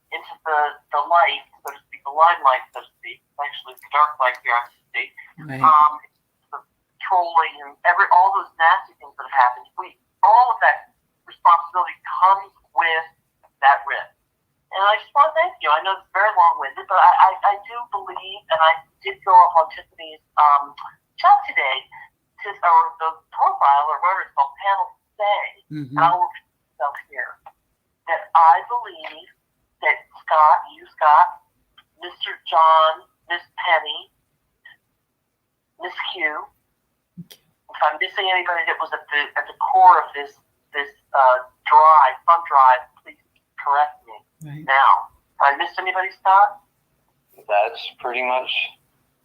into the light, so to speak, the limelight, so to speak, actually the dark light here, I have to see, the trolling and all those nasty things that have happened, all of that responsibility comes with that risk. And I just want to thank you. I know it's very long-winded, but I do believe, and I did go up on Tiffany's chat today, or the profile, or whatever it's called, panel today, and I'll repeat myself here, that I believe that Scott, Mr. John, Miss Penny, Miss Q, if I'm missing anybody that was at the core of this fund drive, please correct me. Right. Now, have I missed anybody, Scott? That's pretty much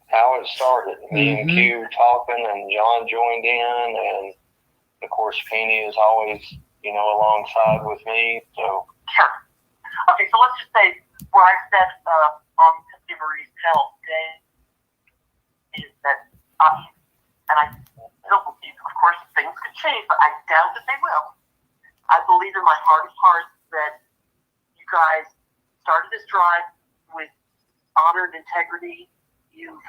how it started. Me and Q talking, and John joined in, and of course Penny is always, alongside with me. So Sure. Okay, so let's just say where I said on Tiffany Marie's panel today is that and I don't believe, of course, things could change, but I doubt that they will. I believe in my heart of hearts that you guys started this drive with honor and integrity. You've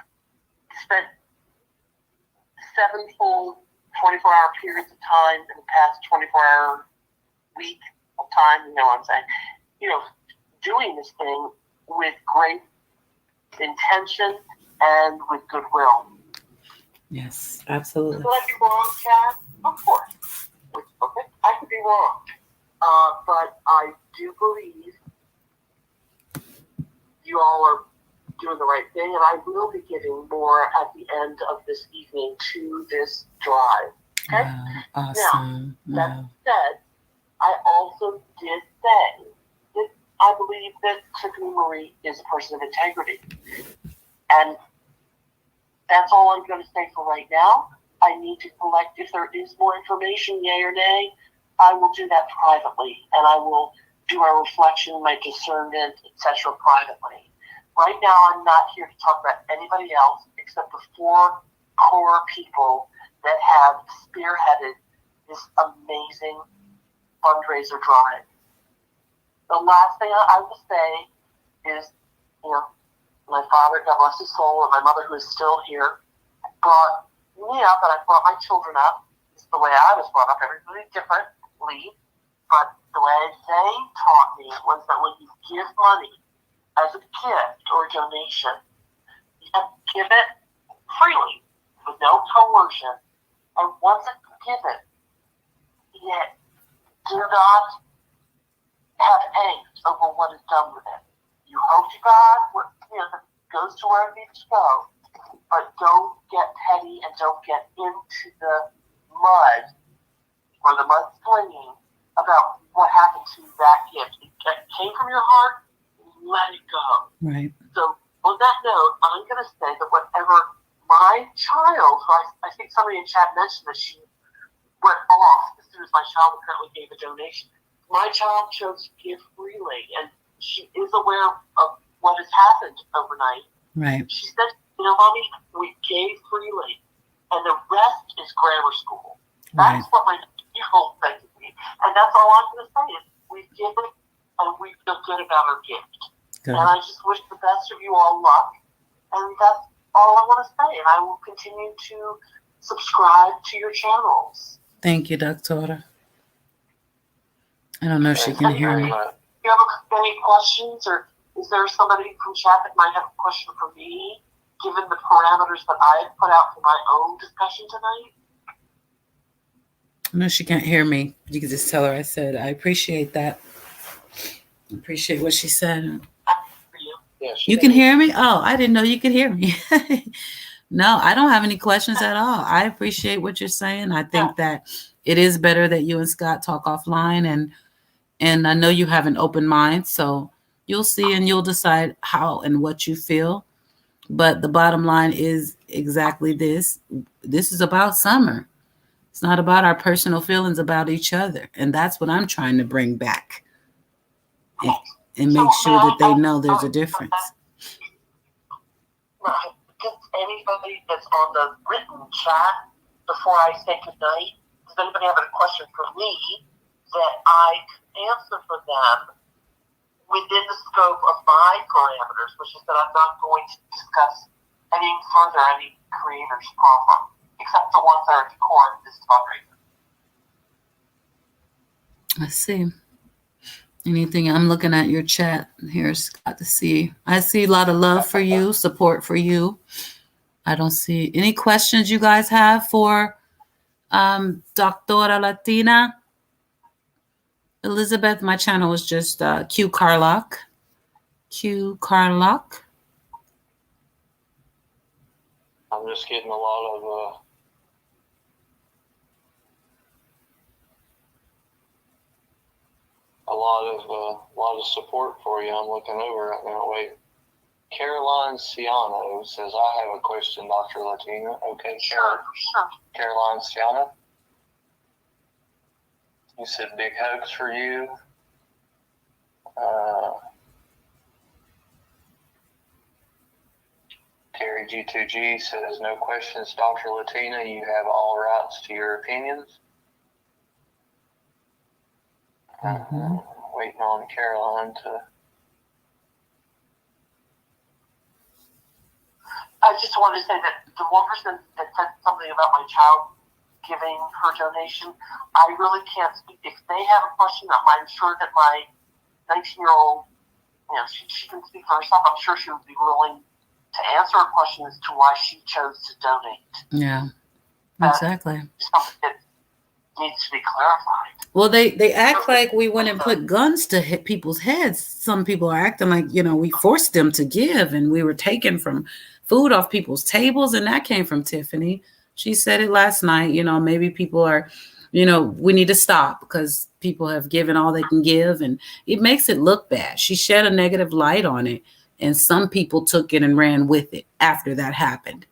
spent 7 full 24-hour periods of time in the past 24-hour week of time, you know what I'm saying, doing this thing with great intention and with goodwill. Yes, absolutely. Could I be wrong, Chad? Of course. Okay, I could be wrong. But I do believe you all are doing the right thing, and I will be giving more at the end of this evening to this drive. Okay? Wow, awesome. Now, that said, I also did say that I believe that Tiffany Marie is a person of integrity. And that's all I'm going to say for right now. I need to collect, if there is more information, yay or nay, I will do that privately, and I will do my reflection, my discernment, etc. privately. Right now, I'm not here to talk about anybody else except the 4 core people that have spearheaded this amazing fundraiser drive. The last thing I will say is, my father, God bless his soul, and my mother, who is still here, brought me up, and I brought my children up. This is the way I was brought up. Everybody differently, but the way they taught me was that when you give money as a gift or a donation, you have to give it freely, with no coercion, and once it's given, yet do not have angst over what is done with it. You hope to God what goes to where it needs to go, but don't get petty and don't get into the mud or the mudslinging about what happened to that gift. It came from your heart, let it go. Right. So on that note, I'm going to say that whatever my child, who I think somebody in chat mentioned that she went off as soon as my child apparently gave a donation. My child chose to give freely, and she is aware of what has happened overnight. Right. She said, Mommy, we gave freely, and the rest is grammar school. That's what my people said to me. And that's all I'm going to say is we've given, and we feel good about our gift. Good. And I just wish the best of you all luck. And that's all I want to say. And I will continue to subscribe to your channels. Thank you, Doctora. I don't know if she can hear me. Do you have any questions, or is there somebody from chat that might have a question for me, given the parameters that I have put out for my own discussion tonight? No, she can't hear me. You can just tell her I said, I appreciate that. I appreciate what she said. You can hear me? Oh, I didn't know you could hear me. No, I don't have any questions at all. I appreciate what you're saying. I think that it is better that you and Scott talk offline, and I know you have an open mind, so you'll see and you'll decide how and what you feel. But the bottom line is exactly this. This is about summer. It's not about our personal feelings about each other. And that's what I'm trying to bring back and make sure that they know there's a difference. Does anybody that's on the written chat, before I say goodnight, does anybody have a question for me that I could answer for them within the scope of my parameters, which is that I'm not going to discuss any creator's problem, except the ones that are at the core of this fundraiser. I see. Anything? I'm looking at your chat here, Scott, to see. I see a lot of love for you, support for you. I don't see any questions you guys have for Doctora Latina. Elizabeth, my channel is just Q Carlock. Q Carlock. I'm just getting a lot of a lot of support for you. I'm looking over right now. Wait. Caroline Ciano says, I have a question, Dr. Latina. Okay, Sure. Caroline Ciano. You said big hugs for you. Terry G2G says, no questions, Dr. Latina. You have all rights to your opinions. Waiting on Caroline to... I just wanted to say that the one person that said something about my child giving her donation, I really can't speak. If they have a question, I'm sure that my 19-year-old, she can speak for herself. I'm sure she would be willing to answer a question as to why she chose to donate. Yeah, exactly. Something that needs to be clarified. Well, they act like we went and put guns to hit people's heads. Some people are acting like, we forced them to give, and we were taking from food off people's tables, and that came from Tiffany. She said it last night. Maybe people are, we need to stop because people have given all they can give, and it makes it look bad. She shed a negative light on it, and some people took it and ran with it after that happened.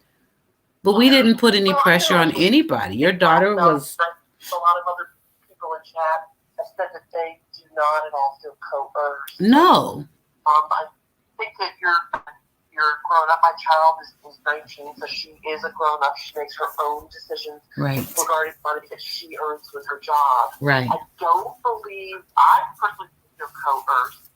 But we didn't put any pressure on anybody. Your daughter was... A lot of other people in chat have said that they do not at all feel coerced. No. I think that you're grown up. My child is 19, so she is a grown up. She makes her own decisions regarding money that she earns with her job. Right. I don't believe, I personally feel coerced.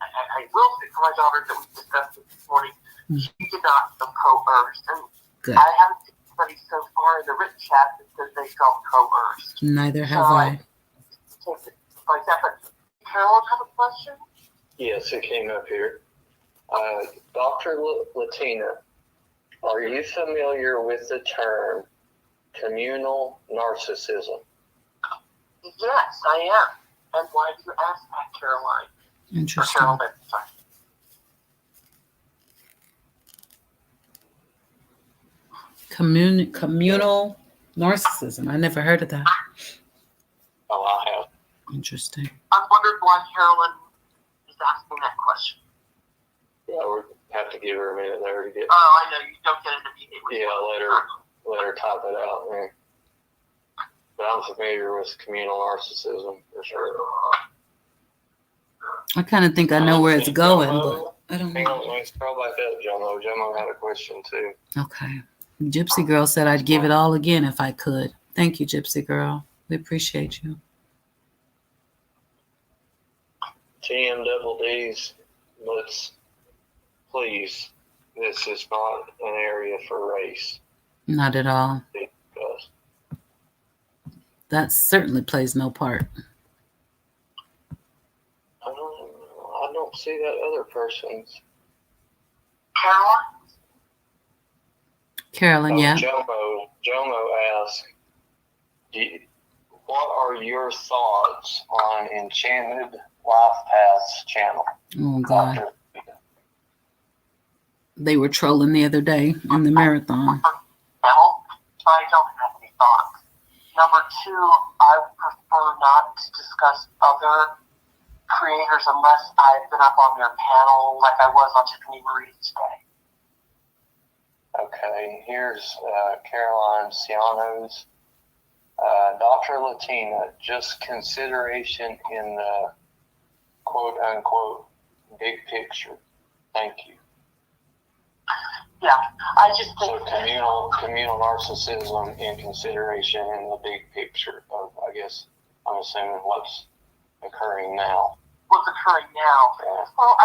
I will speak for my daughter that we discussed this morning. She did not feel coerced. And good. I haven't seen anybody so far in the written chat that says they felt coerced. Neither have I. Take it like that. But Carol, have a question? Yes, it came up here. Dr. Latina, are you familiar with the term communal narcissism? Yes, I am. And why do you ask that, Caroline? Interesting. Carolyn, sorry. Communal narcissism. I never heard of that. Oh, I have. Interesting. I wondered why Carolyn is asking that question. Yeah, we'll have to give her a minute there to get... Oh, I know. You don't get it immediately. Yeah, let her type it out there. But I'm familiar with communal narcissism, for sure. I kind of think I know where it's going, but I don't know. Let's throw back up, Jomo. Jomo had a question, too. Okay. Gypsy Girl said I'd give it all again if I could. Thank you, Gypsy Girl. We appreciate you. TM Double D's, please, this is not an area for race. Not at all. Because that certainly plays no part. I don't see that other person's. Caroline? Yeah. Jomo asked, what are your thoughts on Enchanted Life Path's channel? Oh, God. They were trolling the other day in the marathon. I don't have any thoughts. Number two, I prefer not to discuss other creators unless I've been up on their panel like I was on Tiffany Marie's today. Okay, here's Caroline Ciano's. Dr. Latina, just consideration in the quote-unquote big picture. Thank you. Yeah, I just think so communal narcissism in consideration in the big picture of, I guess, I'm assuming what's occurring now. What's occurring now? Yeah. Well,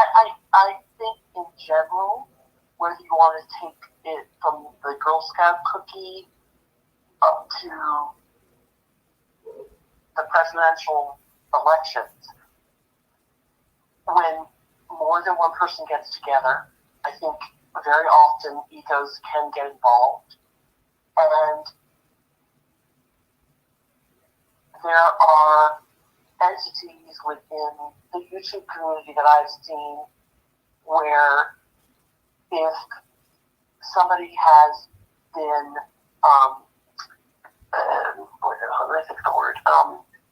I think in general, whether you want to take it from the Girl Scout cookie up to the presidential elections, when more than one person gets together, I think very often egos can get involved. And there are entities within the YouTube community that I've seen where if somebody has been,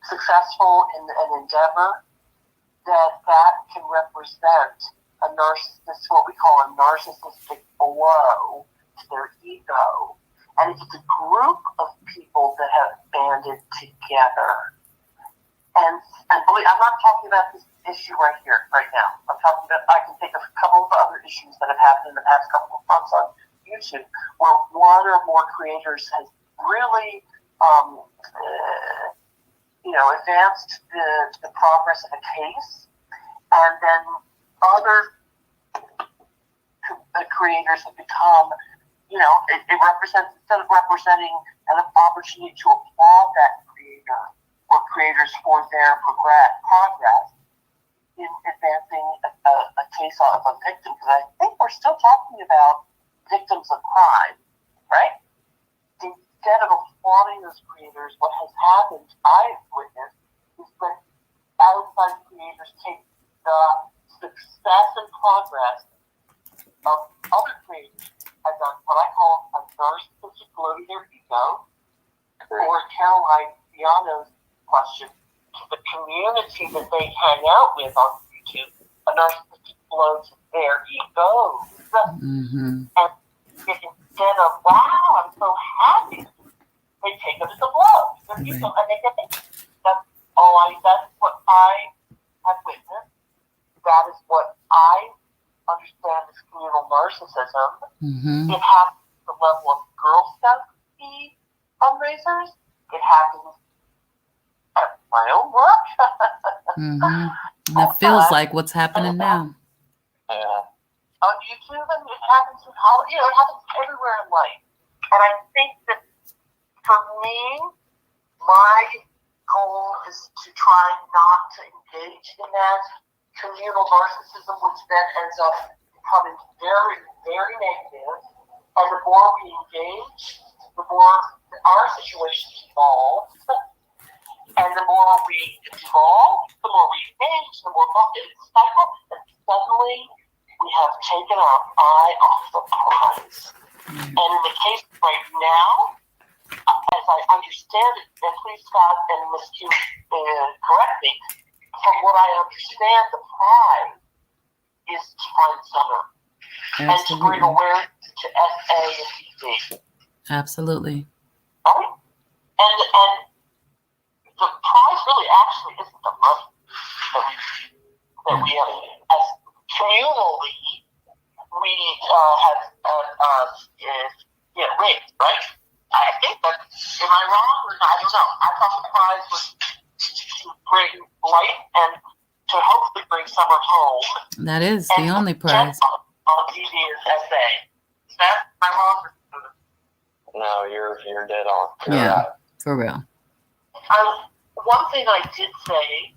successful in an endeavor, that can represent a narcissist, what we call a narcissistic blow to their ego. And it's a group of people that have banded together. And believe, I'm not talking about this issue right here, right now. I'm talking about, I can think of a couple of other issues that have happened in the past couple of months on YouTube, where one or more creators has really, advanced the progress of a case, and then other creators have become, it represents, instead of representing an opportunity to applaud that creator or creators for their progress in advancing a case of a victim, because I think we're still talking about victims of crime, right? Instead of applauding those creators, what has happened, I've witnessed, is that outside creators take the success and progress of other creators as what I call a narcissistic blow to their ego, or Caroline Biano's question, to the community that they hang out with on YouTube, a narcissistic blow to their egos. Mm-hmm. And instead of, wow, I'm so happy, they take it as a blow. And they get it. That's what I have witnessed. That is what I understand as communal narcissism. Mm-hmm. It happens at the level of Girl Scout fundraisers. It happens at my own work. Mm-hmm. And it feels like what's happening now. On YouTube, and it happens in college. It happens everywhere in life. And I think that for me, my goal is to try not to engage in that communal narcissism, which then ends up becoming very, very negative. And the more we engage, the more our situations evolve. And the more we evolve, the more we engage, the more it's cycle. And suddenly, we have taken our eye off the prize. And in the case right now, as I understand it, and please God and Ms. Q correct me, from what I understand, the prize is to find Summer. Absolutely. And to bring awareness to SA and BD. Absolutely. Right? And the prize really actually isn't the money that we have as communally we have raised, right? I think that, am I wrong or not? I don't know. I thought the prize was to bring light and to hopefully bring Summer home. That is the only prize. On TV is SA. Is that, am I wrong? No, you're dead on. You're yeah, right. For real. One thing I did say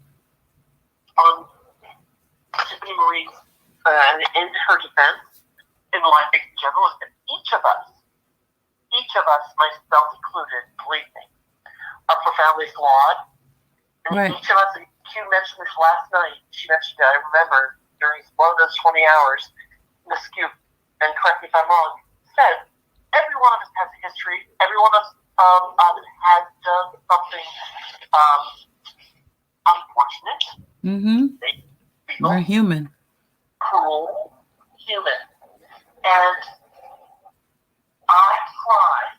on Tiffany Marie's in her defense, in life in general, is that each of us, myself included, believe me, are profoundly flawed. And right. Each of us, and Q mentioned this last night, she mentioned it, I remember, during one of those 20 hours, Miss Q, and correct me if I'm wrong, said, every one of us has a history, every one of us has done something unfortunate. Mm-hmm. We're human. Cruel, human. And I try,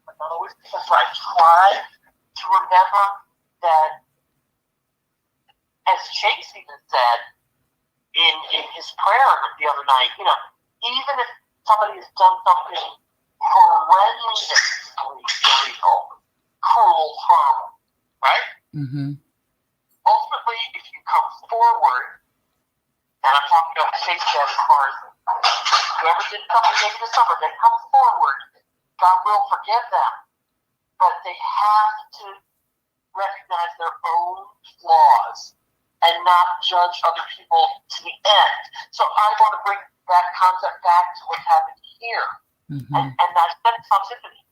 but not always successful, I try to remember that, as Chase even said in his prayer the other night, even if somebody has done something horrendously illegal, cruel, harmful, right? Mm-hmm. Ultimately, if you come forward, and I'm talking about Chase said as far as whoever did something maybe this summer, they come forward, God will forgive them. But they have to recognize their own flaws and not judge other people to the end. So I want to bring that concept back to what's happened here. Mm-hmm. And that's been Tiffany.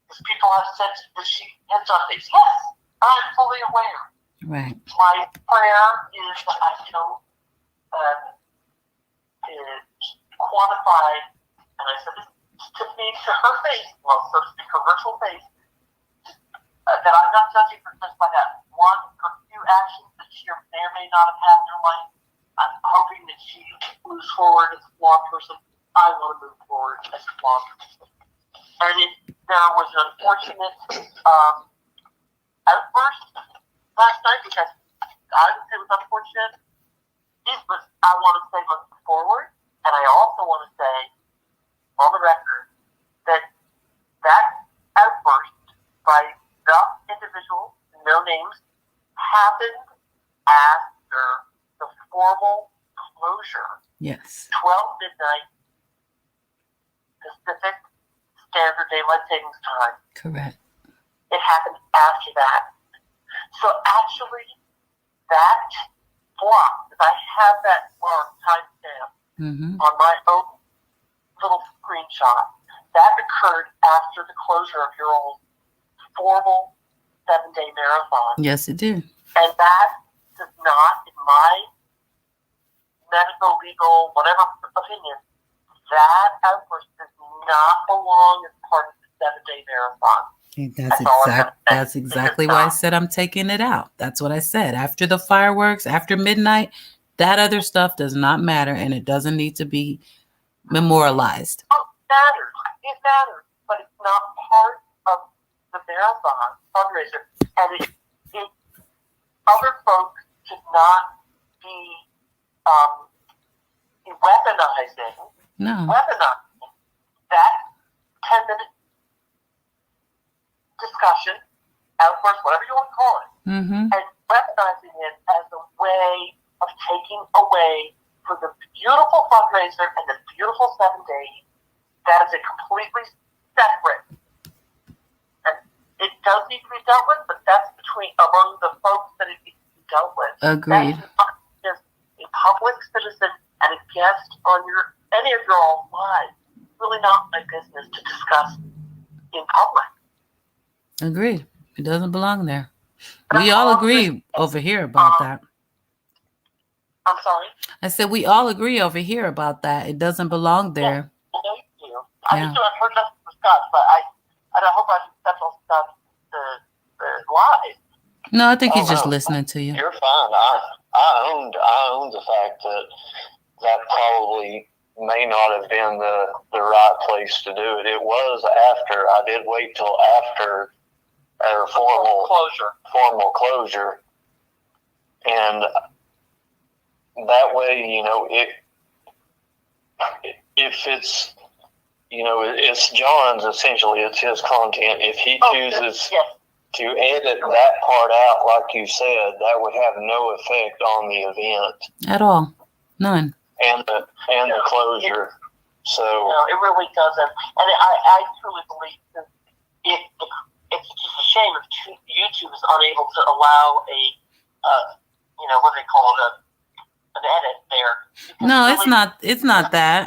Because people have said that she has done things. Yes, I'm fully aware. Right. My prayer is that I don't quantified, and I said this to Tiffany to her face, well, so to speak, her virtual face, that I'm not judging her just by that one or few actions that she may or may not have had in her life. I'm hoping that she moves forward as a flawed person. I want to move forward as a flawed person. And there was an unfortunate outburst last night, which I would say was unfortunate. But I want to say looking forward, and I also want to say on the record that outburst by the individual, no names, happened after the formal closure. Yes. 12 midnight Pacific Standard Daylight Savings Time. Correct. It happened after that. So actually, that block, if I have that mark timestamp on my own little screenshot, that occurred after the closure of your old formal 7-day marathon. Yes, it did. And that does not, in my medical, legal, whatever opinion, that outburst does not belong as part of the 7-day marathon. That's exactly why I said I'm taking it out. That's what I said. After the fireworks, after midnight, that other stuff does not matter, and it doesn't need to be memorialized. Oh, it matters, but it's not part of the marathon fundraiser. And other folks should not be weaponizing that 10-minute discussion, outburst, whatever you want to call it, and weaponizing it as a way of taking away from the beautiful fundraiser and the beautiful 7 days. That is a completely separate, and it does need to be dealt with, but that's among the folks that it needs to be dealt with. Agreed. That's not just a public citizen and a guest on any of your own lives. It's really not my business to discuss in public. Agreed. It doesn't belong there. We all agree over here about that. I'm sorry? I said we all agree over here about that. It doesn't belong there. Yeah, thank you. I just heard nothing from Scott, but I hope I didn't step on the lies. No, I think he's just listening to you. You're fine. I own the fact that probably may not have been the right place to do it. It was after. I did wait till after our formal closure, and that way, if it's, it's John's, essentially, it's his content. If he chooses to edit that part out, like you said, that would have no effect on the event at all. None. And the closure. So no, it really doesn't. And I truly believe that it's just a shame if YouTube is unable to allow what they call it, an edit there. No, it's not that.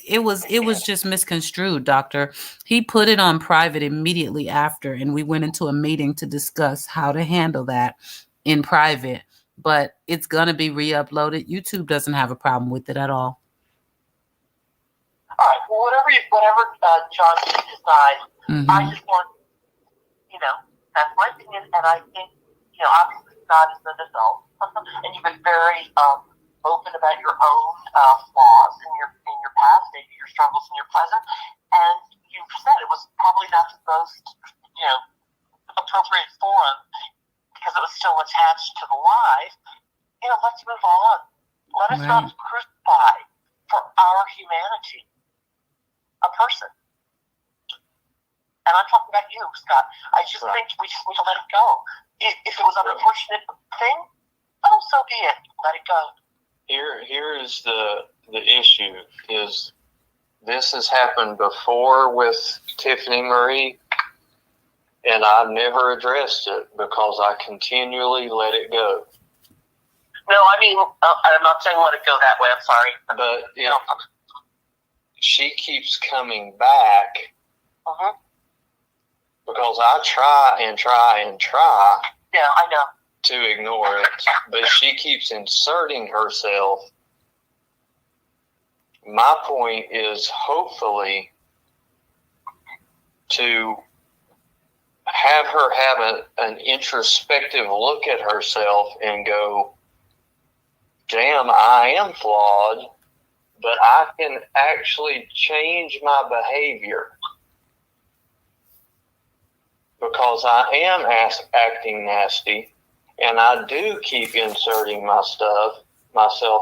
It was just misconstrued, Doctor. He put it on private immediately after, and we went into a meeting to discuss how to handle that in private. But it's gonna be re-uploaded. YouTube doesn't have a problem with it at all. All right. Well, whatever John can decide. I just want, that's my opinion, and I think, obviously Scott is an adult, and you've been very open about your own flaws in your past, maybe your struggles in your present, and you said it was probably not the most appropriate forum because it was still attached to the live. Let's move on. Let us not crucify for our humanity a person. And I'm talking about you, Scott. I just think we just need to let it go. If it was an unfortunate thing, so be it. Let it go. Here is the issue is this has happened before with Tiffany Marie, and I've never addressed it because I continually let it go. No, I mean, I'm not saying let it go that way. I'm sorry. But she keeps coming back because I try and try and try. Yeah, I know. To ignore it, but she keeps inserting herself. My point is hopefully to have her have an introspective look at herself and go, damn, I am flawed, but I can actually change my behavior because I am acting nasty, and I do keep inserting myself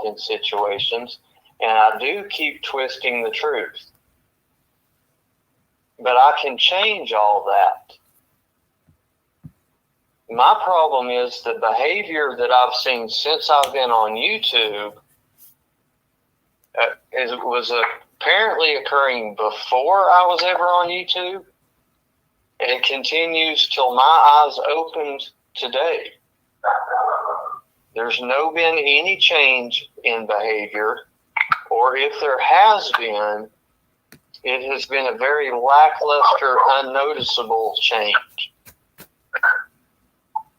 in situations, and I do keep twisting the truth. But I can change all that. My problem is the behavior that I've seen since I've been on YouTube was apparently occurring before I was ever on YouTube, and continues till my eyes opened today. There's no been any change in behavior, or if there has been, it has been a very lackluster, unnoticeable change.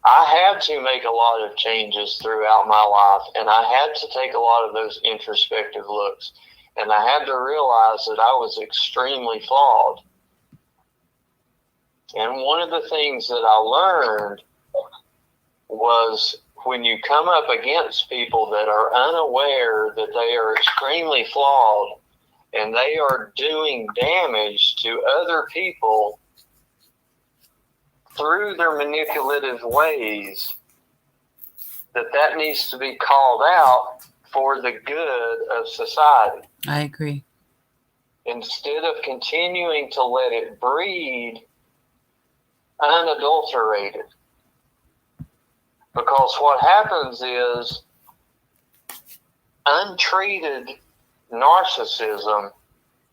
I had to make a lot of changes throughout my life, and I had to take a lot of those introspective looks, and I had to realize that I was extremely flawed. And one of the things that I learned was when you come up against people that are unaware that they are extremely flawed and they are doing damage to other people through their manipulative ways, that needs to be called out for the good of society. I agree. Instead of continuing to let it breed unadulterated. Because what happens is untreated narcissism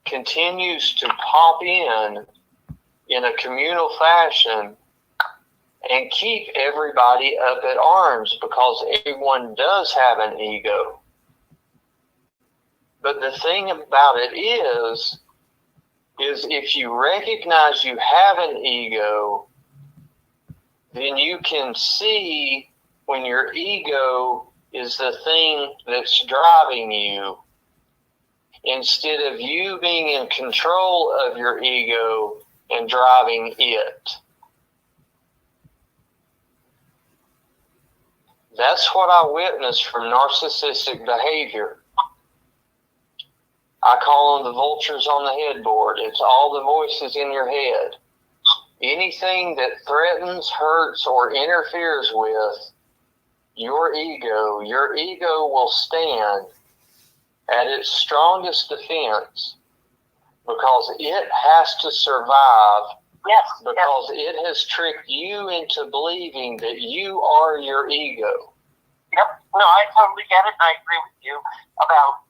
continues to pop in a communal fashion and keep everybody up at arms, because everyone does have an ego. But the thing about it is if you recognize you have an ego, then you can see when your ego is the thing that's driving you, instead of you being in control of your ego and driving it. That's what I witnessed from narcissistic behavior. I call them the vultures on the headboard. It's all the voices in your head. Anything that threatens, hurts, or interferes with your ego will stand at its strongest defense, because it has to survive. Yes. Because it has tricked you into believing that you are your ego. Yep. No, I totally get it. I agree with you about,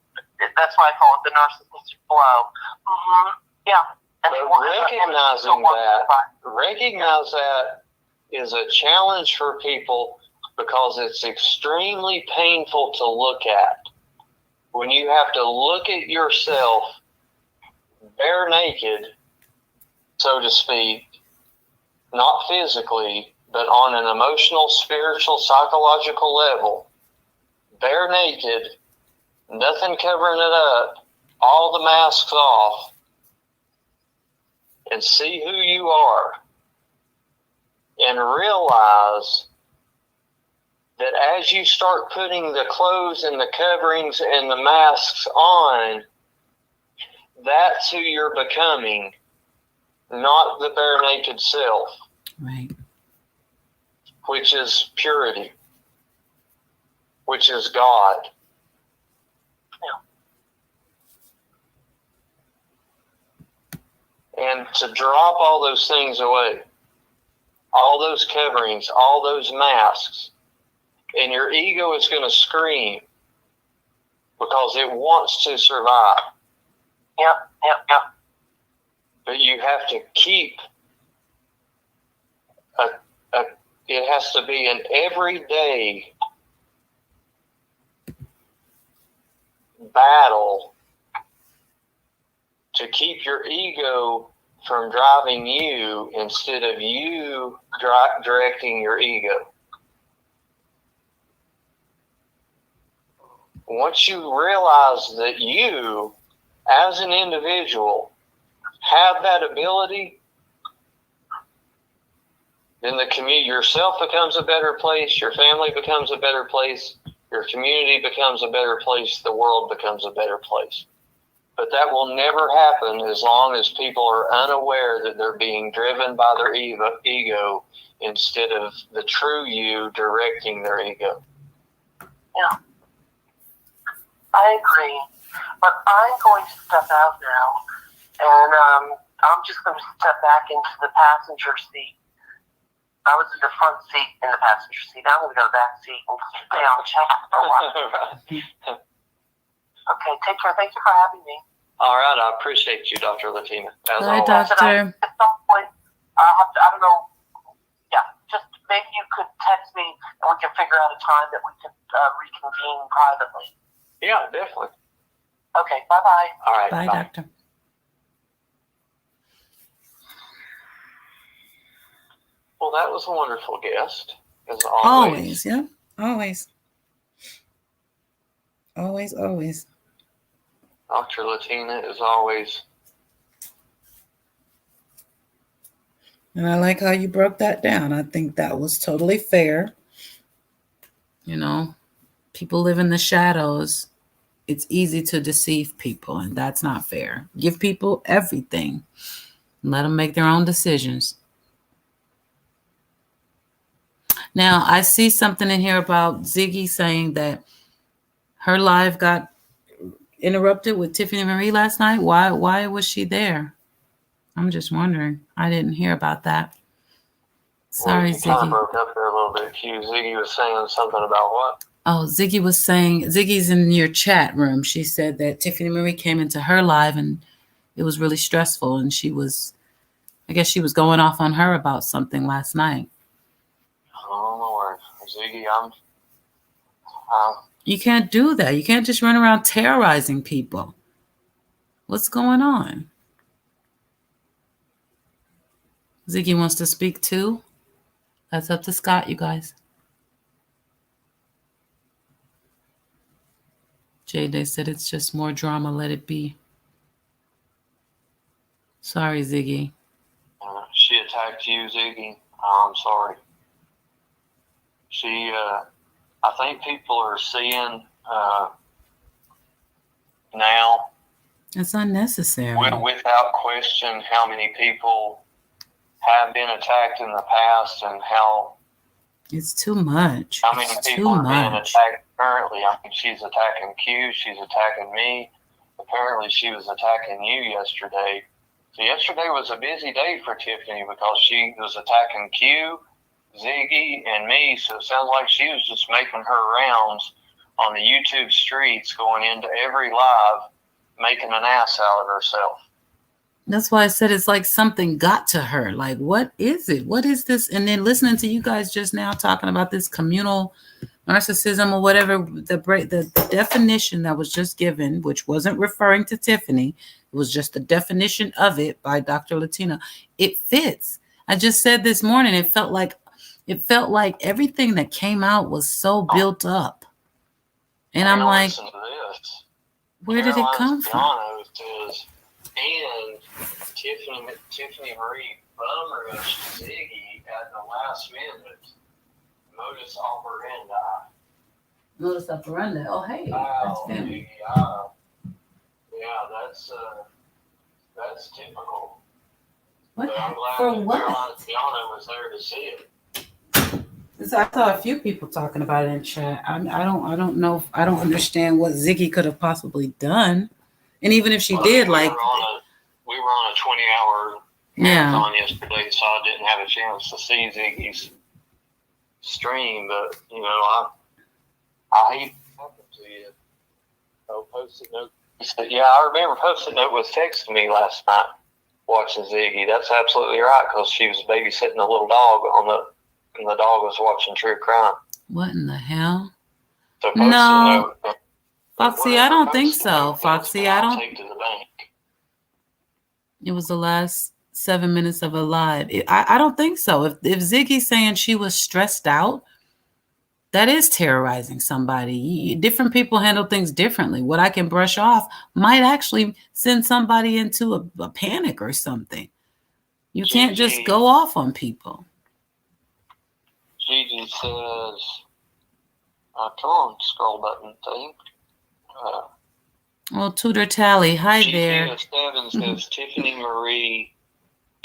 that's why I call it the narcissistic flow. Mm-hmm. Yeah. But recognize that is a challenge for people, because it's extremely painful to look at. When you have to look at yourself bare naked, so to speak, not physically, but on an emotional, spiritual, psychological level, bare naked, nothing covering it up, all the masks off, and see who you are, and realize that as you start putting the clothes and the coverings and the masks on, that's who you're becoming, not the bare naked self. Right. Which is purity, which is God. And to drop all those things away, all those coverings, all those masks, and your ego is going to scream because it wants to survive. Yep. But you have to keep it has to be an everyday battle to keep your ego from driving you, instead of you directing your ego. Once you realize that you, as an individual, have that ability, then the community, yourself becomes a better place, your family becomes a better place, your community becomes a better place, the world becomes a better place. But that will never happen as long as people are unaware that they're being driven by their ego instead of the true you directing their ego. Yeah, I agree. But I'm going to step out now, and I'm just going to step back into the passenger seat. I was in the front seat in the passenger seat. I'm going to go to the back seat and stay on chat for a while. Okay, take care. Thank you for having me. All right, I appreciate you, Dr. Latina. Bye, Doctor. At some point, I don't know. Yeah, just maybe you could text me and we can figure out a time that we could reconvene privately. Yeah, definitely. Okay, bye-bye. All right. Bye, Doctor. Well, that was a wonderful guest, as Always, yeah. Always. Always, always. Dr. Latina is always. And I like how you broke that down. I think that was totally fair. You know, people live in the shadows. It's easy to deceive people, and that's not fair. Give people everything. Let them make their own decisions. Now, I see something in here about Ziggy saying that her live got interrupted with Tiffany Marie last night. Why was she there? I'm just wondering. I didn't hear about that. Sorry, Ziggy. Kind of Ziggy. broke up there a little bit. Ziggy was saying something about what? Oh, Ziggy was saying, Ziggy's in your chat room. She said that Tiffany Marie came into her live and it was really stressful. And I guess she was going off on her about something last night. Oh, Lord. Ziggy, You can't do that. You can't just run around terrorizing people. What's going on? Ziggy wants to speak too. That's up to Scott, you guys. J-Day said it's just more drama. Let it be. Sorry, Ziggy. She attacked you, Ziggy. I'm sorry. I think people are seeing now. It's unnecessary. Without question, how many people have been attacked in the past and how it's too much. How many people are being attacked currently? I mean, she's attacking Q. She's attacking me. Apparently, she was attacking you yesterday. So yesterday was a busy day for Tiffany because she was attacking Q, Ziggy, and me. So it sounds like she was just making her rounds on the YouTube streets, going into every live, making an ass out of herself. That's why I said it's like something got to her. Like, what is it? What is this? And then listening to you guys just now talking about this communal narcissism or whatever, the definition that was just given, which wasn't referring to Tiffany, it was just the definition of it by Dr. Latina. It fits. I just said this morning, it felt like everything that came out was so built up. And I'm like, where did it come from? And Tiffany Marie bum rushed Ziggy at the last minute. Modus operandi. Modus operandi. Oh, hey. Oh, Ziggy, yeah, that's typical. What? But I'm glad For that what? Deanna was there to see it. I saw a few people talking about it in chat. I don't know. I don't understand what Ziggy could have possibly done. And even if she did, like... We were on a 20-hour marathon yesterday, so I didn't have a chance to see Ziggy's stream. But, you know, I hate what happened to you. Oh, Post-it Note. He said, yeah, I remember Post-it Note was texting me last night watching Ziggy. That's absolutely right, because she was babysitting a little dog and the dog was watching True Crime. What in the hell? So no. Foxy, I don't think so. Foxy, I don't. Take to the bank. It was the last 7 minutes of a live. I don't think so. If Ziggy's saying she was stressed out, that is terrorizing somebody. Different people handle things differently. What I can brush off might actually send somebody into a panic or something. You can't just go off on people. says, come on, scroll button thing. Oh, Tudor Tally, hi there. GTO7 says Tiffany Marie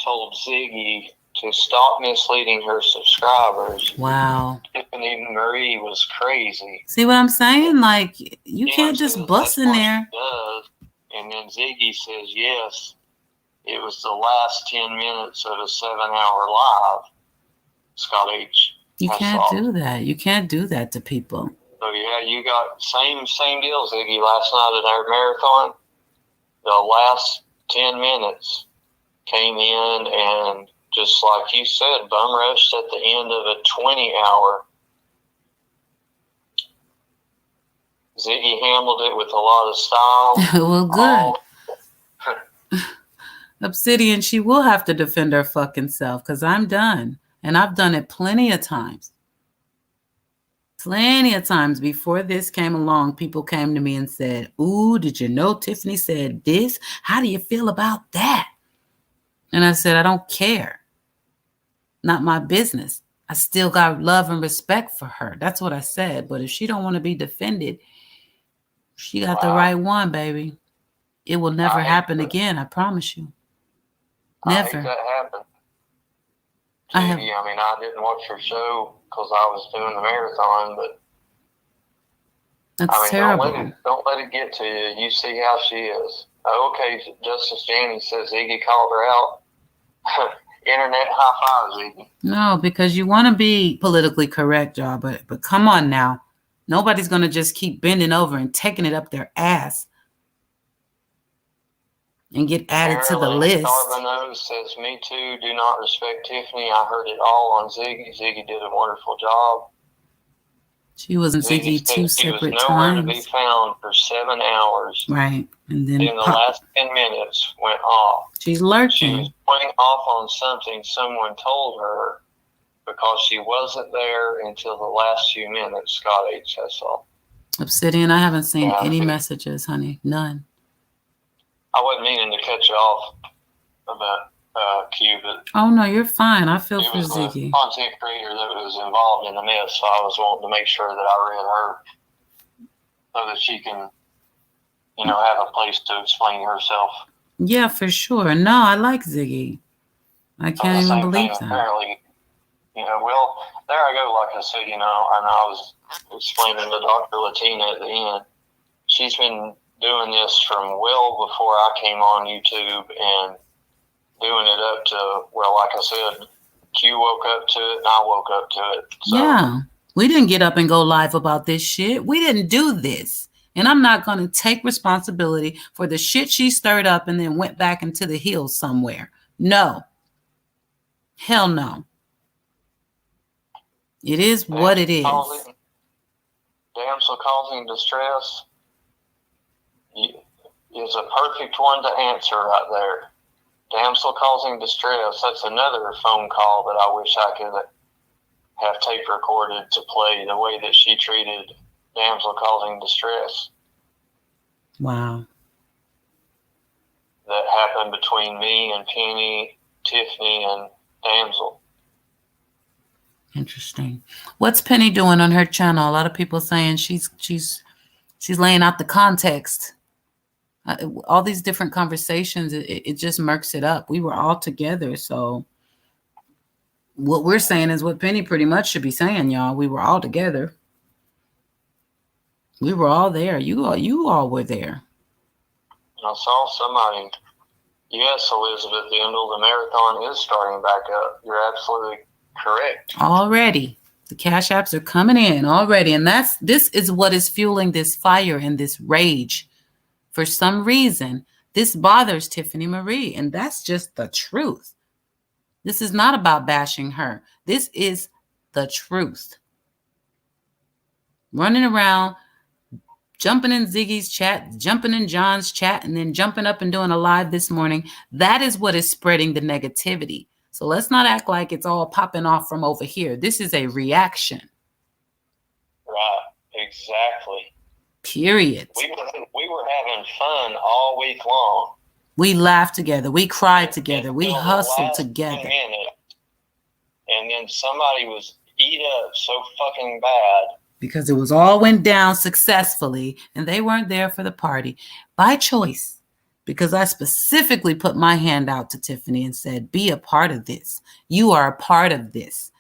told Ziggy to stop misleading her subscribers. Wow. Tiffany Marie was crazy. See what I'm saying? Like, you can't just bust in there. Does. And then Ziggy says, yes, it was the last 10 minutes of a 7-hour live. Scott H. You can't do that. You can't do that to people. So yeah, you got same deal, Ziggy. Last night at our marathon, the last 10 minutes came in and just like you said, bum rushed at the end of a 20-hour. Ziggy handled it with a lot of style. Well, good. Obsidian, she will have to defend her fucking self because I'm done. And I've done it plenty of times. Plenty of times before this came along, people came to me and said, ooh, did you know Tiffany said this? How do you feel about that? And I said, I don't care. Not my business. I still got love and respect for her. That's what I said. But if she don't want to be defended, she got the right one, baby. It will never happen again. I promise you. Never. I hate that happened. I mean, I didn't watch her show because I was doing the marathon, but that's terrible. Don't let it get to you. You see how she is. Okay, Justice Janie says Ziggy called her out. Internet high five, Ziggy. No, because you want to be politically correct, y'all, but come on now. Nobody's going to just keep bending over and taking it up their ass and get added to the list. Carbonose says, me too, do not respect Tiffany. I heard it all on Ziggy. Ziggy did a wonderful job. She was in Ziggy 2 separate times. She was nowhere to be found for 7 hours. Right. And then in the last 10 minutes went off. She's lurking. She was going off on something someone told her because she wasn't there until the last few minutes, Scott H. Hessel. Obsidian, I haven't seen any messages, honey. None. I wasn't meaning to cut you off about Q, but... Oh, no, you're fine. I feel for Ziggy. It was a content creator that was involved in the mess, so I was wanting to make sure that I read her so that she can, have a place to explain herself. Yeah, for sure. No, I like Ziggy. I can't even believe that. Apparently, well, there I go, like I said, and I was explaining to Dr. Latina at the end. She's been doing this from well before I came on YouTube and doing it up to, well, like I said, Q woke up to it and I woke up to it. So, yeah, we didn't get up and go live about this shit. We didn't do this. And I'm not going to take responsibility for the shit she stirred up and then went back into the hills somewhere. No. Hell no. It is what it is. Damsel causing distress is a perfect one to answer right there. Damsel causing distress, that's another phone call that I wish I could have tape recorded to play the way that she treated Damsel causing distress. Wow. That happened between me and Penny, Tiffany, and Damsel. Interesting. What's Penny doing on her channel? A lot of people saying she's laying out the context. All these different conversations, it just murks it up. We were all together, so what we're saying is what Penny pretty much should be saying, y'all. We were all together. We were all there. You all were there. I saw somebody. Yes, Elizabeth, the end of the marathon is starting back up. You're absolutely correct. Already. The cash apps are coming in already. And this is what is fueling this fire and this rage. For some reason, this bothers Tiffany Marie. And that's just the truth. This is not about bashing her. This is the truth. Running around, jumping in Ziggy's chat, jumping in John's chat, and then jumping up and doing a live this morning. That is what is spreading the negativity. So let's not act like it's all popping off from over here. This is a reaction. Right, exactly. Period. We were having fun all week long. We laughed together. We cried together. We hustled together. And then somebody was eat up so fucking bad. Because it was all went down successfully and they weren't there for the party by choice. Because I specifically put my hand out to Tiffany and said, be a part of this. You are a part of this.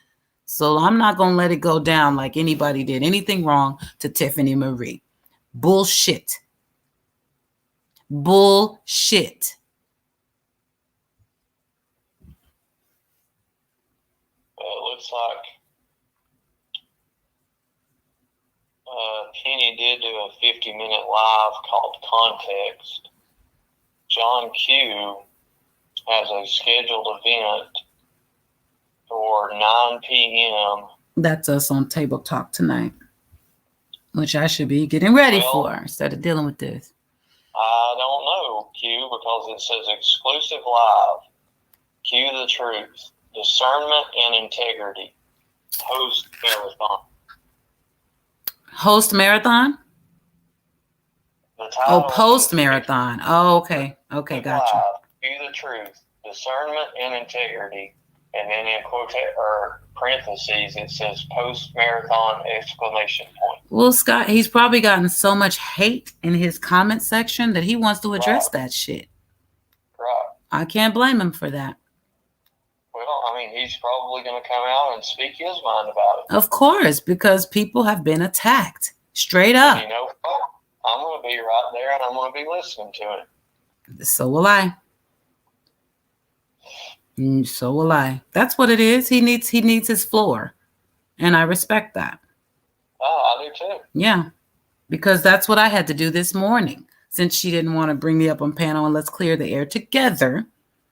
So I'm not going to let it go down like anybody did anything wrong to Tiffany Marie. Bullshit. Bullshit. It looks like Penny did do a 50-minute live called Context. John Q has a scheduled event for 9 p.m. That's us on Table Talk tonight, which I should be getting ready for instead of dealing with this. I don't know, Q, because it says exclusive live. Q the truth, discernment and integrity. Host marathon. Host marathon? Oh, post marathon. Oh, okay. Okay, gotcha. Q the truth, discernment and integrity. And then in parentheses, it says post marathon exclamation point. Well, Scott, he's probably gotten so much hate in his comment section that he wants to address that shit. Right. I can't blame him for that. Well, I mean, he's probably going to come out and speak his mind about it. Of course, because people have been attacked. Straight up. And you know what? I'm going to be right there and I'm going to be listening to it. So will I. So will I. That's what it is. He needs his floor. And I respect that. Oh, I do too. Yeah. Because that's what I had to do this morning. Since she didn't want to bring me up on panel and let's clear the air together,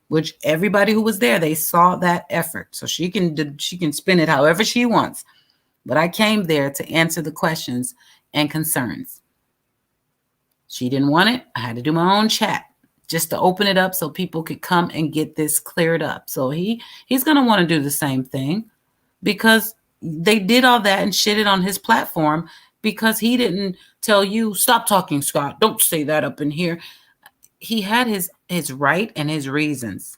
which everybody who was there, they saw that effort. So she can spin it however she wants. But I came there to answer the questions and concerns. She didn't want it. I had to do my own chat just to open it up so people could come and get this cleared up. So he's going to want to do the same thing because they did all that and shitted on his platform because he didn't tell you, stop talking, Scott. Don't say that up in here. He had his right and his reasons.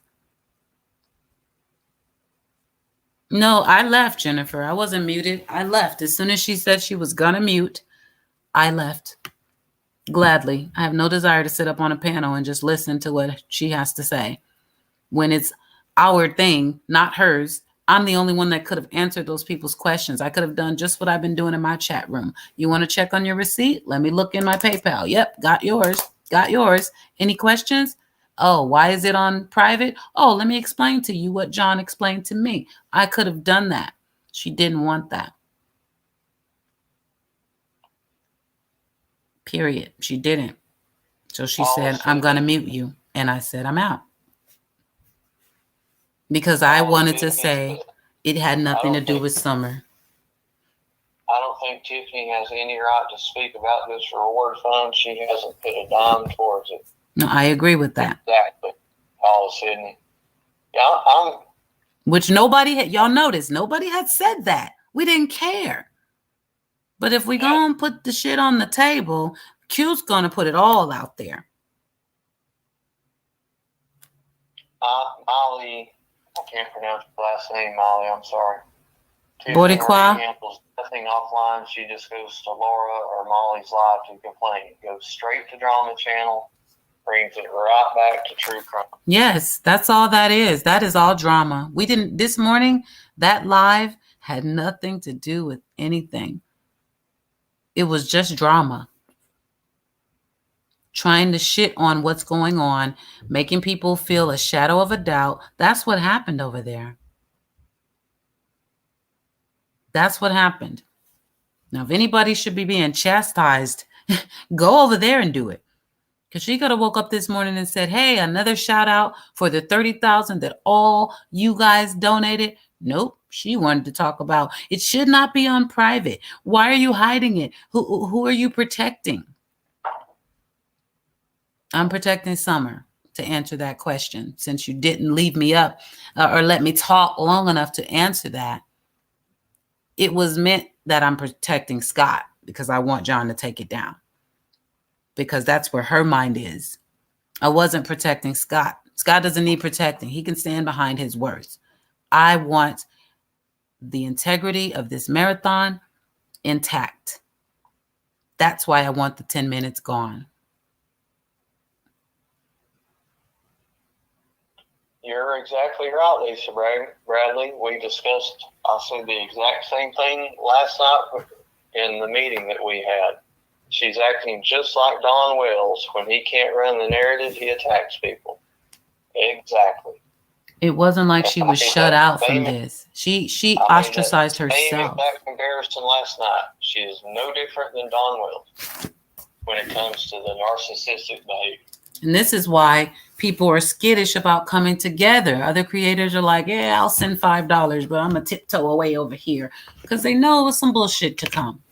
No, I left, Jennifer. I wasn't muted. I left. As soon as she said she was going to mute, I left. Gladly. I have no desire to sit up on a panel and just listen to what she has to say. When it's our thing, not hers, I'm the only one that could have answered those people's questions. I could have done just what I've been doing in my chat room. You want to check on your receipt? Let me look in my PayPal. Yep, got yours. Got yours. Any questions? Oh, why is it on private? Oh, let me explain to you what John explained to me. I could have done that. She didn't want that. Period. She didn't. So she said, I'm going to mute you. And I said, I'm out. Because I wanted to say it had nothing to do with Summer. I don't think Tiffany has any right to speak about this reward fund. She hasn't put a dime towards it. No, I agree with that. Exactly. Paul Sydney. Yeah, Which nobody had, y'all noticed, nobody had said that. We didn't care. But if we go and put the shit on the table, Q's going to put it all out there. Molly, I can't pronounce her last name, Molly, I'm sorry. Boricua? Handles nothing offline. She just goes to Laura or Molly's live to complain. It goes straight to Drama Channel, brings it right back to True Crime. Yes, that's all that is. That is all drama. We didn't, this morning, that live had nothing to do with anything. It was just drama. Trying to shit on what's going on, making people feel a shadow of a doubt. That's what happened over there. That's what happened. Now, if anybody should be being chastised, go over there and do it. Because she could have woke up this morning and said, hey, another shout out for the $30,000 that all you guys donated. Nope. She wanted to talk about it should not be on private. Why are you hiding it? Who are you protecting? I'm protecting Summer to answer that question since you didn't leave me up or let me talk long enough to answer that. It was meant that I'm protecting Scott because I want John to take it down because that's where her mind is. I wasn't protecting Scott. Scott doesn't need protecting. He can stand behind his words. I want the integrity of this marathon intact. That's why I want the 10 minutes gone. You're exactly right, Lisa Bradley. We discussed, I said the exact same thing last night in the meeting that we had. She's acting just like Don Wells. When he can't run the narrative, he attacks people. Exactly. It wasn't like she was shut out from this. She ostracized herself. Same exact comparison last night. She is no different than Don Wells when it comes to the narcissistic behavior. And this is why people are skittish about coming together. Other creators are like, yeah, I'll send $5, but I'm going to tiptoe away over here. Because they know it was some bullshit to come.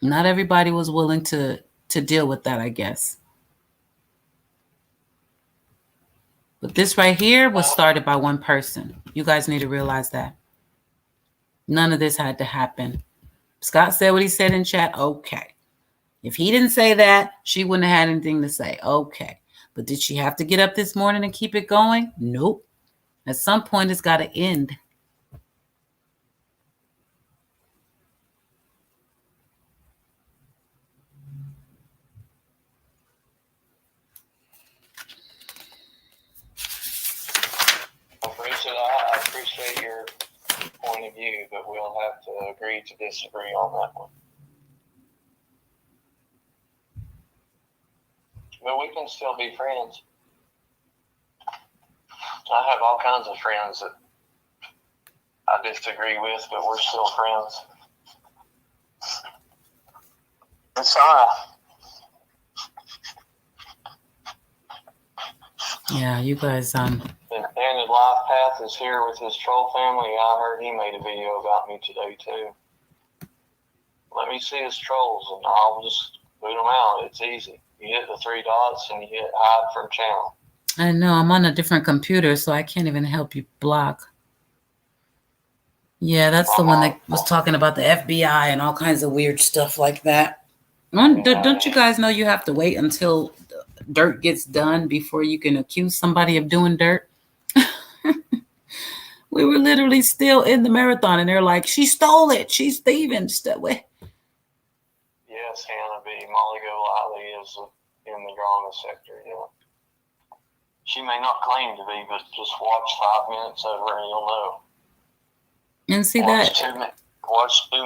Not everybody was willing to deal with that, I guess. But this right here was started by one person. You guys need to realize that. None of this had to happen. Scott said what he said in chat. Okay. If he didn't say that, she wouldn't have had anything to say. Okay. But did she have to get up this morning and keep it going? Nope. At some point, it's got to end. I appreciate your point of view, but we'll have to agree to disagree on that one. But we can still be friends. I have all kinds of friends that I disagree with, but we're still friends. It's all right. Yeah, you guys, The Extended Life Path is here with his troll family. I heard he made a video about me today, too. Let me see his trolls, and I'll just boot them out. It's easy. You hit the 3 dots, and you hit hide from channel. I know, I'm on a different computer, so I can't even help you block. Yeah, that's the one that was talking about the FBI and all kinds of weird stuff like that. Don't you guys know you have to wait until dirt gets done before you can accuse somebody of doing dirt? We were literally still in the marathon, and they're like, she stole it. She's thieving. Yes, Hannah B. Molly Golightly is in the drama sector, yeah. She may not claim to be, but just watch 5 minutes of her and you'll know. And see watch 2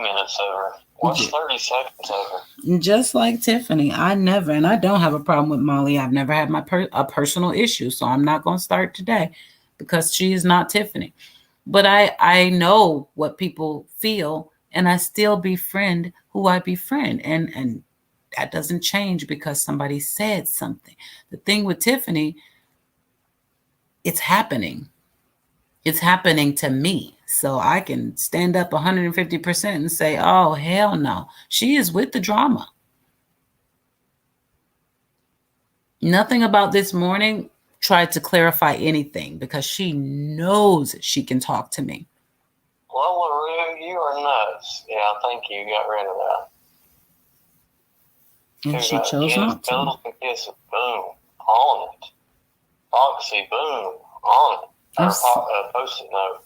minutes of her. Watch 30 seconds of her. Just like Tiffany, I don't have a problem with Molly. I've never had a personal issue, so I'm not going to start today because she is not Tiffany. But I know what people feel, and I still befriend who I befriend. And that doesn't change because somebody said something. The thing with Tiffany, it's happening. It's happening to me. So I can stand up 150% and say, oh, hell no. She is with the drama. Nothing about this morning tried to clarify anything because she knows she can talk to me. Lola Rue, you are nuts. Yeah, thank you. You got rid of that. And she chose not to. Kiss it, boom, on it. Foxy, boom, on it. Post-it note.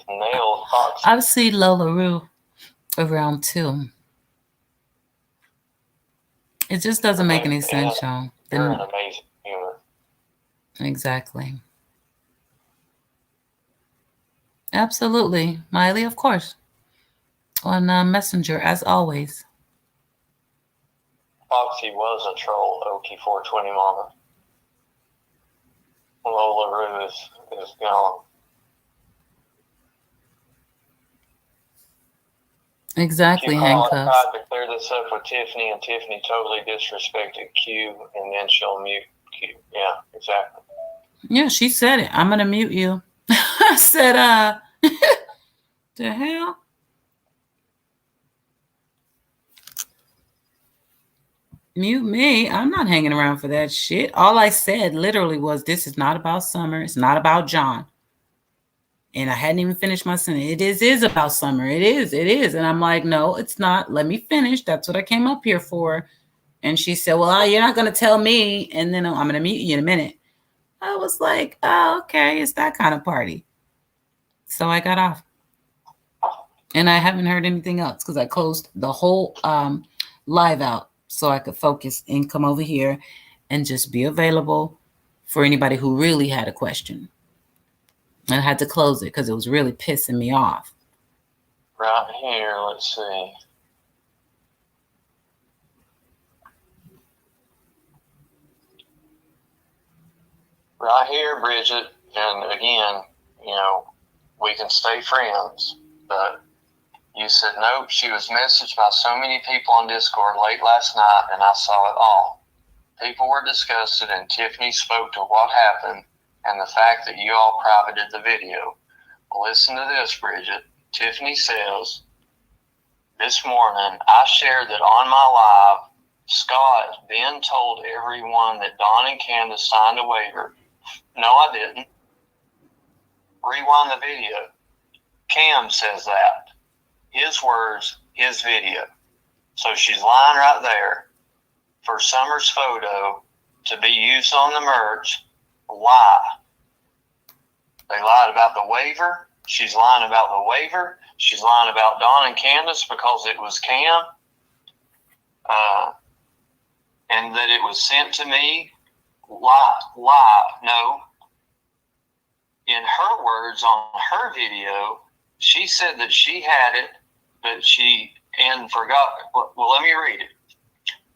Nailed Foxy. I've seen Lola Rue around too. It just doesn't make any sense, y'all. You're an amazing human. Exactly. Absolutely. Miley, of course. On Messenger, as always. Foxy was a troll, Okie 420 Mama. Lola Rue is gone. Exactly, handcuffs. I tried to clear this up with Tiffany, and Tiffany totally disrespected Q, and then she'll mute Q. Yeah, exactly. Yeah, she said it. I'm going to mute you. I said, the hell? Mute me. I'm not hanging around for that shit. All I said literally was, this is not about Summer. It's not about John. And I hadn't even finished my sentence. It is about Summer. It is. And I'm like, no, it's not. Let me finish. That's what I came up here for. And she said, well, you're not going to tell me. And then I'm going to mute you in a minute. I was like, oh, okay. It's that kind of party. So I got off. And I haven't heard anything else because I closed the whole live out so I could focus and come over here and just be available for anybody who really had a question. And I had to close it because it was really pissing me off. Right here, let's see. Right here, Bridget, and again, you know, we can stay friends, but you said, nope, she was messaged by so many people on Discord late last night, and I saw it all. People were disgusted, and Tiffany spoke to what happened and the fact that you all privated the video. Listen to this, Bridget. Tiffany says, this morning, I shared that on my live, Scott then told everyone that Don and Candace signed a waiver. No, I didn't. Rewind the video. Cam says that. His words, his video. So she's lying right there. For Summer's photo to be used on the merch. Why? They lied about the waiver. She's lying about the waiver. She's lying about Dawn and Candace because it was Cam. And that it was sent to me. Lie. No. In her words on her video, she said that she had it, but she forgot. Well, let me read it.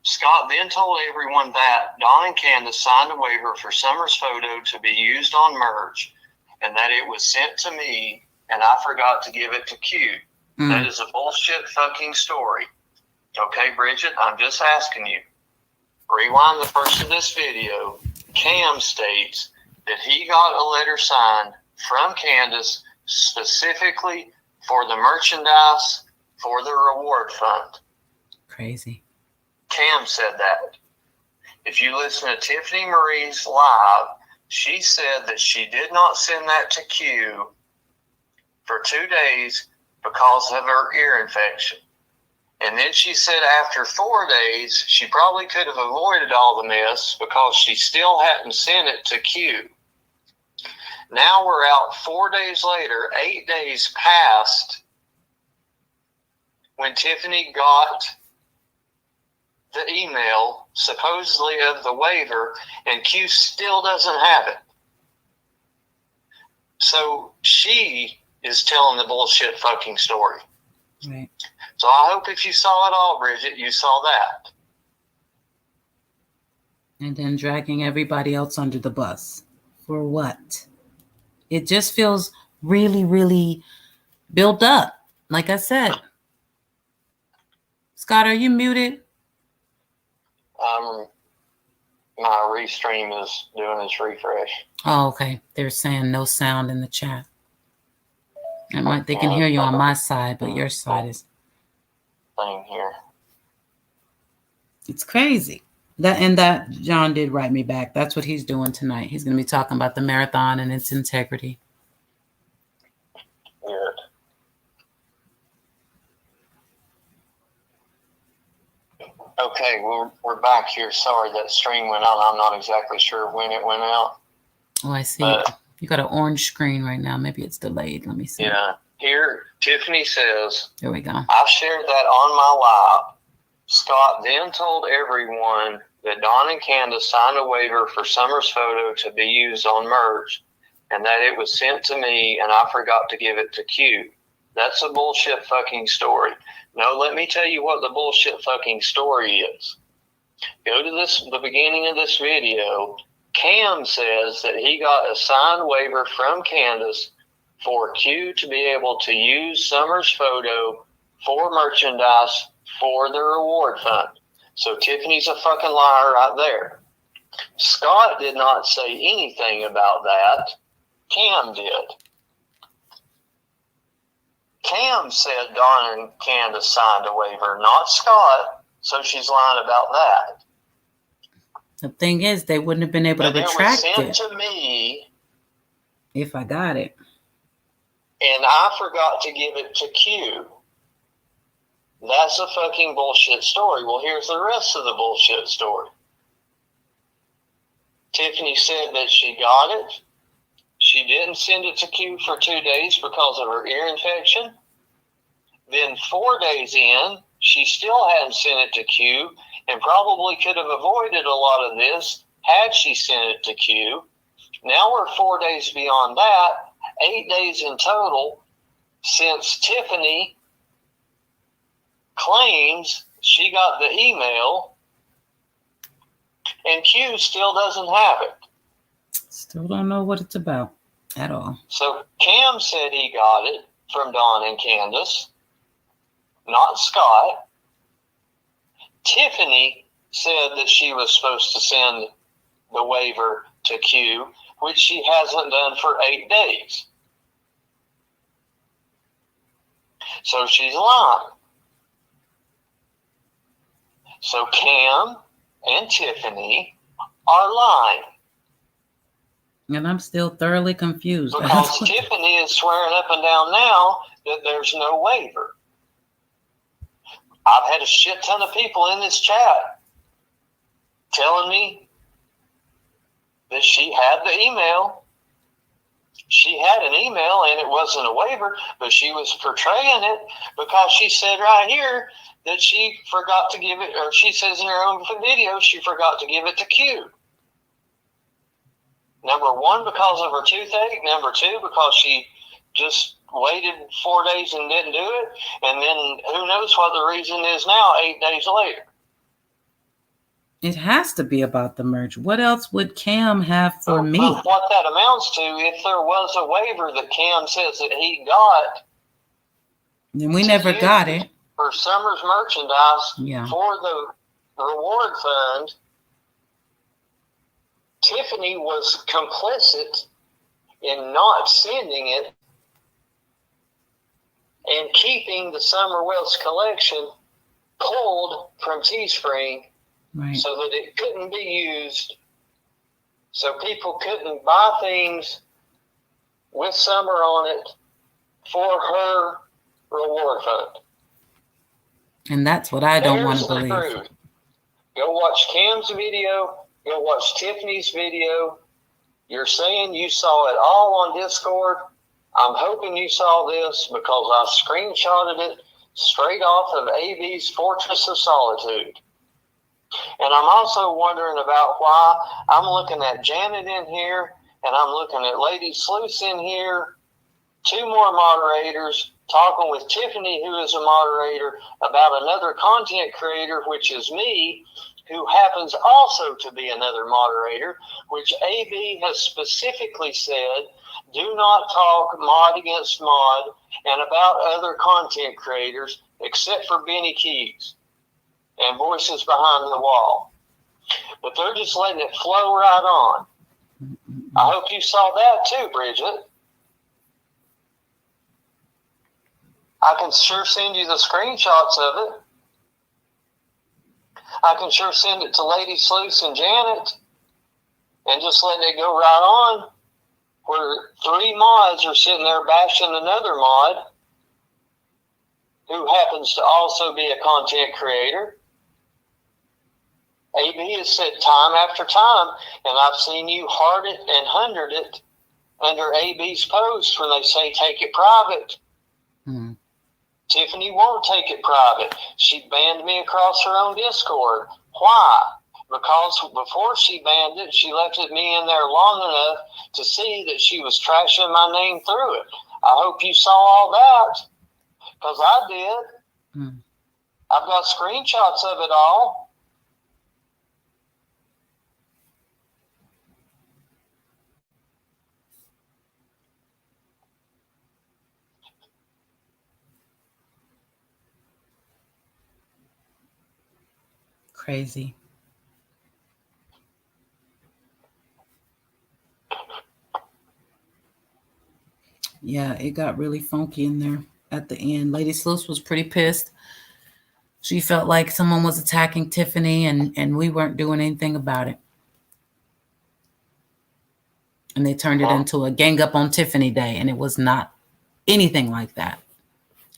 Scott then told everyone that Don and Candace signed a waiver for Summer's photo to be used on merch and that it was sent to me and I forgot to give it to Q. That is a bullshit fucking story. Okay, Bridget, I'm just asking you. Rewind the first of this video. Cam states that he got a letter signed from Candace specifically for the merchandise for the reward fund. Crazy. Cam said that. If you listen to Tiffany Marie's live, she said that she did not send that to Q for 2 days because of her ear infection. And then she said after 4 days, she probably could have avoided all the mess because she still hadn't sent it to Q. Now we're out 4 days later, 8 days past when Tiffany got the email supposedly of the waiver and Q still doesn't have it. So she is telling the bullshit fucking story. Right. So I hope if you saw it all, Bridget, you saw that. And then dragging everybody else under the bus. For what? It just feels really, really built up. Like I said. Scott, are you muted? My restream is doing its refresh. Oh, okay. They're saying no sound in the chat. They can hear you on my side, but your side is thing here. It's crazy. That John did write me back. That's what he's doing tonight. He's going to be talking about the marathon and its integrity. Good. Okay, we're back here. Sorry that stream went on. I'm not exactly sure when it went out. Oh, I see. You got an orange screen right now. Maybe it's delayed. Let me see. Yeah. Here, Tiffany says, there we go. I shared that on my live. Scott then told everyone that Don and Candace signed a waiver for Summer's photo to be used on merch and that it was sent to me and I forgot to give it to Q. That's a bullshit fucking story. No, let me tell you what the bullshit fucking story is. Go to the beginning of this video. Cam says that he got a signed waiver from Candace for Q to be able to use Summer's photo for merchandise for the reward fund. So Tiffany's a fucking liar right there. Scott did not say anything about that. Cam did. Cam said Don and Candace signed a waiver, not Scott, so she's lying about that. The thing is, they wouldn't have been able to retract it. It was sent to me. If I got it. And I forgot to give it to Q. That's a fucking bullshit story. Well, here's the rest of the bullshit story. Tiffany said that she got it. She didn't send it to Q for 2 days because of her ear infection. Then 4 days in, she still hadn't sent it to Q and probably could have avoided a lot of this had she sent it to Q. Now we're 4 days beyond that, 8 days in total since Tiffany claims she got the email and Q still doesn't have it. Still don't know what it's about at all. So Cam said he got it from Dawn and Candace, not Scott. Tiffany said that she was supposed to send the waiver to Q, which she hasn't done for 8 days. So she's lying. So Cam and Tiffany are lying. And I'm still thoroughly confused. Because Tiffany is swearing up and down now that there's no waiver. I've had a shit ton of people in this chat telling me that she had the email. She had an email and it wasn't a waiver, but she was portraying it because she said right here that she forgot to give it, or she says in her own video, she forgot to give it to Q. Number one, because of her toothache. Number two, because she just waited 4 days and didn't do it. And then who knows what the reason is now 8 days later. It has to be about the merge. What else would Cam have for me? But what that amounts to, if there was a waiver that Cam says that he got, then we never got it. For Summer's merchandise, Yeah. for the reward fund, Tiffany was complicit in not sending it and keeping the Summer Wells collection pulled from Teespring, Right. so that it couldn't be used, so people couldn't buy things with Summer on it for her reward fund. And that's what I don't want There's to the believe. proof. Go watch Cam's video. Go watch Tiffany's video. You're saying you saw it all on Discord. I'm hoping you saw this because I screenshotted it straight off of AB's Fortress of Solitude. And I'm also wondering about why I'm looking at Janet in here and I'm looking at Lady Sleuth in here. 2 more moderators talking with Tiffany, who is a moderator, about another content creator, which is me, who happens also to be another moderator, which AB has specifically said, do not talk mod against mod and about other content creators except for Benny Keys and Voices Behind the Wall. But they're just letting it flow right on. I hope you saw that too, Bridget. I can sure send you the screenshots of it. I can sure send it to Lady Sleuth and Janet and just letting it go right on, where 3 mods are sitting there bashing another mod who happens to also be a content creator. AB has said time after time, and I've seen you heart it and 100 it under AB's post when they say take it private. Hmm. Tiffany won't take it private. She banned me across her own Discord. Why? Because before she banned it, she left me in there long enough to see that she was trashing my name through it. I hope you saw all that, because I did. Hmm. I've got screenshots of it all. Crazy. Yeah, it got really funky in there at the end. Lady Sleuth was pretty pissed. She felt like someone was attacking Tiffany and we weren't doing anything about it. And they turned it into a gang up on Tiffany day, and it was not anything like that.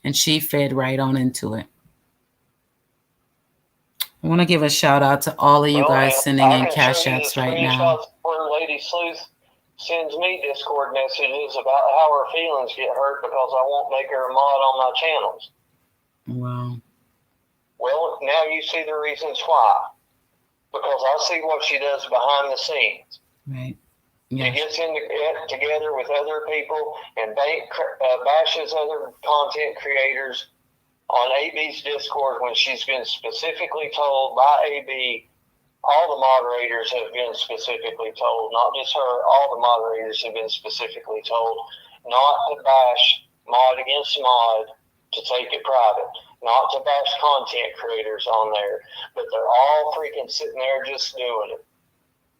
And she fed right on into it. I want to give a shout out to all of you guys sending in cash apps right now. Where Lady Sleuth sends me Discord messages about how her feelings get hurt because I won't make her a mod on my channels. Wow. Well, now you see the reasons why. Because I see what she does behind the scenes. Right. She Yeah. gets together with other people and bashes other content creators on AB's Discord when she's been specifically told by AB. All the moderators have been specifically told, not just her, all the moderators have been specifically told not to bash mod against mod, to take it private, not to bash content creators on there, but they're all freaking sitting there just doing it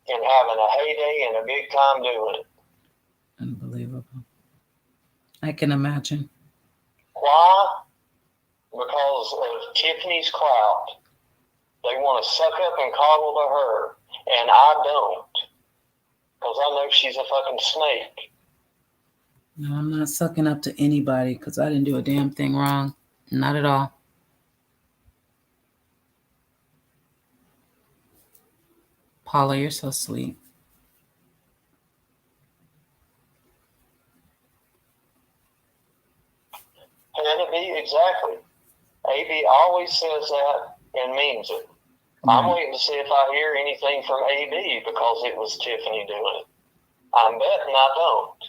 and having a heyday and a big time doing it. Unbelievable. I can imagine. Why? Because of Tiffany's clout. They want to suck up and coddle to her, and I don't. Because I know she's a fucking snake. No, I'm not sucking up to anybody because I didn't do a damn thing wrong. Not at all. Paula, you're so sweet. And it be exactly. AB always says that and means it. I'm waiting to see if I hear anything from AB because it was Tiffany doing it. I'm betting I don't.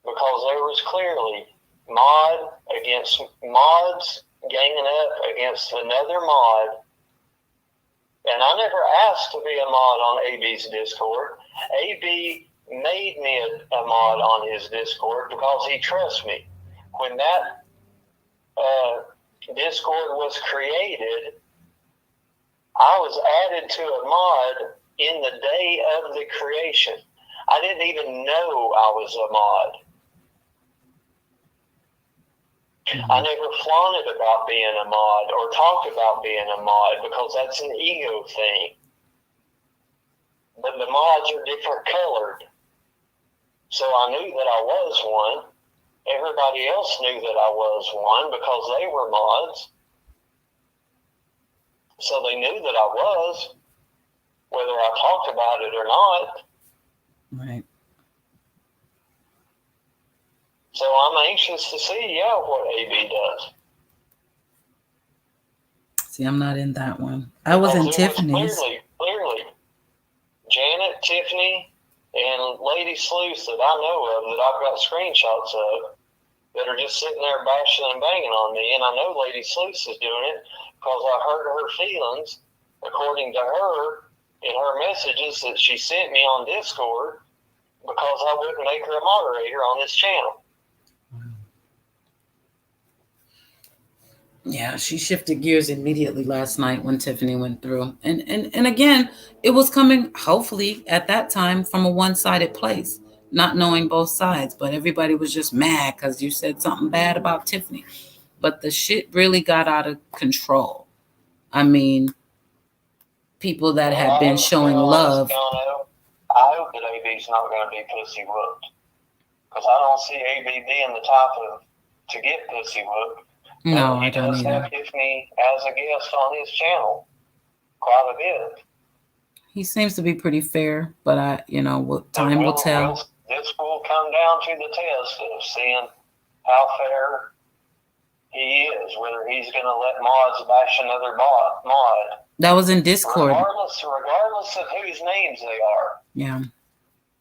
Because there was clearly mod against mods ganging up against another mod. And I never asked to be a mod on AB's Discord. AB made me a mod on his Discord because he trusts me. When that Discord was created, I was added to a mod in the day of the creation. I didn't even know I was a mod. I never flaunted about being a mod or talked about being a mod because that's an ego thing. But the mods are different colored. So I knew that I was one. Everybody else knew that I was one because they were mods. So they knew that I was, whether I talked about it or not. Right. So I'm anxious to see, what AB does. See, I'm not in that one. I was in Tiffany's. Clearly, Janet, Tiffany, and Lady Sleuth that I know of, that I've got screenshots of, that are just sitting there bashing and banging on me. And I know Lady Sleuth is doing it because I heard her feelings, according to her, in her messages that she sent me on Discord, because I wouldn't make her a moderator on this channel. Yeah, she shifted gears immediately last night when Tiffany went through. And again, it was coming, hopefully, at that time from a one-sided place, not knowing both sides. But everybody was just mad because you said something bad about Tiffany. But the shit really got out of control. I mean, people that had been showing love. I hope that AB's not going to be pussy whooped. Because I don't see AB being the type to get pussy whooped. No, I don't either. He does have Tiffany as a guest on his channel quite a bit. He seems to be pretty fair, but time will tell. This will come down to the test of seeing how fair he is, whether he's going to let mods bash another mod. That was in Discord. Regardless of whose names they are. Yeah.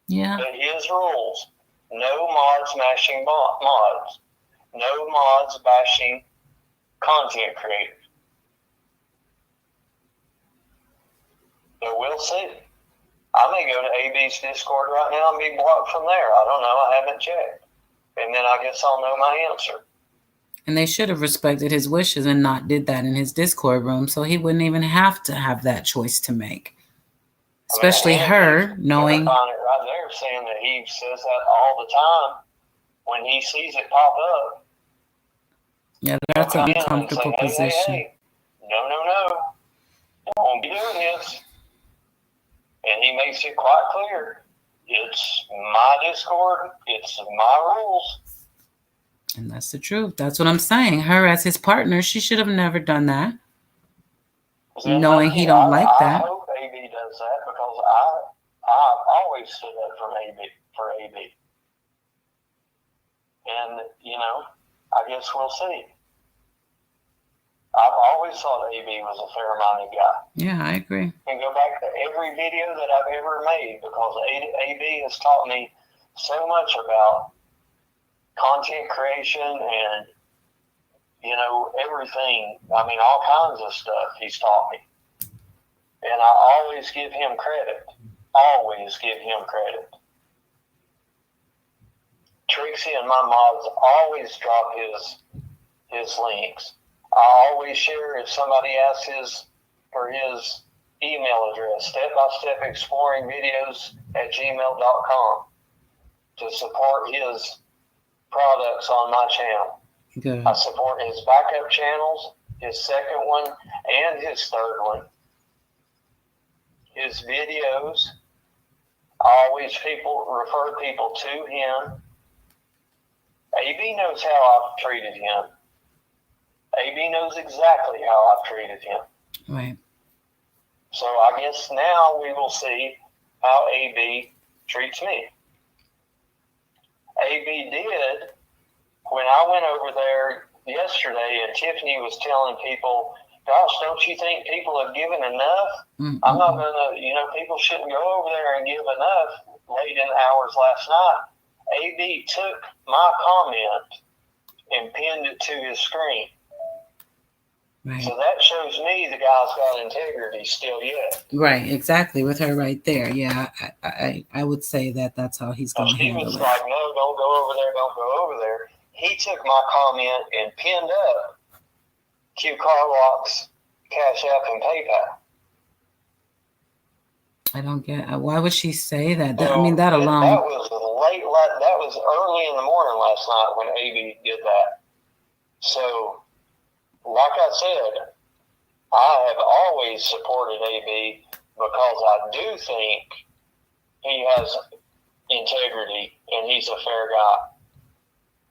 Yeah. But his rules: no mods smashing mods, no mods bashing content creators. So we'll see. I may go to AB's Discord right now and be blocked from there. I don't know. I haven't checked. And then I guess I'll know my answer. And they should have respected his wishes and not did that in his Discord room, so he wouldn't even have to have that choice to make. Especially her knowing. I find it right there saying that he says that all the time when he sees it pop up. Yeah, that's an uncomfortable position. Hey. No. Don't be doing this. And he makes it quite clear. It's my Discord. It's my rules. And that's the truth. That's what I'm saying. Her as his partner, she should have never done that. Knowing he don't like that. I hope AB does that because I always stood up for AB. And, I guess we'll see. I've always thought AB was a fair-minded guy. Yeah, I agree. And go back to every video that I've ever made, because AB has taught me so much about content creation and, everything. I mean, all kinds of stuff he's taught me. And I always give him credit. Always give him credit. Trixie and my mods always drop his links. I always share if somebody asks for his email address, step-by-step exploring videos at gmail.com to support his products on my channel. Good. I support his backup channels, his second one, and his third one. His videos, I always refer people to him. AB knows how I've treated him. AB knows exactly how I've treated him. Right. So I guess now we will see how AB treats me. AB did, when I went over there yesterday and Tiffany was telling people, gosh, don't you think people have given enough? Mm-hmm. I'm not going to, people shouldn't go over there and give enough late in the hours last night. AB took my comment and pinned it to his screen. Right. So that shows me the guy's got integrity still yet. Right, exactly, with her right there. Yeah, I would say that's how he's going to handle it. She was like, no, don't go over there, don't go over there. He took my comment and pinned up Q Carlock's Cash App and PayPal. I don't get. Why would she say that? So, I mean, that alone. That was that was early in the morning last night when AB did that. So, like I said, I have always supported AB because I do think he has integrity and he's a fair guy.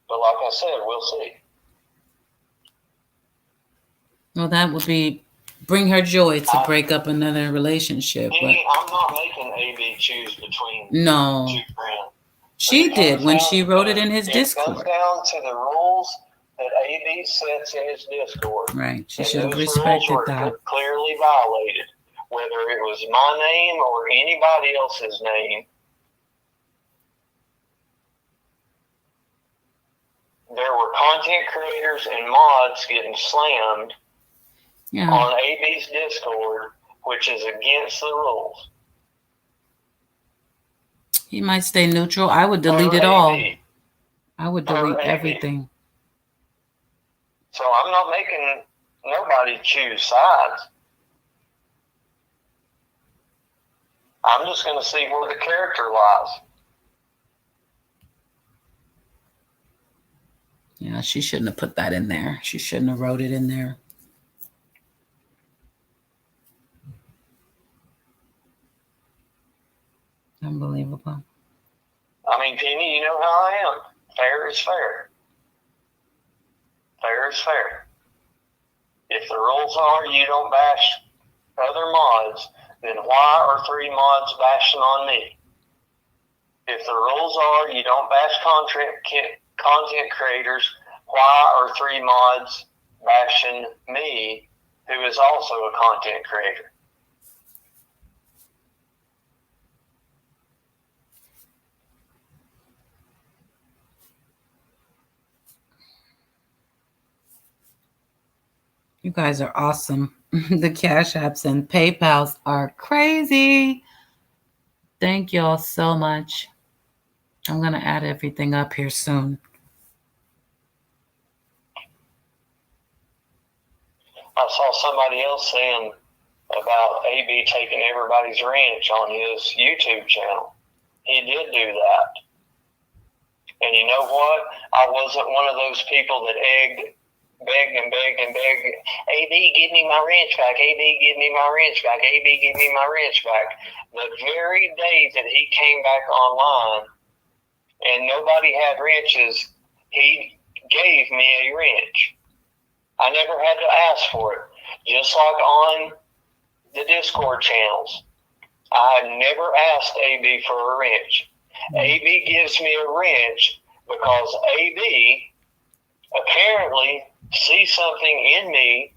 But like I said, we'll see. Well, that would bring her joy to break up another relationship. But I'm not making AB choose between no, two friends. She did when she wrote it in his Discord. It comes down to the rules that AB sets in his Discord. Right. She And should have those respected rules were that. clearly violated, whether it was my name or anybody else's name. There were content creators and mods getting slammed on AB's Discord, which is against the rules. He might stay neutral. I would delete it all. I would delete everything. So I'm not making nobody choose sides. I'm just going to see where the character lies. Yeah, she shouldn't have put that in there. She shouldn't have wrote it in there. Unbelievable. I mean, Penny, you know how I am. Fair is fair. Fair is fair. If the rules are you don't bash other mods, then why are 3 mods bashing on me? If the rules are you don't bash content creators, why are 3 mods bashing me, who is also a content creator? You guys are awesome. The Cash Apps and PayPals are crazy. Thank y'all so much. I'm going to add everything up here soon. I saw somebody else saying about AB taking everybody's ranch on his YouTube channel. He did do that. And you know what? I wasn't one of those people that begged and begged. AB, give me my ranch back. AB, give me my ranch back. AB, give me my ranch back. The very day that he came back online and nobody had ranches, he gave me a ranch. I never had to ask for it. Just like on the Discord channels. I had never asked AB for a wrench. AB gives me a wrench because AB apparently sees something in me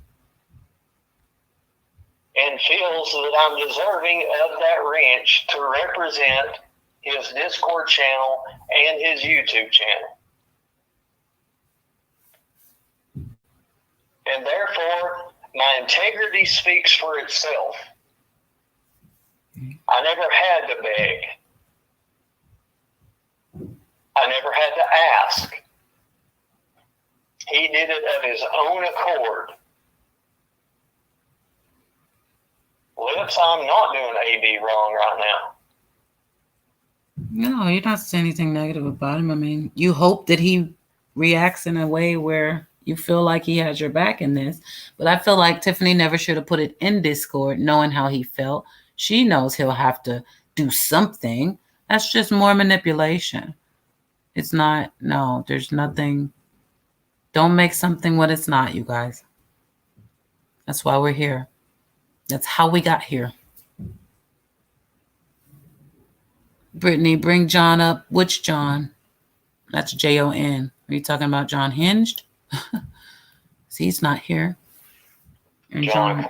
and feels that I'm deserving of that wrench to represent his Discord channel and his YouTube channel. And therefore, my integrity speaks for itself. I never had to beg. I never had to ask. He did it of his own accord. Lips, I'm not doing AB wrong right now. No, you're not saying anything negative about him. I mean, you hope that he reacts in a way where you feel like he has your back in this. But I feel like Tiffany never should have put it in Discord, knowing how he felt. She knows he'll have to do something. That's just more manipulation. It's not, no, there's nothing. Don't make something what it's not, you guys. That's why we're here. That's how we got here. Brittany, bring John up. Which John? That's Jon. Are you talking about John Hinged? See, he's not here. And John.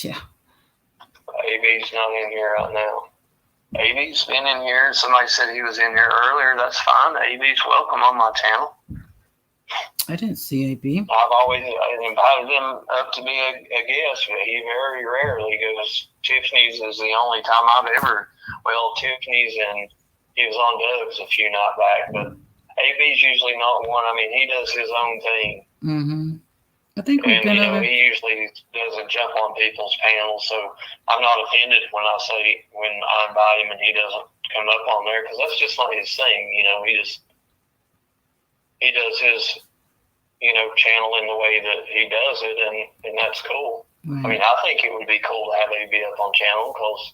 Yeah. AB's not in here right now. AB's been in here. Somebody said he was in here earlier. That's fine. AB's welcome on my channel. I didn't see AB. I've always invited him up to be a guest, but he very rarely goes. Tiffany's is the only time I've ever, Tiffany's and he was on Doug's a few nights back, but AB's usually not one. I mean, he does his own thing. Mm-hmm. I think we've been over. He usually doesn't jump on people's panels, so I'm not offended when I invite him and he doesn't come up on there, because that's just not his thing. He does his channel in the way that he does it, and that's cool. Right. I mean, I think it would be cool to have AB up on channel because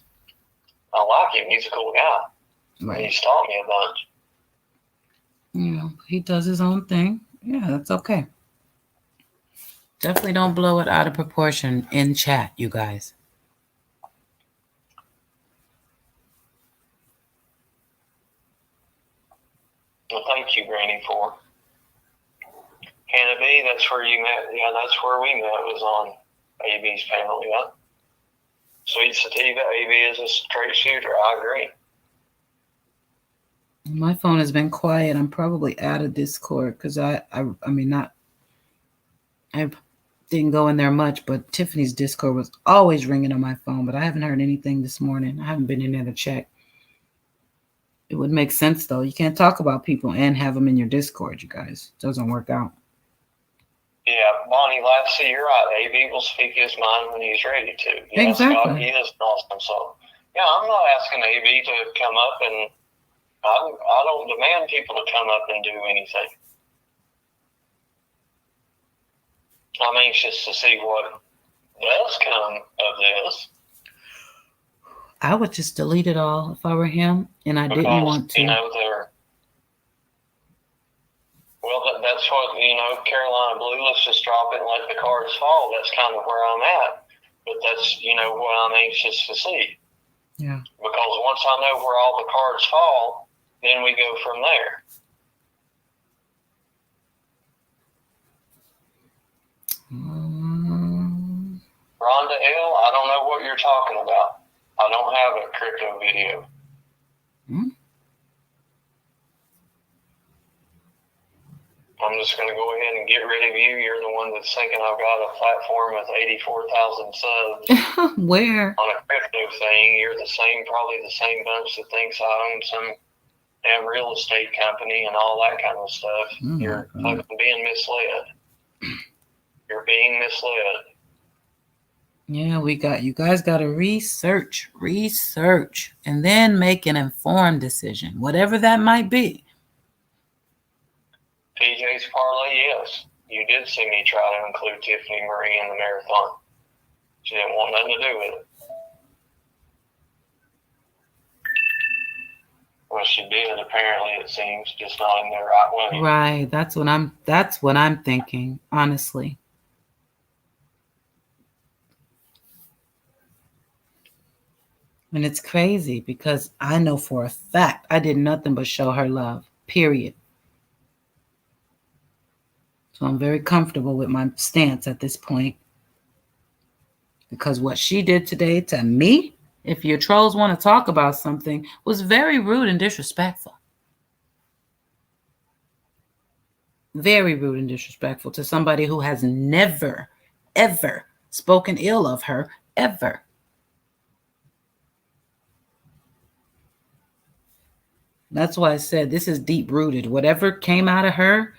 I like him. He's a cool guy. Right. And he's taught me a bunch. He does his own thing. Yeah, that's okay. Definitely don't blow it out of proportion in chat, you guys. Well, thank you, Granny, for Hannah B. That's where you met. Yeah, that's where we met. Was on AB's panel. Yeah. Sweet Sativa. AB is a straight shooter. I agree. My phone has been quiet. I'm probably out of Discord because I didn't go in there much, but Tiffany's Discord was always ringing on my phone, but I haven't heard anything this morning. I haven't been in there to check. It would make sense, though. You can't talk about people and have them in your Discord, you guys. It doesn't work out. Yeah, Bonnie Lassie, you're right. AB will speak his mind when he's ready to. Exactly. Scott, he is awesome. So, yeah, I'm not asking AB to come up, and I don't demand people to come up and do anything. I'm anxious to see what does come of this. I would just delete it all if I were him, and I didn't want to. That's what, Carolina Blue, let's just drop it and let the cards fall. That's kind of where I'm at. But that's, what I'm anxious to see. Yeah. Because once I know where all the cards fall, then we go from there. Rhonda L., I don't know what you're talking about. I don't have a crypto video. I'm just going to go ahead and get rid of you. You're the one that's thinking I've got a platform with 84,000 subs. Where? On a crypto thing. You're probably the same bunch that thinks I own some damn real estate company and all that kind of stuff. You're fucking being misled. You're being misled. Yeah, you guys got to research, and then make an informed decision, whatever that might be. PJ's parlay, yes. You did see me try to include Tiffany Marie in the marathon. She didn't want nothing to do with it. Well, she did, apparently, it seems, just not in the right way. Right. That's what I'm thinking, honestly. And it's crazy because I know for a fact I did nothing but show her love, period. So I'm very comfortable with my stance at this point. Because what she did today to me, if your trolls want to talk about something, was very rude and disrespectful. Very rude and disrespectful to somebody who has never, ever spoken ill of her, ever. That's why I said this is deep rooted. Whatever came out of her,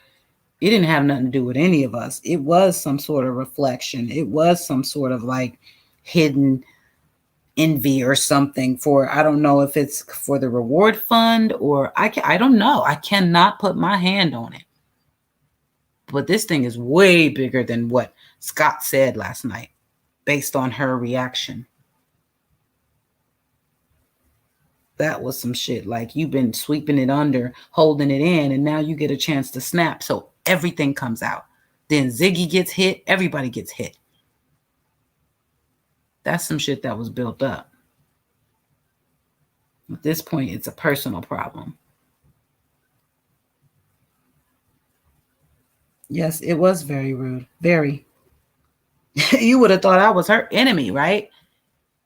it didn't have nothing to do with any of us. It was some sort of reflection. It was some sort of like hidden envy or something for, I don't know if it's for the reward fund or I don't know. I cannot put my hand on it. But this thing is way bigger than what Scott said last night based on her reaction. That was some shit. Like, you've been sweeping it under, holding it in, and now you get a chance to snap. So everything comes out. Then Ziggy gets hit. Everybody gets hit. That's some shit that was built up. At this point, it's a personal problem. Yes, it was very rude. Very. You would have thought I was her enemy, right?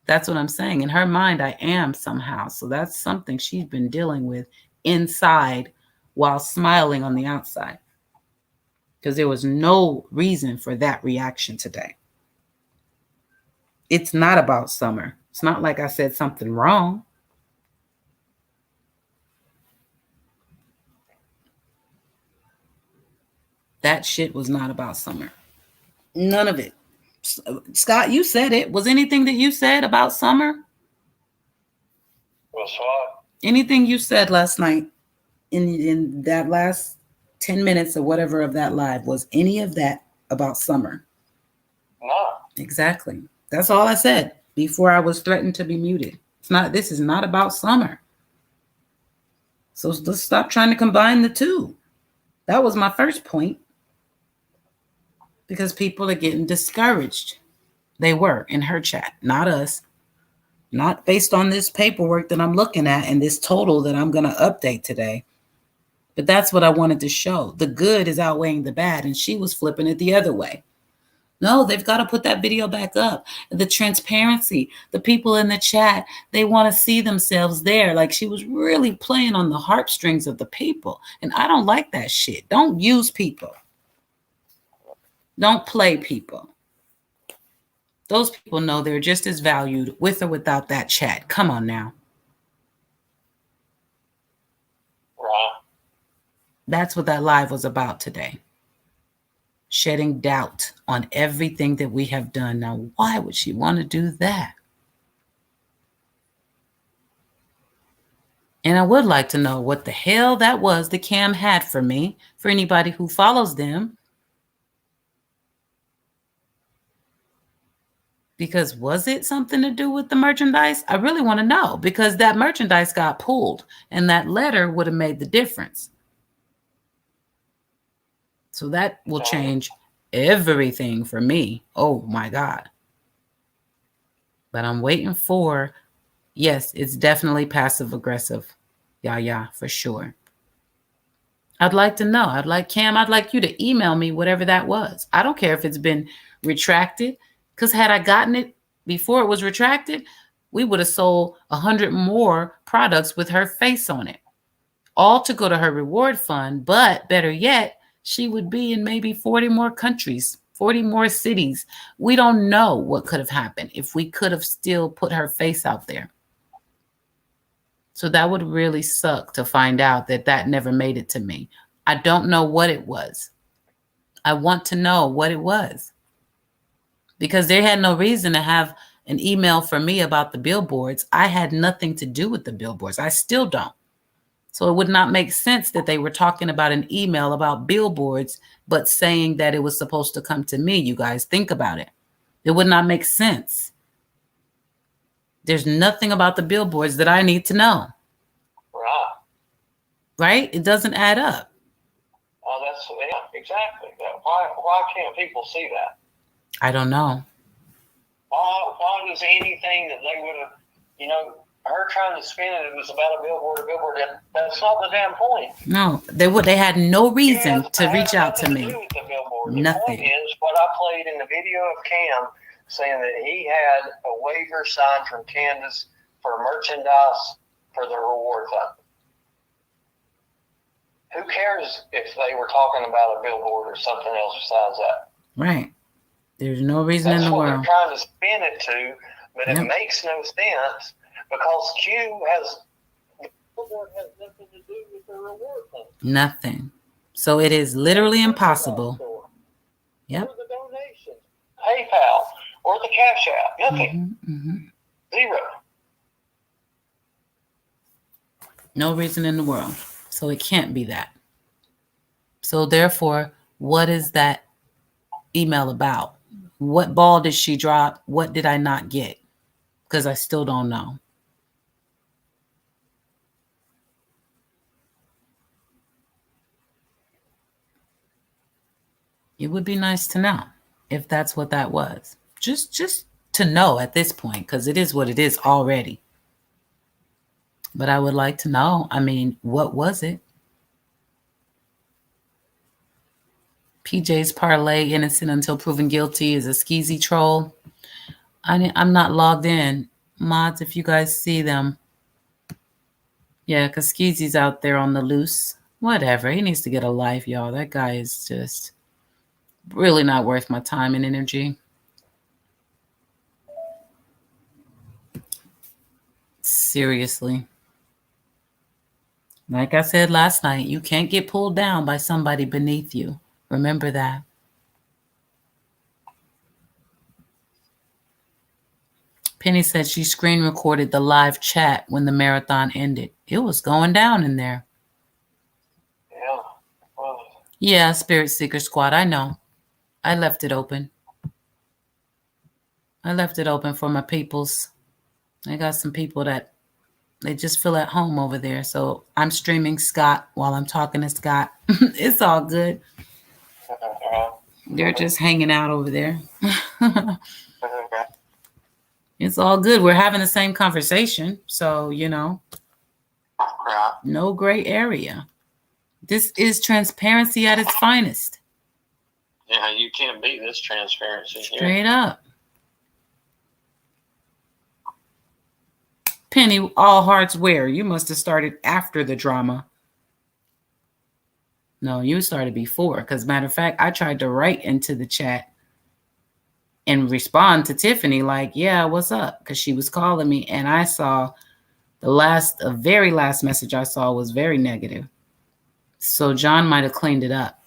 That's what I'm saying. In her mind, I am somehow. So that's something she's been dealing with inside while smiling on the outside. Because there was no reason for that reaction today. It's not about Summer. It's not like I said something wrong. That shit was not about Summer. None of it. Scott, you said it. Was anything that you said about Summer? Well, what? Anything you said last night in that last 10 minutes or whatever of that live, was any of that about Summer? No. Exactly. That's all I said before I was threatened to be muted. This is not about Summer. So let's stop trying to combine the two. That was my first point. Because people are getting discouraged. They were in her chat, not us. Not based on this paperwork that I'm looking at and this total that I'm going to update today. But that's what I wanted to show. The good is outweighing the bad, and she was flipping it the other way. No, they've got to put that video back up. The transparency, the people in the chat, they want to see themselves there. Like, she was really playing on the heartstrings of the people. And I don't like that shit. Don't use people. Don't play people. Those people know they're just as valued with or without that chat. Come on now. Right. That's what that live was about today. Shedding doubt on everything that we have done. Now, why would she want to do that? And I would like to know what the hell that was that Cam had for me, for anybody who follows them. Because was it something to do with the merchandise? I really want to know, because that merchandise got pulled and that letter would have made the difference. So that will change everything for me. Oh my God. But I'm waiting for, yes, it's definitely passive aggressive. Yeah, for sure. I'd like to know. I'd like you to email me whatever that was. I don't care if it's been retracted. Because had I gotten it before it was retracted, we would have sold 100 more products with her face on it, all to go to her reward fund. But better yet, she would be in maybe 40 more countries, 40 more cities. We don't know what could have happened if we could have still put her face out there. So that would really suck to find out that never made it to me. I don't know what it was. I want to know what it was. Because they had no reason to have an email from me about the billboards. I had nothing to do with the billboards. I still don't. So it would not make sense that they were talking about an email about billboards, but saying that it was supposed to come to me. You guys think about it. It would not make sense. There's nothing about the billboards that I need to know. Right? It doesn't add up. Oh, exactly. Why can't people see that? I don't know. Why does anything that they would have you know, her trying to spin it was about a billboard. That's not the damn point. No, they had no reason to reach out to me. The Nothing. point is what I played in the video of Cam saying that he had a waiver signed from Candace for merchandise for the reward fund. Who cares if they were talking about a billboard or something else besides that? Right. There's no reason in the world. That's what they're trying to spin it to, but it makes no sense because Q has nothing to do with the reward fund. Nothing. So it is literally impossible. Yep. Or the donations, PayPal, or the Cash App. Nothing. Zero. No reason in the world. So it can't be that. So therefore, what is that email about? What ball did she drop? What did I not get? Because I still don't know. It would be nice to know if that's what that was. Just to know at this point, because it is what it is already. But I would like to know, I mean, what was it? PJ's parlay, innocent until proven guilty, is a skeezy troll. I'm not logged in. Mods, if you guys see them. Yeah, because Skeezy's out there on the loose. Whatever. He needs to get a life, y'all. That guy is just really not worth my time and energy. Seriously. Like I said last night, you can't get pulled down by somebody beneath you. Remember that. Penny said she screen recorded the live chat when the marathon ended. It was going down in there. Yeah. Yeah, Spirit Seeker Squad, I know. I left it open. I left it open for my peoples. I got some people that they just feel at home over there. So I'm streaming Scott while I'm talking to Scott. It's all good. They're just hanging out over there. It's all good. We're having the same conversation. So, you know, no gray area. This is transparency at its finest. Yeah, you can't beat this transparency. Straight up. Penny, all hearts where? You must have started after the drama. No, you started before. Because matter of fact, I tried to write into the chat and respond to Tiffany like, yeah, what's up? Because she was calling me. And I saw the very last message I saw was very negative. So John might have cleaned it up.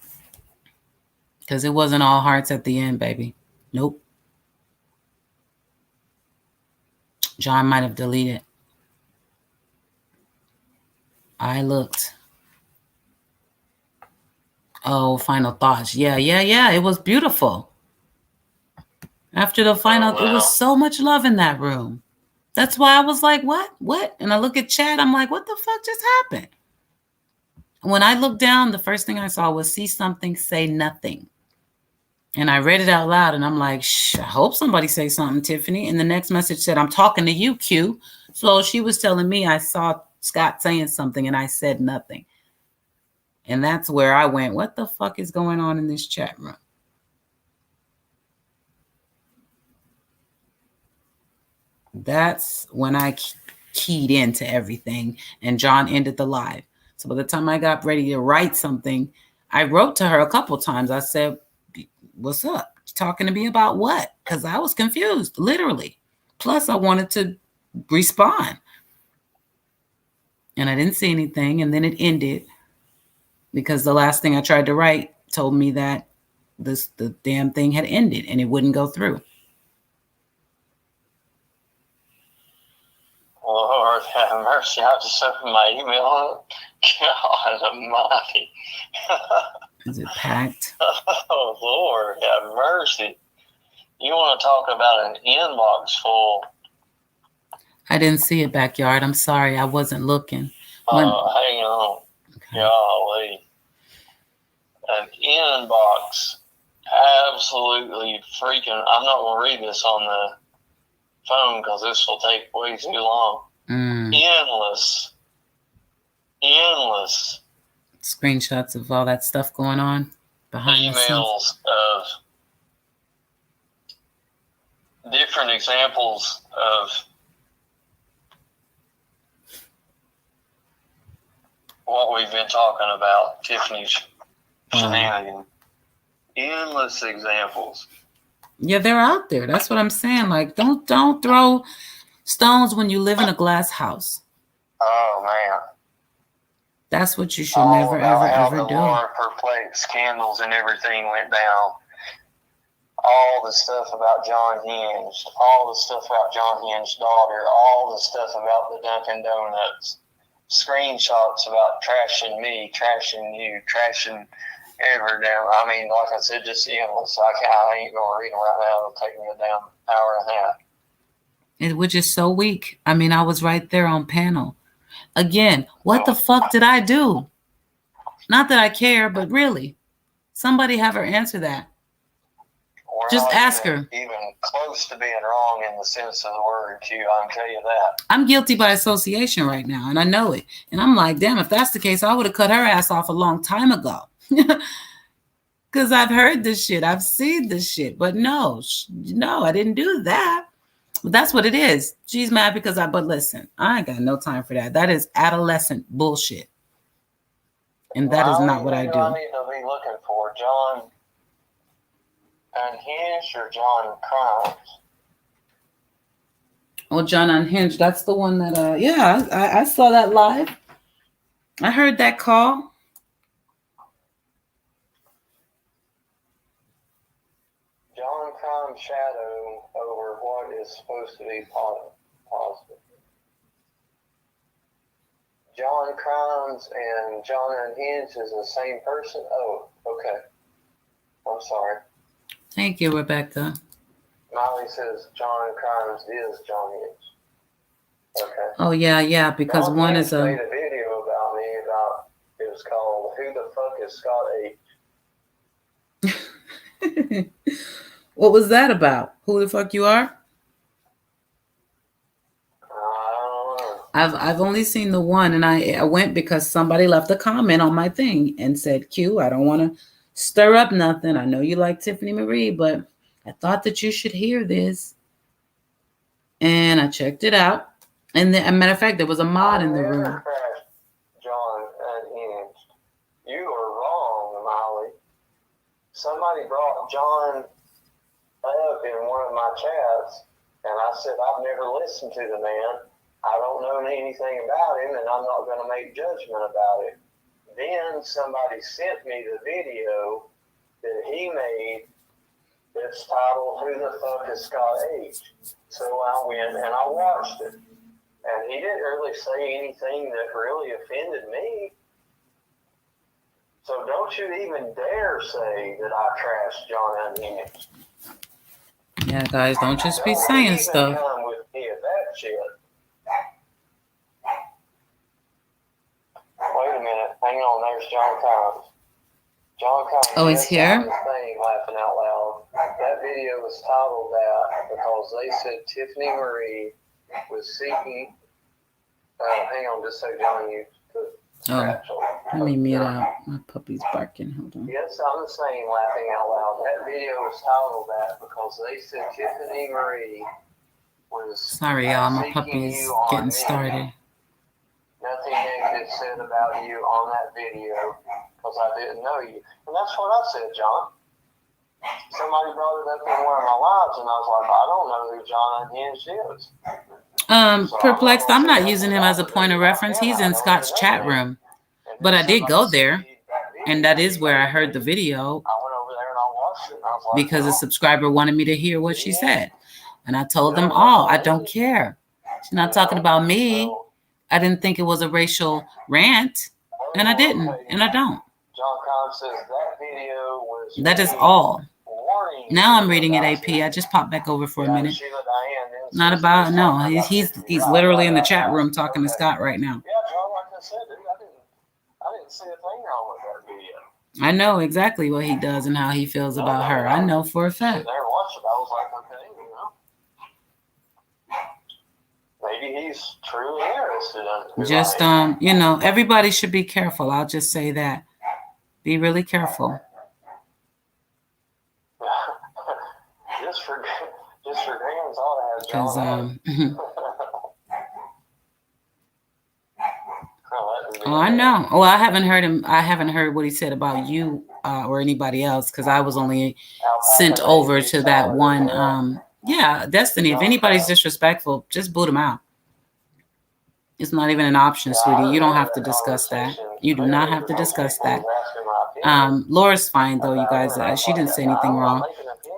Because it wasn't all hearts at the end, baby. Nope. John might have deleted. I looked. Oh, final thoughts. Yeah. It was beautiful. After the final, It was so much love in that room. That's why I was like, what? And I look at chat. I'm like, what the fuck just happened? When I looked down, the first thing I saw was see something, say nothing. And I read it out loud and I'm like, I hope somebody say something, Tiffany. And the next message said, I'm talking to you, Q. So she was telling me I saw Scott saying something and I said nothing. And that's where I went, what the fuck is going on in this chat room? That's when I keyed into everything and John ended the live. So by the time I got ready to write something, I wrote to her a couple times. I said, what's up? Talking to me about what? Because I was confused, literally. Plus, I wanted to respond. And I didn't see anything. And then it ended because the last thing I tried to write told me that the damn thing had ended and it wouldn't go through. Lord have mercy. I just opened my email up. God almighty. Is it packed? Oh, Lord have mercy. You want to talk about an inbox full? I didn't see it, Backyard. I'm sorry. I wasn't looking. Hang on. Okay. Golly. An inbox. Absolutely freaking. I'm not going to read this on phone because this will take way too long. Endless screenshots of all that stuff going on behind emails of different examples of what we've been talking about, Tiffany's shenanigans. Endless examples. Yeah, they're out there. That's what I'm saying. Like, don't throw stones when you live in a glass house. Oh man. That's what you should never, ever do. Lauren Perplex candles and everything went down. All the stuff about John Hinge, all the stuff about John Hinge's daughter, all the stuff about the Dunkin' Donuts, screenshots about trashing me, trashing you, trashing every damn. I mean, like I said, just endless. I ain't gonna read them right now. It'll take me a damn hour and a half. Which is so weak. I mean, I was right there on panel. Again, what the fuck did I do? Not that I care, but really, somebody have her answer that. Just ask her. Even close to being wrong in the sense of the word, Q. I can tell you that. I'm guilty by association right now, and I know it. And I'm like, damn, if that's the case, I would have cut her ass off a long time ago. Because I've heard this shit. I've seen this shit. But no, I didn't do that. But that's what it is. She's mad because but listen, I ain't got no time for that. That is adolescent bullshit. And that is not what I do. I need to be looking for John Unhinged or John Crimes? Oh, John Unhinged. That's the one that, I saw that live. I heard that call. John Crimes shadow over what is supposed to be positive. John Crimes and John Unhinged is the same person? Oh, okay. I'm sorry. Thank you, Rebecca. Molly says John Crimes is John Hinge. Okay. Oh, yeah, because John one Hinge is a... made a video about me it was called Who the Fuck is Scott H? What was that about? Who the fuck you are? I don't know. I've only seen the one, and I went because somebody left a comment on my thing and said, Q, I don't want to stir up nothing. I know you like Tiffany Marie, but I thought that you should hear this. And I checked it out. And as a matter of fact, there was a mod in the room. John Unhinged. You are wrong, Molly. Somebody brought John up in one of my chats, and I said, I've never listened to the man. I don't know anything about him, and I'm not going to make judgment about it. Then somebody sent me the video that he made that's titled Who the Fuck is Scott H? So I went and I watched it. And he didn't really say anything that really offended me. So don't you even dare say that I trashed John Unhinged. Yeah, guys, don't just be saying stuff. Come with me at that shit. Wait a minute. Hang on. There's John Collins. John Collins. Oh, he's here? Thing, laughing out loud. That video was titled that because they said Tiffany Marie was seeking. Hang on. Just so John, you could. Let me mute out. My puppy's barking. Hold on. Yes, I'm saying laughing out loud. That video was titled that because they said Tiffany Marie was. Sorry, y'all. My puppy's getting started. Nothing negative said about you on that video because I didn't know you. And that's what I said, John. Somebody brought it up in one of my lives, and I was like, I don't know who John Unhinged is. Perplexed, I'm not using him as a point of reference. He's in Scott's chat room. But I did go there, and that is where I heard the video. I went over there and I watched it. And I was like, because a subscriber wanted me to hear what she said. And I told them all, I don't care. She's not talking about me. I didn't think it was a racial rant, and I didn't, and I don't. John Collins says that video was. That is all. Now I'm reading it, AP. I just popped back over for a minute. Not about, no. He's literally in the chat room talking to Scott right now. Yeah, John, like I said, dude, I didn't see a thing wrong with that video. I know exactly what he does and how he feels about her. I know for a fact. There, watch it. I was like, okay, you know. maybe he's truly interested in Just, everybody should be careful. I'll just say that. Be really careful. just for Dan's ought to have John. Oh, I know. Well, I haven't heard him. I haven't heard what he said about you or anybody else because I was only sent over to that one. Yeah, Destiny. If anybody's disrespectful, just boot him out. It's not even an option, sweetie. You don't have to discuss that. You do not have to discuss that. Laura's fine, though, you guys. She didn't say anything wrong.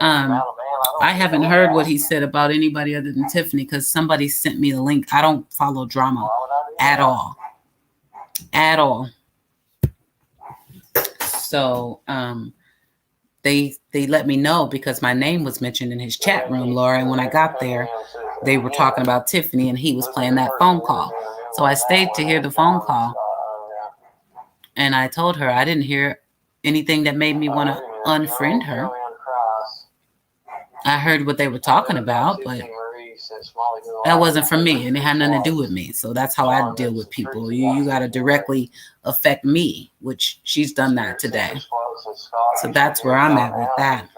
I haven't heard what he said about anybody other than Tiffany because somebody sent me the link. I don't follow drama at all. At all. So they let me know because my name was mentioned in his chat room, Laura. And when I got there, they were talking about Tiffany and he was playing that phone call. So I stayed to hear the phone call. And I told her I didn't hear anything that made me want to unfriend her. I heard what they were talking about, but that wasn't for me and it had nothing to do with me. So that's how I deal with people. You got to directly affect me, which she's done that today. So that's where I'm at with that.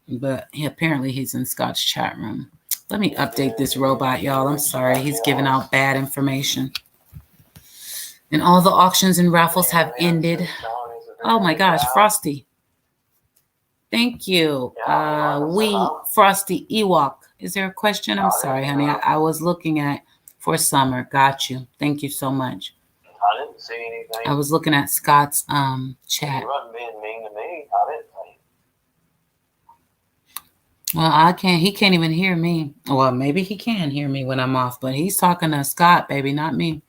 But apparently he's in Scott's chat room. Let me update this robot, y'all. I'm sorry. He's giving out bad information. And all the auctions and raffles have ended. Oh my gosh, Frosty. Thank you. Frosty Ewok. Is there a question? I'm sorry, honey. I was looking at for summer. Got you. Thank you so much. I didn't see anything. I was looking at Scott's chat. He wasn't being mean to me. I didn't think. Well, he can't even hear me. Well, maybe he can hear me when I'm off, but he's talking to Scott, baby, not me.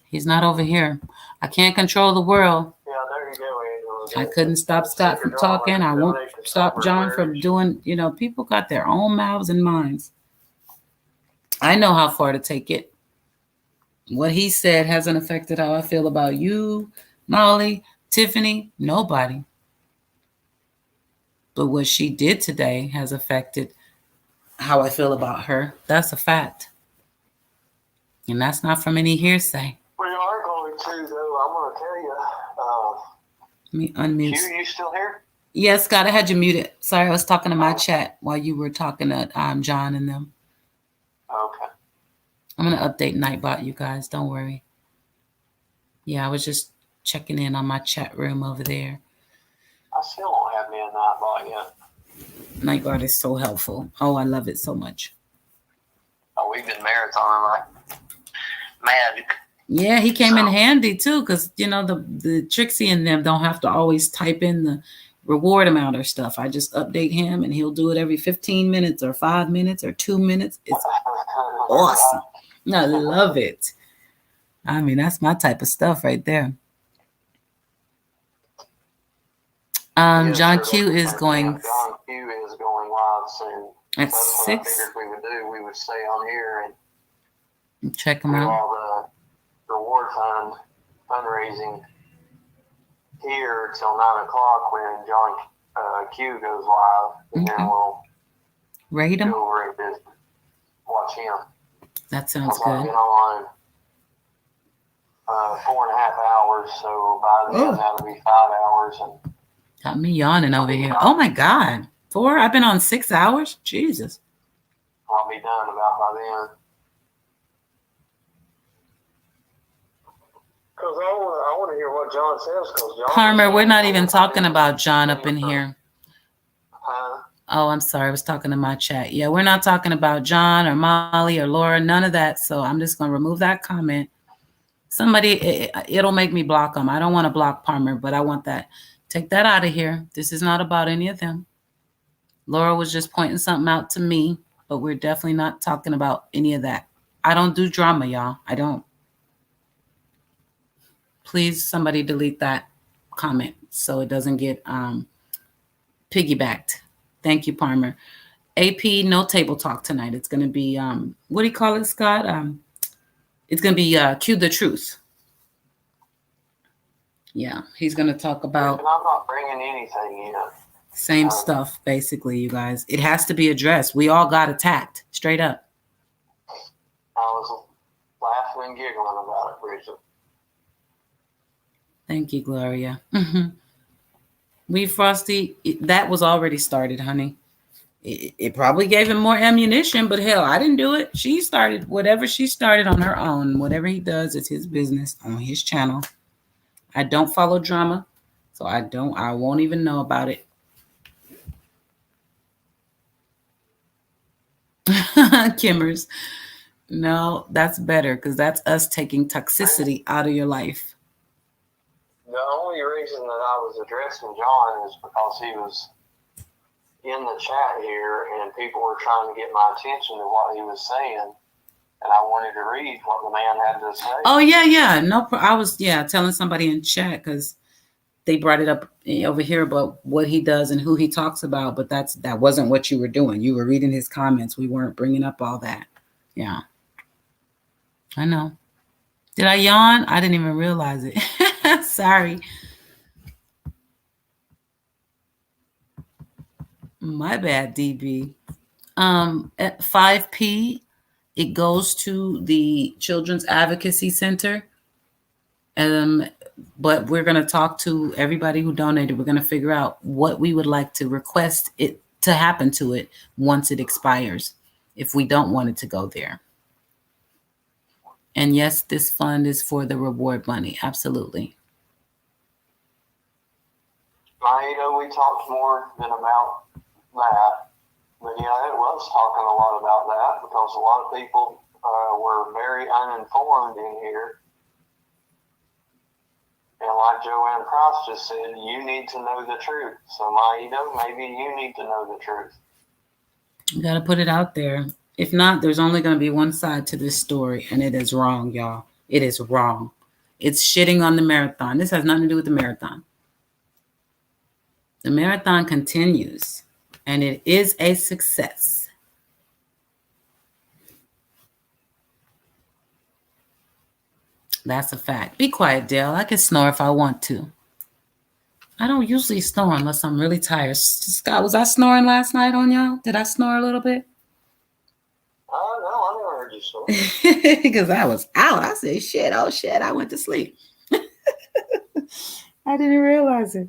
He's not over here. I can't control the world. Yeah, there you go, Angela. I couldn't stop Scott from talking. I won't stop John from doing, people got their own mouths and minds. I know how far to take it. What he said hasn't affected how I feel about you, Molly, Tiffany, nobody. But what she did today has affected how I feel about her. That's a fact. And that's not from any hearsay. We are going to, though. I'm going to tell you. Let me unmute. Q, you still here? Yes, Scott, I had you muted. Sorry, I was talking to my chat while you were talking to John and them. Okay. I'm going to update Nightbot, you guys. Don't worry. Yeah, I was just checking in on my chat room over there. I still don't have me a Nightbot yet. Nightbot is so helpful. Oh, I love it so much. Oh, we've been marathoning like mad. Yeah, he came in handy too because, the Trixie and them don't have to always type in the reward amount or stuff. I just update him and he'll do it every 15 minutes or 5 minutes or 2 minutes. It's awesome. I love it. I mean, that's my type of stuff right there. John Q is going. John Q is going live soon. At That's 6. What I figured we would do. We would stay on here and Check him do out. all the reward fundraising here till 9 o'clock when John Q goes live, and then we'll Rate him. go over and watch him. That sounds I've good. been on 4.5 hours, so by the end that'll be 5 hours. And Got me yawning over here. Oh my God. 4? I've been on 6 hours? Jesus. I'll be done about by then. Because I want to hear what John says. Palmer, we're not even talking about John up in here. Huh? Oh, I'm sorry. I was talking to my chat. Yeah, we're not talking about John or Molly or Laura, none of that. So I'm just going to remove that comment. Somebody, it'll make me block them. I don't want to block Palmer, but I want that. Take that out of here. This is not about any of them. Laura was just pointing something out to me, but we're definitely not talking about any of that. I don't do drama, y'all. I don't. Please, somebody delete that comment so it doesn't get piggybacked. Thank you, Palmer. AP, no table talk tonight. It's going to be, what do you call it, Scott? It's going to be Cue the Truth. Yeah, he's going to talk about... And I'm not bringing anything in. Same stuff, basically, you guys. It has to be addressed. We all got attacked, straight up. was laughing and giggling about it, Bridget. Thank you, Gloria. Frosty, that was already started, honey. It probably gave him more ammunition, but hell, I didn't do it. She started whatever she started on her own. Whatever he does is his business on his channel. I don't follow drama, so I won't even know about it. Kimmers. No, that's better because that's us taking toxicity out of your life. The only reason that I was addressing John is because he was in the chat here and people were trying to get my attention to what he was saying, and I wanted to read what the man had to say. Oh yeah. No, I was telling somebody in chat because they brought it up over here about what he does and who he talks about, but that wasn't what you were doing. You were reading his comments. We weren't bringing up all that. Yeah, I know. Did I yawn? I didn't even realize it. Sorry. My bad, DB. At 5P, it goes to the Children's Advocacy Center. But we're going to talk to everybody who donated. We're going to figure out what we would like to request it to happen to it once it expires, if we don't want it to go there. And yes, this fund is for the reward money. Absolutely. We talked more than about that. But yeah, it was talking a lot about that because a lot of people were very uninformed in here. And like Joanne Price just said, you need to know the truth. So Maida, maybe you need to know the truth. You got to put it out there. If not, there's only going to be one side to this story, and it is wrong, y'all. It is wrong. It's shitting on the marathon. This has nothing to do with the marathon. The marathon continues, and it is a success. That's a fact. Be quiet, Dale. I can snore if I want to. I don't usually snore unless I'm really tired. Scott, was I snoring last night on y'all? Did I snore a little bit? No, I never heard you snore. Because I was out. I said, shit, oh shit, I went to sleep. I didn't realize it.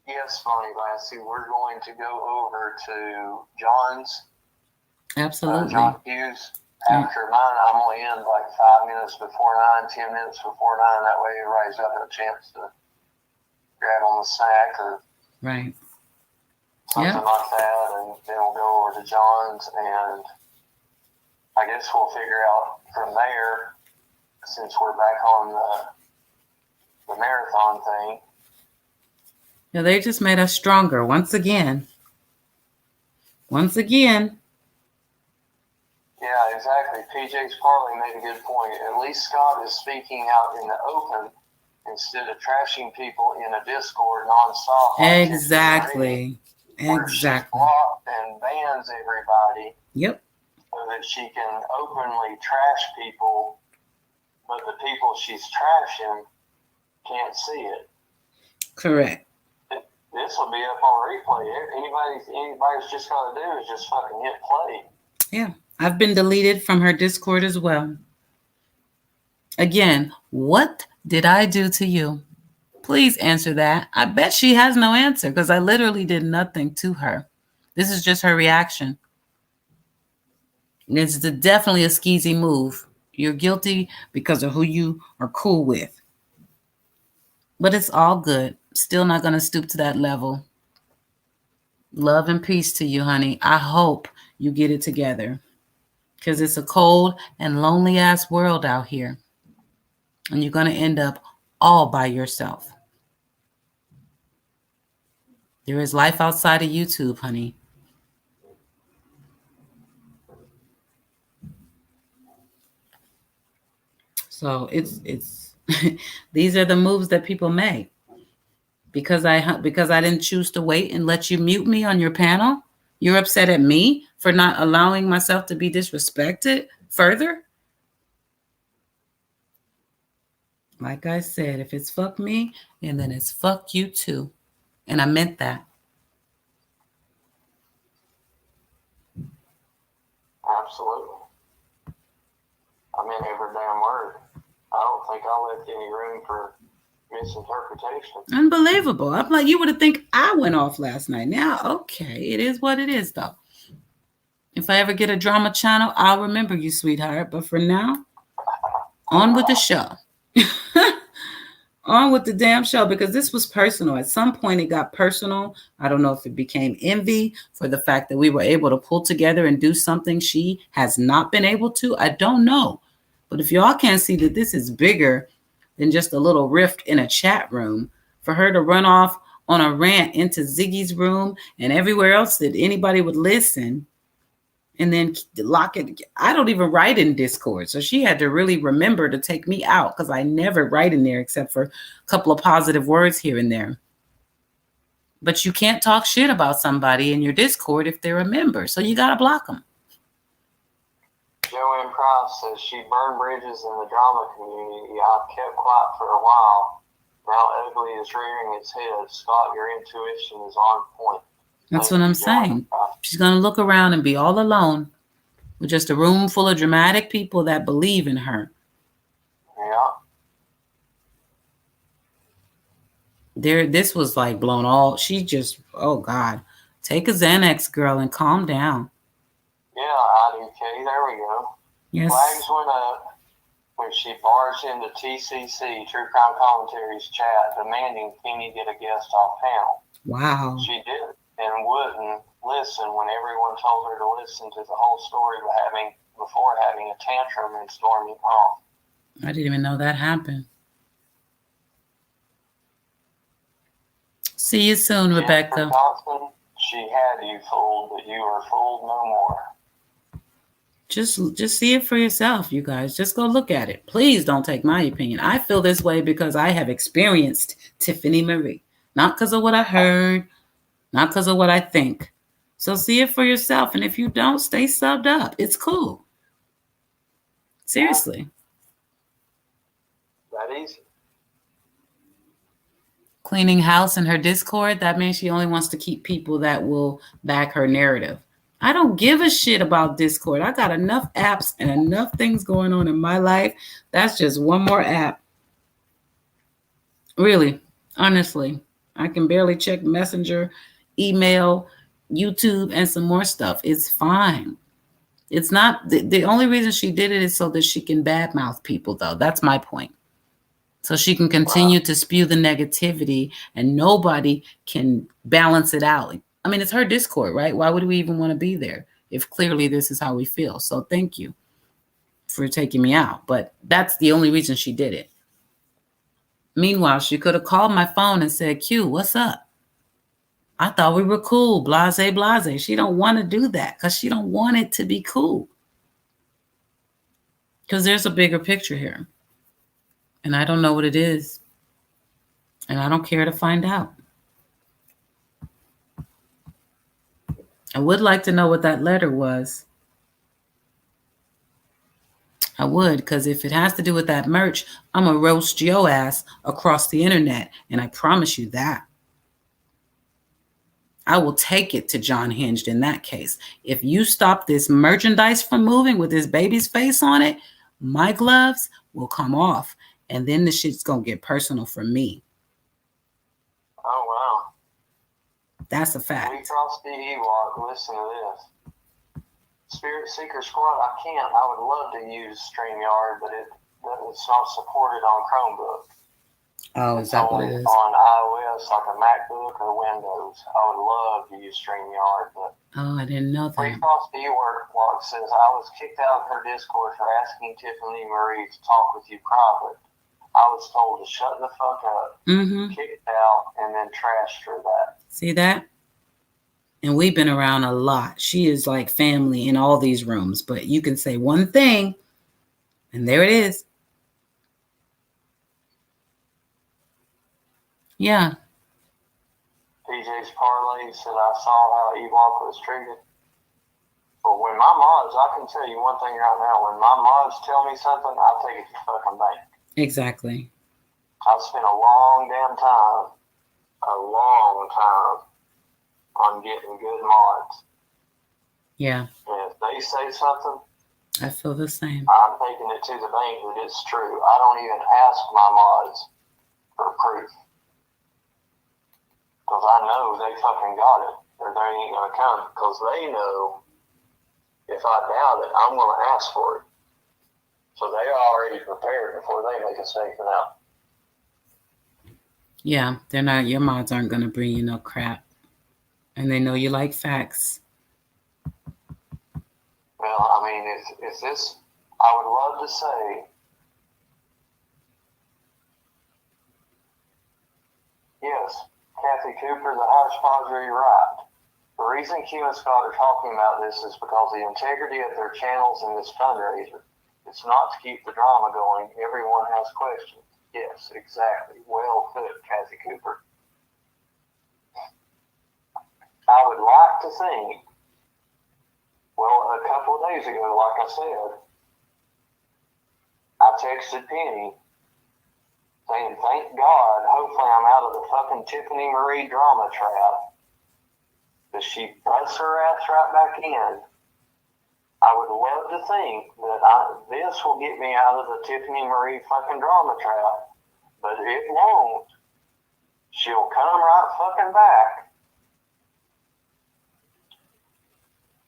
Yes, Funny Lassie, we're going to go over to John's. Absolutely. John Hughes. After mine, I'm only in like 5 minutes before 9, 10 minutes before 9. That way everybody's got a chance to grab on the snack or right. something like that. And then we'll go over to John's, and I guess we'll figure out from there, since we're back on the marathon thing. Yeah, they just made us stronger once again. Once again. Yeah, exactly. PJ's Parlay made a good point. At least Scott is speaking out in the open instead of trashing people in a Discord nonstop. Exactly. Where she blocks and bans everybody. Yep. So that she can openly trash people, but the people she's trashing can't see it. Correct. This will be up on replay. Anybody's just got to do is just fucking hit play. Yeah. I've been deleted from her Discord as well. Again, what did I do to you? Please answer that. I bet she has no answer because I literally did nothing to her. This is just her reaction. It's definitely a skeezy move. You're guilty because of who you are cool with. But it's all good. Still not going to stoop to that level. Love and peace to you, honey. I hope you get it together. Because it's a cold and lonely ass world out here. And you're going to end up all by yourself. There is life outside of YouTube, honey. So it's these are the moves that people make. Because I didn't choose to wait and let you mute me on your panel. You're upset at me for not allowing myself to be disrespected further? Like I said, if it's fuck me, and then it's fuck you too. And I meant that. Absolutely. I meant every damn word. I don't think I left any room for misinterpretation. Unbelievable. I'm like, you would have think I went off last night. Now, okay, it is what it is, though. If I ever get a drama channel, I'll remember you, sweetheart. But for now, on with the show. On with the damn show, because this was personal. At some point, it got personal. I don't know if it became envy for the fact that we were able to pull together and do something she has not been able to. I don't know. But if y'all can't see that this is bigger than just a little rift in a chat room, for her to run off on a rant into Ziggy's room and everywhere else that anybody would listen, and then lock it. I don't even write in Discord. So she had to really remember to take me out, because I never write in there except for a couple of positive words here and there. But you can't talk shit about somebody in your Discord if they're a member. So you got to block them. Joanne Price says she burned bridges in the drama community. I've kept quiet for a while. Now ugly is rearing its head. Scott, your intuition is on point. That's what I'm saying. She's going to look around and be all alone with just a room full of dramatic people that believe in her. Yeah. This was like blown all. She just, oh God, take a Xanax, girl, and calm down. Yeah, IDK, there we go. Yes. Flags went up when she barged into TCC, True Crime Commentary's chat, demanding Penny get a guest off panel. Wow. She did, and wouldn't listen when everyone told her to listen to the whole story before having a tantrum and storming off. I didn't even know that happened. See you soon, Jennifer Rebecca. Thompson, she had you fooled, but you are fooled no more. Just see it for yourself, you guys. Just go look at it. Please don't take my opinion. I feel this way because I have experienced Tiffany Marie. Not because of what I heard, not because of what I think. So see it for yourself. And if you don't, stay subbed up. It's cool. Seriously. That easy. Cleaning house in her Discord, that means she only wants to keep people that will back her narrative. I don't give a shit about Discord. I got enough apps and enough things going on in my life. That's just one more app. Really, honestly, I can barely check Messenger, email, YouTube, and some more stuff. It's fine. It's not, the only reason she did it is so that she can badmouth people, though. That's my point. So she can continue to spew the negativity and nobody can balance it out. I mean, it's her Discord, right? Why would we even want to be there if clearly this is how we feel? So thank you for taking me out. But that's the only reason she did it. Meanwhile, she could have called my phone and said, Q, what's up? I thought we were cool, blase, blase. She don't want to do that because she don't want it to be cool. Because there's a bigger picture here. And I don't know what it is. And I don't care to find out. I would like to know what that letter was. I would, because if it has to do with that merch, I'm going to roast your ass across the internet. And I promise you that. I will take it to John Hinged in that case. If you stop this merchandise from moving with this baby's face on it, my gloves will come off. And then the shit's going to get personal for me. Oh, wow. That's a fact. We crossed the Ewok. Listen to this. Spirit Seeker Squad, I would love to use StreamYard, but it's not supported on Chromebook. Oh, is that what it is? On iOS, like a MacBook or Windows. I would love to use StreamYard, but oh, I didn't know that. Recross the Ewok says, I was kicked out of her Discord for asking Tiffany Marie to talk with you private. I was told to shut the fuck up, kicked out, and then trashed her that. See that? And we've been around a lot. She is like family in all these rooms. But you can say one thing, and there it is. Yeah. PJ's Parlay said, I saw how Ewok was treated. But when my mods, I can tell you one thing right now. When my mods tell me something, I'll take it to fucking bank. Exactly. I've spent a long time on getting good mods. Yeah. And if they say something, I feel the same. I'm taking it to the bank that it's true. I don't even ask my mods for proof. Because I know they fucking got it. Or they ain't going to come. Because they know if I doubt it, I'm going to ask for it. So they're already prepared before they make a statement out. Yeah, they're not. Your mods aren't going to bring you no crap. And they know you like facts. Well, I mean, if this, I would love to say, yes, Kathy Cooper, the hodgepodge, you're right. The reason Q and Scott are talking about this is because the integrity of their channels in this fundraiser. It's not to keep the drama going. Everyone has questions. Yes, exactly. Well put, Kathy Cooper. I would like to think, well, a couple of days ago, like I said, I texted Penny saying, thank God, hopefully I'm out of the fucking Tiffany Marie drama trap. But she busts her ass right back in. I would love to think that this will get me out of the Tiffany Marie fucking drama trap, but it won't. She'll come right fucking back.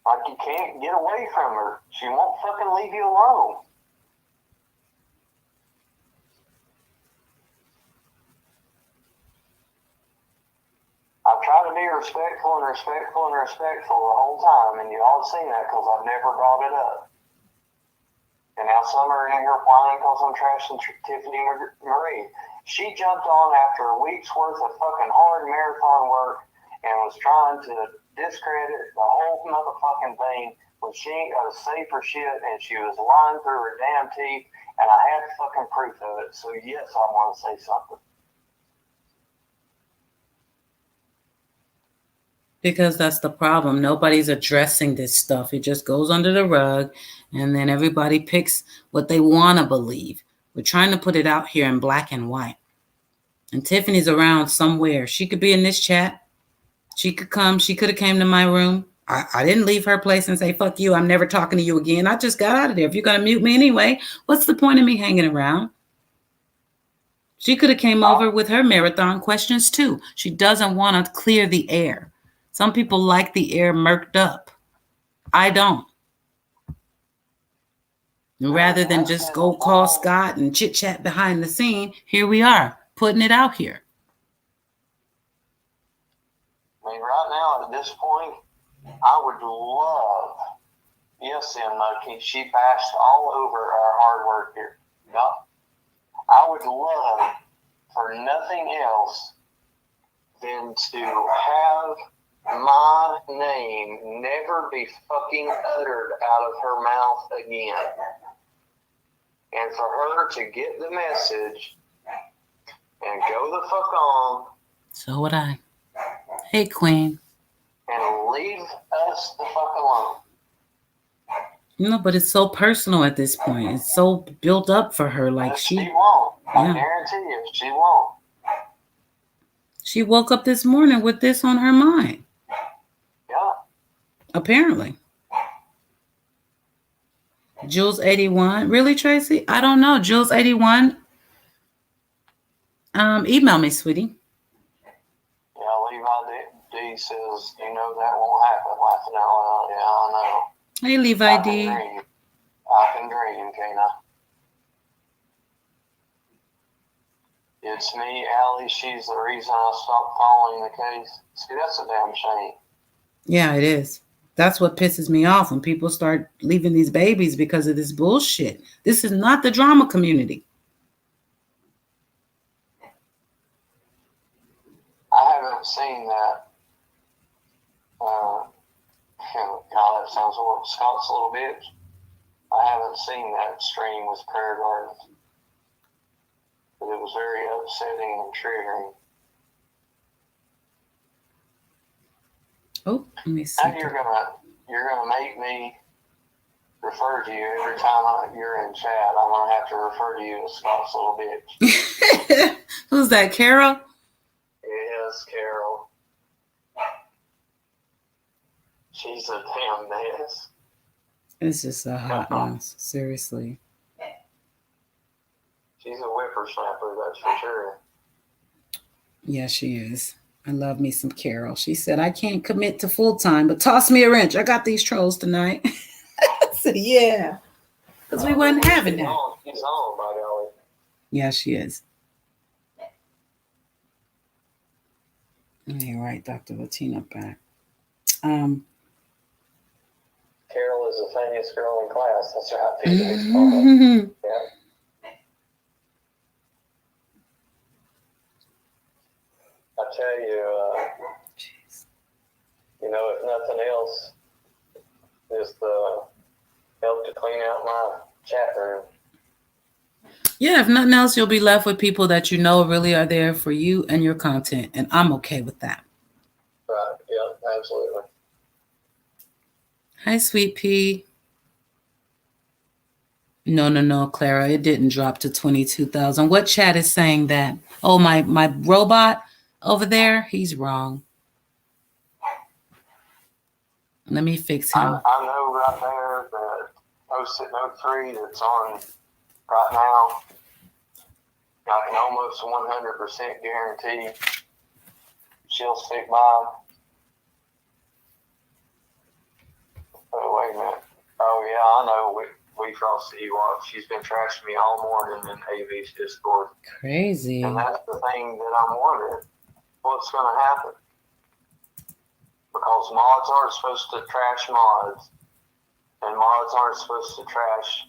Like you can't get away from her. She won't fucking leave you alone. I've tried to be respectful the whole time, and you all have seen that because I've never brought it up. And now some are in here whining because I'm trashing Tiffany Marie. She jumped on after a week's worth of fucking hard marathon work and was trying to discredit the whole motherfucking thing when she ain't got to say for shit, and she was lying through her damn teeth, and I had fucking proof of it. So yes, I want to say something. Because that's the problem. Nobody's addressing this stuff. It just goes under the rug, and then everybody picks what they want to believe. We're trying to put it out here in black and white. And Tiffany's around somewhere. She could be in this chat. She could come. She could have came to my room. I didn't leave her place and say, fuck you, I'm never talking to you again. I just got out of there. If you're going to mute me anyway, what's the point of me hanging around? She could have came over with her marathon questions too. She doesn't want to clear the air. Some people like the air murked up. I don't. And rather than just go call Scott and chit chat behind the scene, here we are putting it out here. I mean, right now at this point, I would love, yes, Moki, she bashed all over our hard work here. Yeah. I would love for nothing else than to have my name never be fucking uttered out of her mouth again. And for her to get the message and go the fuck on. So would I. Hey, Queen. And leave us the fuck alone. No, but it's so personal at this point. It's so built up for her. Like but she won't. Yeah. I guarantee you, she won't. She woke up this morning with this on her mind. Yeah. Apparently. Jules 81. Really, Tracy? I don't know. Jules 81. Email me, sweetie. Yeah, Levi D says, you know that won't happen. Laughing out loud. Yeah, I know. Hey, Levi D. I can dream, can't I? It's me, Allie. She's the reason I stopped following the case. See, that's a damn shame. Yeah, it is. That's what pisses me off when people start leaving these babies because of this bullshit. This is not the drama community. I haven't seen that. God, that sounds horrible. Scott's little bitch. I haven't seen that stream with Prayer Gardens. But it was very upsetting and triggering. Oh, let me see. Now you're gonna make me refer to you every time you're in chat. I'm gonna have to refer to you as Scott's little bitch. Who's that, Carol? Yes, Carol. She's a damn mess. It's just a hot mess. Seriously. She's a whippersnapper, that's for sure. Yeah, she is. I love me some Carol. She said, I can't commit to full time, but toss me a wrench. I got these trolls tonight. I said, yeah. Because we wasn't having that. She's on, by golly. Yeah, she is. You're right, Dr. Latina back. Carol is the funniest girl in class. That's right. Yeah. I tell you, you know, if nothing else, just help to clean out my chat room. Yeah, if nothing else, you'll be left with people that you know really are there for you and your content, and I'm okay with that. Right, yeah, absolutely. Hi, Sweet Pea. No, Clara, it didn't drop to 22,000. What chat is saying that? Oh, my robot over there, he's wrong. Let me fix him. I know right there that Post-it Note 3 that's on right now, I can almost 100% guarantee she'll stick by. Oh, wait a minute. Oh, yeah, I know. We crossed the E-Walk. She's been trashing me all morning in AV's Discord. Crazy. And that's the thing that I'm wondering. What's going to happen? Because mods aren't supposed to trash mods, and mods aren't supposed to trash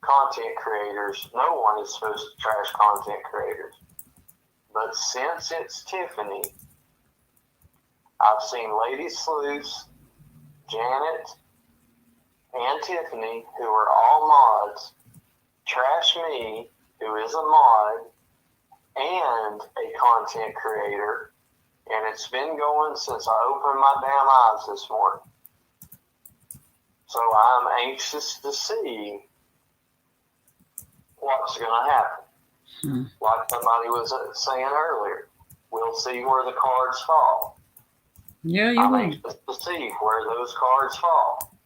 content creators. No one is supposed to trash content creators. But since it's Tiffany, I've seen Lady Sleuths, Janet, and Tiffany, who are all mods, trash me, who is a mod and a content creator. And it's been going since I opened my damn eyes this morning. So I'm anxious to see what's going to happen. Like somebody was saying earlier, we'll see where the cards fall. Yeah, you I'm will. anxious to see where those cards fall.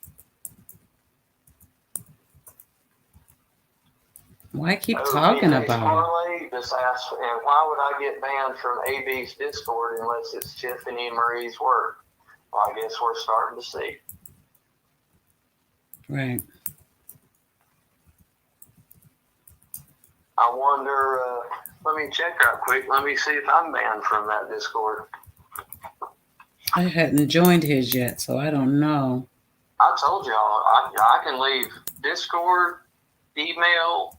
Why keep talking about it? Parlay, just ask, and why would I get banned from AB's Discord unless it's Tiffany and Marie's work? Well, I guess we're starting to see. Right. I wonder, let me check right quick. Let me see if I'm banned from that Discord. I hadn't joined his yet, so I don't know. I told y'all, I can leave Discord, email,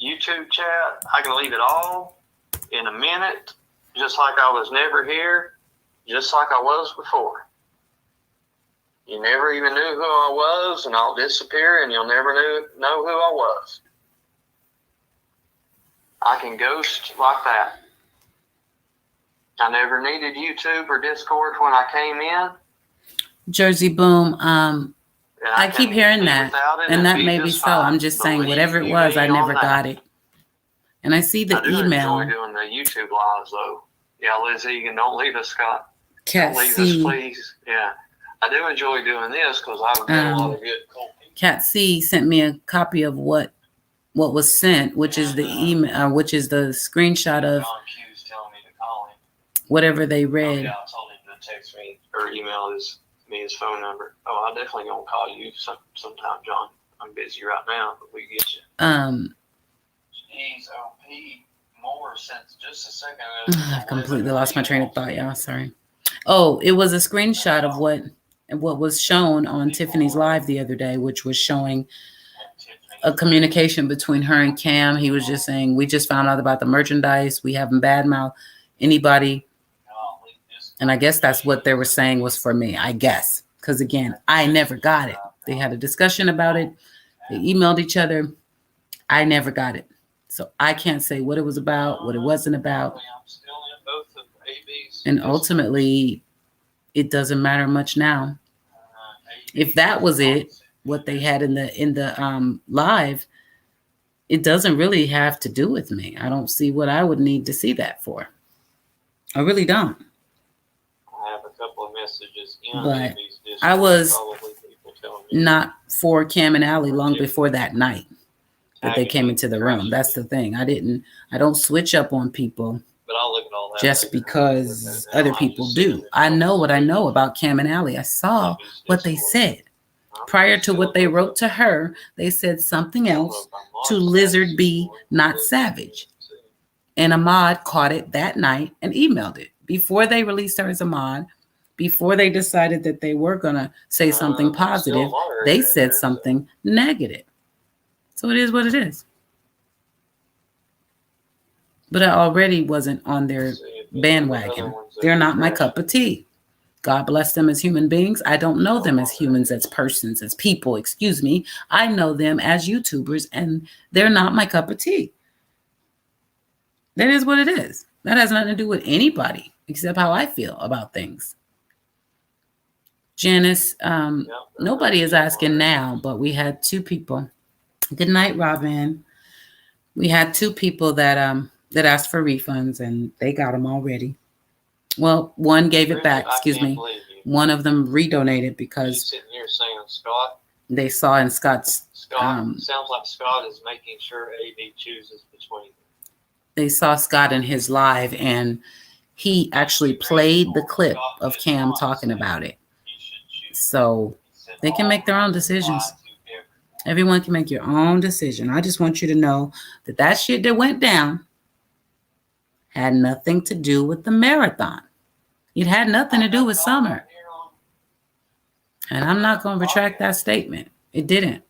YouTube chat. I can leave it all in a minute, just like I was never here, just like I was before. You never even knew who I was, and I'll disappear, and you'll never know who I was. I can ghost like that. I never needed YouTube or Discord when I came in. Jersey Boom, I keep hearing that, and that may be so. I'm just saying, whatever it was, I never got it. And I see the email. I do enjoy doing the YouTube lives, though. Yeah, Lizzie, don't leave us, Scott. Cat don't leave C. us, please. Yeah, I do enjoy doing this because I've got a lot of good cool people. Cat C sent me a copy of what was sent, which is the email, which is the screenshot of John Q's telling me to call him. Whatever they read. Oh, yeah, I told him to text me or email me his phone number. Oh, I'm definitely gonna call you sometime, John. I'm busy right now, but we get you. He's OP more since just a second ago. I've completely lost my train of thought, y'all. Sorry. Oh, it was a screenshot of what was shown on Tiffany's live the other day, which was showing a communication between her and Cam. He was just saying, we just found out about the merchandise. We haven't badmouthed anybody. And I guess that's what they were saying was for me, I guess. Because, again, I never got it. They had a discussion about it. They emailed each other. I never got it. So I can't say what it was about, what it wasn't about. And ultimately, it doesn't matter much now. If that was it, what they had in the live, it doesn't really have to do with me. I don't see what I would need to see that for. I really don't. I have a couple of messages in But AB's I was not for Cam and Allie long before that night that they came into the room. That's the thing. I don't switch up on people just because other people do. I know what I know about Cam and Allie. I saw what they said. Prior to what they wrote to her, they said something else to Lizard B, not Savage. And Ahmad caught it that night and emailed it. Before they released her as Ahmad, before they decided that they were going to say something positive, they said something negative. So it is what it is. But I already wasn't on their bandwagon. They're not my cup of tea. God bless them as human beings. I don't know them as humans, as persons, as people, excuse me. I know them as YouTubers, and they're not my cup of tea. That is what it is. That has nothing to do with anybody except how I feel about things. Janice, nobody is asking now, but we had two people. Good night, Robin. We had two people that asked for refunds, and they got them already. Well, one gave it back, excuse me. One of them redonated because they saw in Scott's... sounds like Scott is making sure AD chooses between. They saw Scott in his live, and he actually played the clip of Cam talking about it. So they can make their own decisions. Everyone can make your own decision. I just want you to know that shit that went down had nothing to do with the marathon. It had nothing to do with Summer. And I'm not going to retract that statement. It didn't.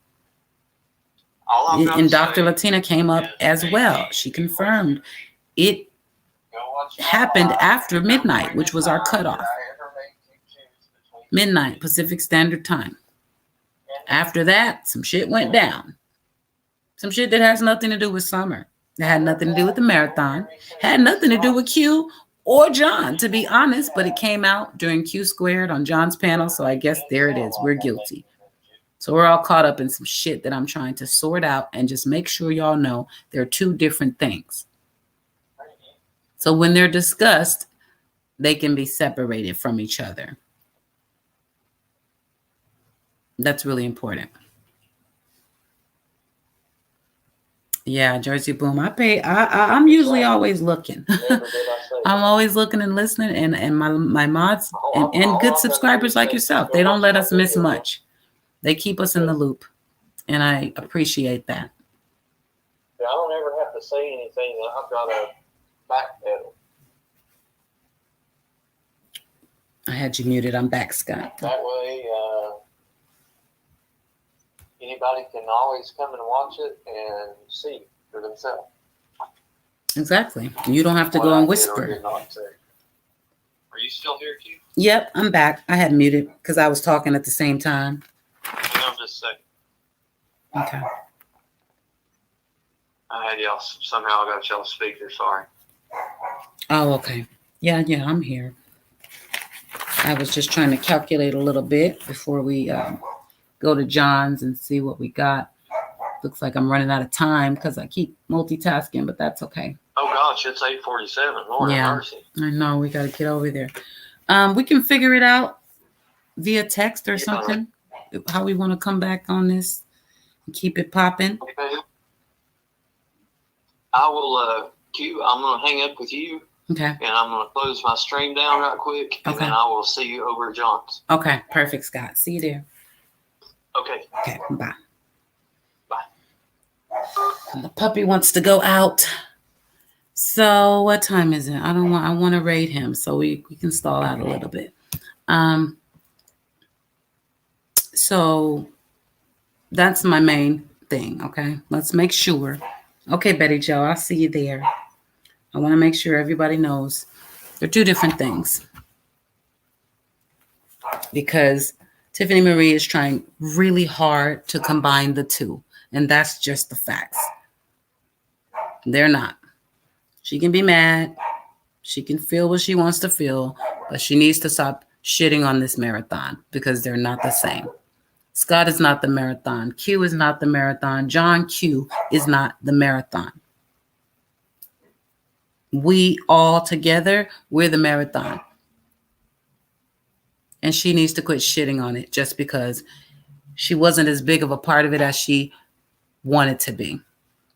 And Dr. Latina came up as well. She confirmed it happened after midnight, which was our cutoff. Midnight, Pacific Standard Time. After that, some shit went down. Some shit that has nothing to do with Summer. It had nothing to do with the marathon. Had nothing to do with Q or John, to be honest, but it came out during Q Squared on John's panel, so I guess there it is. We're guilty. So we're all caught up in some shit that I'm trying to sort out and just make sure y'all know they're two different things. So when they're discussed, they can be separated from each other. That's really important. Yeah, Jersey Boom. I'm usually always looking. I'm always looking and listening, and my mods and good subscribers like yourself, they don't let us miss much. They keep us in the loop, and I appreciate that. I don't ever have to say anything. I've got a backpedal. I had you muted. I'm back, Scott. That way, anybody can always come and watch it and see for themselves. Exactly. You don't have to go and whisper. Are you still here, Q? Yep, I'm back. I had muted because I was talking at the same time. I'm just saying. Okay. I had y'all somehow. I got y'all speaker. Sorry. Oh, okay. Yeah, I'm here. I was just trying to calculate a little bit before we go to John's and see what we got. Looks like I'm running out of time because I keep multitasking, but that's okay. Oh gosh, it's 8:47. Lord have mercy. I know, we got to get over there. We can figure it out via text or something. How we want to come back on this and keep it popping. Okay. I will Q. I'm gonna hang up with you. Okay. And I'm gonna close my stream down right quick, and then I will see you over at John's. Okay, perfect, Scott. See you there. Okay. Okay, bye. Bye. And the puppy wants to go out. So what time is it? I want to rate him, so we can stall out a little bit. So that's my main thing, okay? Let's make sure. Okay, Betty Joe, I'll see you there. I want to make sure everybody knows they're two different things. Because Tiffany Marie is trying really hard to combine the two, and that's just the facts. They're not. She can be mad. She can feel what she wants to feel, but she needs to stop shitting on this marathon because they're not the same. Scott is not the marathon. Q is not the marathon. John Q is not the marathon. We all together, we're the marathon. And she needs to quit shitting on it just because she wasn't as big of a part of it as she wanted to be.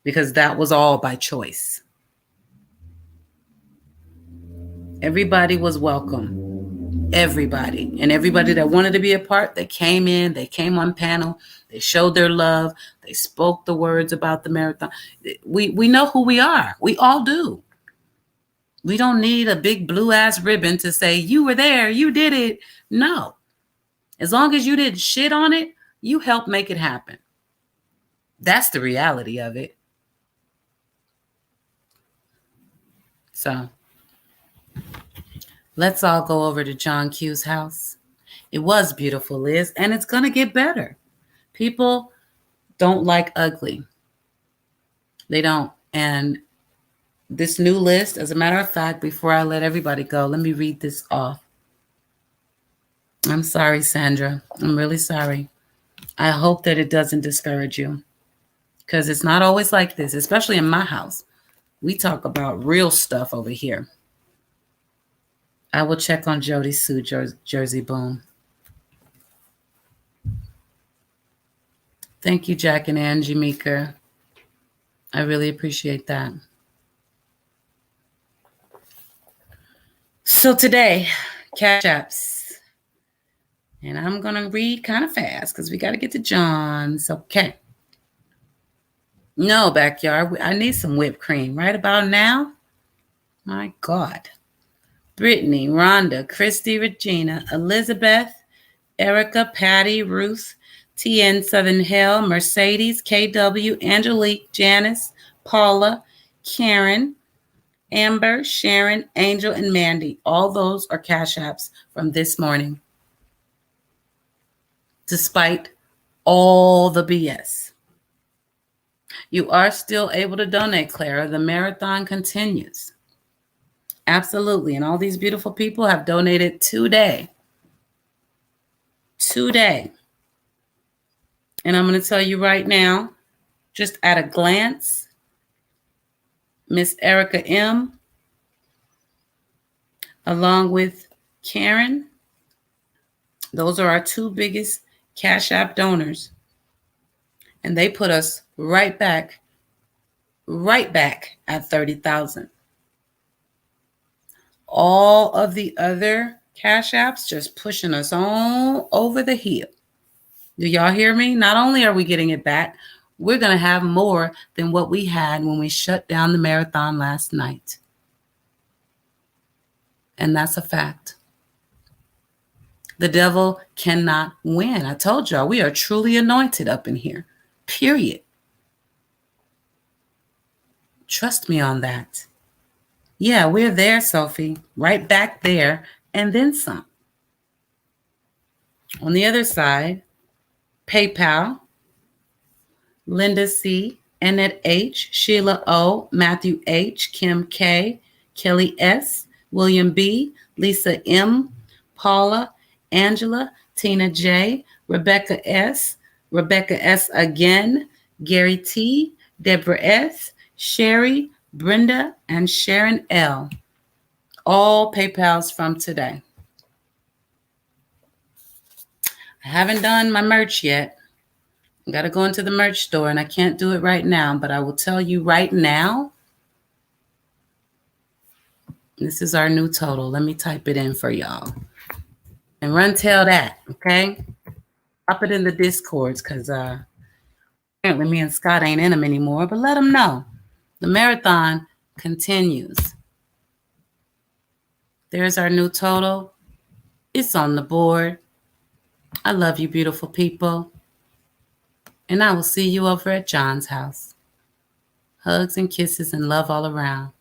Because that was all by choice. Everybody was welcome. Everybody. And everybody that wanted to be a part, they came in, they came on panel, they showed their love, they spoke the words about the marathon. We know who we are. We all do. We don't need a big blue ass ribbon to say, you were there, you did it. No. As long as you didn't shit on it, you helped make it happen. That's the reality of it. So let's all go over to John Q's house. It was beautiful, Liz, and it's going to get better. People don't like ugly. They don't. And this new list, as a matter of fact, before I let everybody go, let me read this off. I'm sorry, Sandra. I'm really sorry. I hope that it doesn't discourage you, because it's not always like this, especially in my house. We talk about real stuff over here. I will check on Jody Sue, Jersey Boom. Thank you, Jack and Angie Meeker. I really appreciate that. So today, Cash Apps. And I'm going to read kind of fast because we got to get to John's. Okay. No, backyard. I need some whipped cream right about now. My God. Brittany, Rhonda, Christy, Regina, Elizabeth, Erica, Patty, Ruth, TN Southern Hill, Mercedes, KW, Angelique, Janice, Paula, Karen, Amber, Sharon, Angel, and Mandy. All those are Cash Apps from this morning. Despite all the BS. You are still able to donate, Clara. The marathon continues. Absolutely. And all these beautiful people have donated today. Today. And I'm going to tell you right now, just at a glance, Miss Erica M., along with Karen, those are our two biggest Cash App donors. And they put us right back at 30,000. All of the other Cash Apps just pushing us on over the hill. Do y'all hear me? Not only are we getting it back, we're going to have more than what we had when we shut down the marathon last night. And that's a fact. The devil cannot win. I told y'all, we are truly anointed up in here. Period. Trust me on that. Yeah, we're there, Sophie. Right back there, and then some. On the other side, PayPal, Linda C., Annette H., Sheila O., Matthew H., Kim K., Kelly S., William B., Lisa M., Paula, Angela, Tina J., Rebecca S., Rebecca S. again, Gary T., Deborah S., Sherry, Brenda, and Sharon L. All PayPals from today. I haven't done my merch yet. I got to go into the merch store, and I can't do it right now, but I will tell you right now, this is our new total. Let me type it in for y'all. And run tell that, okay? Drop it in the Discords, because apparently me and Scott ain't in them anymore, but let them know. The marathon continues. There's our new total. It's on the board. I love you, beautiful people. And I will see you over at John's house. Hugs and kisses and love all around.